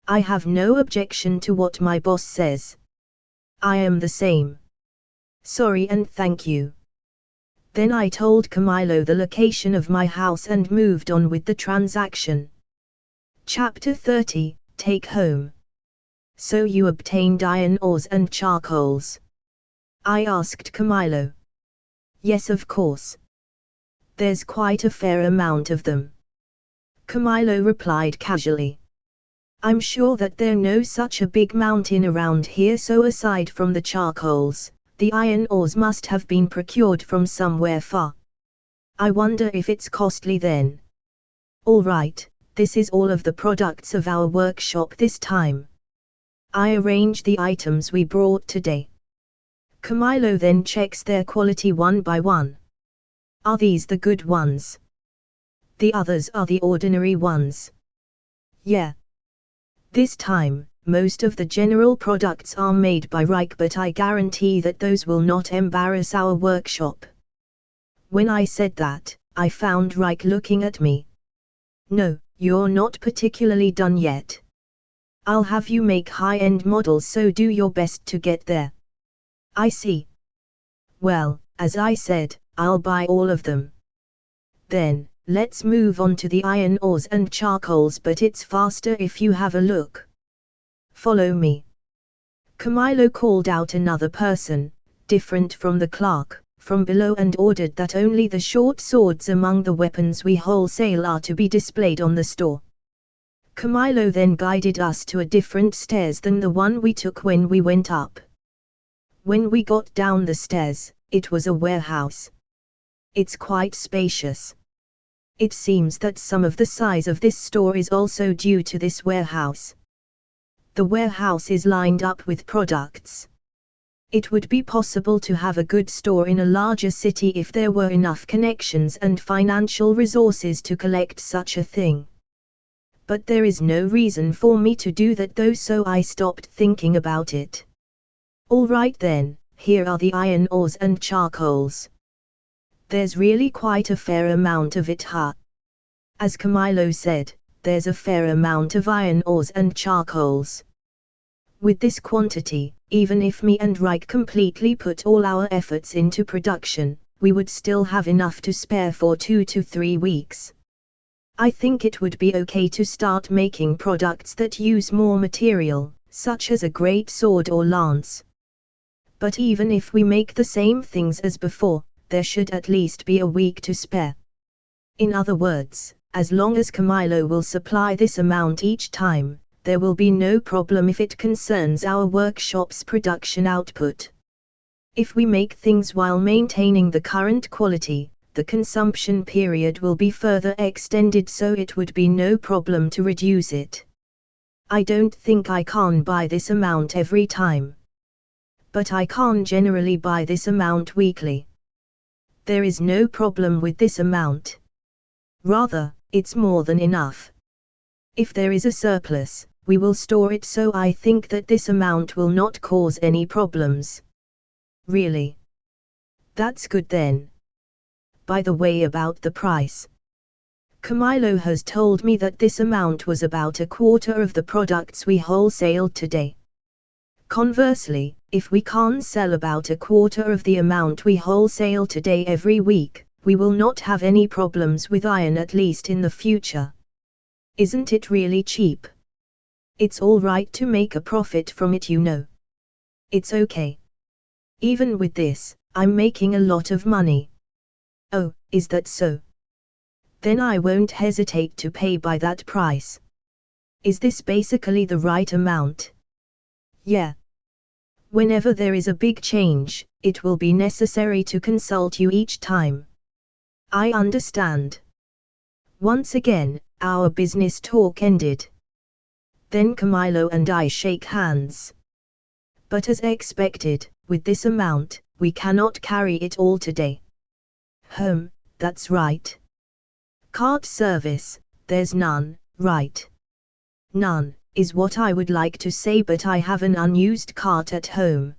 Speaker 1: I have no objection to what my boss says. I am the same. Sorry and thank you. Then I told Camilo the location of my house and moved on with the transaction. Chapter 30, Take Home. So you obtained iron ores and charcoals? I asked Camilo. Yes, of course. There's quite a fair amount of them. Camilo replied casually. I'm sure that there's no such a big mountain around here, so aside from the charcoals, the iron ores must have been procured from somewhere far. I wonder if it's costly then. All right, this is all of the products of our workshop this time. I arranged the items we brought today. Camilo then checks their quality one by one. Are these the good ones? The others are the ordinary ones. Yeah. This time, most of the general products are made by Reich, but I guarantee that those will not embarrass our workshop. When I said that, I found Reich looking at me. No, you're not particularly done yet. I'll have you make high-end models, so do your best to get there. I see. Well, as I said, I'll buy all of them. Then, let's move on to the iron ores and charcoals, but it's faster if you have a look. Follow me. Camilo called out another person, different from the clerk, from below and ordered that only the short swords among the weapons we wholesale are to be displayed on the store. Camilo then guided us to a different stairs than the one we took when we went up. When we got down the stairs, it was a warehouse. It's quite spacious. It seems that some of the size of this store is also due to this warehouse. The warehouse is lined up with products. It would be possible to have a good store in a larger city if there were enough connections and financial resources to collect such a thing. But there is no reason for me to do that though, so I stopped thinking about it. All right then, here are the iron ores and charcoals. There's really quite a fair amount of it, huh? As Camilo said, there's a fair amount of iron ores and charcoals. With this quantity, even if me and Reich completely put all our efforts into production, we would still have enough to spare for 2 to 3 weeks. I think it would be okay to start making products that use more material, such as a great sword or lance. But even if we make the same things as before, there should at least be a week to spare. In other words, as long as Camilo will supply this amount each time, there will be no problem if it concerns our workshop's production output. If we make things while maintaining the current quality, the consumption period will be further extended, so it would be no problem to reduce it. I don't think I can buy this amount every time. But I can generally buy this amount weekly. There is no problem with this amount. Rather, it's more than enough. If there is a surplus, we will store it, so I think that this amount will not cause any problems. Really? That's good then. By the way, about the price. Camilo has told me that this amount was about a quarter of the products we wholesaled today. Conversely, if we can sell about a quarter of the amount we wholesale today every week, we will not have any problems with iron, at least in the future. Isn't it really cheap? It's all right to make a profit from it, you know. It's okay. Even with this, I'm making a lot of money. Oh, is that so? Then I won't hesitate to pay by that price. Is this basically the right amount? Yeah. Whenever there is a big change, it will be necessary to consult you each time. I understand. Once again, our business talk ended. Then Camilo and I shake hands. But as expected, with this amount, we cannot carry it all today. That's right. Cart service, there's none, right? None, is what I would like to say, but I have an unused cart at home.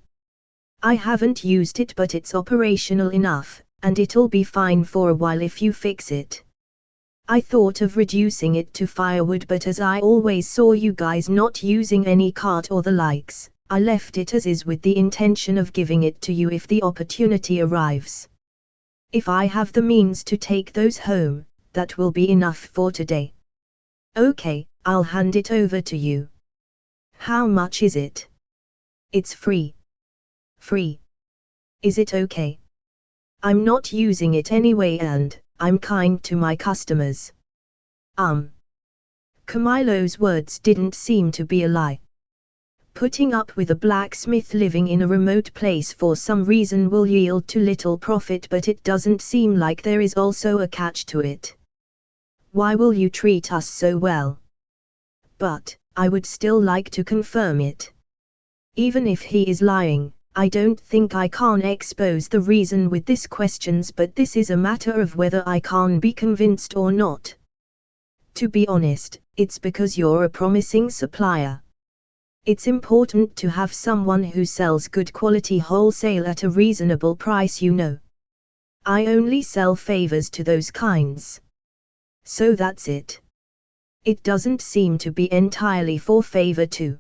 Speaker 1: I haven't used it, but it's operational enough, and it'll be fine for a while if you fix it. I thought of reducing it to firewood, but as I always saw you guys not using any cart or the likes, I left it as is with the intention of giving it to you if the opportunity arrives. If I have the means to take those home, that will be enough for today. Okay, I'll hand it over to you. How much is it? It's free. Free. Is it okay? I'm not using it anyway and I'm kind to my customers. Camilo's words didn't seem to be a lie. Putting up with a blacksmith living in a remote place for some reason will yield to little profit, but it doesn't seem like there is also a catch to it. Why will you treat us so well? But, I would still like to confirm it. Even if he is lying, I don't think I can expose the reason with these questions, but this is a matter of whether I can be convinced or not. To be honest, it's because you're a promising supplier. It's important to have someone who sells good quality wholesale at a reasonable price, you know. I only sell favors to those kinds. So that's it. It doesn't seem to be entirely for favor too.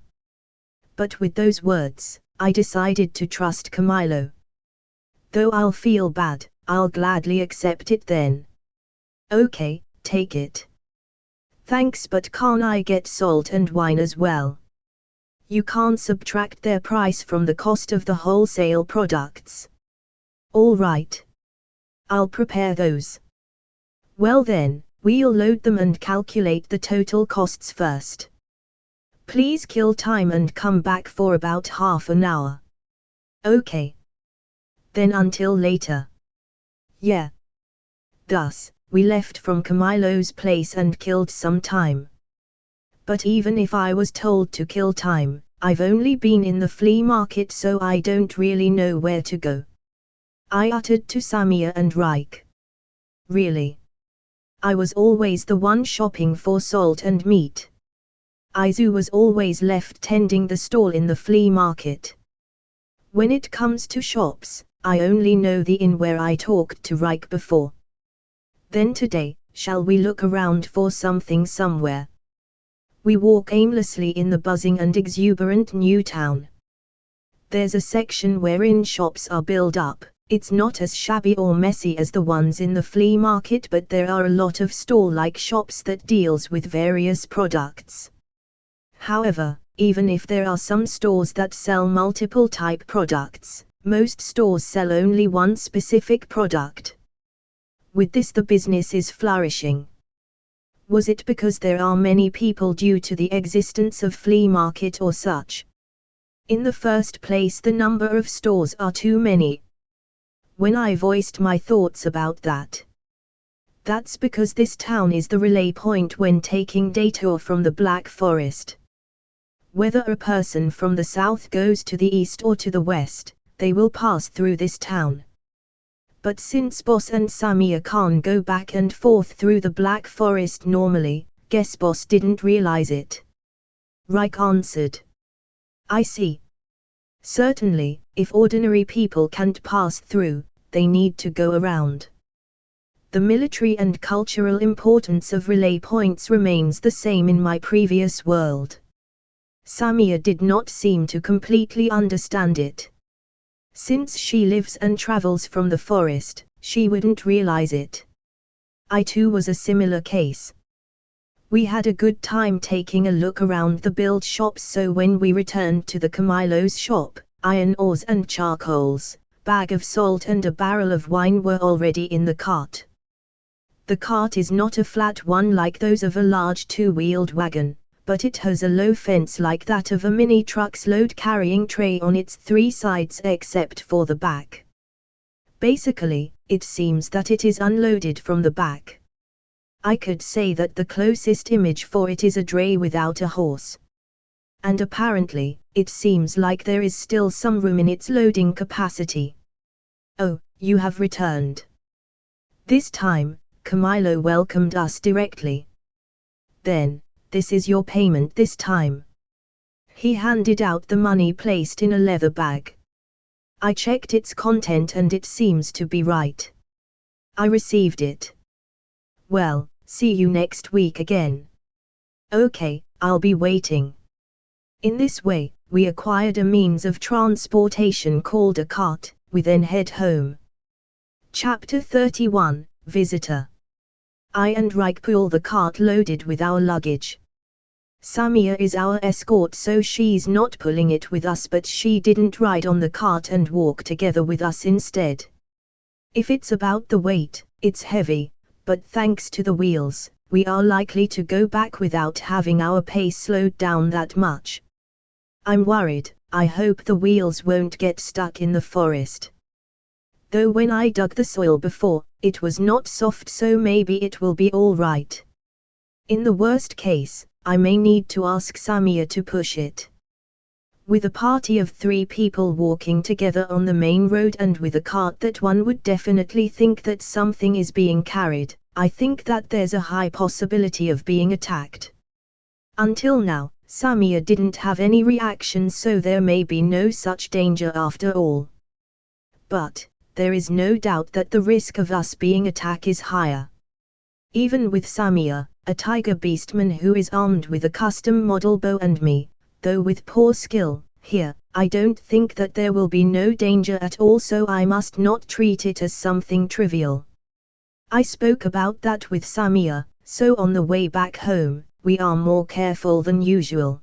Speaker 1: But with those words, I decided to trust Camilo. Though I'll feel bad, I'll gladly accept it then. Okay, take it. Thanks, but can I get salt and wine as well? You can't subtract their price from the cost of the wholesale products. All right. I'll prepare those. Well then, we'll load them and calculate the total costs first. Please kill time and come back for about half an hour. Okay. Then until later. Yeah. Thus, we left from Camilo's place and killed some time. But even if I was told to kill time, I've only been in the flea market, so I don't really know where to go. I uttered to Samir and Reich. Really? I was always the one shopping for salt and meat. Izu was always left tending the stall in the flea market. When it comes to shops, I only know the inn where I talked to Reich before. Then today, shall we look around for something somewhere? We walk aimlessly in the buzzing and exuberant new town. There's a section wherein shops are built up. It's not as shabby or messy as the ones in the flea market, but there are a lot of stall-like shops that deals with various products. However, even if there are some stores that sell multiple type products, most stores sell only one specific product. With this, the business is flourishing. Was it because there are many people due to the existence of flea market or such? In the first place, the number of stores are too many. When I voiced my thoughts about that, that's because this town is the relay point when taking data from the Black Forest. Whether a person from the south goes to the east or to the west, they will pass through this town. But since Boss and Samia can't go back and forth through the Black Forest normally, guess Boss didn't realize it. Reich answered. I see. Certainly, if ordinary people can't pass through, they need to go around. The military and cultural importance of relay points remains the same in my previous world. Samia did not seem to completely understand it. Since she lives and travels from the forest, she wouldn't realize it. I too was a similar case. We had a good time taking a look around the build shops, so when we returned to the Camilo's shop, iron ores and charcoals, bag of salt and a barrel of wine were already in the cart. The cart is not a flat one like those of a large two-wheeled wagon, but it has a low fence like that of a mini truck's load carrying tray on its three sides except for the back. Basically, it seems that it is unloaded from the back. I could say that the closest image for it is a dray without a horse. And apparently, it seems like there is still some room in its loading capacity. Oh, you have returned. This time, Camilo welcomed us directly. Then, this is your payment this time. He handed out the money placed in a leather bag. I checked its content and it seems to be right. I received it. Well, see you next week again. Okay, I'll be waiting. In this way, we acquired a means of transportation called a cart. We then head home. Chapter 31, Visitor. I and Reich pull the cart loaded with our luggage. Samia is our escort, so she's not pulling it with us, but she didn't ride on the cart and walk together with us instead. If it's about the weight, it's heavy, but thanks to the wheels, we are likely to go back without having our pace slowed down that much. I'm worried. I hope the wheels won't get stuck in the forest. Though when I dug the soil before, it was not soft, so maybe it will be all right. In the worst case, I may need to ask Samia to push it. With a party of 3 people walking together on the main road and with a cart that one would definitely think that something is being carried, I think that there's a high possibility of being attacked. Until now, Samia didn't have any reaction, so there may be no such danger after all. But there is no doubt that the risk of us being attacked is higher. Even with Samia, a tiger beastman who is armed with a custom model bow, and me, though with poor skill, here, I don't think that there will be no danger at all, so I must not treat it as something trivial. I spoke about that with Samia, so on the way back home, we are more careful than usual.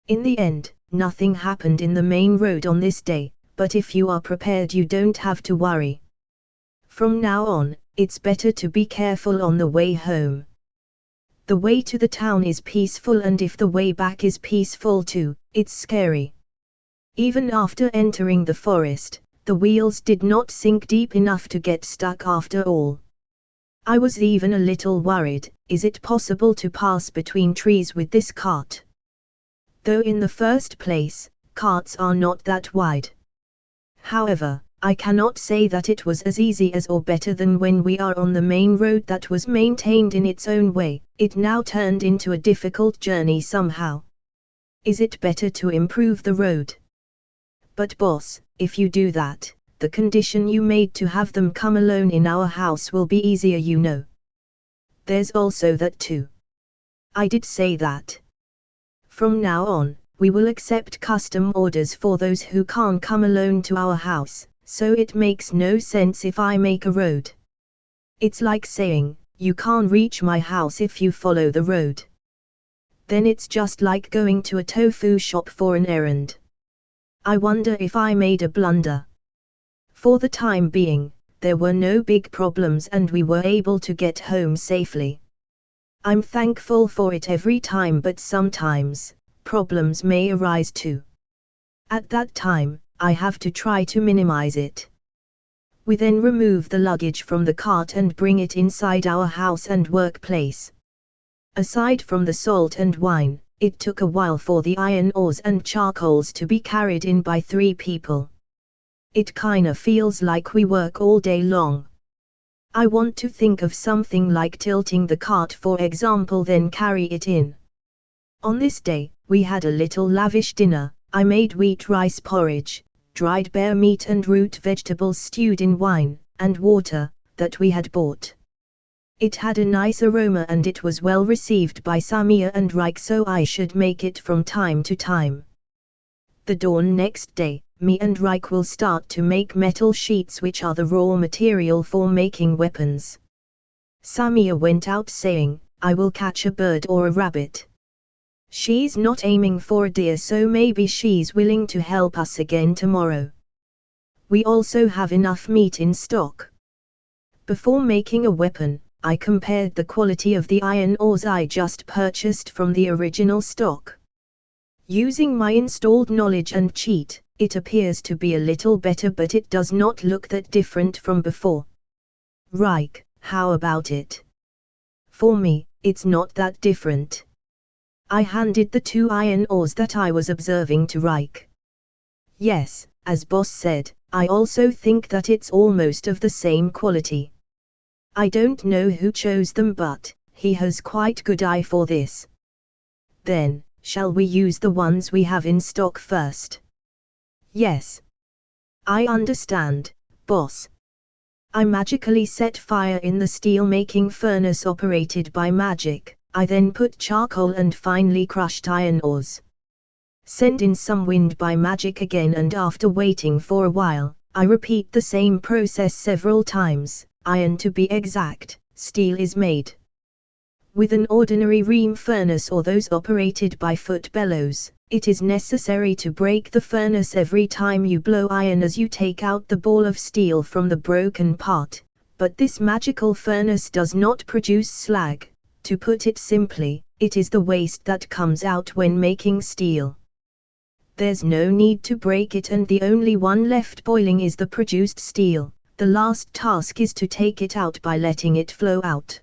Speaker 1: In the end, nothing happened in the main road on this day, but if you are prepared you don't have to worry. From now on, it's better to be careful on the way home. The way to the town is peaceful, and if the way back is peaceful too, it's scary. Even after entering the forest, the wheels did not sink deep enough to get stuck after all. I was even a little worried, is it possible to pass between trees with this cart? Though in the first place, carts are not that wide. However, I cannot say that it was as easy as or better than when we are on the main road that was maintained in its own way. It now turned into a difficult journey somehow. Is it better to improve the road? But boss, if you do that, the condition you made to have them come alone in our house will be easier, you know. There's also that too. I did say that. From now on, we will accept custom orders for those who can't come alone to our house, so it makes no sense if I make a road. It's like saying, you can't reach my house if you follow the road. Then it's just like going to a tofu shop for an errand. I wonder if I made a blunder. For the time being, there were no big problems and we were able to get home safely. I'm thankful for it every time, but sometimes, problems may arise too. At that time, I have to try to minimize it. We then remove the luggage from the cart and bring it inside our house and workplace. Aside from the salt and wine, it took a while for the iron ores and charcoals to be carried in by 3 people. It kinda feels like we work all day long. I want to think of something like tilting the cart for example, then carry it in. On this day, we had a little lavish dinner. I made wheat rice porridge, dried bear meat and root vegetables stewed in wine and water that we had bought. It had a nice aroma and it was well received by Samia and Reich, so I should make it from time to time. The dawn next day, me and Reich will start to make metal sheets, which are the raw material for making weapons. Samia went out saying, I will catch a bird or a rabbit. She's not aiming for a deer, so maybe she's willing to help us again tomorrow. We also have enough meat in stock. Before making a weapon, I compared the quality of the iron ores I just purchased from the original stock. Using my installed knowledge and cheat, it appears to be a little better, but it does not look that different from before. Reich, how about it? For me, it's not that different. I handed the 2 iron ores that I was observing to Reich. Yes, as boss said, I also think that it's almost of the same quality. I don't know who chose them, but he has quite good eye for this. Then, shall we use the ones we have in stock first? Yes. I understand, boss. I magically set fire in the steel-making furnace operated by magic. I then put charcoal and finely crushed iron ores. Send in some wind by magic again, and after waiting for a while, I repeat the same process several times. Iron to be exact, steel is made. With an ordinary ream furnace or those operated by foot bellows, it is necessary to break the furnace every time you blow iron as you take out the ball of steel from the broken part, but this magical furnace does not produce slag. To put it simply, it is the waste that comes out when making steel. There's no need to break it, and the only one left boiling is the produced steel. The last task is to take it out by letting it flow out.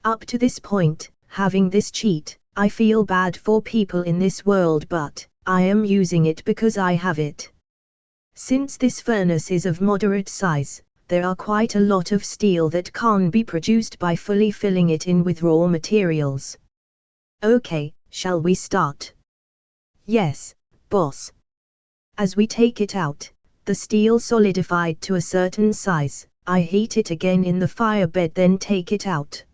Speaker 1: Up to this point, having this cheat, I feel bad for people in this world, but I am using it because I have it. Since this furnace is of moderate size, there are quite a lot of steel that can be produced by fully filling it in with raw materials. Okay, shall we start? Yes, boss. As we take it out, the steel solidified to a certain size. I heat it again in the fire bed, then take it out.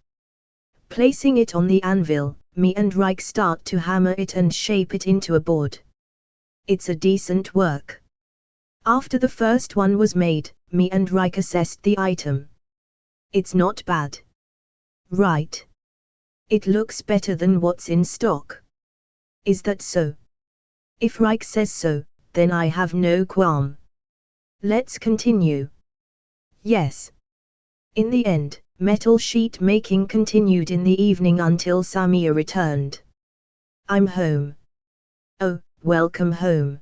Speaker 1: Placing it on the anvil, me and Reich start to hammer it and shape it into a board. It's a decent work. After the first one was made, me and Reich assessed the item. It's not bad. Right. It looks better than what's in stock. Is that so? If Reich says so, then I have no qualm. Let's continue. Yes. In the end, metal sheet making continued in the evening until Samia returned. I'm home. Oh, welcome home.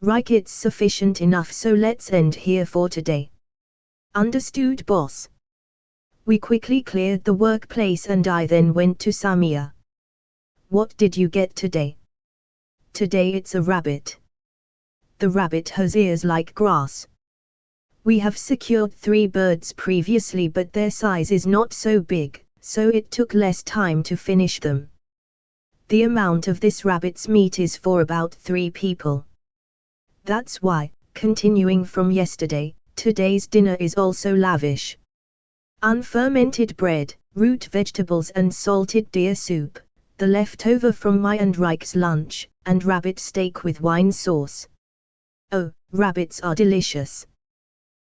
Speaker 1: Reich, it's sufficient enough, so let's end here for today. Understood, boss. We quickly cleared the workplace and I then went to Samia. What did you get today? Today it's a rabbit. The rabbit has ears like grass. We have secured 3 birds previously, but their size is not so big, so it took less time to finish them. The amount of this rabbit's meat is for about 3 people. That's why, continuing from yesterday, today's dinner is also lavish. Unfermented bread, root vegetables and salted deer soup, the leftover from my and Reich's lunch, and rabbit steak with wine sauce. Oh, rabbits are delicious.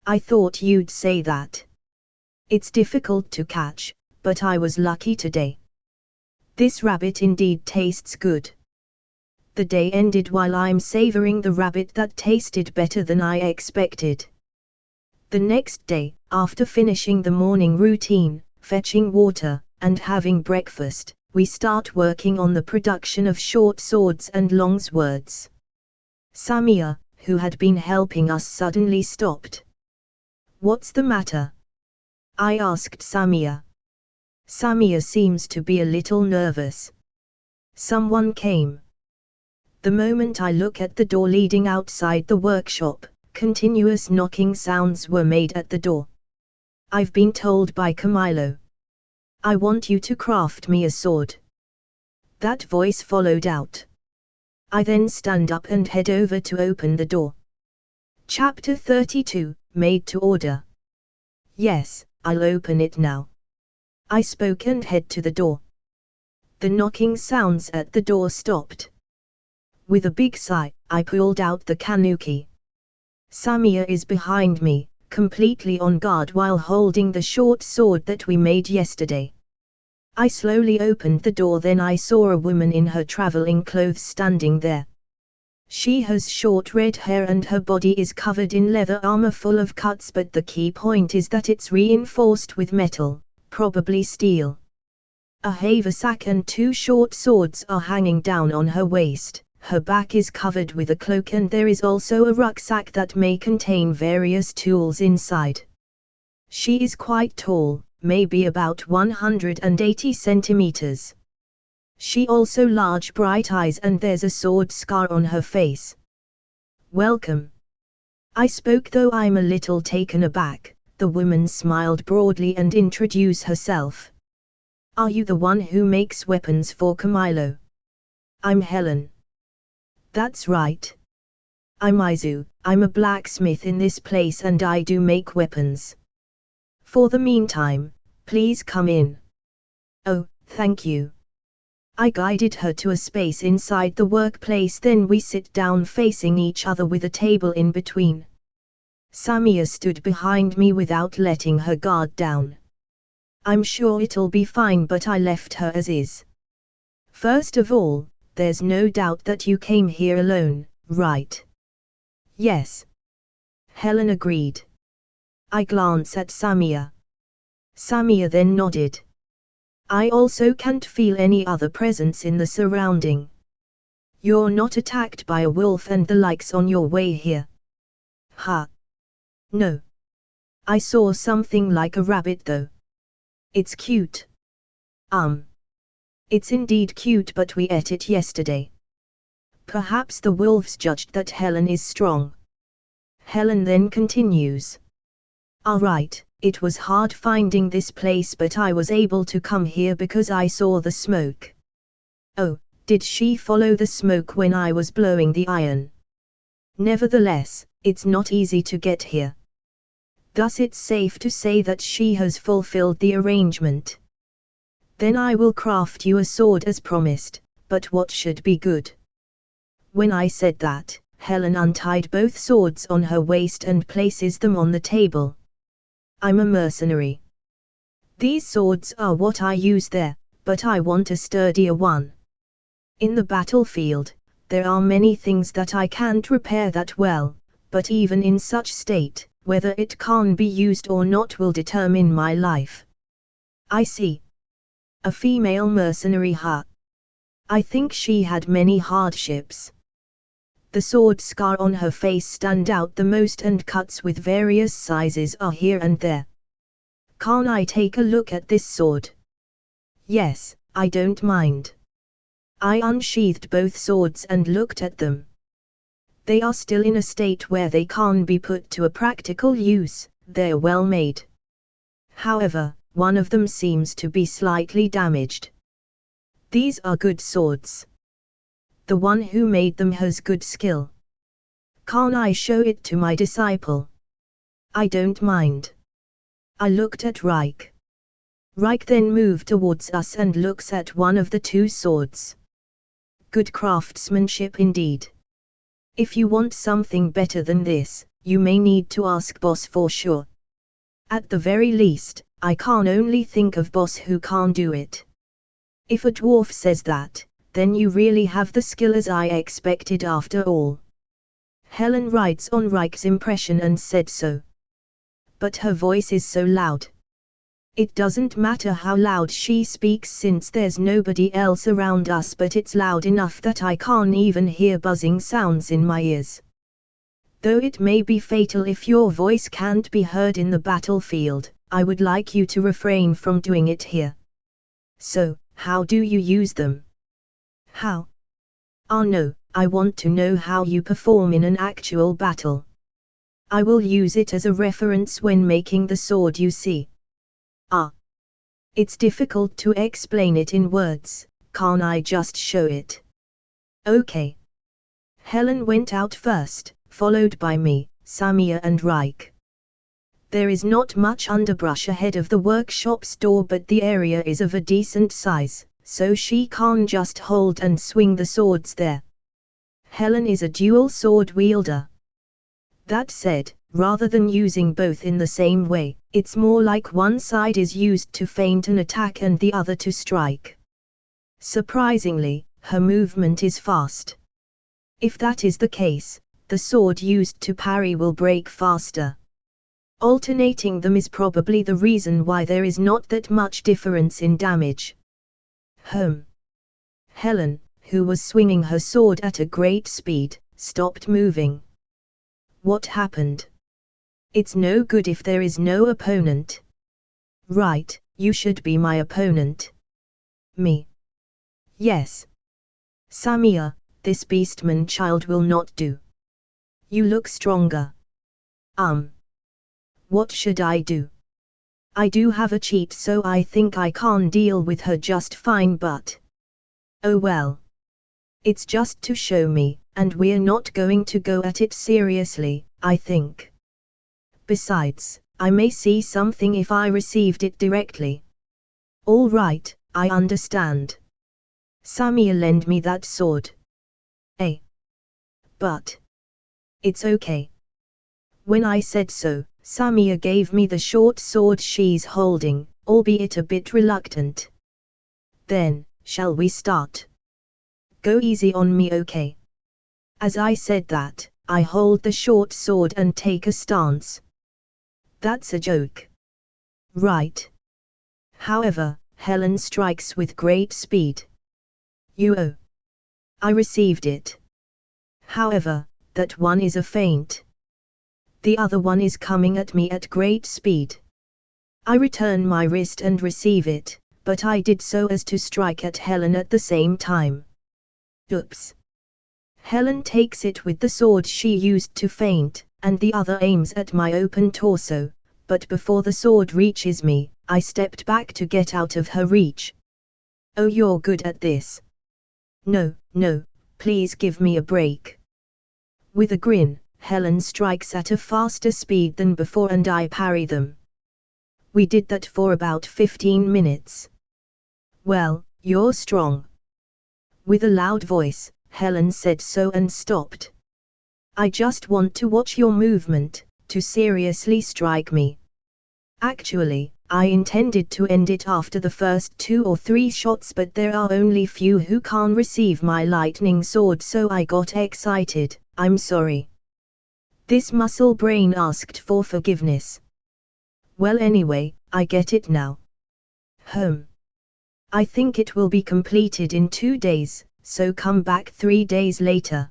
Speaker 1: I thought you'd say that. It's difficult to catch, but I was lucky today. This rabbit indeed tastes good. The day ended while I'm savoring the rabbit that tasted better than I expected. The next day, after finishing the morning routine, fetching water, and having breakfast, we start working on the production of short swords and long swords. Samia, who had been helping us, suddenly stopped. "What's the matter?" I asked Samia. Samia seems to be a little nervous. Someone came. The moment I look at the door leading outside the workshop, continuous knocking sounds were made at the door. "I've been told by Camilo. I want you to craft me a sword." That voice followed out. I then stand up and head over to open the door. Chapter 32, Made to Order. "Yes, I'll open it now." I spoke and head to the door. The knocking sounds at the door stopped. With a big sigh, I pulled out the kanuki. Samia is behind me, completely on guard while holding the short sword that we made yesterday. I slowly opened the door, then I saw a woman in her traveling clothes standing there. She has short red hair and her body is covered in leather armor full of cuts, but the key point is that it's reinforced with metal, probably steel. A haversack and 2 short swords are hanging down on her waist. Her back is covered with a cloak and there is also a rucksack that may contain various tools inside. She is quite tall, maybe about 180 centimeters. She also large bright eyes and there's a sword scar on her face. "Welcome." I spoke, though I'm a little taken aback. The woman smiled broadly and introduced herself. "Are you the one who makes weapons for Camilo?" "I'm Helen." "That's right. I'm Izu, I'm a blacksmith in this place and I do make weapons. For the meantime, please come in." "Oh, thank you." I guided her to a space inside the workplace, then we sit down facing each other with a table in between. Samia stood behind me without letting her guard down. "I'm sure it'll be fine, but I left her as is. First of all, there's no doubt that you came here alone, right?" "Yes." Helen agreed. I glanced at Samia. Samia then nodded. "I also can't feel any other presence in the surrounding. You're not attacked by a wolf and the likes on your way here?" "Huh. No. I saw something like a rabbit though. It's cute." It's indeed cute, but we ate it yesterday." Perhaps the wolves judged that Helen is strong. Helen then continues. "Alright, it was hard finding this place, but I was able to come here because I saw the smoke." "Oh, did she follow the smoke when I was blowing the iron?" "Nevertheless, it's not easy to get here. Thus it's safe to say that she has fulfilled the arrangement." "Then I will craft you a sword as promised, but what should be good?" When I said that, Helen untied both swords on her waist and places them on the table. "I'm a mercenary. These swords are what I use there, but I want a sturdier one. In the battlefield, there are many things that I can't repair that well, but even in such state, whether it can be used or not will determine my life." "I see. A female mercenary, huh? I think she had many hardships." The sword scar on her face stand out the most and cuts with various sizes are here and there. "Can I take a look at this sword?" "Yes, I don't mind." I unsheathed both swords and looked at them. They are still in a state where they can be put to a practical use, they're well made. However, one of them seems to be slightly damaged. "These are good swords. The one who made them has good skill. Can I show it to my disciple?" "I don't mind." I looked at Reich. Reich then moved towards us and looks at one of the 2 swords. "Good craftsmanship indeed. If you want something better than this, you may need to ask Boss for sure. At the very least, I can only think of Boss who can do it. If a dwarf says that, then you really have the skill as I expected after all." Helen writes on Reich's impression and said so. But her voice is so loud. It doesn't matter how loud she speaks since there's nobody else around us, but it's loud enough that I can't even hear buzzing sounds in my ears. Though it may be fatal if your voice can't be heard in the battlefield, I would like you to refrain from doing it here. So, how do you use them? How? Ah no, I want to know how you perform in an actual battle. I will use it as a reference when making the sword, you see. Ah. It's difficult to explain it in words, can't I just show it? Okay. Helen went out first, followed by me, Samia and Reich. There is not much underbrush ahead of the workshop's door, but the area is of a decent size, so she can just hold and swing the swords there. Helen is a dual sword wielder. That said, rather than using both in the same way, it's more like one side is used to feint an attack and the other to strike. Surprisingly, her movement is fast. If that is the case, the sword used to parry will break faster. Alternating them is probably the reason why there is not that much difference in damage. Helen, who was swinging her sword at a great speed, stopped moving. What happened? It's no good if there is no opponent. Right, you should be my opponent. Me? Yes. Samia, this beastman child will not do. You look stronger. What should I do? I do have a cheat, so I think I can deal with her just fine, but... Oh well. It's just to show me, and we're not going to go at it seriously, I think. Besides, I may see something if I received it directly. All right, I understand. Samia, lend me that sword. But... It's okay. When I said so, Samia gave me the short sword she's holding, albeit a bit reluctant. Then, shall we start? Go easy on me, okay? As I said that, I hold the short sword and take a stance. That's a joke. Right. However, Helen strikes with great speed. I received it. However, that one is a feint. The other one is coming at me at great speed. I return my wrist and receive it, but I did so as to strike at Helen at the same time. Oops. Helen takes it with the sword she used to feint, and the other aims at my open torso, but before the sword reaches me, I stepped back to get out of her reach. Oh, you're good at this. No, please give me a break. With a grin, Helen strikes at a faster speed than before and I parry them. We did that for about 15 minutes. Well, you're strong. With a loud voice, Helen said so and stopped. I just want to watch your movement, to seriously strike me. Actually, I intended to end it after the first 2 or 3 shots, but there are only few who can receive my lightning sword, so I got excited. I'm sorry. This muscle brain asked for forgiveness. Well, anyway, I get it now. I think it will be completed in 2 days, so come back 3 days later.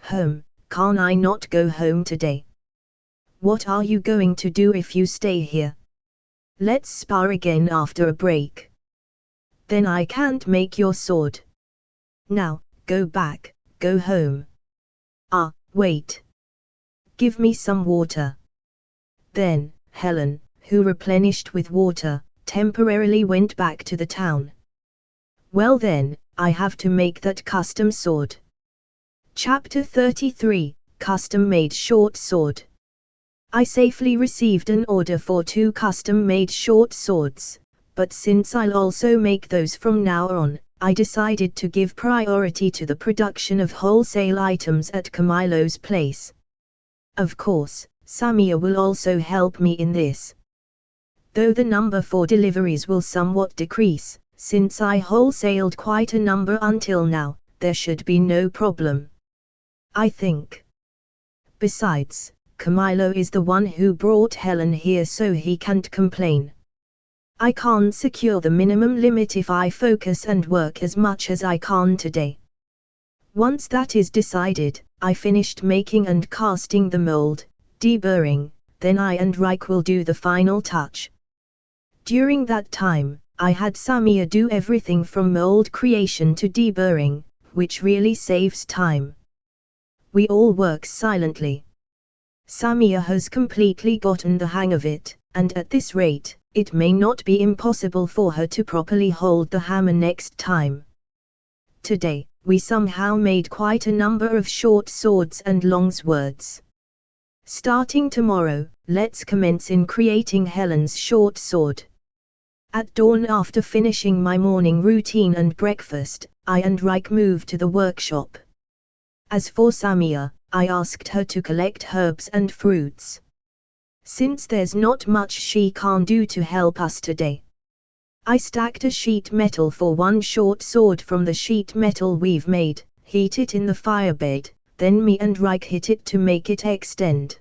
Speaker 1: Can I not go home today? What are you going to do if you stay here? Let's spar again after a break. Then I can't make your sword. Now, go back, go home. Ah, wait. Give me some water. Then, Helen, who replenished with water, temporarily went back to the town. Well then, I have to make that custom sword. Chapter 33, Custom-Made Short Sword. I safely received an order for 2 custom-made short swords, but since I'll also make those from now on, I decided to give priority to the production of wholesale items at Camilo's place. Of course, Samia will also help me in this. Though the number for deliveries will somewhat decrease, since I wholesaled quite a number until now, there should be no problem. I think. Besides, Camilo is the one who brought Helen here, so he can't complain. I can't secure the minimum limit if I focus and work as much as I can today. Once that is decided, I finished making and casting the mold, deburring, then I and Reich will do the final touch. During that time, I had Samia do everything from mold creation to deburring, which really saves time. We all work silently. Samia has completely gotten the hang of it, and at this rate, it may not be impossible for her to properly hold the hammer next time. Today, we somehow made quite a number of short swords and long swords. Starting tomorrow, let's commence in creating Helen's short sword. At dawn, after finishing my morning routine and breakfast, I and Reich moved to the workshop. As for Samia, I asked her to collect herbs and fruits. Since there's not much she can do to help us today. I stacked a sheet metal for one short sword from the sheet metal we've made, heat it in the firebed, then me and Reich hit it to make it extend.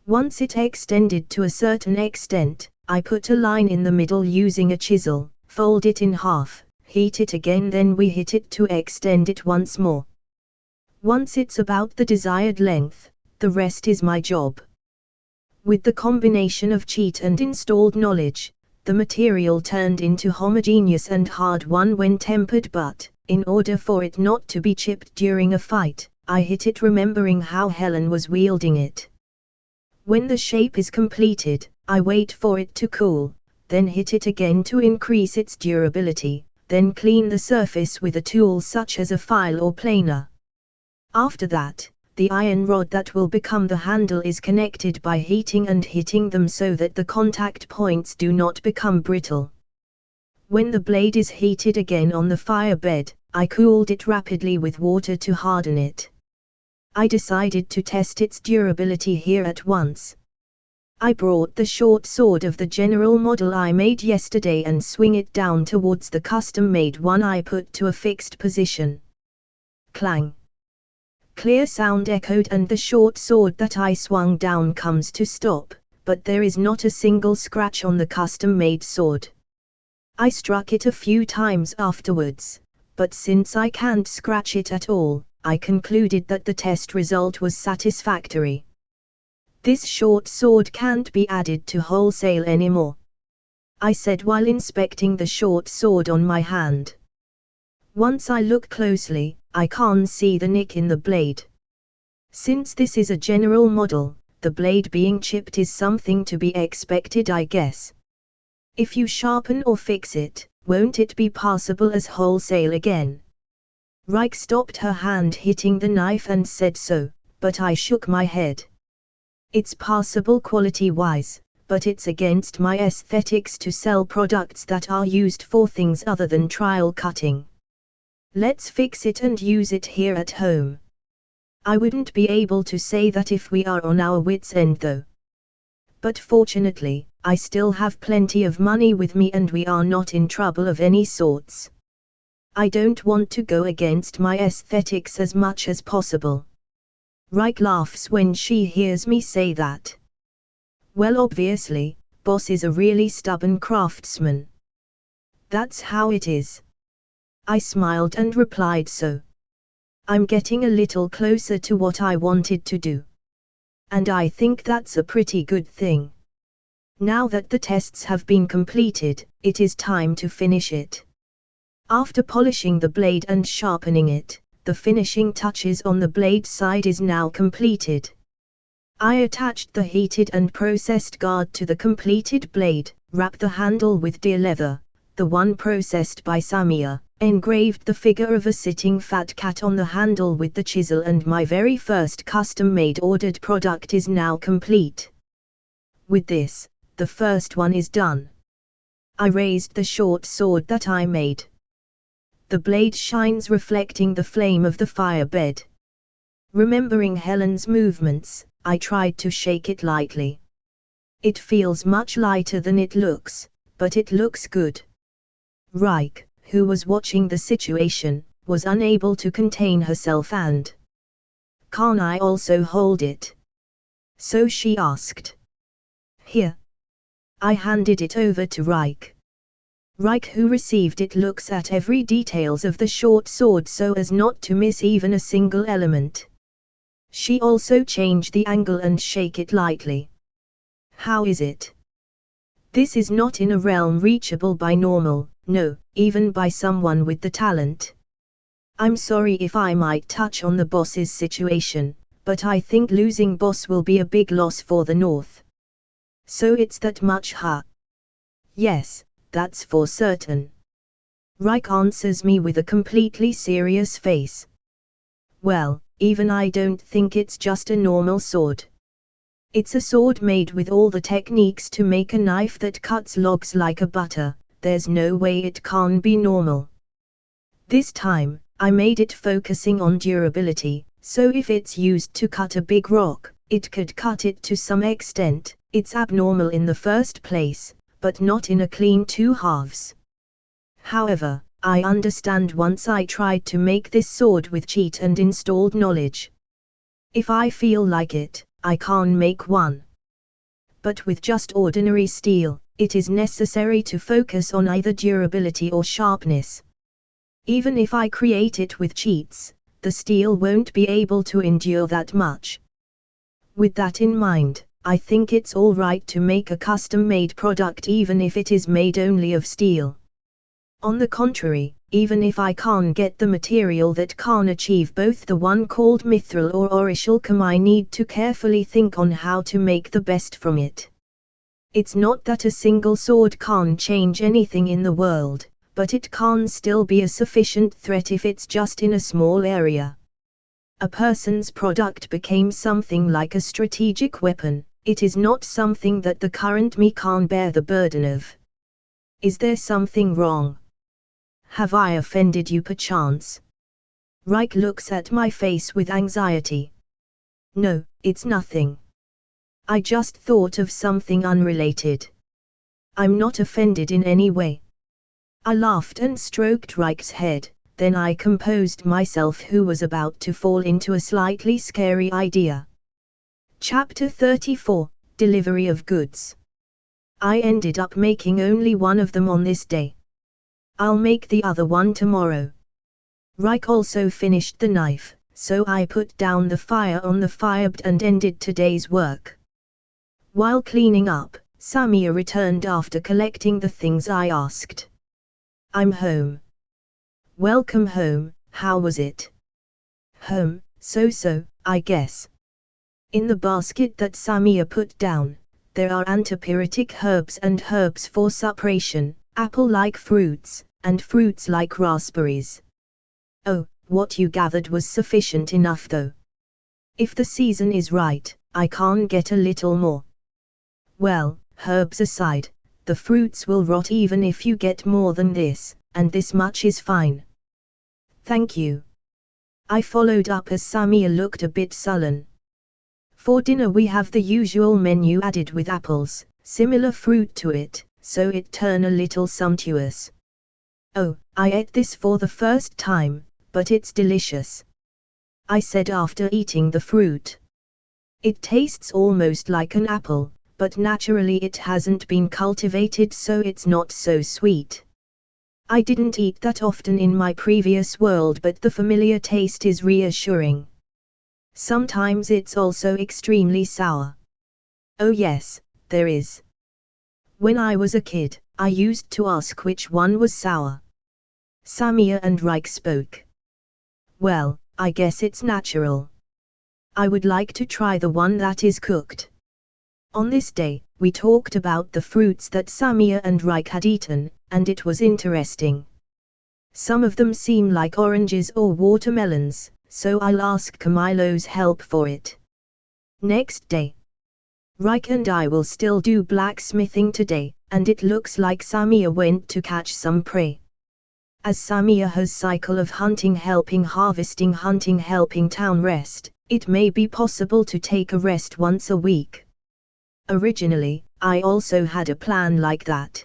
Speaker 1: Once it extended to a certain extent, I put a line in the middle using a chisel, fold it in half, heat it again, then we hit it to extend it once more. Once it's about the desired length, the rest is my job. With the combination of cheat and installed knowledge, the material turned into homogeneous and hard one when tempered, but, in order for it not to be chipped during a fight, I hit it remembering how Helen was wielding it. When the shape is completed, I wait for it to cool, then hit it again to increase its durability, then clean the surface with a tool such as a file or planer. After that, the iron rod that will become the handle is connected by heating and hitting them so that the contact points do not become brittle. When the blade is heated again on the firebed, I cooled it rapidly with water to harden it. I decided to test its durability here at once. I brought the short sword of the general model I made yesterday and swing it down towards the custom-made one I put to a fixed position. Clang! Clear sound echoed and the short sword that I swung down comes to stop, but there is not a single scratch on the custom-made sword. I struck it a few times afterwards, but since I can't scratch it at all, I concluded that the test result was satisfactory. This short sword can't be added to wholesale anymore, I said while inspecting the short sword on my hand. Once I look closely, I can't see the nick in the blade. Since this is a general model, the blade being chipped is something to be expected, I guess. If you sharpen or fix it, won't it be passable as wholesale again? Reich stopped her hand hitting the knife and said so, but I shook my head. It's passable quality-wise, but it's against my aesthetics to sell products that are used for things other than trial cutting. Let's fix it and use it here at home. I wouldn't be able to say that if we are on our wits' end though. But fortunately, I still have plenty of money with me and we are not in trouble of any sorts. I don't want to go against my aesthetics as much as possible. Reich laughs when she hears me say that. Well, obviously, boss is a really stubborn craftsman. That's how it is. I smiled and replied so. I'm getting a little closer to what I wanted to do. And I think that's a pretty good thing. Now that the tests have been completed, it is time to finish it. After polishing the blade and sharpening it, the finishing touches on the blade side is now completed. I attached the heated and processed guard to the completed blade, wrapped the handle with deer leather, the one processed by Samia, engraved the figure of a sitting fat cat on the handle with the chisel, and my very first custom-made ordered product is now complete. With this, the first one is done. I raised the short sword that I made. The blade shines reflecting the flame of the firebed. Remembering Helen's movements, I tried to shake it lightly. It feels much lighter than it looks, but it looks good. Reich, who was watching the situation, was unable to contain herself and, "Can I also hold it?" So she asked. "Here." I handed it over to Reich. Reich, who received it, looks at every details of the short sword so as not to miss even a single element. She also changed the angle and shake it lightly. How is it? This is not in a realm reachable by normal, no, even by someone with the talent. I'm sorry if I might touch on the boss's situation, but I think losing boss will be a big loss for the North. So it's that much, huh? Yes, that's for certain. Reich answers me with a completely serious face. Well, even I don't think it's just a normal sword. It's a sword made with all the techniques to make a knife that cuts logs like a butter. There's no way it can be normal. This time, I made it focusing on durability, so if it's used to cut a big rock, it could cut it to some extent. It's abnormal in the first place, but not in a clean two halves. However, I understand once I tried to make this sword with cheat and installed knowledge. If I feel like it, I can make one. But with just ordinary steel, it is necessary to focus on either durability or sharpness. Even if I create it with cheats, the steel won't be able to endure that much. With that in mind, I think it's alright to make a custom-made product even if it is made only of steel. On the contrary, even if I can't get the material that can achieve both the one called mithril or orichalcum, I need to carefully think on how to make the best from it. It's not that a single sword can change anything in the world, but it can still be a sufficient threat if it's just in a small area. A person's product became something like a strategic weapon. It is not something that the current me can bear the burden of. Is there something wrong? Have I offended you perchance? Reich looks at my face with anxiety. No, it's nothing. I just thought of something unrelated. I'm not offended in any way. I laughed and stroked Reich's head, then I composed myself, who was about to fall into a slightly scary idea. Chapter 34, Delivery of Goods. I ended up making only one of them on this day. I'll make the other one tomorrow. Reich also finished the knife, so I put down the fire on the firebed and ended today's work. While cleaning up, Samia returned after collecting the things I asked. I'm home. Welcome home, how was it? Home, so-so, I guess. In the basket that Samia put down, there are antipyretic herbs and herbs for suppression, apple-like fruits, and fruits like raspberries. Oh, what you gathered was sufficient enough though. If the season is right, I can get a little more. Well, herbs aside, the fruits will rot even if you get more than this, and this much is fine. Thank you. I followed up as Samia looked a bit sullen. For dinner we have the usual menu added with apples, similar fruit to it, so it turn a little sumptuous. Oh, I ate this for the first time, but it's delicious. I said after eating the fruit. It tastes almost like an apple, but naturally it hasn't been cultivated, so it's not so sweet. I didn't eat that often in my previous world, but the familiar taste is reassuring. Sometimes it's also extremely sour. Oh yes, there is. When I was a kid, I used to ask which one was sour. Samia and Reich spoke. Well, I guess it's natural. I would like to try the one that is cooked. On this day, we talked about the fruits that Samia and Reich had eaten, and it was interesting. Some of them seem like oranges or watermelons, so I'll ask Camilo's help for it. Next day. Reich and I will still do blacksmithing today, and it looks like Samia went to catch some prey. As Samia has cycle of hunting helping harvesting hunting helping town rest, it may be possible to take a rest once a week. Originally, I also had a plan like that.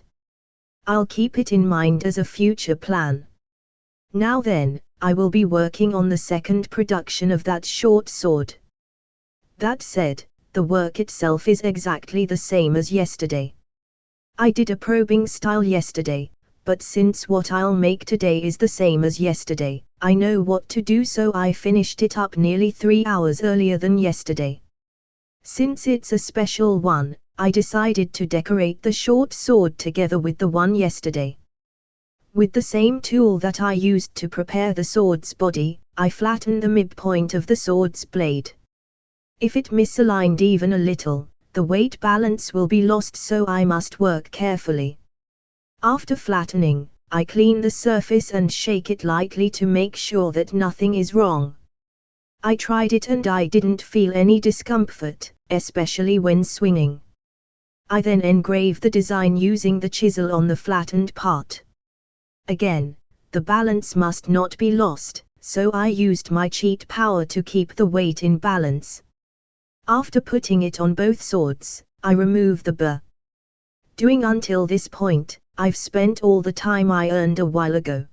Speaker 1: I'll keep it in mind as a future plan. Now then, I will be working on the second production of that short sword. That said, the work itself is exactly the same as yesterday. I did a probing style yesterday, but since what I'll make today is the same as yesterday, I know what to do, so I finished it up nearly 3 hours earlier than yesterday. Since it's a special one, I decided to decorate the short sword together with the one yesterday. With the same tool that I used to prepare the sword's body, I flattened the midpoint of the sword's blade. If it misaligned even a little, the weight balance will be lost, so I must work carefully. After flattening, I clean the surface and shake it lightly to make sure that nothing is wrong. I tried it and I didn't feel any discomfort, especially when swinging. I then engrave the design using the chisel on the flattened part. Again, the balance must not be lost, so I used my cheat power to keep the weight in balance. After putting it on both swords, I remove the burr. Doing until this point, I've spent all the time I earned a while ago.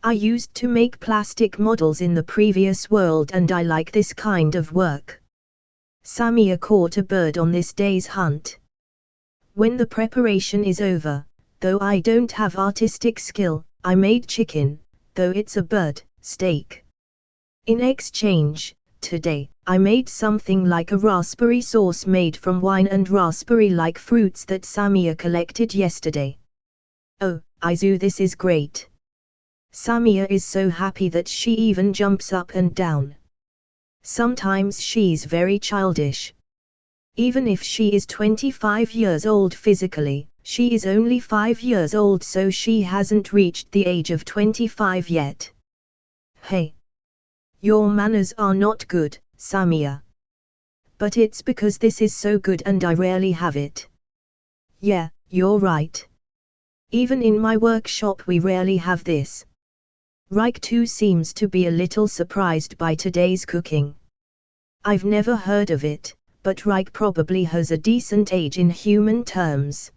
Speaker 1: I used to make plastic models in the previous world and I like this kind of work. Samia caught a bird on this day's hunt. When the preparation is over, though I don't have artistic skill, I made chicken, though it's a bird, steak. In exchange, today, I made something like a raspberry sauce made from wine and raspberry-like fruits that Samia collected yesterday. Oh, Izu, this is great. Samia is so happy that she even jumps up and down. Sometimes she's very childish. Even if she is 25 years old physically, she is only 5 years old, so she hasn't reached the age of 25 yet. Hey! Your manners are not good, Samia. But it's because this is so good and I rarely have it. Yeah, you're right. Even in my workshop we rarely have this. Reich too seems to be a little surprised by today's cooking. I've never heard of it, but Reich probably has a decent age in human terms.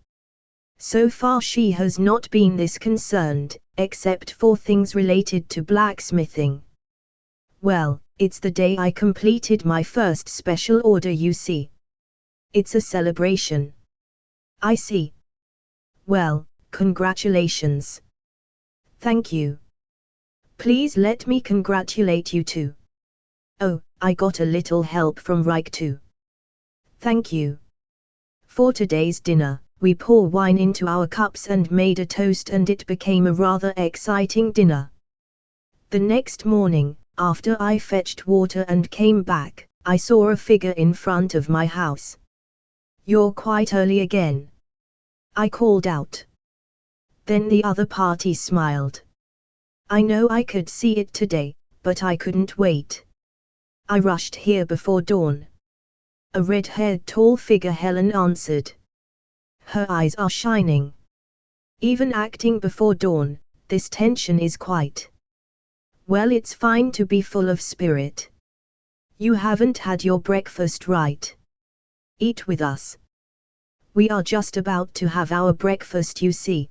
Speaker 1: So far she has not been this concerned, except for things related to blacksmithing. Well, it's the day I completed my first special order, you see. It's a celebration. I see. Well, congratulations. Thank you. Please let me congratulate you too. Oh, I got a little help from Reich too. Thank you. For today's dinner, we pour wine into our cups and made a toast, and it became a rather exciting dinner. The next morning, after I fetched water and came back, I saw a figure in front of my house. You're quite early again. I called out. Then the other party smiled. I know I could see it today, but I couldn't wait. I rushed here before dawn. A red-haired tall figure, Helen answered. Her eyes are shining. Even acting before dawn, this tension is quite. Well, it's fine to be full of spirit. You haven't had your breakfast, right? Eat with us. We are just about to have our breakfast, you see.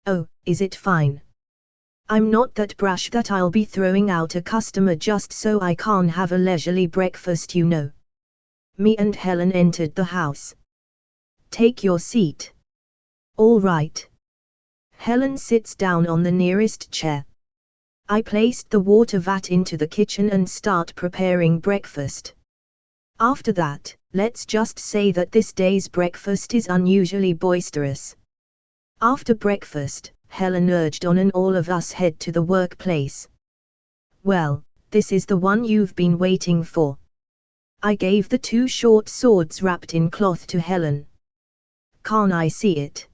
Speaker 1: Oh, is it fine? I'm not that brash that I'll be throwing out a customer just so I can have a leisurely breakfast, you know. Me and Helen entered the house. Take your seat. All right. Helen sits down on the nearest chair. I placed the water vat into the kitchen and start preparing breakfast. After that, let's just say that this day's breakfast is unusually boisterous. After breakfast, Helen urged on and all of us head to the workplace. Well, this is the one you've been waiting for. I gave the 2 short swords wrapped in cloth to Helen. Can I see it?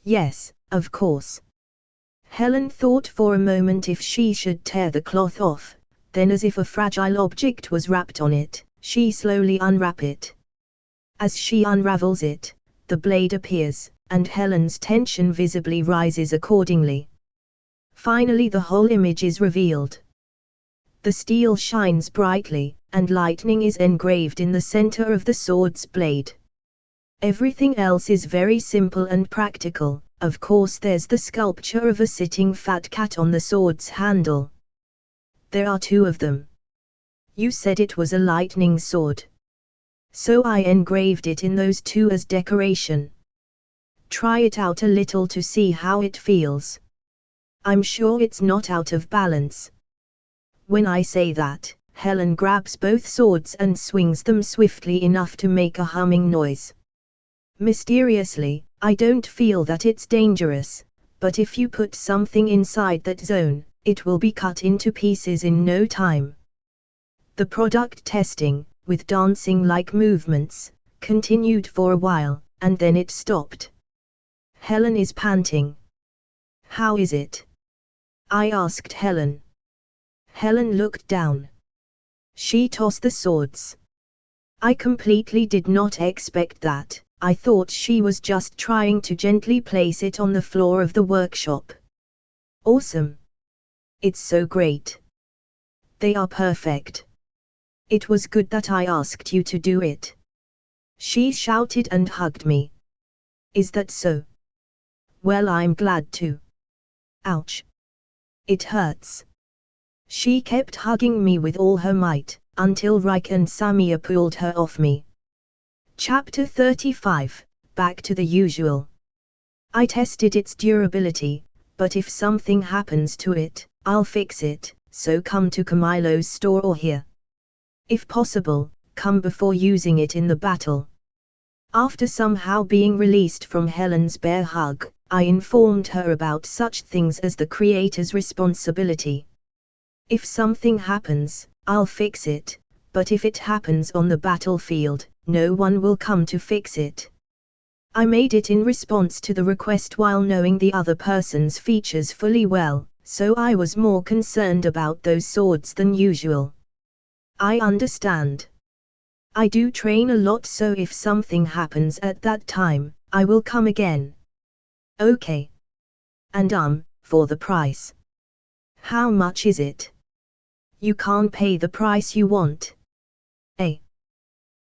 Speaker 1: Yes, of course. Helen thought for a moment if she should tear the cloth off, then as if a fragile object was wrapped on it, she slowly unwrap it. As she unravels it, the blade appears, and Helen's tension visibly rises accordingly. Finally the whole image is revealed. The steel shines brightly, and lightning is engraved in the center of the sword's blade. Everything else is very simple and practical. Of course there's the sculpture of a sitting fat cat on the sword's handle. There are 2 of them. You said it was a lightning sword. So I engraved it in those 2 as decoration. try it out a little to see how it feels. I'm sure it's not out of balance. When I say that, Helen grabs both swords and swings them swiftly enough to make a humming noise. Mysteriously, I don't feel that it's dangerous, but if you put something inside that zone, it will be cut into pieces in no time. The product testing, with dancing-like movements, continued for a while, and then it stopped. Helen is panting. How is it? I asked Helen. Helen looked down. She tossed the swords. I completely did not expect that. I thought she was just trying to gently place it on the floor of the workshop. Awesome. It's so great. They are perfect. It was good that I asked you to do it. She shouted and hugged me. Is that so? Well, I'm glad to. Ouch. It hurts. She kept hugging me with all her might, until Reich and Samia pulled her off me. Chapter 35, Back to the Usual. I tested its durability, but if something happens to it, I'll fix it, so come to Camilo's store or here. If possible, come before using it in the battle. After somehow being released from Helen's bear hug, I informed her about such things as the creator's responsibility. If something happens, I'll fix it, but if it happens on the battlefield, no one will come to fix it. I made it in response to the request while knowing the other person's features fully well, so I was more concerned about those swords than usual. I understand. I do train a lot, so if something happens at that time, I will come again. Okay. And for the price. How much is it? You can't pay the price you want.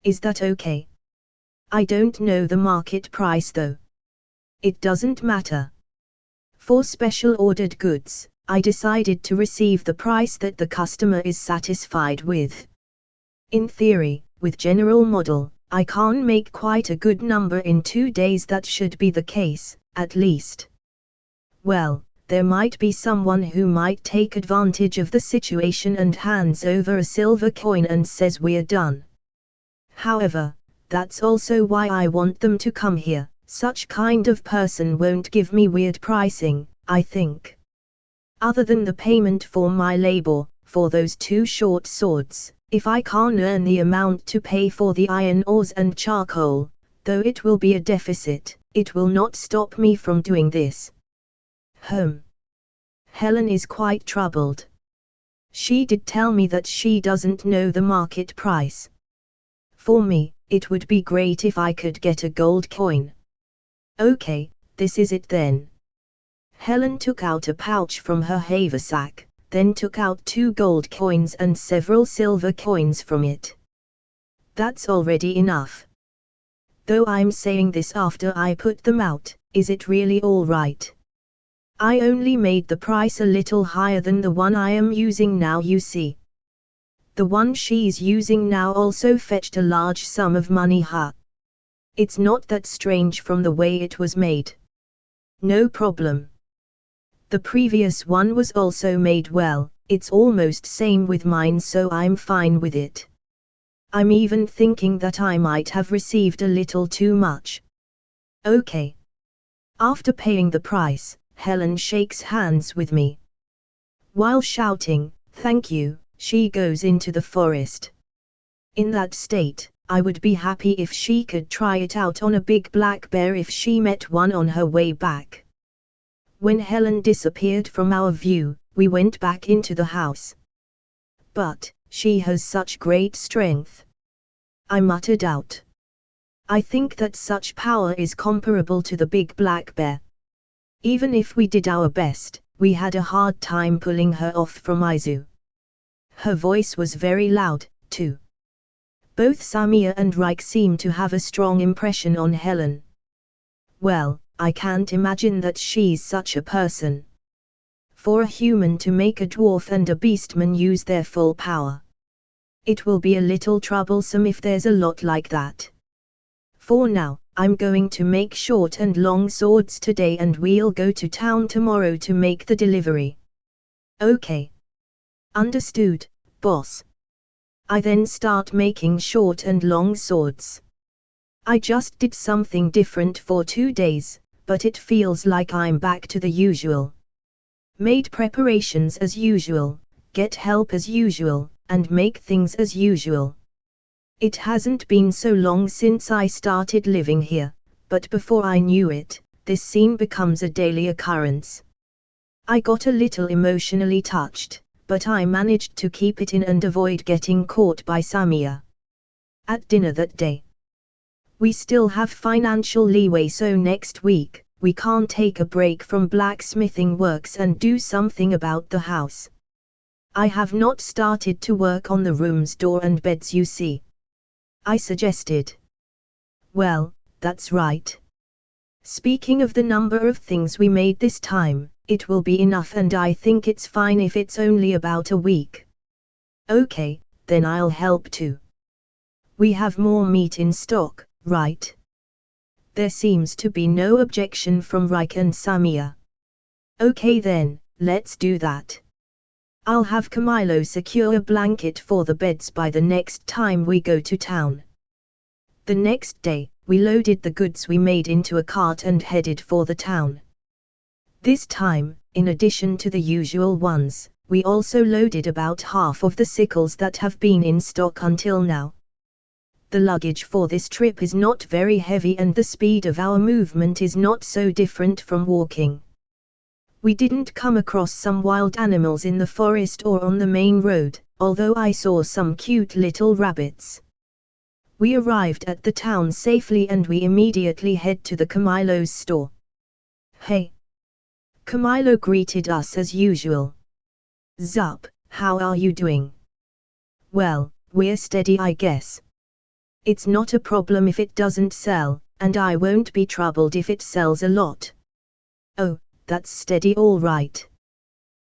Speaker 1: Is that okay? I don't know the market price though. It doesn't matter. For special ordered goods, I decided to receive the price that the customer is satisfied with. In theory, with General Model, I can make quite a good number in 2 days. That should be the case, at least. Well, there might be someone who might take advantage of the situation and hands over a silver coin and says we're done. However, that's also why I want them to come here. Such kind of person won't give me weird pricing, I think. Other than the payment for my labor, for those 2 short swords, if I can't earn the amount to pay for the iron ores and charcoal, though it will be a deficit, it will not stop me from doing this. Helen is quite troubled. She did tell me that she doesn't know the market price. For me, it would be great if I could get a gold coin. Okay, this is it then. Helen took out a pouch from her haversack, then took out 2 gold coins and several silver coins from it. That's already enough. Though I'm saying this after I put them out, is it really all right? I only made the price a little higher than the one I am using now, you see. The one she's using now also fetched a large sum of money, huh? It's not that strange from the way it was made. No problem. The previous one was also made well, it's almost same with mine, so I'm fine with it. I'm even thinking that I might have received a little too much. Okay. After paying the price, Helen shakes hands with me. While shouting, "Thank you," she goes into the forest. In that state, I would be happy if she could try it out on a big black bear if she met one on her way back. When Helen disappeared from our view, we went back into the house. But, she has such great strength. I muttered out. I think that such power is comparable to the big black bear. Even if we did our best, we had a hard time pulling her off from Izu. Her voice was very loud, too. Both Samia and Reich seemed to have a strong impression on Helen. Well, I can't imagine that she's such a person. For a human to make a dwarf and a beastman use their full power. It will be a little troublesome if there's a lot like that. For now, I'm going to make short and long swords today and we'll go to town tomorrow to make the delivery. Okay. Understood, boss. I then start making short and long swords. I just did something different for 2 days, but it feels like I'm back to the usual. Made preparations as usual, get help as usual, and make things as usual. It hasn't been so long since I started living here, but before I knew it, this scene becomes a daily occurrence. I got a little emotionally touched, but I managed to keep it in and avoid getting caught by Samia. At dinner that day, we still have financial leeway, so next week, we can't take a break from blacksmithing works and do something about the house. I have not started to work on the room's door and beds, you see. I suggested. Well, that's right. Speaking of the number of things we made this time, it will be enough and I think it's fine if it's only about a week. Okay, then I'll help too. We have more meat in stock, right? There seems to be no objection from Reich and Samia. Okay then, let's do that. I'll have Camilo secure a blanket for the beds by the next time we go to town. The next day, we loaded the goods we made into a cart and headed for the town. This time, in addition to the usual ones, we also loaded about half of the sickles that have been in stock until now. The luggage for this trip is not very heavy and the speed of our movement is not so different from walking. We didn't come across some wild animals in the forest or on the main road, although I saw some cute little rabbits. We arrived at the town safely and we immediately head to the Camilo's store. Hey! Camilo greeted us as usual. Zup, how are you doing? Well, we're steady, I guess. It's not a problem if it doesn't sell, and I won't be troubled if it sells a lot. Oh, that's steady all right.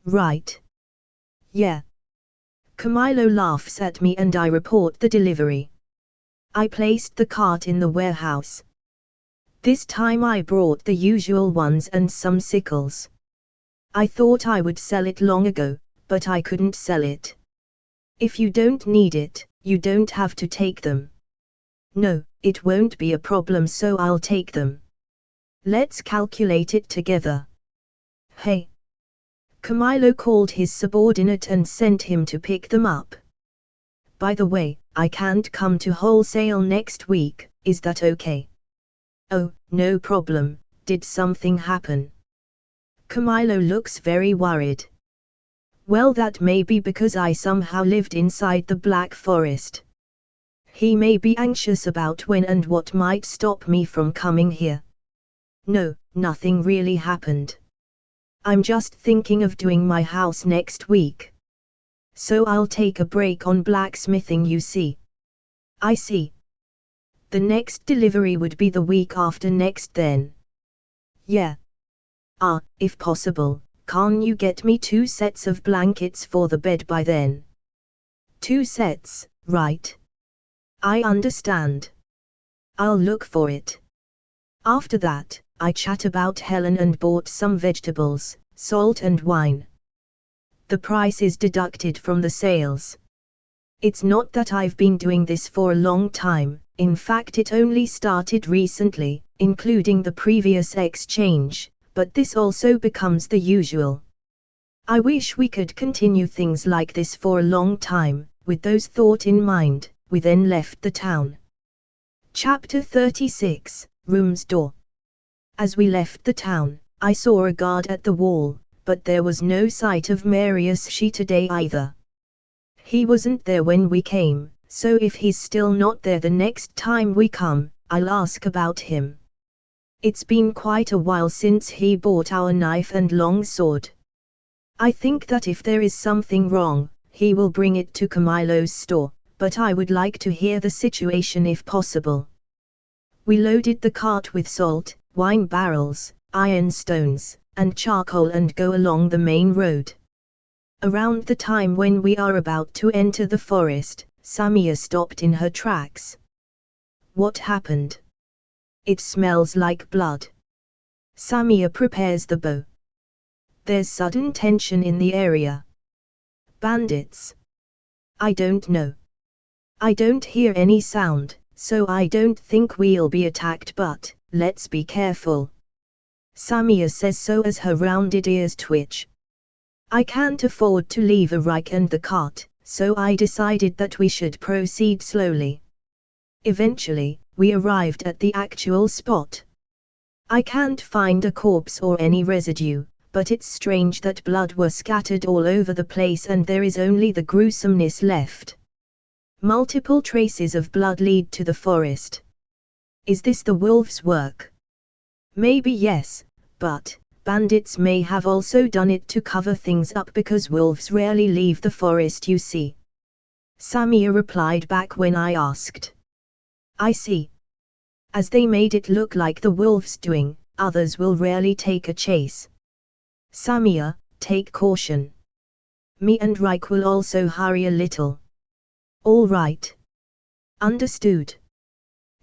Speaker 1: Right. Yeah. Camilo laughs at me and I report the delivery. I placed the cart in the warehouse. This time I brought the usual ones and some sickles. I thought I would sell it long ago, but I couldn't sell it. If you don't need it, you don't have to take them. No, it won't be a problem, so I'll take them. Let's calculate it together. Hey! Camilo called his subordinate and sent him to pick them up. By the way, I can't come to wholesale next week, is that okay? Oh, no problem, did something happen? Camilo looks very worried. Well, that may be because I somehow lived inside the Black Forest. He may be anxious about when and what might stop me from coming here. No, nothing really happened. I'm just thinking of doing my house next week. So I'll take a break on blacksmithing, you see. I see. The next delivery would be the week after next then. Yeah. If possible, can't you get me 2 sets of blankets for the bed by then? 2 sets, right? I understand. I'll look for it. After that, I chat about Helen and bought some vegetables, salt and wine. The price is deducted from the sales. It's not that I've been doing this for a long time, in fact it only started recently, including the previous exchange, but this also becomes the usual. I wish we could continue things like this for a long time. With those thoughts in mind, we then left the town. Chapter 36, Room's Door. As we left the town, I saw a guard at the wall, but there was no sight of Marius today either. He wasn't there when we came, so if he's still not there the next time we come, I'll ask about him. It's been quite a while since he bought our knife and long sword. I think that if there is something wrong, he will bring it to Camilo's store, but I would like to hear the situation if possible. We loaded the cart with salt, wine barrels, ironstones, and charcoal and go along the main road. Around the time when we are about to enter the forest, Samia stopped in her tracks. What happened? It smells like blood. Samia prepares the bow. There's sudden tension in the area. Bandits? I don't know. I don't hear any sound, so I don't think we'll be attacked, but let's be careful. Samia says so as her rounded ears twitch. I can't afford to leave Reich and the cart, so I decided that we should proceed slowly. Eventually, we arrived at the actual spot. I can't find a corpse or any residue, but it's strange that blood was scattered all over the place and there is only the gruesomeness left. Multiple traces of blood lead to the forest. Is this the wolves' work? Maybe yes, but bandits may have also done it to cover things up because wolves rarely leave the forest, you see. Samia replied back when I asked. I see. As they made it look like the wolves doing, others will rarely take a chase. Samia, take caution. Me and Reich will also hurry a little. All right. Understood.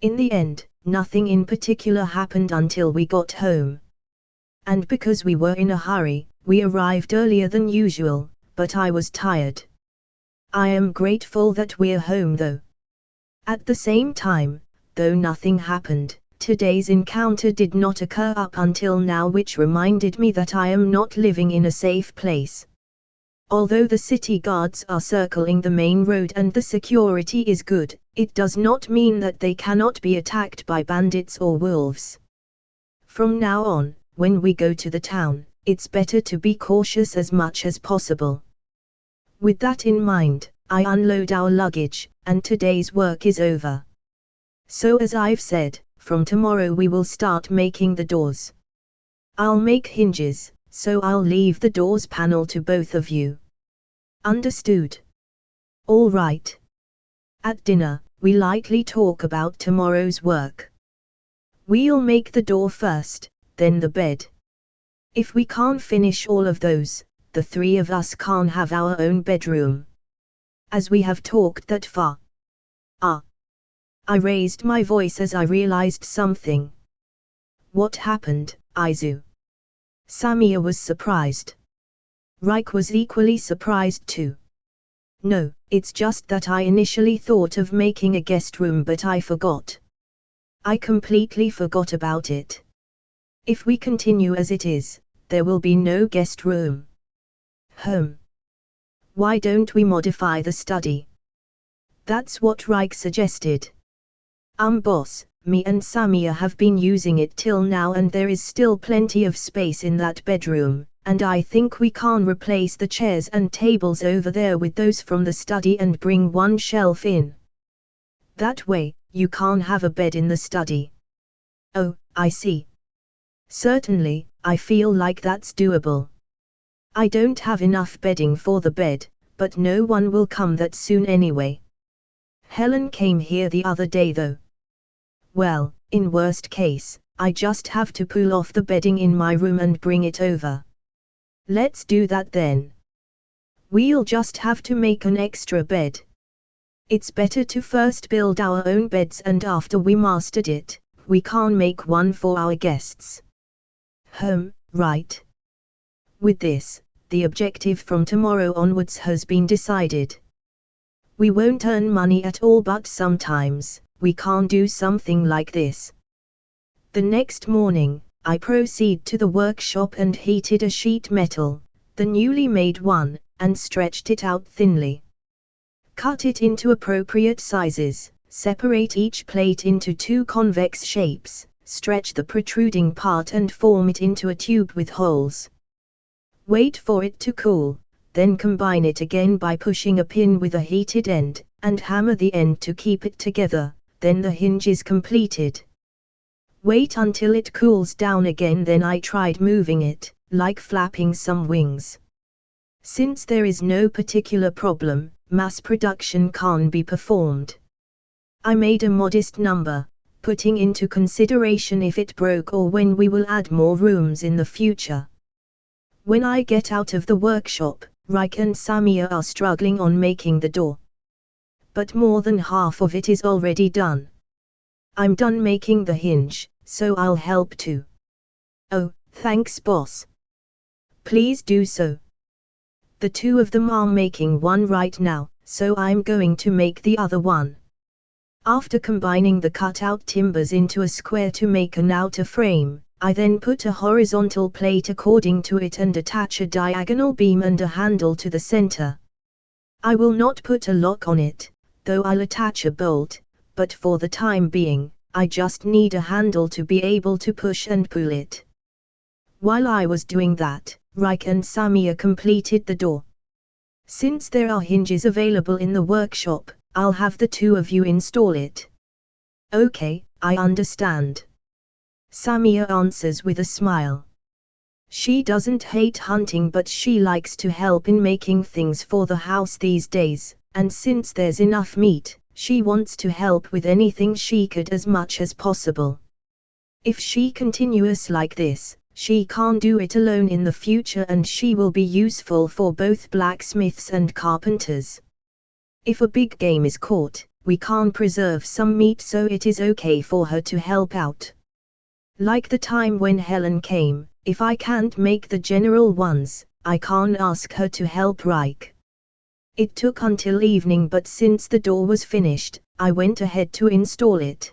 Speaker 1: In the end, nothing in particular happened until we got home. And because we were in a hurry, we arrived earlier than usual, but I was tired. I am grateful that we're home though. At the same time, though nothing happened, today's encounter did not occur up until now, which reminded me that I am not living in a safe place. Although the city guards are circling the main road and the security is good, it does not mean that they cannot be attacked by bandits or wolves. From now on, when we go to the town, it's better to be cautious as much as possible. With that in mind, I unload our luggage, and today's work is over. So as I've said, from tomorrow we will start making the doors. I'll make hinges, so I'll leave the doors panel to both of you. Understood? All right. At dinner, we lightly talk about tomorrow's work. We'll make the door first, then the bed. If we can't finish all of those, the three of us can't have our own bedroom. As we have talked that far. I raised my voice as I realized something. What happened, Izu? Samia was surprised. Reich was equally surprised too. No, it's just that I initially thought of making a guest room, but I forgot. I completely forgot about it. If we continue as it is, there will be no guest room. Why don't we modify the study? That's what Reich suggested. Boss, me and Samia have been using it till now and there is still plenty of space in that bedroom, and I think we can replace the chairs and tables over there with those from the study and bring one shelf in. That way, you can have a bed in the study. Oh, I see. Certainly, I feel like that's doable. I don't have enough bedding for the bed, but no one will come that soon anyway. Helen came here the other day though. Well, in worst case, I just have to pull off the bedding in my room and bring it over. Let's do that then. We'll just have to make an extra bed. It's better to first build our own beds and after we mastered it, we can make one for our guests. Right. With this, the objective from tomorrow onwards has been decided. We won't earn money at all, but sometimes, we can do something like this. The next morning, I proceed to the workshop and heated a sheet metal, the newly made one, and stretched it out thinly. Cut it into appropriate sizes, separate each plate into two convex shapes, stretch the protruding part and form it into a tube with holes. Wait for it to cool, then combine it again by pushing a pin with a heated end, and hammer the end to keep it together, then the hinge is completed. Wait until it cools down again, then I tried moving it, like flapping some wings. Since there is no particular problem, mass production can be performed. I made a modest number, putting into consideration if it broke or when we will add more rooms in the future. When I get out of the workshop, Reich and Samia are struggling on making the door. But more than half of it is already done. I'm done making the hinge, so I'll help too. Oh, thanks boss. Please do so. The two of them are making one right now, so I'm going to make the other one. After combining the cut-out timbers into a square to make an outer frame, I then put a horizontal plate according to it and attach a diagonal beam and a handle to the center. I will not put a lock on it, though I'll attach a bolt, but for the time being, I just need a handle to be able to push and pull it. While I was doing that, Rike and Samia completed the door. Since there are hinges available in the workshop, I'll have the two of you install it. Okay, I understand. Samia answers with a smile. She doesn't hate hunting, but she likes to help in making things for the house these days, and since there's enough meat, she wants to help with anything she could as much as possible. If she continues like this, she can't do it alone in the future, and she will be useful for both blacksmiths and carpenters. If a big game is caught, we can't preserve some meat, so it is okay for her to help out. Like the time when Helen came, if I can't make the general ones, I can't ask her to help Rike. It took until evening, but since the door was finished, I went ahead to install it.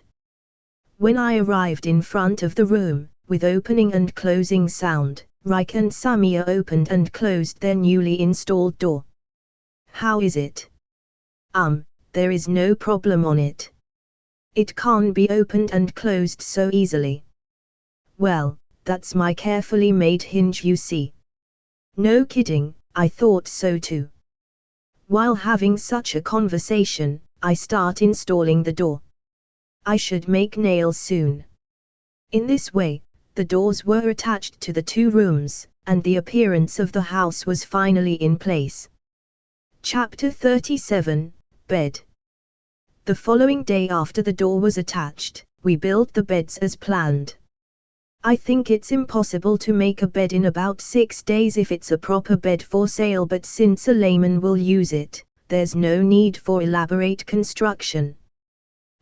Speaker 1: When I arrived in front of the room, with opening and closing sound, Rike and Samia opened and closed their newly installed door. How is it? There is no problem on it. It can't be opened and closed so easily. Well, that's my carefully made hinge, you see. No kidding, I thought so too. While having such a conversation, I start installing the door. I should make nails soon. In this way, the doors were attached to the two rooms, and the appearance of the house was finally in place. Chapter 37, Bed. The following day after the door was attached, we built the beds as planned. I think it's impossible to make a bed in about 6 days if it's a proper bed for sale, but since a layman will use it, there's no need for elaborate construction.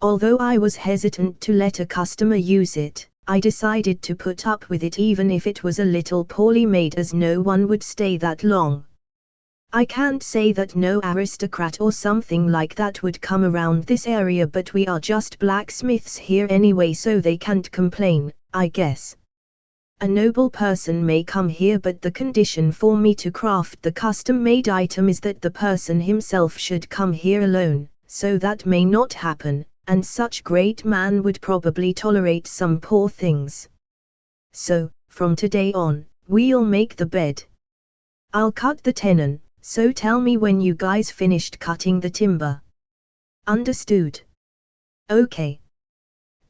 Speaker 1: Although I was hesitant to let a customer use it, I decided to put up with it even if it was a little poorly made, as no one would stay that long. I can't say that no aristocrat or something like that would come around this area, but we are just blacksmiths here anyway, so they can't complain, I guess. A noble person may come here, but the condition for me to craft the custom-made item is that the person himself should come here alone, so that may not happen, and such great man would probably tolerate some poor things. So, from today on, we'll make the bed. I'll cut the tenon, so tell me when you guys finished cutting the timber. Understood. Okay.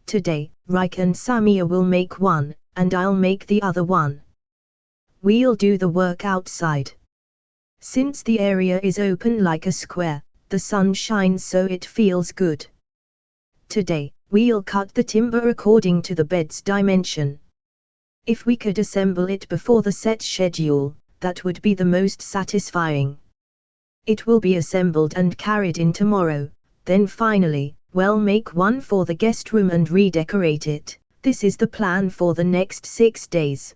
Speaker 1: Today, Rike and Samia will make one, and I'll make the other one. We'll do the work outside. Since the area is open like a square, the sun shines so it feels good. Today, we'll cut the timber according to the bed's dimension. If we could assemble it before the set schedule, that would be the most satisfying. It will be assembled and carried in tomorrow, then finally, we'll make one for the guest room and redecorate it. This is the plan for the next 6 days.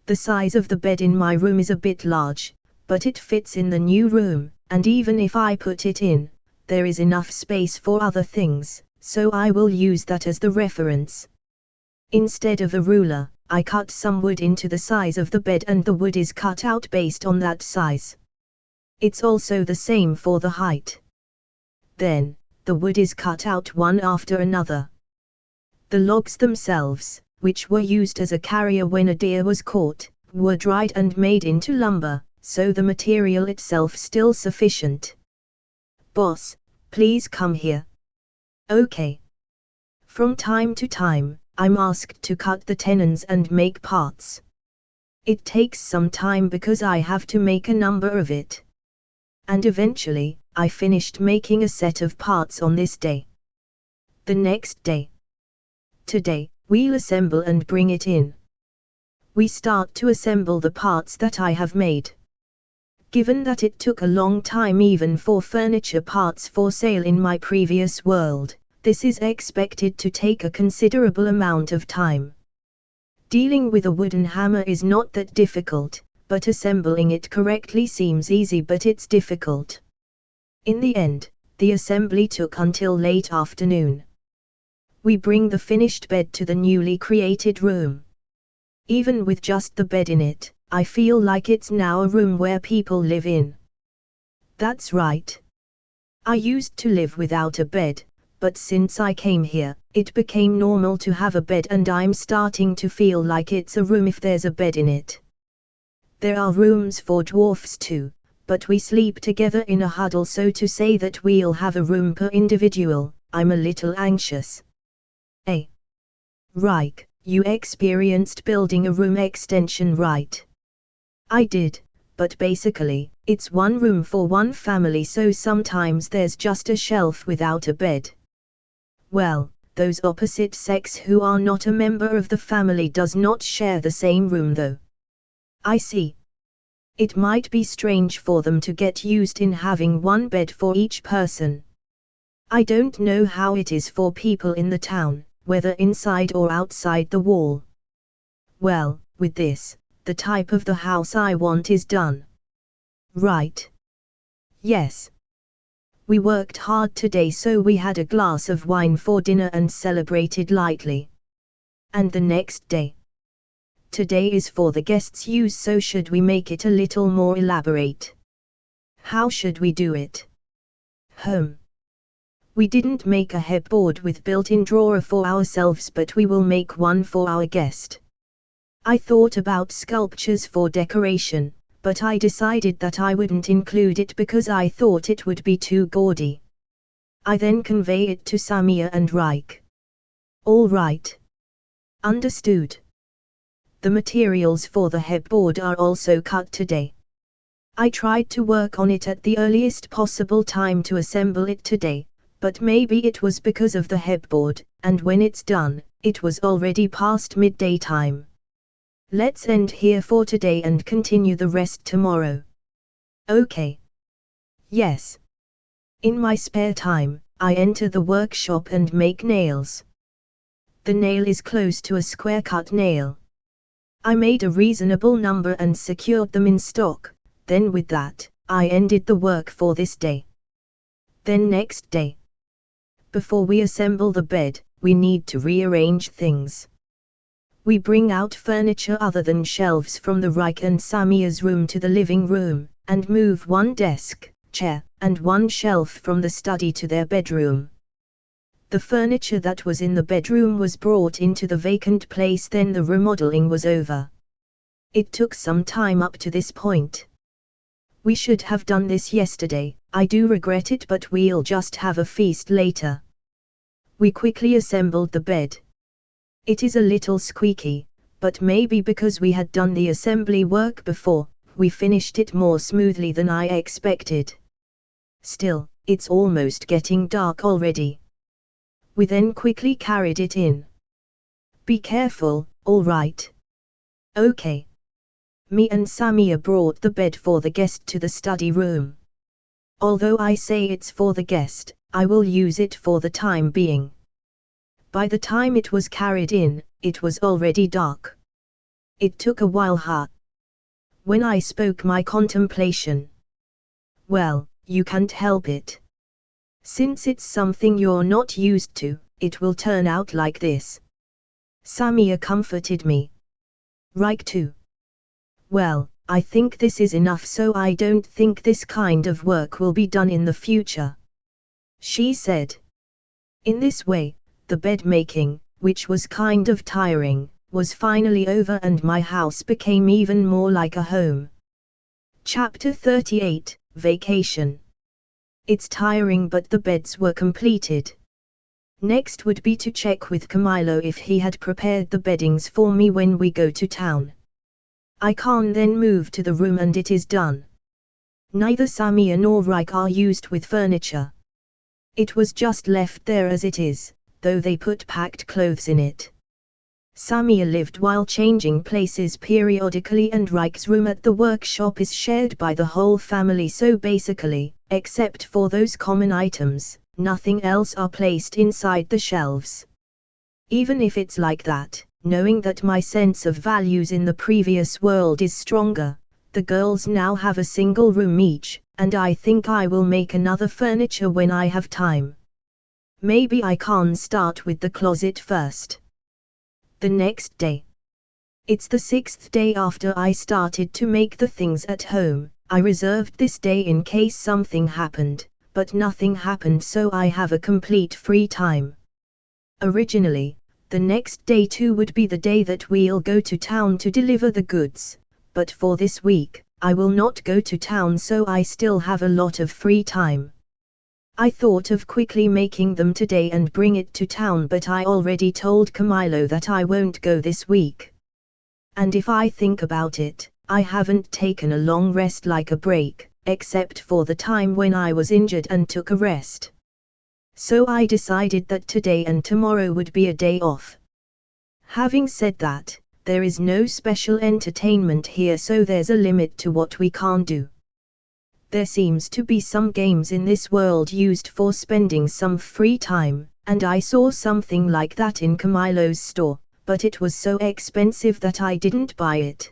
Speaker 1: The size of the bed in my room is a bit large, but it fits in the new room, and even if I put it in, there is enough space for other things, so I will use that as the reference. Instead of a ruler, I cut some wood into the size of the bed, and the wood is cut out based on that size. It's also the same for the height. Then, the wood is cut out one after another. The logs themselves, which were used as a carrier when a deer was caught, were dried and made into lumber, so the material itself still sufficient. Boss, please come here. Okay. From time to time, I'm asked to cut the tenons and make parts. It takes some time because I have to make a number of it. And eventually, I finished making a set of parts on this day. The next day. Today, we'll assemble and bring it in. We start to assemble the parts that I have made. Given that it took a long time even for furniture parts for sale in my previous world, this is expected to take a considerable amount of time. Dealing with a wooden hammer is not that difficult, but assembling it correctly seems easy, but it's difficult. In the end, the assembly took until late afternoon. We bring the finished bed to the newly created room. Even with just the bed in it, I feel like it's now a room where people live in. That's right. I used to live without a bed, but since I came here, it became normal to have a bed, and I'm starting to feel like it's a room if there's a bed in it. There are rooms for dwarfs too, but we sleep together in a huddle, so to say that we'll have a room per individual. I'm a little anxious. Reich, you experienced building a room extension, right? I did, but basically, it's one room for one family, so sometimes there's just a shelf without a bed. Well, those opposite sex who are not a member of the family does not share the same room though. I see. It might be strange for them to get used in having one bed for each person. I don't know how it is for people in the town, whether inside or outside the wall. Well, with this, the type of the house I want is done. Right. Yes. We worked hard today, so we had a glass of wine for dinner and celebrated lightly. And the next day? Today is for the guests' use, so should we make it a little more elaborate? How should we do it? We didn't make a headboard with built-in drawer for ourselves, but we will make one for our guest. I thought about sculptures for decoration, but I decided that I wouldn't include it because I thought it would be too gaudy. I then convey it to Samia and Reich. All right. Understood. The materials for the headboard are also cut today. I tried to work on it at the earliest possible time to assemble it today, but maybe it was because of the headboard, and when it's done, it was already past midday time. Let's end here for today and continue the rest tomorrow. Okay. Yes. In my spare time, I enter the workshop and make nails. The nail is close to a square cut nail. I made a reasonable number and secured them in stock, then with that, I ended the work for this day. Then next day. Before we assemble the bed, we need to rearrange things. We bring out furniture other than shelves from the Reich and Samia's room to the living room, and move one desk, chair, and one shelf from the study to their bedroom. The furniture that was in the bedroom was brought into the vacant place, then the remodeling was over. It took some time up to this point. We should have done this yesterday, I do regret it, but we'll just have a feast later. We quickly assembled the bed. It is a little squeaky, but maybe because we had done the assembly work before, we finished it more smoothly than I expected. Still, it's almost getting dark already. We then quickly carried it in. Be careful, all right? Okay. Me and Samia brought the bed for the guest to the study room. Although I say it's for the guest, I will use it for the time being. By the time it was carried in, it was already dark. It took a while, when I spoke my contemplation. Well, you can't help it. Since it's something you're not used to, it will turn out like this. Samia comforted me. Reich too. Well, I think this is enough, so I don't think this kind of work will be done in the future. She said. In this way, the bed making, which was kind of tiring, was finally over and my house became even more like a home. Chapter 38, Vacation. It's tiring, but the beds were completed. Next would be to check with Camilo if he had prepared the beddings for me when we go to town. I can then move to the room and it is done. Neither Samia nor Reich are used with furniture. It was just left there as it is, though they put packed clothes in it. Samia lived while changing places periodically, and Reich's room at the workshop is shared by the whole family, so basically, except for those common items, nothing else are placed inside the shelves. Even if it's like that, knowing that my sense of values in the previous world is stronger, the girls now have a single room each, and I think I will make another furniture when I have time. Maybe I can start with the closet first. The next day. It's the 6th day after I started to make the things at home. I reserved this day in case something happened, but nothing happened, so I have a complete free time. Originally, the next day too would be the day that we'll go to town to deliver the goods, but for this week, I will not go to town, so I still have a lot of free time. I thought of quickly making them today and bring it to town, but I already told Camilo that I won't go this week. And if I think about it, I haven't taken a long rest like a break, except for the time when I was injured and took a rest. So I decided that today and tomorrow would be a day off. Having said that, there is no special entertainment here, so there's a limit to what we can do. There seems to be some games in this world used for spending some free time, and I saw something like that in Camilo's store, but it was so expensive that I didn't buy it.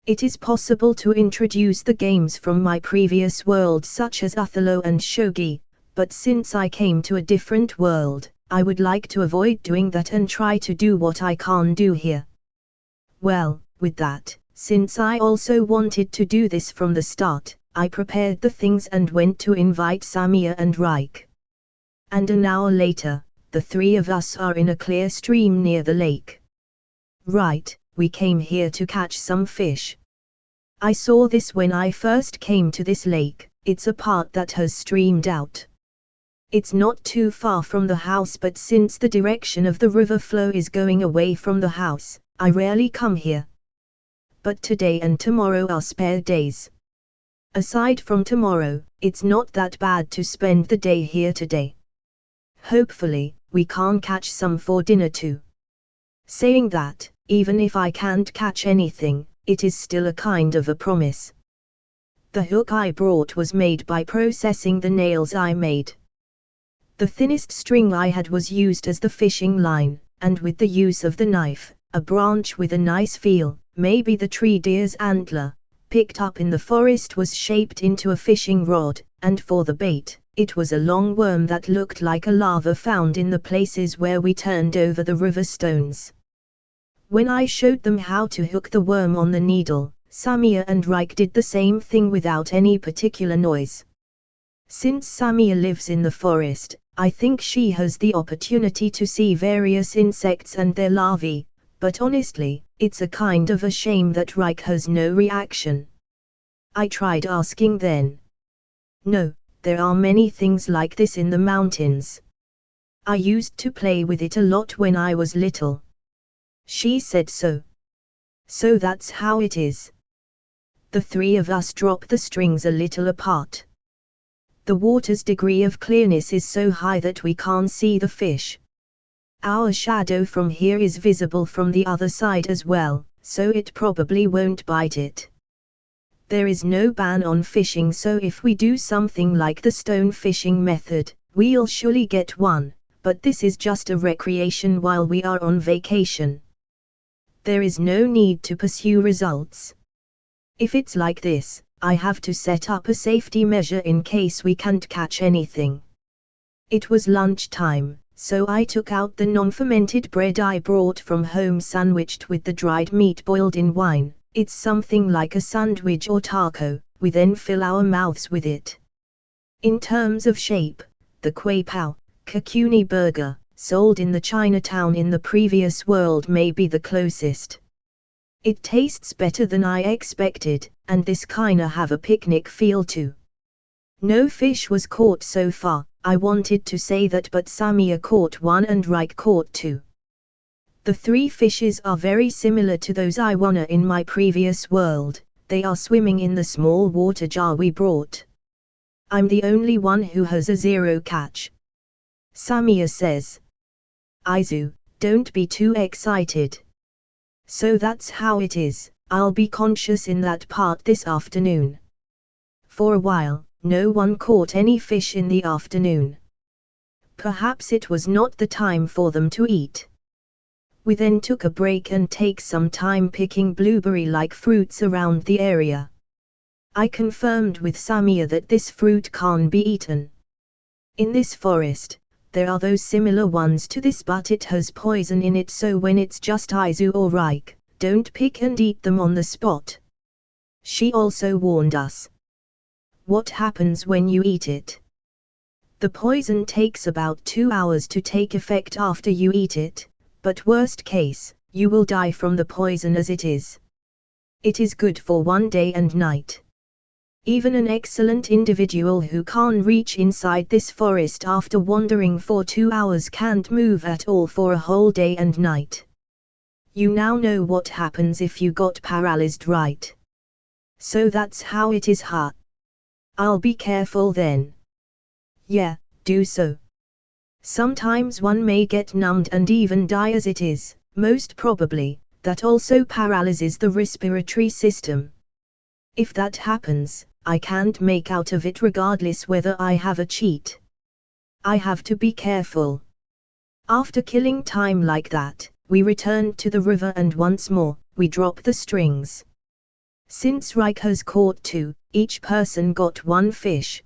Speaker 1: It is possible to introduce the games from my previous world such as Othello and Shogi, but since I came to a different world, I would like to avoid doing that and try to do what I can do here. Well, with that, since I also wanted to do this from the start, I prepared the things and went to invite Samia and Reich. And an hour later, the three of us are in a clear stream near the lake. Right, we came here to catch some fish. I saw this when I first came to this lake. It's a part that has streamed out. It's not too far from the house, but since the direction of the river flow is going away from the house, I rarely come here. But today and tomorrow are spare days. Aside from tomorrow, it's not that bad to spend the day here today. Hopefully, we can catch some for dinner too. Saying that, even if I can't catch anything, it is still a kind of a promise. The hook I brought was made by processing the nails I made. The thinnest string I had was used as the fishing line, and with the use of the knife, a branch with a nice feel, maybe the tree deer's antler, picked up in the forest was shaped into a fishing rod, and for the bait, it was a long worm that looked like a lava found in the places where we turned over the river stones. When I showed them how to hook the worm on the needle, Samia and Reich did the same thing without any particular noise. Since Samia lives in the forest, I think she has the opportunity to see various insects and their larvae, but honestly, it's a kind of a shame that Reich has no reaction. I tried asking then. No, there are many things like this in the mountains. I used to play with it a lot when I was little. She said so. So that's how it is. The three of us drop the strings a little apart. The water's degree of clearness is so high that we can't see the fish. Our shadow from here is visible from the other side as well, so it probably won't bite it. There is no ban on fishing, so if we do something like the stone fishing method, we'll surely get one, but this is just a recreation while we are on vacation. There is no need to pursue results. If it's like this, I have to set up a safety measure in case we can't catch anything. It was lunchtime, so I took out the non-fermented bread I brought from home sandwiched with the dried meat boiled in wine. It's something like a sandwich or taco, we then fill our mouths with it. In terms of shape, the Kway Pao, Kakuni burger, sold in the Chinatown in the previous world may be the closest. It tastes better than I expected, and this kinda have a picnic feel too. No fish was caught so far. I wanted to say that, but Samia caught one and Reich caught two. The three fishes are very similar to those I won in my previous world. They are swimming in the small water jar we brought. I'm the only one who has a zero catch. Samia says. Aizu, don't be too excited. So that's how it is. I'll be conscious in that part this afternoon. For a while, no one caught any fish in the afternoon. Perhaps it was not the time for them to eat. We then took a break and take some time picking blueberry-like fruits around the area. I confirmed with Samia that this fruit can't be eaten. In this forest, there are those similar ones to this, but it has poison in it, so when it's just Izu or Reich, don't pick and eat them on the spot. She also warned us. What happens when you eat it? The poison takes about 2 hours to take effect after you eat it, but worst case, you will die from the poison as it is. It is good for 1 day and night. Even an excellent individual who can't reach inside this forest after wandering for 2 hours can't move at all for a whole day and night. You now know what happens if you got paralyzed, right? So that's how it is, huh? I'll be careful then. Yeah, do so. Sometimes one may get numbed and even die as it is, most probably, that also paralyzes the respiratory system. If that happens, I can't make out of it regardless whether I have a cheat. I have to be careful. After killing time like that, we returned to the river and once more, we dropped the strings. Since Reich has caught 2, each person got 1 fish.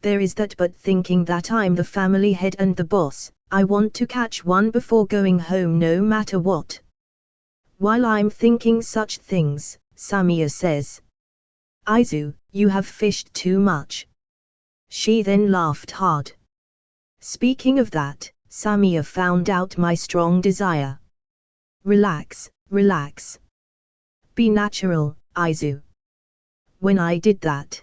Speaker 1: There is that, but thinking that I'm the family head and the boss, I want to catch 1 before going home no matter what. While I'm thinking such things, Samia says, Izu, you have fished too much. She then laughed hard. Speaking of that, Samia found out my strong desire. Relax, relax. Be natural, Izu. When I did that.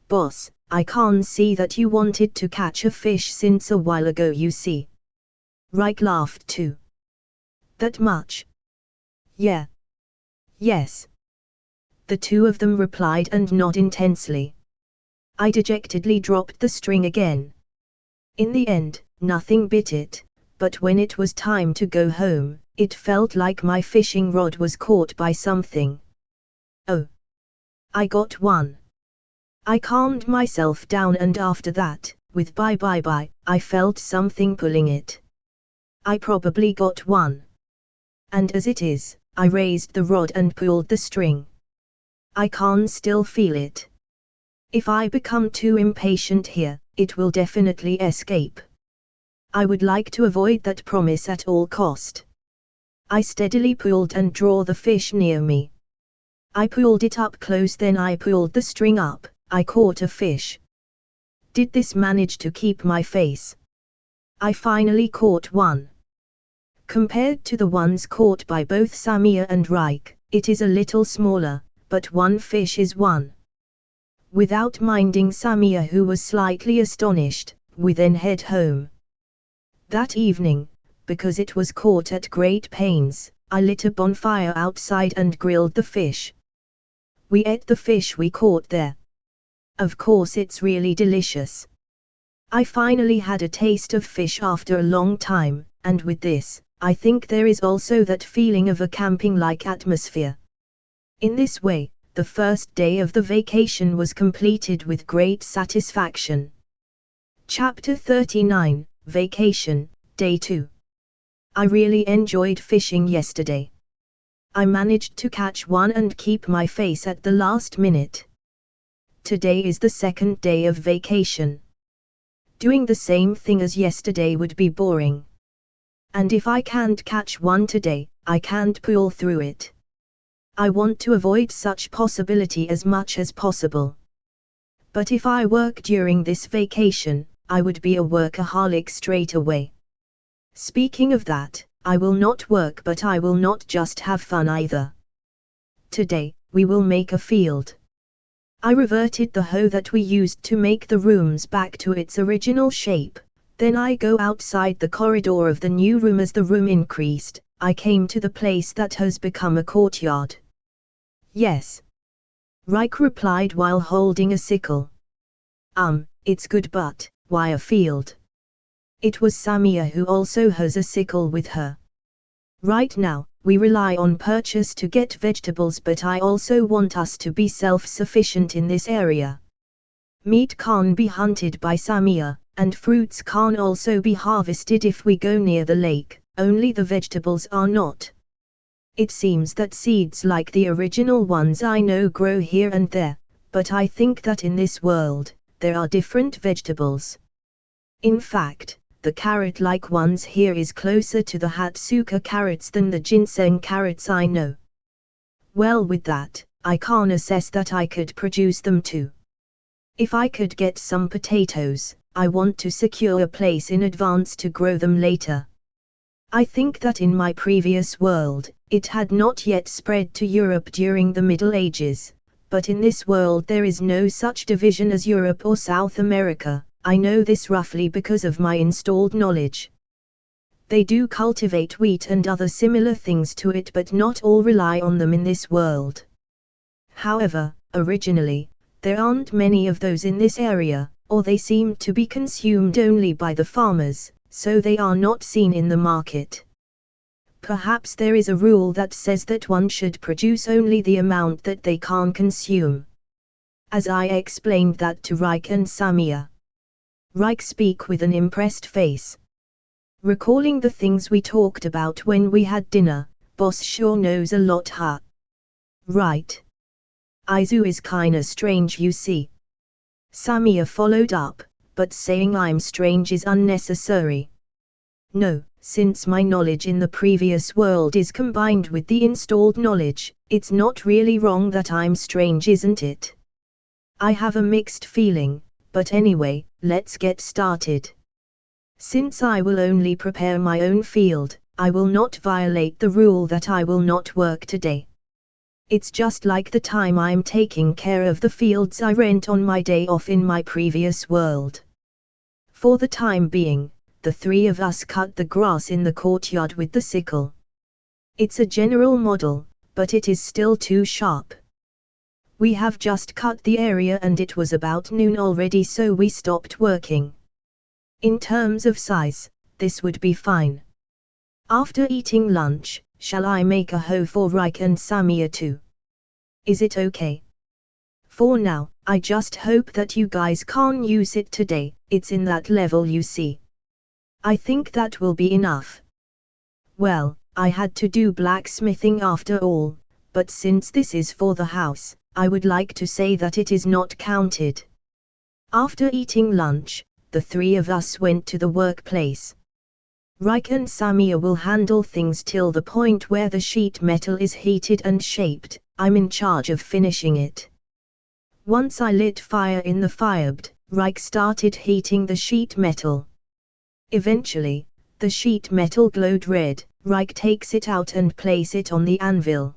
Speaker 1: Boss, I can't see that you wanted to catch a fish since a while ago, you see. Reich laughed too. That much? Yeah. Yes. The 2 of them replied and nodded intensely. I dejectedly dropped the string again. In the end, nothing bit it, but when it was time to go home, it felt like my fishing rod was caught by something. Oh. I got 1. I calmed myself down and after that, with bye, I felt something pulling it. I probably got 1. And as it is, I raised the rod and pulled the string. I can still feel it. If I become too impatient here, it will definitely escape. I would like to avoid that promise at all cost. I steadily pulled and drew the fish near me. I pulled it up close, then I pulled the string up. I caught a fish. Did this manage to keep my face? I finally caught 1. Compared to the ones caught by both Samia and Reich, it is a little smaller, but 1 fish is 1. Without minding Samia, who was slightly astonished, we then head home. That evening, because it was caught at great pains, I lit a bonfire outside and grilled the fish. We ate the fish we caught there. Of course it's really delicious. I finally had a taste of fish after a long time, and with this, I think there is also that feeling of a camping-like atmosphere. In this way, the first day of the vacation was completed with great satisfaction. Chapter 39, Vacation, Day 2. I really enjoyed fishing yesterday. I managed to catch 1 and keep my face at the last minute. Today is the second day of vacation. Doing the same thing as yesterday would be boring. And if I can't catch 1 today, I can't pull through it. I want to avoid such possibility as much as possible. But if I work during this vacation, I would be a workaholic straight away. Speaking of that, I will not work, but I will not just have fun either. Today, we will make a field. I reverted the hoe that we used to make the rooms back to its original shape, then I go outside the corridor of the new room. As the room increased, I came to the place that has become a courtyard. Yes. Reich replied while holding a sickle. It's good, but why a field? It was Samia who also has a sickle with her. Right now, we rely on purchase to get vegetables, but I also want us to be self-sufficient in this area. Meat can't be hunted by Samia, and fruits can also be harvested if we go near the lake, only the vegetables are not. It seems that seeds like the original ones I know grow here and there, but I think that in this world, there are different vegetables. In fact, the carrot-like ones here is closer to the Hatsuka carrots than the ginseng carrots I know. Well, with that, I can assess that I could produce them too. If I could get some potatoes, I want to secure a place in advance to grow them later. I think that in my previous world, it had not yet spread to Europe during the Middle Ages, but in this world there is no such division as Europe or South America. I know this roughly because of my installed knowledge. They do cultivate wheat and other similar things to it, but not all rely on them in this world. However, originally, there aren't many of those in this area, or they seem to be consumed only by the farmers, so they are not seen in the market. Perhaps there is a rule that says that one should produce only the amount that they can consume. As I explained that to Reich and Samia. Reich speak with an impressed face. Recalling the things we talked about when we had dinner, boss sure knows a lot, huh? Right. Izu is kinda strange, you see. Samia followed up, but saying I'm strange is unnecessary. No, since my knowledge in the previous world is combined with the installed knowledge, it's not really wrong that I'm strange, isn't it? I have a mixed feeling, but anyway, let's get started. Since I will only prepare my own field, I will not violate the rule that I will not work today. It's just like the time I'm taking care of the fields I rent on my day off in my previous world. For the time being, the three of us cut the grass in the courtyard with the sickle. It's a general model, but it is still too sharp. We have just cut the area and it was about noon already, so we stopped working. In terms of size, this would be fine. After eating lunch, shall I make a hoe for Reich and Samia too? Is it okay? For now, I just hope that you guys can use it today, it's in that level you see. I think that will be enough. Well, I had to do blacksmithing after all, but since this is for the house, I would like to say that it is not counted. After eating lunch, the three of us went to the workplace. Reich and Samia will handle things till the point where the sheet metal is heated and shaped. I'm in charge of finishing it. Once I lit fire in the firebed, Reich started heating the sheet metal. Eventually, the sheet metal glowed red. Reich takes it out and places it on the anvil.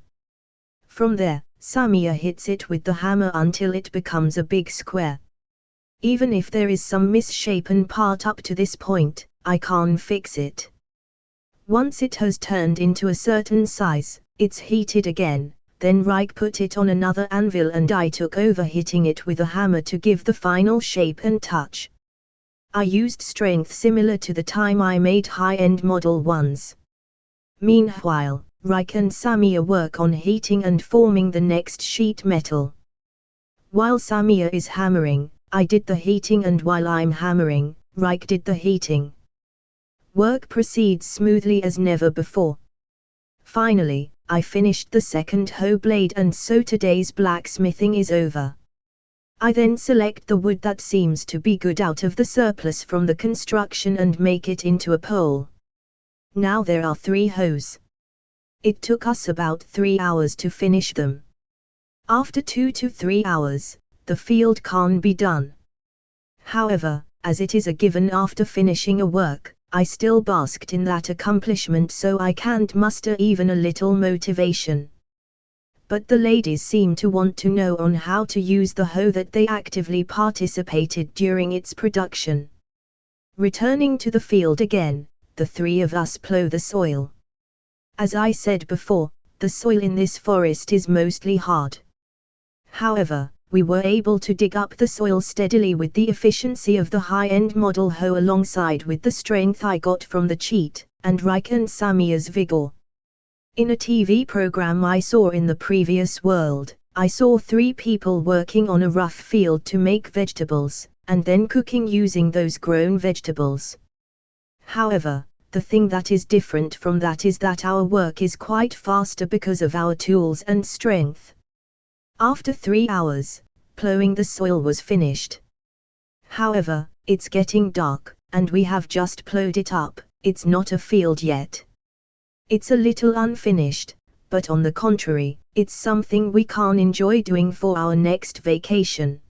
Speaker 1: From there, Samia hits it with the hammer until it becomes a big square. Even if there is some misshapen part up to this point, I can fix it. Once it has turned into a certain size, it's heated again, then Reich put it on another anvil and I took over hitting it with a hammer to give the final shape and touch. I used strength similar to the time I made high-end Model 1s. Meanwhile, Reich and Samia work on heating and forming the next sheet metal. While Samia is hammering, I did the heating, and while I'm hammering, Reich did the heating. Work proceeds smoothly as never before. Finally, I finished the second hoe blade, and so today's blacksmithing is over. I then select the wood that seems to be good out of the surplus from the construction and make it into a pole. Now there are 3 hoes. It took us about 3 hours to finish them. After 2 to 3 hours, the field can be done. However, as it is a given after finishing a work, I still basked in that accomplishment, so I can't muster even a little motivation. But the ladies seem to want to know on how to use the hoe that they actively participated during its production. Returning to the field again, the 3 of us plow the soil. As I said before, the soil in this forest is mostly hard. However, we were able to dig up the soil steadily with the efficiency of the high-end model hoe alongside with the strength I got from the cheat, and Reich and Samia's vigor. In a TV program I saw in the previous world, I saw 3 people working on a rough field to make vegetables, and then cooking using those grown vegetables. However, the thing that is different from that is that our work is quite faster because of our tools and strength. After 3 hours, plowing the soil was finished. However, it's getting dark, and we have just plowed it up. It's not a field yet. It's a little unfinished, but on the contrary, it's something we can enjoy doing for our next vacation.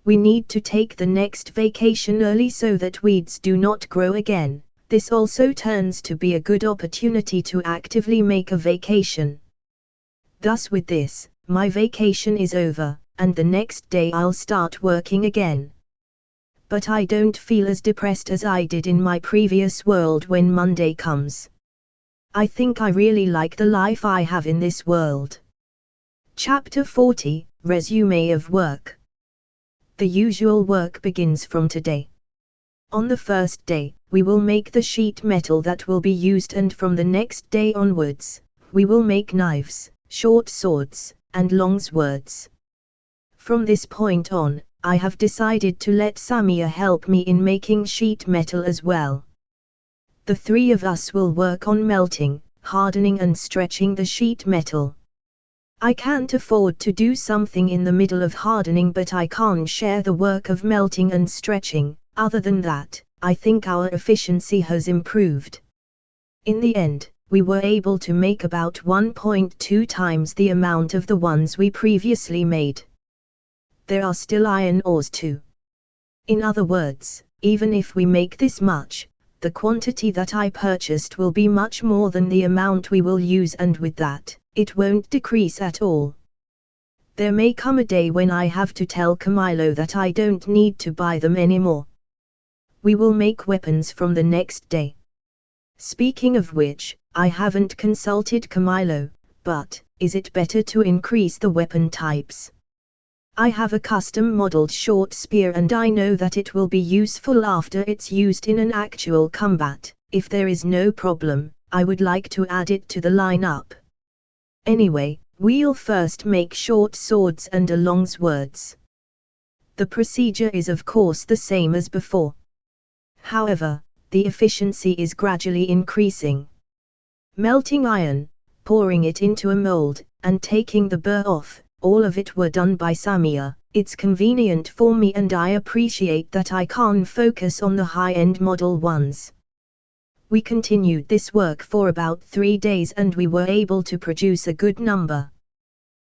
Speaker 1: We need to take the next vacation early so that weeds do not grow again. This also turns to be a good opportunity to actively make a vacation. Thus with this, my vacation is over, and the next day I'll start working again. But I don't feel as depressed as I did in my previous world when Monday comes. I think I really like the life I have in this world. Chapter 40, Resume of Work. The usual work begins from today. On the first day, we will make the sheet metal that will be used, and from the next day onwards, we will make knives, short swords, and long swords. From this point on, I have decided to let Samia help me in making sheet metal as well. The three of us will work on melting, hardening and stretching the sheet metal. I can't afford to do something in the middle of hardening, but I can share the work of melting and stretching. Other than that, I think our efficiency has improved. In the end, we were able to make about 1.2 times the amount of the ones we previously made. There are still iron ores too. In other words, even if we make this much, the quantity that I purchased will be much more than the amount we will use, and with that, it won't decrease at all. There may come a day when I have to tell Camilo that I don't need to buy them anymore. We will make weapons from the next day. Speaking of which, I haven't consulted Camilo, but is it better to increase the weapon types? I have a custom modeled short spear, and I know that it will be useful after it's used in an actual combat. If there is no problem, I would like to add it to the lineup. Anyway, we'll first make short swords and long swords. The procedure is of course the same as before. However, the efficiency is gradually increasing. Melting iron, pouring it into a mold, and taking the burr off, all of it were done by Samia. It's convenient for me, and I appreciate that I can focus on the high-end model ones. We continued this work for about 3 days, and we were able to produce a good number.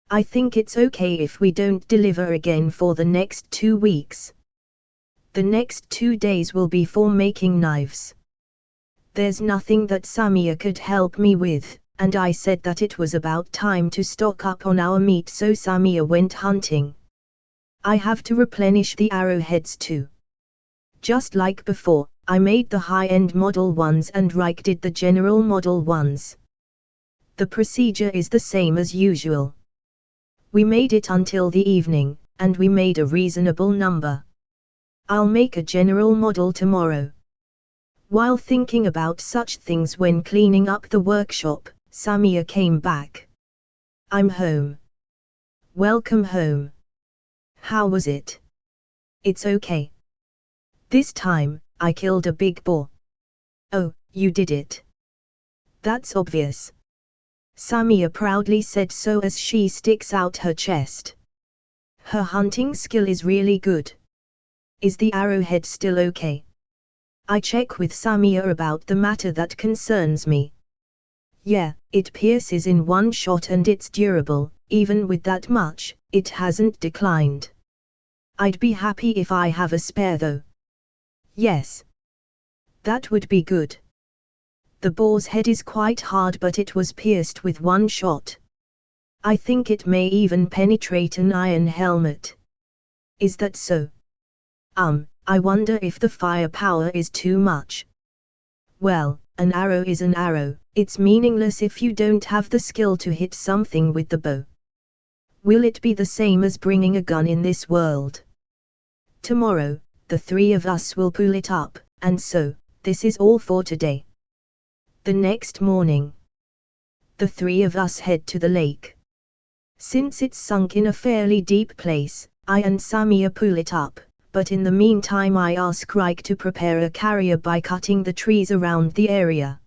Speaker 1: I think it's okay if we don't deliver again for the next 2 weeks. The next 2 days will be for making knives. There's nothing that Samia could help me with, and I said that it was about time to stock up on our meat, so Samia went hunting. I have to replenish the arrowheads too. Just like before, I made the high-end model ones and Reich did the general model ones. The procedure is the same as usual. We made it until the evening, and we made a reasonable number. I'll make a general model tomorrow. While thinking about such things when cleaning up the workshop, Samia came back. I'm home. Welcome home. How was it? It's okay. This time, I killed a big boar. Oh, you did it. That's obvious. Samia proudly said so as she sticks out her chest. Her hunting skill is really good. Is the arrowhead still okay? I check with Samia about the matter that concerns me. Yeah, it pierces in one shot and it's durable. Even with that much, it hasn't declined. I'd be happy if I have a spare though. Yes. That would be good. The boar's head is quite hard, but it was pierced with one shot. I think it may even penetrate an iron helmet. Is that so? I wonder if the firepower is too much. Well, an arrow is an arrow, it's meaningless if you don't have the skill to hit something with the bow. Will it be the same as bringing a gun in this world? Tomorrow, the 3 of us will pull it up, and so, this is all for today. The next morning, the 3 of us head to the lake. Since it's sunk in a fairly deep place, I and Samia pull it up, but in the meantime I ask Reich to prepare a carrier by cutting the trees around the area.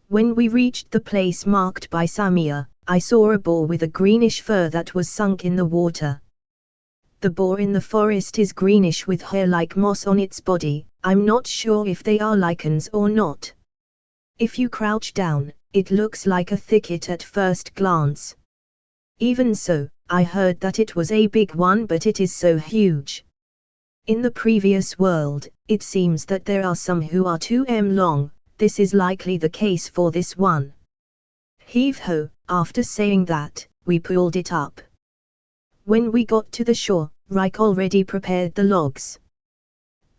Speaker 1: When we reached the place marked by Samia, I saw a boar with a greenish fur that was sunk in the water. The boar in the forest is greenish with hair like moss on its body. I'm not sure if they are lichens or not. If you crouch down, it looks like a thicket at first glance. Even so, I heard that it was a big one, but it is so huge. In the previous world, it seems that there are some who are 2 m long. This is likely the case for this one. Heave-ho, after saying that, we pulled it up. When we got to the shore, Reich already prepared the logs.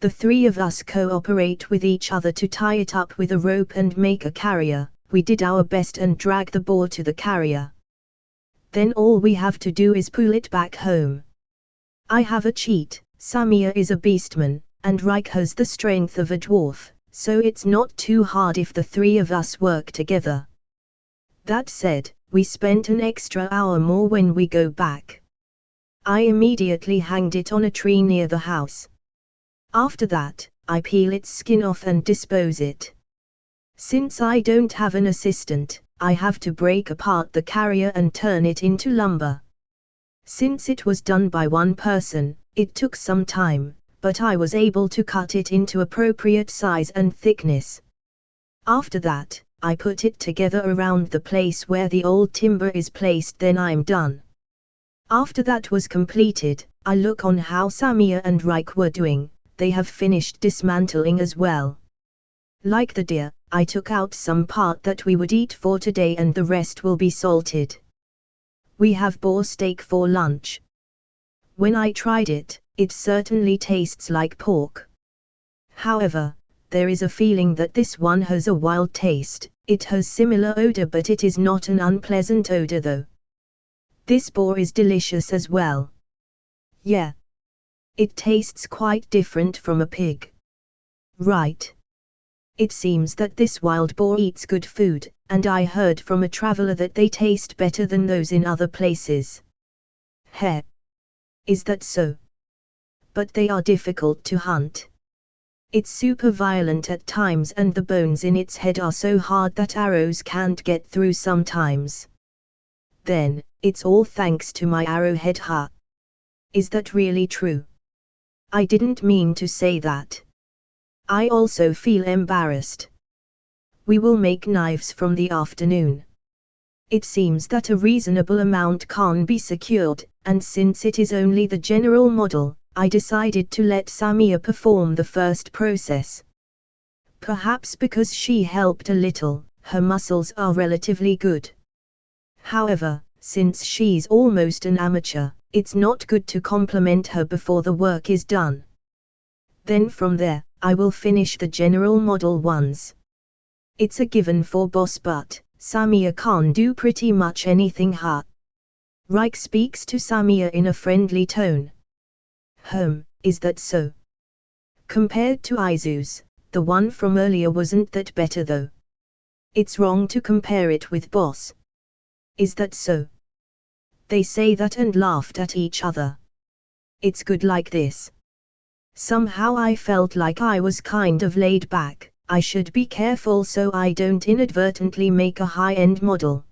Speaker 1: The 3 of us cooperate with each other to tie it up with a rope and make a carrier. We did our best and drag the boar to the carrier. Then all we have to do is pull it back home. I have a cheat, Samia is a beastman, and Reich has the strength of a dwarf, so it's not too hard if the 3 of us work together. That said, we spent an extra hour more when we go back. I immediately hanged it on a tree near the house. After that, I peel its skin off and dispose it. Since I don't have an assistant, I have to break apart the carrier and turn it into lumber. Since it was done by one person, it took some time, but I was able to cut it into appropriate size and thickness. After that, I put it together around the place where the old timber is placed, then I'm done. After that was completed, I look on how Samia and Reich were doing. They have finished dismantling as well. Like the deer, I took out some part that we would eat for today and the rest will be salted. We have boar steak for lunch. When I tried it, it certainly tastes like pork. However, there is a feeling that this one has a wild taste. It has similar odor, but it is not an unpleasant odor though. This boar is delicious as well. Yeah. It tastes quite different from a pig. Right. It seems that this wild boar eats good food, and I heard from a traveler that they taste better than those in other places. Heh. Is that so? But they are difficult to hunt. It's super violent at times and the bones in its head are so hard that arrows can't get through sometimes. Then, it's all thanks to my arrowhead, huh? Is that really true? I didn't mean to say that. I also feel embarrassed. We will make knives from the afternoon. It seems that a reasonable amount can be secured, and since it is only the general model, I decided to let Samia perform the first process. Perhaps because she helped a little, her muscles are relatively good. However, since she's almost an amateur, it's not good to compliment her before the work is done. Then from there, I will finish the general model ones. It's a given for boss, but Samia can do pretty much anything, huh? Reich speaks to Samia in a friendly tone. Is that so? Compared to Izu's, the one from earlier wasn't that better though. It's wrong to compare it with boss. Is that so? They say that and laughed at each other. It's good like this. Somehow I felt like I was kind of laid back. I should be careful so I don't inadvertently make a high-end model.